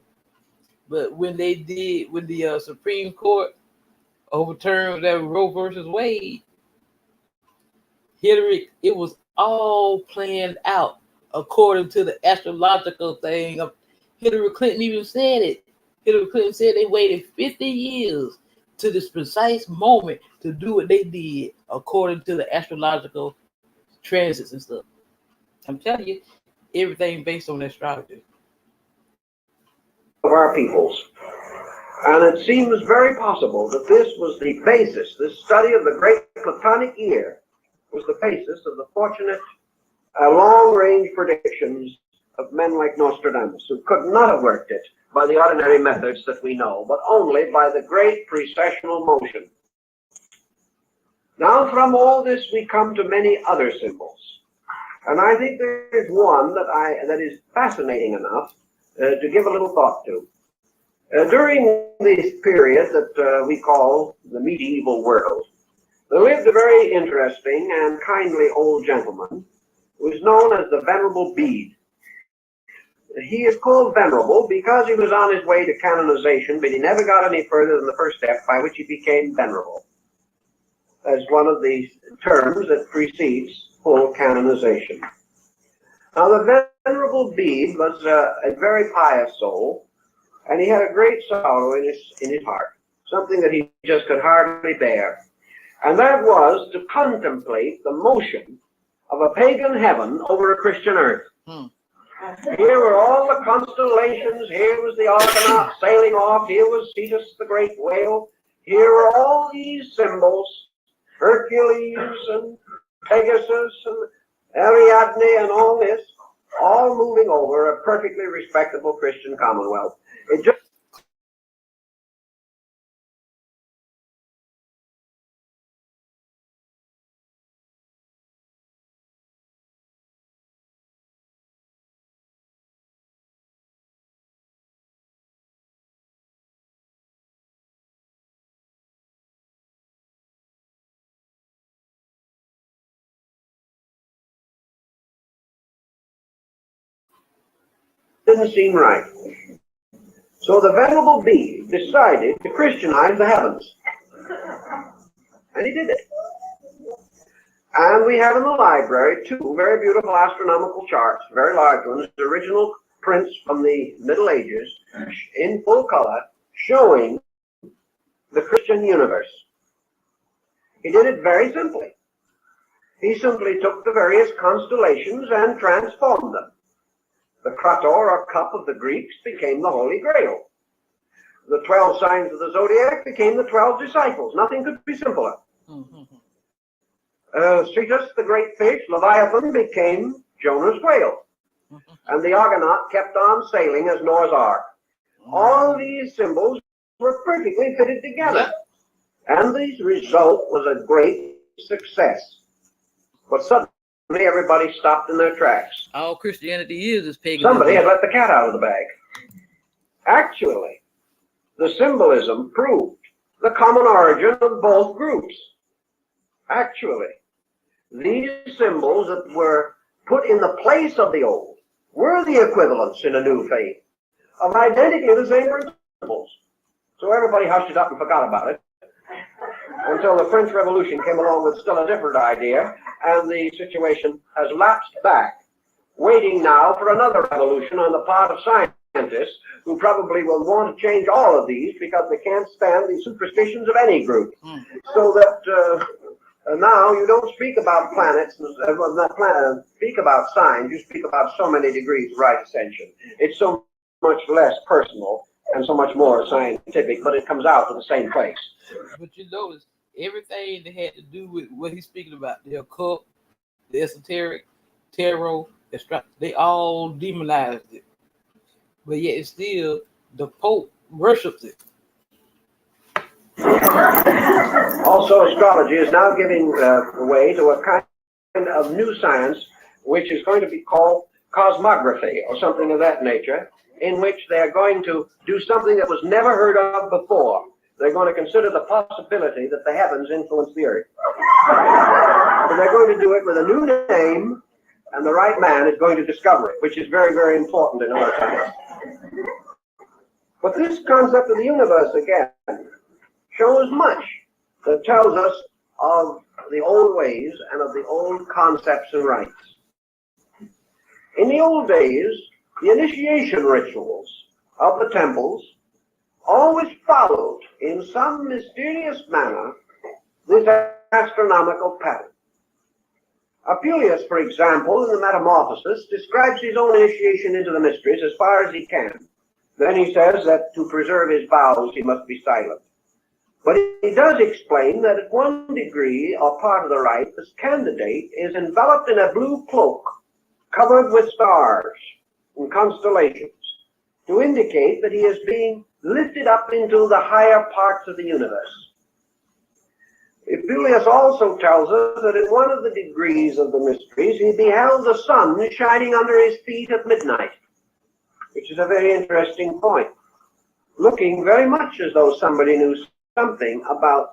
But when the Supreme Court overturned that Roe versus Wade, Hillary, it was all planned out according to the astrological thing. Hillary Clinton even said it. Hillary Clinton said they waited 50 years to this precise moment to do what they did according to the astrological transits and stuff. I'm telling you, everything based on astrology. Of our peoples. And it seems very possible that this was the basis, this study of the great Platonic year was the basis of the fortunate long-range predictions of men like Nostradamus, who could not have worked it by the ordinary methods that we know, but only by the great precessional motion. Now from all this we come to many other symbols. And I think there's one that is fascinating enough to give a little thought to. During this period that we call the medieval world, there lived a very interesting and kindly old gentleman who is known as the Venerable Bede. He is called Venerable because he was on his way to canonization, but he never got any further than the first step by which he became venerable, as one of the terms that precedes full canonization. Now, the Venerable Bede was a very pious soul, and he had a great sorrow in his heart, something that he just could hardly bear. And that was to contemplate the motion of a pagan heaven over a Christian earth. Here were all the constellations. Here was the Argonaut sailing off. Here was Cetus the great whale. Here were all these symbols, Hercules and Pegasus and Ariadne and all this, all moving over a perfectly respectable Christian commonwealth. It just didn't seem right. So the Venerable Bede decided to Christianize the heavens. And he did it. And we have in the library two very beautiful astronomical charts, very large ones, the original prints from the Middle Ages, in full color, showing the Christian universe. He did it very simply. He simply took the various constellations and transformed them. The krator, or cup of the Greeks, became the Holy Grail. The 12 signs of the zodiac became the 12 disciples. Nothing could be simpler. Cetus, the great fish, Leviathan, became Jonah's whale. And the Argonaut kept on sailing as Noah's Ark. All these symbols were perfectly fitted together. And the result was a great success. But suddenly everybody stopped in their tracks. All Christianity is paganism. Somebody had let the cat out of the bag. Actually, the symbolism proved the common origin of both groups. Actually, these symbols that were put in the place of the old were the equivalents in a new faith of identically the same principles. So everybody hushed it up and forgot about it until the French Revolution came along with still a different idea, and the situation has lapsed back, waiting now for another revolution on the part of scientists who probably will want to change all of these because they can't stand the superstitions of any group. So that now you don't speak about planets, speak about signs, you speak about so many degrees of right ascension. It's so much less personal and so much more scientific, but it comes out to the same place. But you notice everything that had to do with what he's speaking about, the occult, the esoteric, tarot, they all demonized it. But yet it's still the Pope worships it. Also, astrology is now giving way to a kind of new science, which is going to be called cosmography or something of that nature, in which they're going to do something that was never heard of before. They're going to consider the possibility that the heavens influence the earth. So they're going to do it with a new name, and the right man is going to discover it, which is very, very important in our times. But this concept of the universe, again, shows much that tells us of the old ways and of the old concepts and rites. In the old days, the initiation rituals of the temples always followed in some mysterious manner this astronomical pattern. Apuleius, for example, in the Metamorphosis, describes his own initiation into the mysteries as far as he can. Then he says that to preserve his vows he must be silent. But he does explain that at one degree or part of the rite, this candidate is enveloped in a blue cloak covered with stars and constellations to indicate that he is being lifted up into the higher parts of the universe. Apuleius also tells us that in one of the degrees of the mysteries, he beheld the sun shining under his feet at midnight, which is a very interesting point, looking very much as though somebody knew something about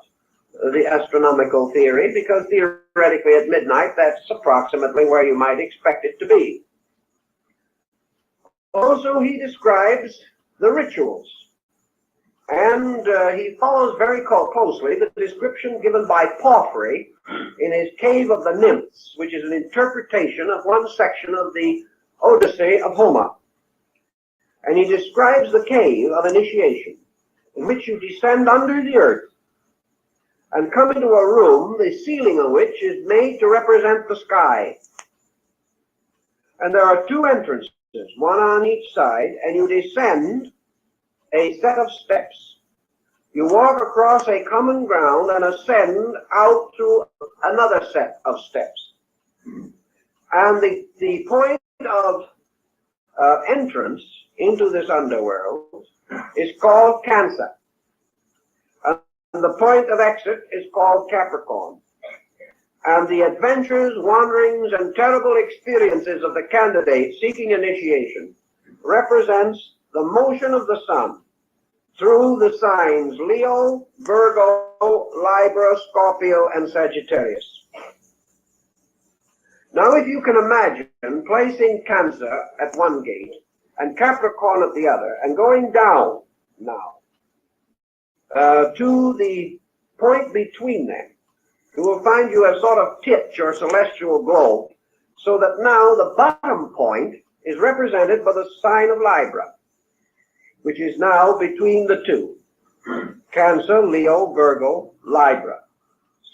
the astronomical theory, because theoretically at midnight, that's approximately where you might expect it to be. Also, he describes the rituals, and he follows very closely the description given by Porphyry in his Cave of the Nymphs, which is an interpretation of one section of the Odyssey of Homer. And he describes the cave of initiation, in which you descend under the earth and come into a room, the ceiling of which is made to represent the sky. And there are two entrances, one on each side, and you descend a set of steps. You walk across a common ground and ascend out to another set of steps. And the point of entrance into this underworld is called Cancer. And the point of exit is called Capricorn. And the adventures, wanderings, and terrible experiences of the candidate seeking initiation represents the motion of the sun through the signs Leo, Virgo, Libra, Scorpio, and Sagittarius. Now, if you can imagine placing Cancer at one gate and Capricorn at the other, and going down now to the point between them, you will find you have sort of tipped your celestial globe, so that now the bottom point is represented by the sign of Libra, which is now between the two. Cancer, Leo, Virgo, Libra.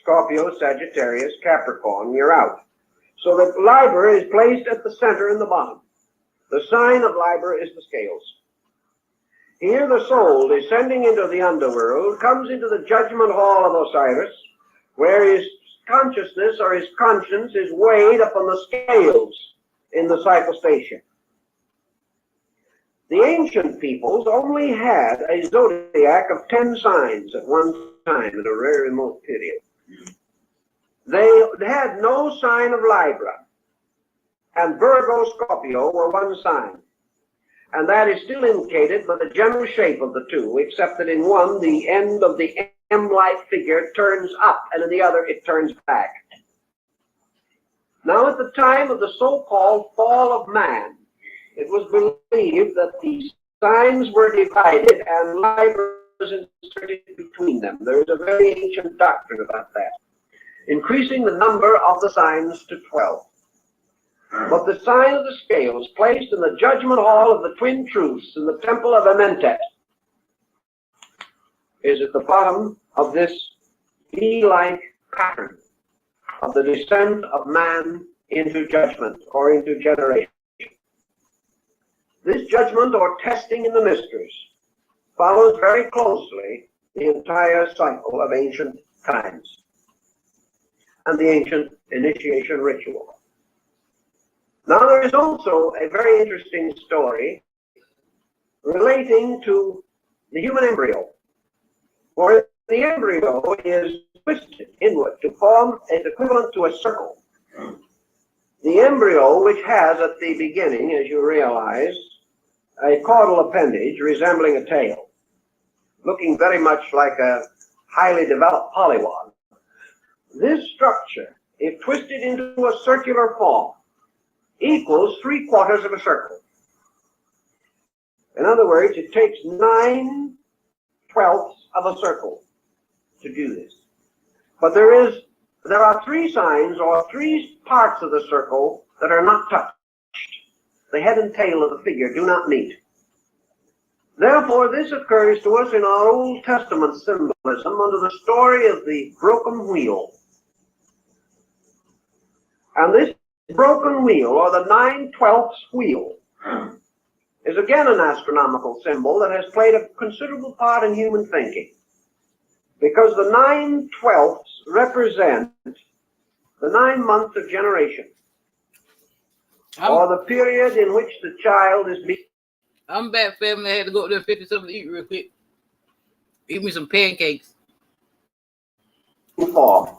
Scorpio, Sagittarius, Capricorn, you're out. So that Libra is placed at the center in the bottom. The sign of Libra is the scales. Here the soul, descending into the underworld, comes into the judgment hall of Osiris, where his consciousness or his conscience is weighed upon the scales in the cycle station. The ancient peoples only had a zodiac of 10 signs at one time in a very remote period. They had no sign of Libra, and Virgo, Scorpio were one sign. And that is still indicated by the general shape of the two, except that in one, the end of the M-like figure turns up, and in the other, it turns back. Now, at the time of the so-called fall of man, it was believed that the signs were divided and Libra was inserted between them. There is a very ancient doctrine about that, increasing the number of the signs to 12. But the sign of the scales placed in the judgment hall of the twin truths in the temple of Amentet is at the bottom of this V-like pattern of the descent of man into judgment or into generation. This judgment or testing in the mysteries follows very closely the entire cycle of ancient times and the ancient initiation ritual. Now, there is also a very interesting story relating to the human embryo, where the embryo is twisted inward to form an equivalent to a circle. The embryo, which has at the beginning, as you realize, a caudal appendage resembling a tail, looking very much like a highly developed polywog. This structure, if twisted into a circular form, equals 3/4 of a circle. In other words, it takes 9/12 of a circle to do this. But there are 3 signs or 3 parts of the circle that are not touched. The head and tail of the figure do not meet. Therefore, this occurs to us in our Old Testament symbolism under the story of the broken wheel. And this broken wheel, or the 9/12 wheel, is again an astronomical symbol that has played a considerable part in human thinking, because the 9/12 represent the 9 months of generation, or the period in which the child is being. I'm back, family. I had to go up there and fix something to eat real quick. Eat me some pancakes. Formed.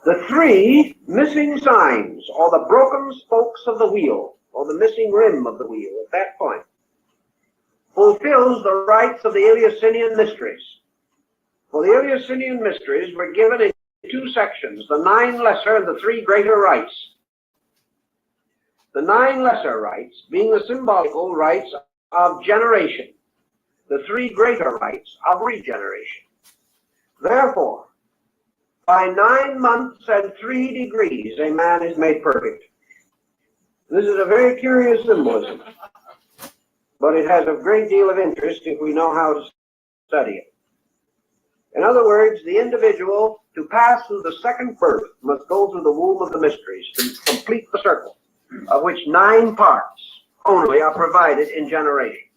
The 3 missing signs, or the broken spokes of the wheel, or the missing rim of the wheel at that point, fulfills the rites of the Eleusinian mysteries. For the Eleusinian mysteries were given in 2 sections, the 9 lesser and the 3 greater rites. The 9 lesser rites being the symbolical rites of generation, the 3 greater rites of regeneration. Therefore, by 9 months and 3 degrees, a man is made perfect. This is a very curious symbolism, but it has a great deal of interest if we know how to study it. In other words, the individual, to pass through the second birth, must go through the womb of the mysteries to complete the circle, of which 9 parts only are provided in generation.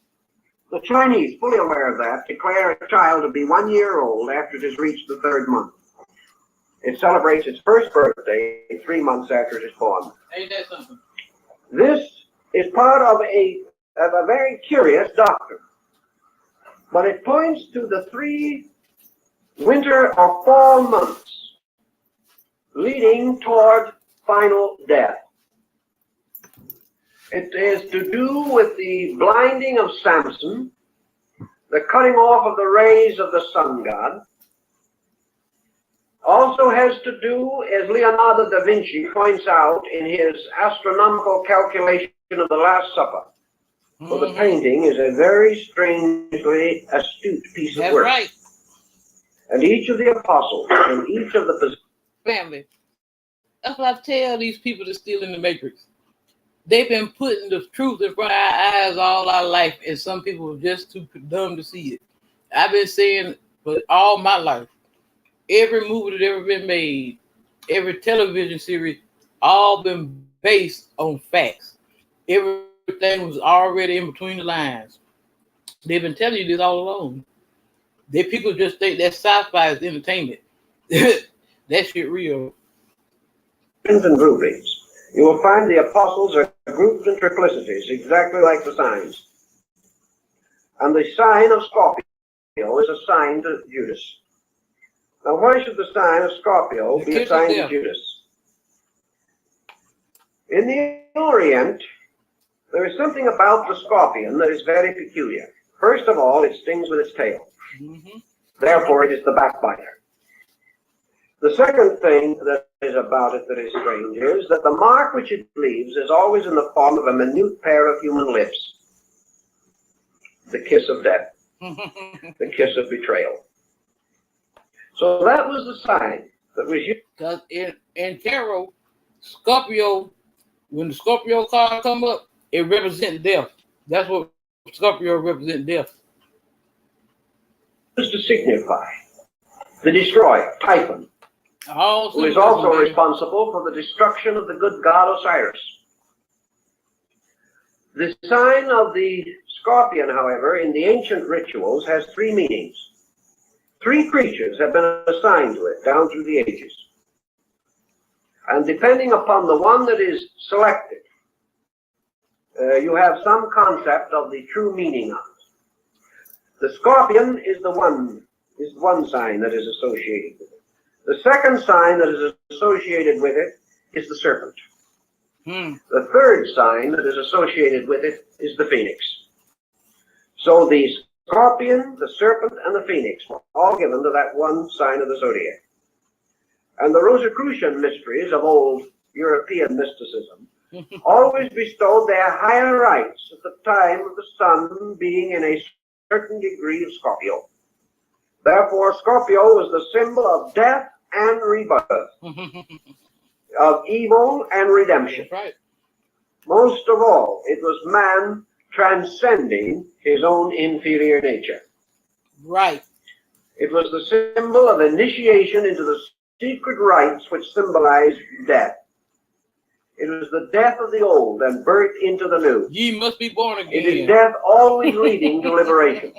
The Chinese, fully aware of that, declare a child to be 1 year old after it has reached the 3rd month. It celebrates its first birthday 3 months after it is born. Ain't that something? This is part of a very curious doctrine, but it points to the 3 winter or fall months leading toward final death. It is to do with the blinding of Samson, the cutting off of the rays of the sun god. Also has to do, as Leonardo da Vinci points out in his astronomical calculation of the Last Supper. For the painting is a very strangely astute piece of work. That's right. And each of the apostles and each of the Family. That's what I tell these people that's still in the matrix. They've been putting the truth in front of our eyes all our life, and some people are just too dumb to see it. I've been saying for all my life, every movie that's ever been made, every television series, all been based on facts. Everything was already in between the lines. They've been telling you this all along. They people just think that sci-fi is entertainment. That shit real. and rubies. You will find the apostles are grouped in triplicities, exactly like the signs. And the sign of Scorpio is assigned to Judas. Now, why should the sign of Scorpio be assigned to Judas? In the Orient, there is something about the scorpion that is very peculiar. First of all, it stings with its tail. Therefore, it is the backbiter. The second thing that is about it that is strange is that the mark which it leaves is always in the form of a minute pair of human lips. The kiss of death. The kiss of betrayal. So that was the sign that was used. Because in tarot, Scorpio, when the Scorpio card come up, it represents death. That's what Scorpio represents, death. To signify the destroyer, Typhon, who is also responsible for the destruction of the good god Osiris. The sign of the scorpion, however, in the ancient rituals has three meanings. Three creatures have been assigned to it down through the ages. And depending upon the one that is selected, you have some concept of the true meaning of it. The scorpion is one sign that is associated with it. The second sign that is associated with it is the serpent. The third sign that is associated with it is the phoenix. So the scorpion, the serpent, and the phoenix were all given to that one sign of the zodiac. And the Rosicrucian mysteries of old European mysticism always bestowed their higher rights at the time of the sun being in a certain degree of Scorpio. Therefore, Scorpio was the symbol of death and rebirth, of evil and redemption. Right. Most of all, it was man transcending his own inferior nature. Right. It was the symbol of initiation into the secret rites which symbolize death. It was the death of the old and birth into the new. Ye must be born again. It is death always leading to liberation.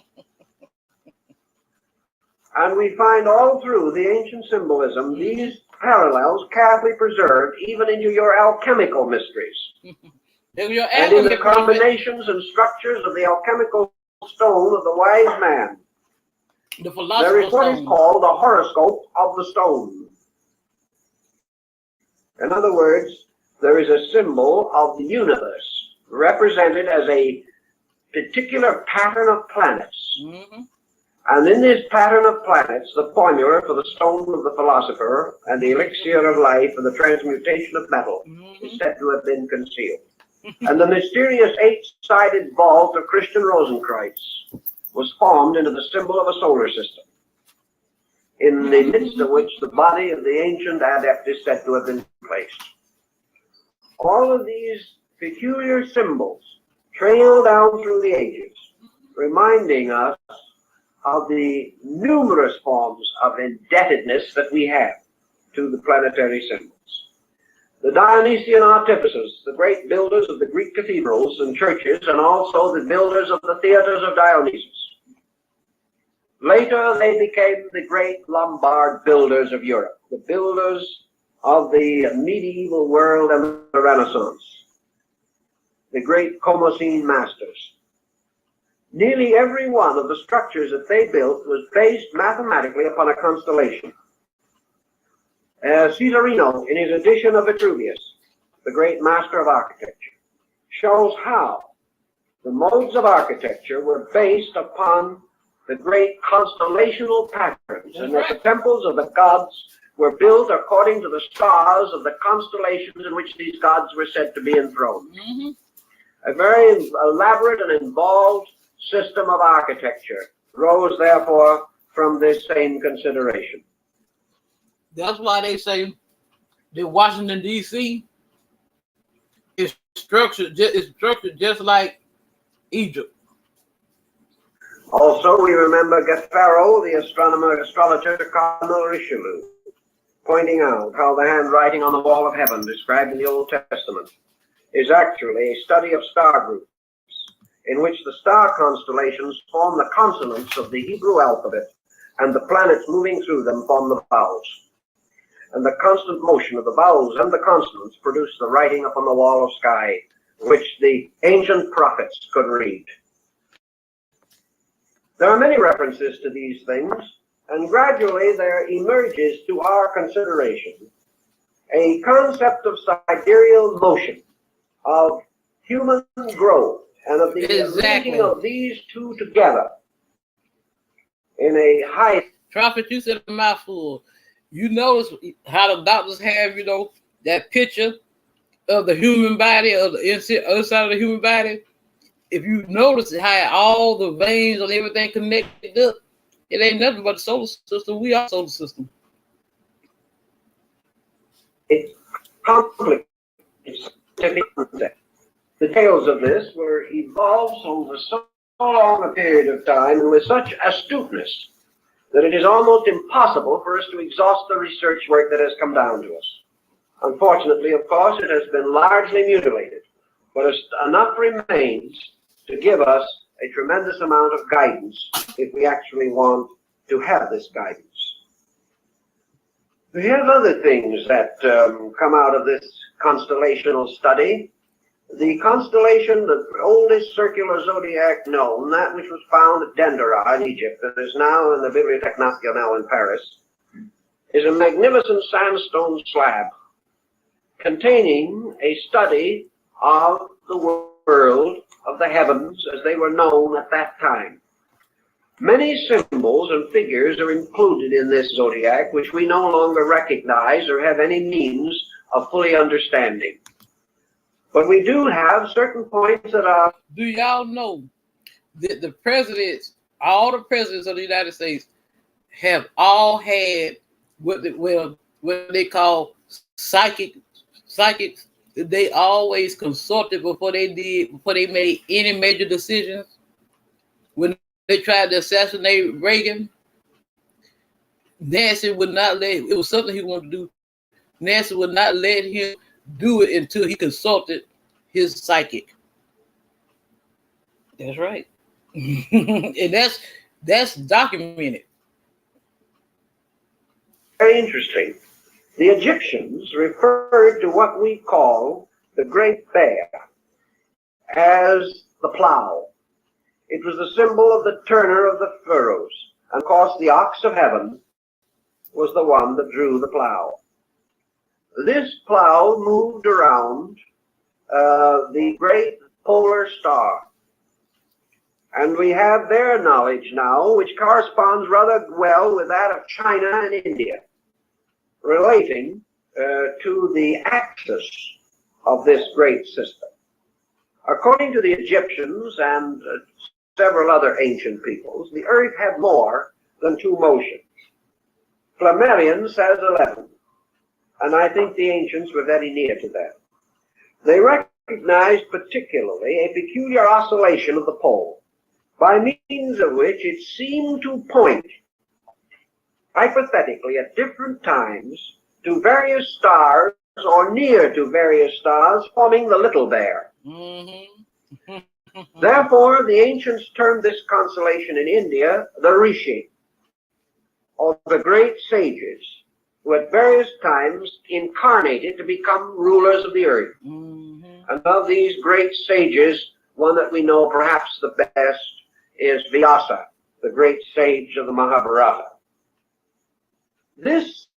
And we find all through the ancient symbolism these parallels carefully preserved even into your alchemical mysteries. And in the combinations and structures of the alchemical stone of the wise man, there is what is called the horoscope of the stone. In other words, there is a symbol of the universe represented as a particular pattern of planets. And in this pattern of planets, the formula for the stone of the philosopher and the elixir of life and the transmutation of metal is said to have been concealed. And the mysterious eight-sided vault of Christian Rosenkreuz was formed into the symbol of a solar system, in the midst of which the body of the ancient adept is said to have been placed. All of these peculiar symbols trail down through the ages, reminding us of the numerous forms of indebtedness that we have to the planetary symbols. The Dionysian artificers, the great builders of the Greek cathedrals and churches, and also the builders of the theaters of Dionysus. Later, they became the great Lombard builders of Europe, the builders of the medieval world and the Renaissance, the great Comosine masters. Nearly every one of the structures that they built was based mathematically upon a constellation. Caesarino, in his edition of Vitruvius, the great master of architecture, shows how the modes of architecture were based upon the great constellational patterns, and that the temples of the gods were built according to the stars of the constellations in which these gods were said to be enthroned. A very elaborate and involved system of architecture rose, therefore, from this same consideration. That's why they say that Washington, D.C. is structured just like Egypt. Also, we remember Gasparo, the astrologer Cardinal Richelieu, pointing out how the handwriting on the wall of heaven described in the Old Testament is actually a study of star groups, in which the star constellations form the consonants of the Hebrew alphabet, and the planets moving through them form the vowels. and the constant motion of the vowels and the consonants produced the writing upon the wall of sky, which the ancient prophets could read. There are many references to these things, and gradually there emerges to our consideration a concept of sidereal motion, of human growth, and of the Exactly. linking of these two together in a high. Prophet, you said a mouthful. You notice how the doctors have, that picture of the human body, of the other side of the human body. If you notice how all the veins and everything connected up, it ain't nothing but the solar system. We are solar system. It's complicated. The details of this were evolved over so long a period of time and with such astuteness that it is almost impossible for us to exhaust the research work that has come down to us. Unfortunately, of course, it has been largely mutilated, but enough remains to give us a tremendous amount of guidance if we actually want to have this guidance. We have other things that come out of this constellational study. The constellation, the oldest circular zodiac known, that which was found at Dendera in Egypt, that is now in the Bibliothèque Nationale in Paris, is a magnificent sandstone slab containing a study of the world of the heavens as they were known at that time. Many symbols and figures are included in this zodiac, which we no longer recognize or have any means of fully understanding. But we do have certain points that are. Do y'all know that the presidents, all the presidents of the United States, have all had what they call psychics? They always consulted before they made any major decisions. When they tried to assassinate Reagan, Nancy would not let it was something he wanted to do. Nancy would not let him do it until he consulted his psychic. That's right. And that's documented. Very interesting. The Egyptians referred to what we call the Great Bear as the plow. It was the symbol of the turner of the furrows. And of course, the ox of heaven was the one that drew the plow. This plow moved around the great polar star. And we have their knowledge now, which corresponds rather well with that of China and India, relating to the axis of this great system. According to the Egyptians and several other ancient peoples, the earth had more than two motions. Flammarion says 11, and I think the ancients were very near to that. They recognized particularly a peculiar oscillation of the pole, by means of which it seemed to point, hypothetically at different times, to various stars or near to various stars, forming the Little Bear. Mm-hmm. Therefore, the ancients termed this constellation in India the Rishi, or the great sages, who at various times incarnated to become rulers of the earth. Mm-hmm. And of these great sages, one that we know perhaps the best is Vyasa, the great sage of the Mahabharata. This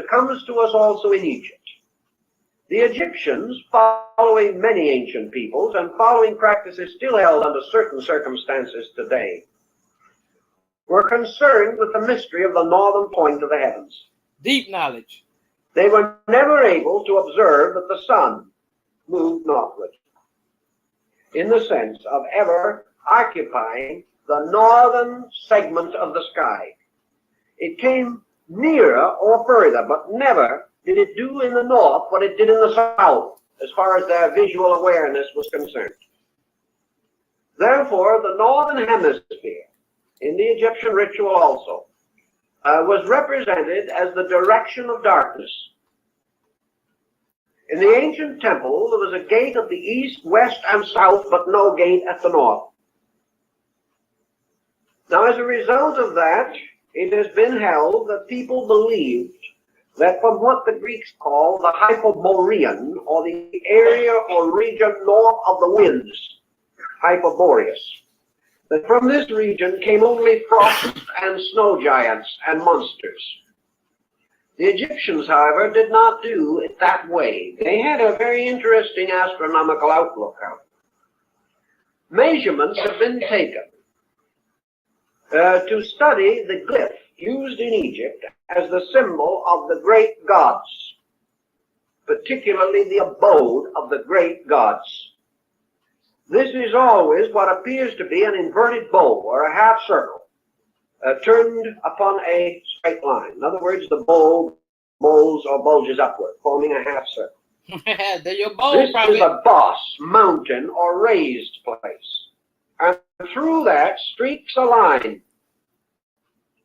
comes to us also in Egypt. The Egyptians, following many ancient peoples and following practices still held under certain circumstances today, were concerned with the mystery of the northern point of the heavens. Deep knowledge. They were never able to observe that the sun moved northward, in the sense of ever occupying the northern segment of the sky. It came nearer or further, but never did it do in the north what it did in the south, as far as their visual awareness was concerned. Therefore, the northern hemisphere, in the Egyptian ritual also, was represented as the direction of darkness. In the ancient temple, there was a gate of the east, west, and south, but no gate at the north. Now, as a result of that, it has been held that people believed that from what the Greeks call the Hyperborean, or the area or region north of the winds, Hyperboreus, that from this region came only frost and snow giants and monsters. The Egyptians, however, did not do it that way. They had a very interesting astronomical outlook. Measurements have been taken to study the glyph used in Egypt as the symbol of the great gods, particularly the abode of the great gods. This is always what appears to be an inverted bow or a half circle turned upon a straight line. In other words, the bow molds or bulges upward, forming a half circle. There your bow, This probably. is a boss, mountain, or raised place. And through that streaks a line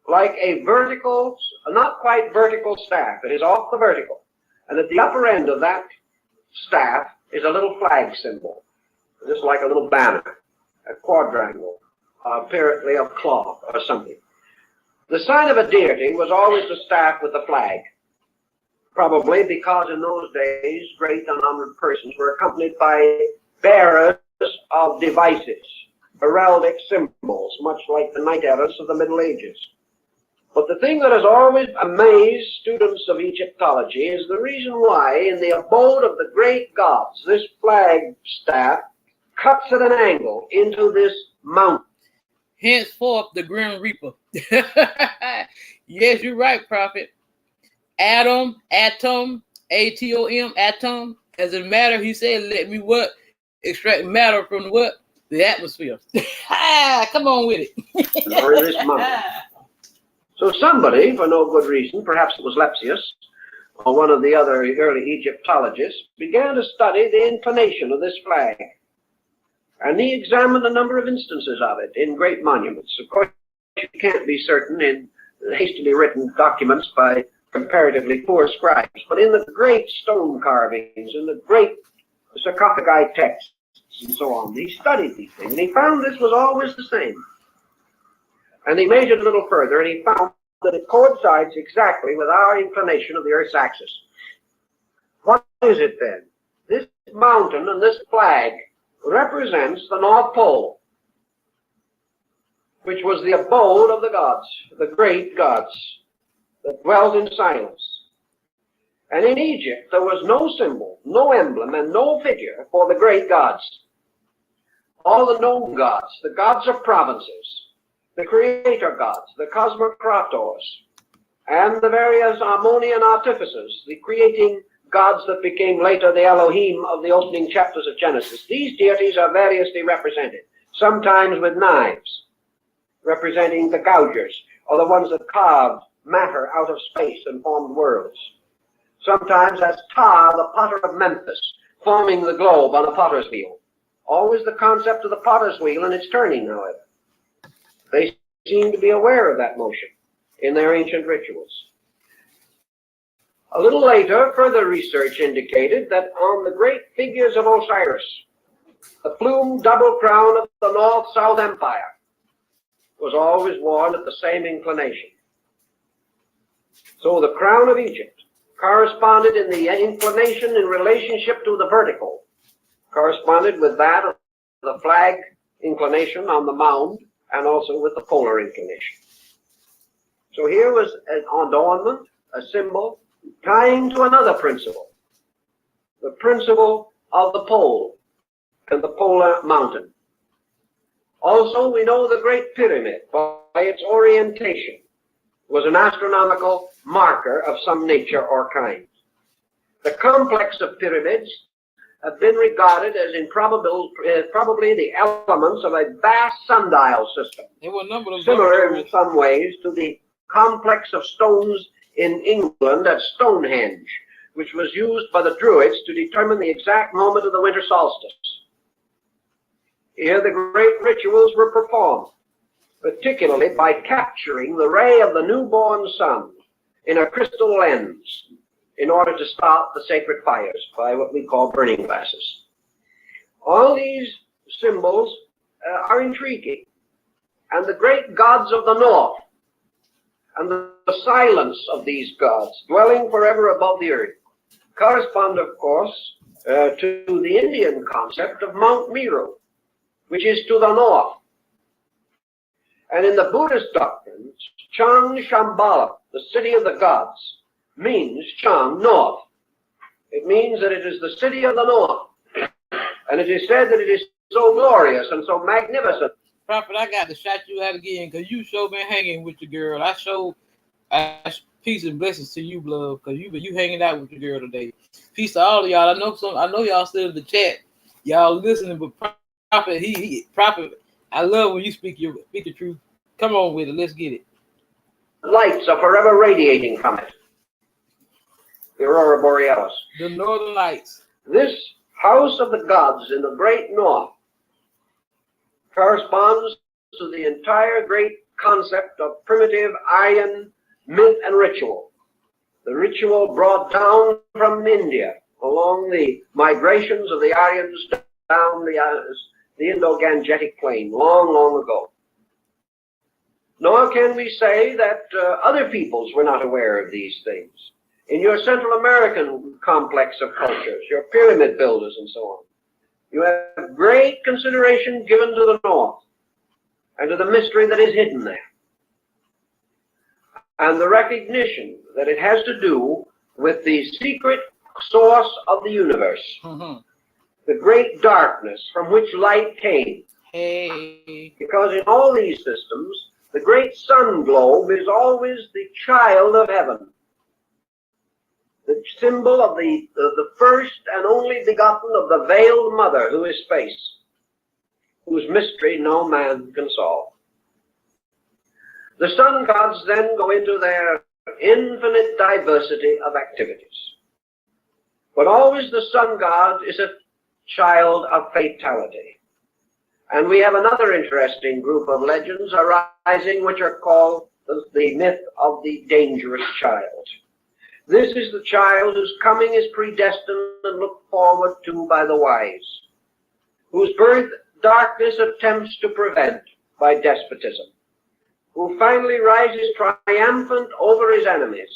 like a vertical, not quite vertical staff. It is off the vertical. And at the upper end of that staff is a little flag symbol, just like a little banner, a quadrangle, apparently of cloth or something. The sign of a deity was always the staff with the flag, probably because in those days great and honored persons were accompanied by bearers of devices, heraldic symbols, much like the knight errants of the Middle Ages. But the thing that has always amazed students of Egyptology is the reason why in the abode of the great gods, this flag staff cuts at an angle into this mountain. Henceforth, the Grim Reaper. Yes, you're right, Prophet. Atom, atom, atom, atom. As a matter, he said, let me what? Extract matter from what? The atmosphere. Come on with it. Or this mountain. So somebody, for no good reason, perhaps it was Lepsius, or one of the other early Egyptologists, began to study the inclination of this flag. And he examined a number of instances of it in great monuments. Of course, you can't be certain in hastily written documents by comparatively poor scribes, but in the great stone carvings, in the great sarcophagi texts, and so on, he studied these things, and he found this was always the same. And he measured a little further, and he found that it coincides exactly with our inclination of the Earth's axis. What is it then? This mountain and this flag represents the North Pole, which was the abode of the gods, the great gods, that dwelt in silence. And in Egypt, there was no symbol, no emblem, and no figure for the great gods. All the known gods, the gods of provinces, the creator gods, the cosmocrators, and the various Ammonian artificers, the creating gods that became later the Elohim of the opening chapters of Genesis. These deities are variously represented, sometimes with knives, representing the gougers, or the ones that carved matter out of space and formed worlds. Sometimes as Ptah, the potter of Memphis, forming the globe on a potter's wheel. Always the concept of the potter's wheel and its turning, however. They seem to be aware of that motion in their ancient rituals. A little later, further research indicated that on the great figures of Osiris, the plumed double crown of the North-South Empire was always worn at the same inclination. So the crown of Egypt corresponded in the inclination in relationship to the vertical, corresponded with that of the flag inclination on the mound, and also with the polar inclination. So here was an adornment, a symbol, tying to another principle, the principle of the pole and the polar mountain. Also, we know the Great Pyramid, by its orientation, was an astronomical marker of some nature or kind. The complex of pyramids have been regarded as probably the elements of a vast sundial system, similar in some ways to the complex of stones in England at Stonehenge, which was used by the Druids to determine the exact moment of the winter solstice. Here the great rituals were performed, particularly by capturing the ray of the newborn sun in a crystal lens in order to start the sacred fires by what we call burning glasses. All these symbols are intriguing, and the great gods of the north and the silence of these gods, dwelling forever above the earth, correspond, of course, to the Indian concept of Mount Meru, which is to the north. And in the Buddhist doctrines, Chang Shambhala, the city of the gods, means Chang, north. It means that it is the city of the north. And it is said that it is so glorious and so magnificent. Prophet, I got to shout you out again because you sure been hanging with your girl. Peace and blessings to you, love, because you hanging out with your girl today. Peace to all of y'all. I know y'all still in the chat. Y'all listening, but Prophet, Prophet, I love when you speak the truth. Come on with it. Let's get it. Lights are forever radiating from it. The Aurora Borealis. The Northern Lights. This house of the gods in the great north corresponds to the entire great concept of primitive Aryan myth and ritual. The ritual brought down from India along the migrations of the Aryans down the Indo-Gangetic plain long, long ago. Nor can we say that other peoples were not aware of these things. In your Central American complex of cultures, your pyramid builders and so on, you have great consideration given to the north and to the mystery that is hidden there, and the recognition that it has to do with the secret source of the universe, the great darkness from which light came. Hey. Because in all these systems, the great sun globe is always the child of heaven, the symbol of the first and only begotten of the veiled mother who is space, whose mystery no man can solve. The sun gods then go into their infinite diversity of activities. But always the sun god is a child of fatality. And we have another interesting group of legends arising which are called the myth of the dangerous child. This is the child whose coming is predestined and looked forward to by the wise, whose birth darkness attempts to prevent by despotism, who finally rises triumphant over his enemies,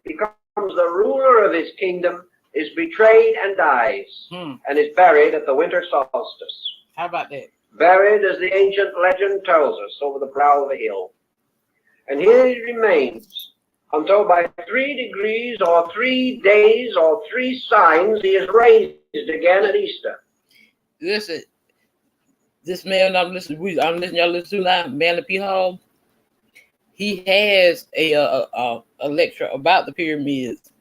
becomes the ruler of his kingdom, is betrayed and dies, and is buried at the winter solstice. How about that? Buried, as the ancient legend tells us, over the brow of a hill. And here he remains until by 3 degrees or 3 days or 3 signs he is raised again at Easter. Listen, this man y'all listen to now, Manly P. Hall. He has a lecture about the pyramids.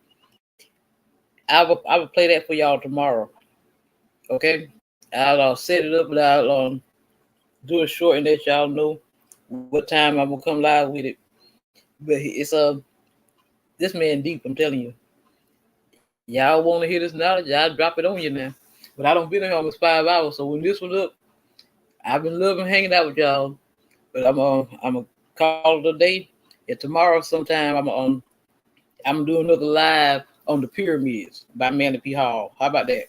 I will play that for y'all tomorrow. Okay, I'll set it up and I'll do it short and let y'all know what time I'm gonna come live with it. But it's this man deep. I'm telling you. Y'all want to hear this knowledge? I'll drop it on you now. But I don't been in here almost 5 hours. So when this was up, I've been loving hanging out with y'all. But I'm gonna call it a day. And tomorrow sometime I'm gonna do another live on the pyramids by Manly P. Hall. How about that?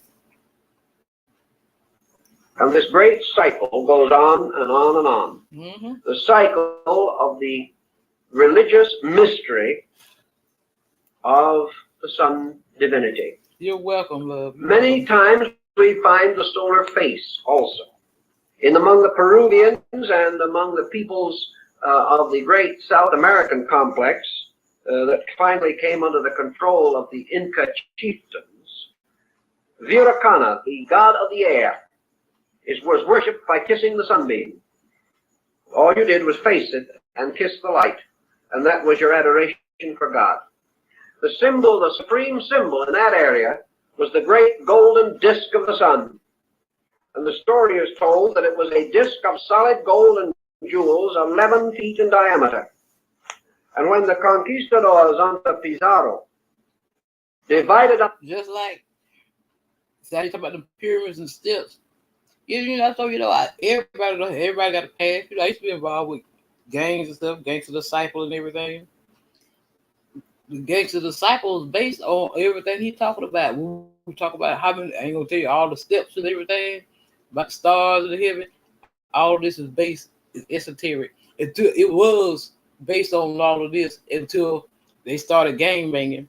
And this great cycle goes on and on and on. The cycle of the religious mystery of the sun divinity. You're welcome, love. Many times we find the solar face also. Among the Peruvians and among the peoples of the great South American complex that finally came under the control of the Inca chieftains, Viracana, the god of the air, was worshipped by kissing the sunbeam. All you did was face it and kiss the light, and that was your adoration for God. The symbol, the supreme symbol in that area, was the great golden disk of the sun. And the story is told that it was a disk of solid gold and jewels 11 feet in diameter. And when the conquistadors under Pizarro divided up... Just like, so you talk about the pyramids and steps. You know, so everybody got a past. I used to be involved with gangs and stuff, Gangster Disciple and everything. The Gangster Disciple is based on everything he's talking about. We talk about how many, I ain't gonna tell you all the steps and everything, about the stars of the heaven. All this is based, it's esoteric. It was based on all of this until they started gang banging.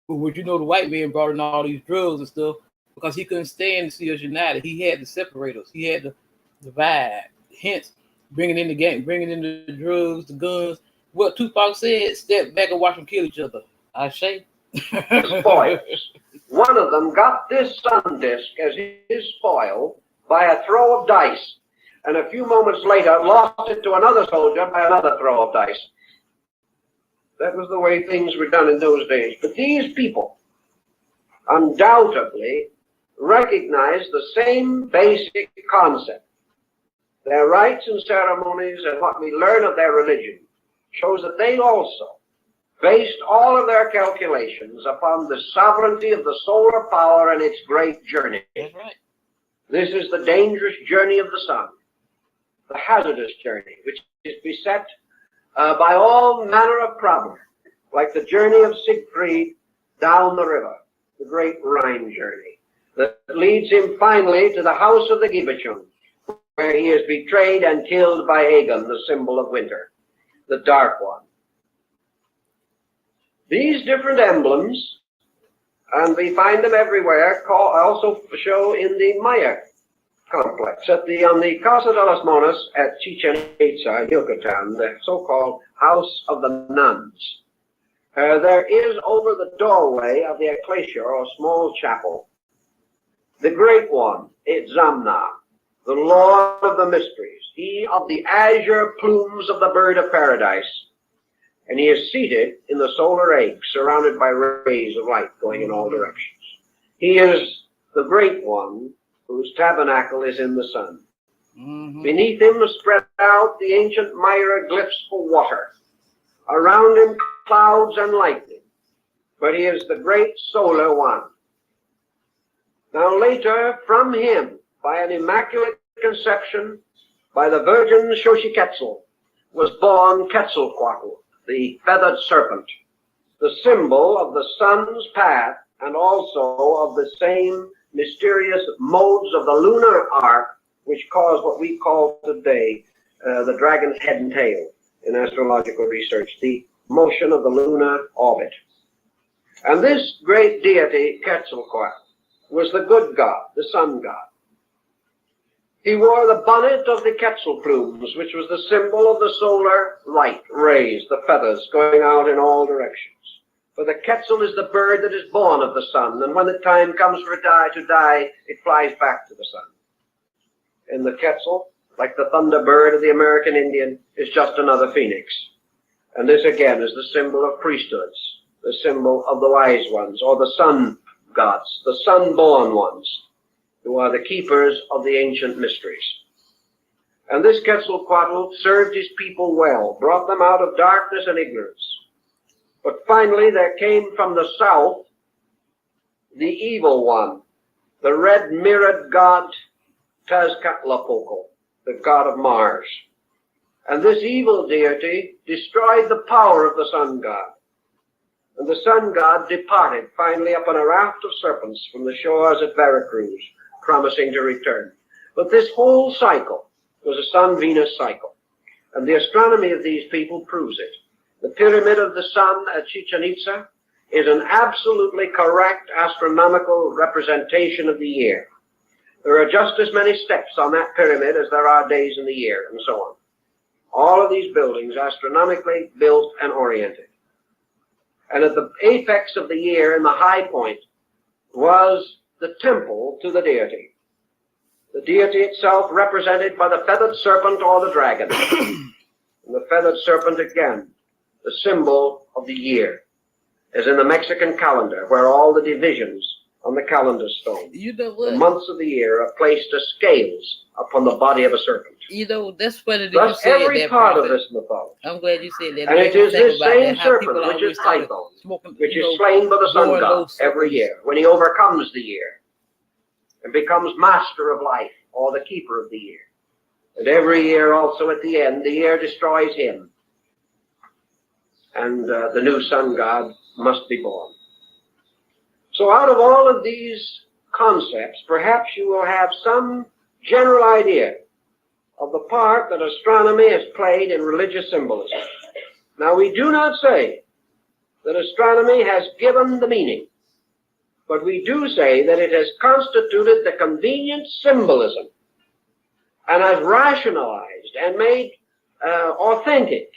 But you know, the white man brought in all these drugs and stuff because he couldn't stand to see us united. He had to separate us. He had to divide. Hence, bringing in the gang, bringing in the drugs, the guns. What Tupac said: "Step back and watch them kill each other." I say. Spoils. One of them got this sun disk as his spoil by a throw of dice, and a few moments later lost it to another soldier by another throw of dice. That was the way things were done in those days. But these people undoubtedly recognize the same basic concept. Their rites and ceremonies and what we learn of their religion shows that they also based all of their calculations upon the sovereignty of the solar power and its great journey. That's right. This is the dangerous journey of the sun, the hazardous journey, which is beset by all manner of problems, like the journey of Siegfried down the river, the great Rhine journey, that leads him finally to the house of the Gibeton, where he is betrayed and killed by Aegon, the symbol of winter, the Dark One. These different emblems, and we find them everywhere, also show in the Maya complex. On the Casa de las Monas at Chichen Itza, Yucatan, the so-called House of the Nuns, there is over the doorway of the ecclesia, or small chapel, the Great One, Itzamna, the Lord of the Mysteries, he of the azure plumes of the bird of paradise. And he is seated in the solar egg, surrounded by rays of light going in all directions. He is the Great One, whose tabernacle is in the sun. Mm-hmm. Beneath him are spread out the ancient hieroglyphs for water. Around him, clouds and lightning. But he is the great solar one. Now later, from him, by an immaculate conception, by the Virgin Xochiquetzal, was born Quetzalcoatl, the feathered serpent, the symbol of the sun's path and also of the same mysterious modes of the lunar arc which cause what we call today the dragon's head and tail in astrological research, the motion of the lunar orbit. And this great deity, Quetzalcoatl, was the good god, the sun god. He wore the bonnet of the Quetzal plumes, which was the symbol of the solar light rays, the feathers going out in all directions. For the Quetzal is the bird that is born of the sun, and when the time comes for it to die, it flies back to the sun. And the Quetzal, like the thunderbird of the American Indian, is just another phoenix. And this again is the symbol of priesthoods, the symbol of the wise ones, or the sun gods, the sun-born ones, who are the keepers of the ancient mysteries. And this Quetzalcoatl served his people well, brought them out of darkness and ignorance. But finally there came from the south the evil one, the red-mirrored god Tezcatlipoca, the god of Mars. And this evil deity destroyed the power of the sun god. And the sun god departed finally upon a raft of serpents from the shores of Veracruz, promising to return. But this whole cycle was a Sun-Venus cycle, and the astronomy of these people proves it. The pyramid of the sun at Chichen Itza is an absolutely correct astronomical representation of the year. There are just as many steps on that pyramid as there are days in the year, and so on. All of these buildings astronomically built and oriented. And at the apex of the year, in the high point, was the temple to the deity. The deity itself represented by the feathered serpent or the dragon. And the feathered serpent again, the symbol of the year, as in the Mexican calendar, where all the divisions on the calendar stone, you know what? The months of the year are placed as scales upon the body of a serpent. You know, that's funny that Thus, you said every that, part Prophet. of this mythology. I'm glad you said that. And it is this same that, serpent, which is Typhon, which is slain by the sun god every year, when he overcomes the year and becomes master of life, or the keeper of the year. And every year also at the end, the year destroys him. And the new sun god must be born. So out of all of these concepts, perhaps you will have some general idea of the part that astronomy has played in religious symbolism. Now, we do not say that astronomy has given the meaning, but we do say that it has constituted the convenient symbolism and has rationalized and made authentic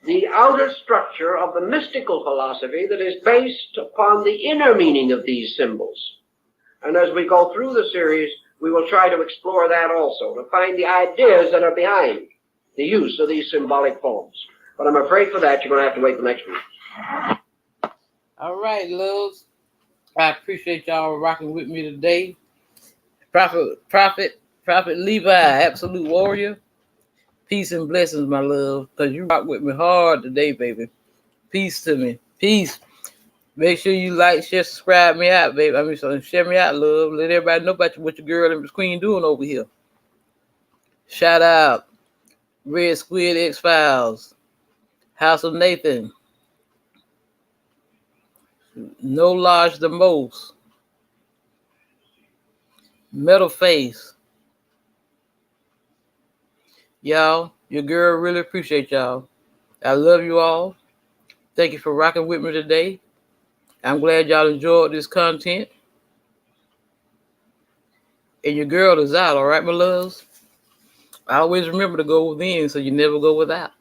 the outer structure of the mystical philosophy that is based upon the inner meaning of these symbols. And as we go through the series, we will try to explore that also, to find the ideas that are behind the use of these symbolic forms. But I'm afraid for that, you're going to have to wait the next week. All right, loves. I appreciate y'all rocking with me today. Prophet Levi, absolute warrior. Peace and blessings, my love, because you rock with me hard today, baby. Peace to me. Peace. Make sure you like, share, subscribe me out, baby. I mean, so share me out, love. Let everybody know about what your girl and Miss Queen doing over here. Shout out Red Squid X-Files, House of Nathan, No Lodge the Most, Metal Face. Y'all, your girl really appreciate y'all. I love you all. Thank you for rocking with me today. I'm glad y'all enjoyed this content. And your girl is out, all right, my loves? I always remember to go within so you never go without.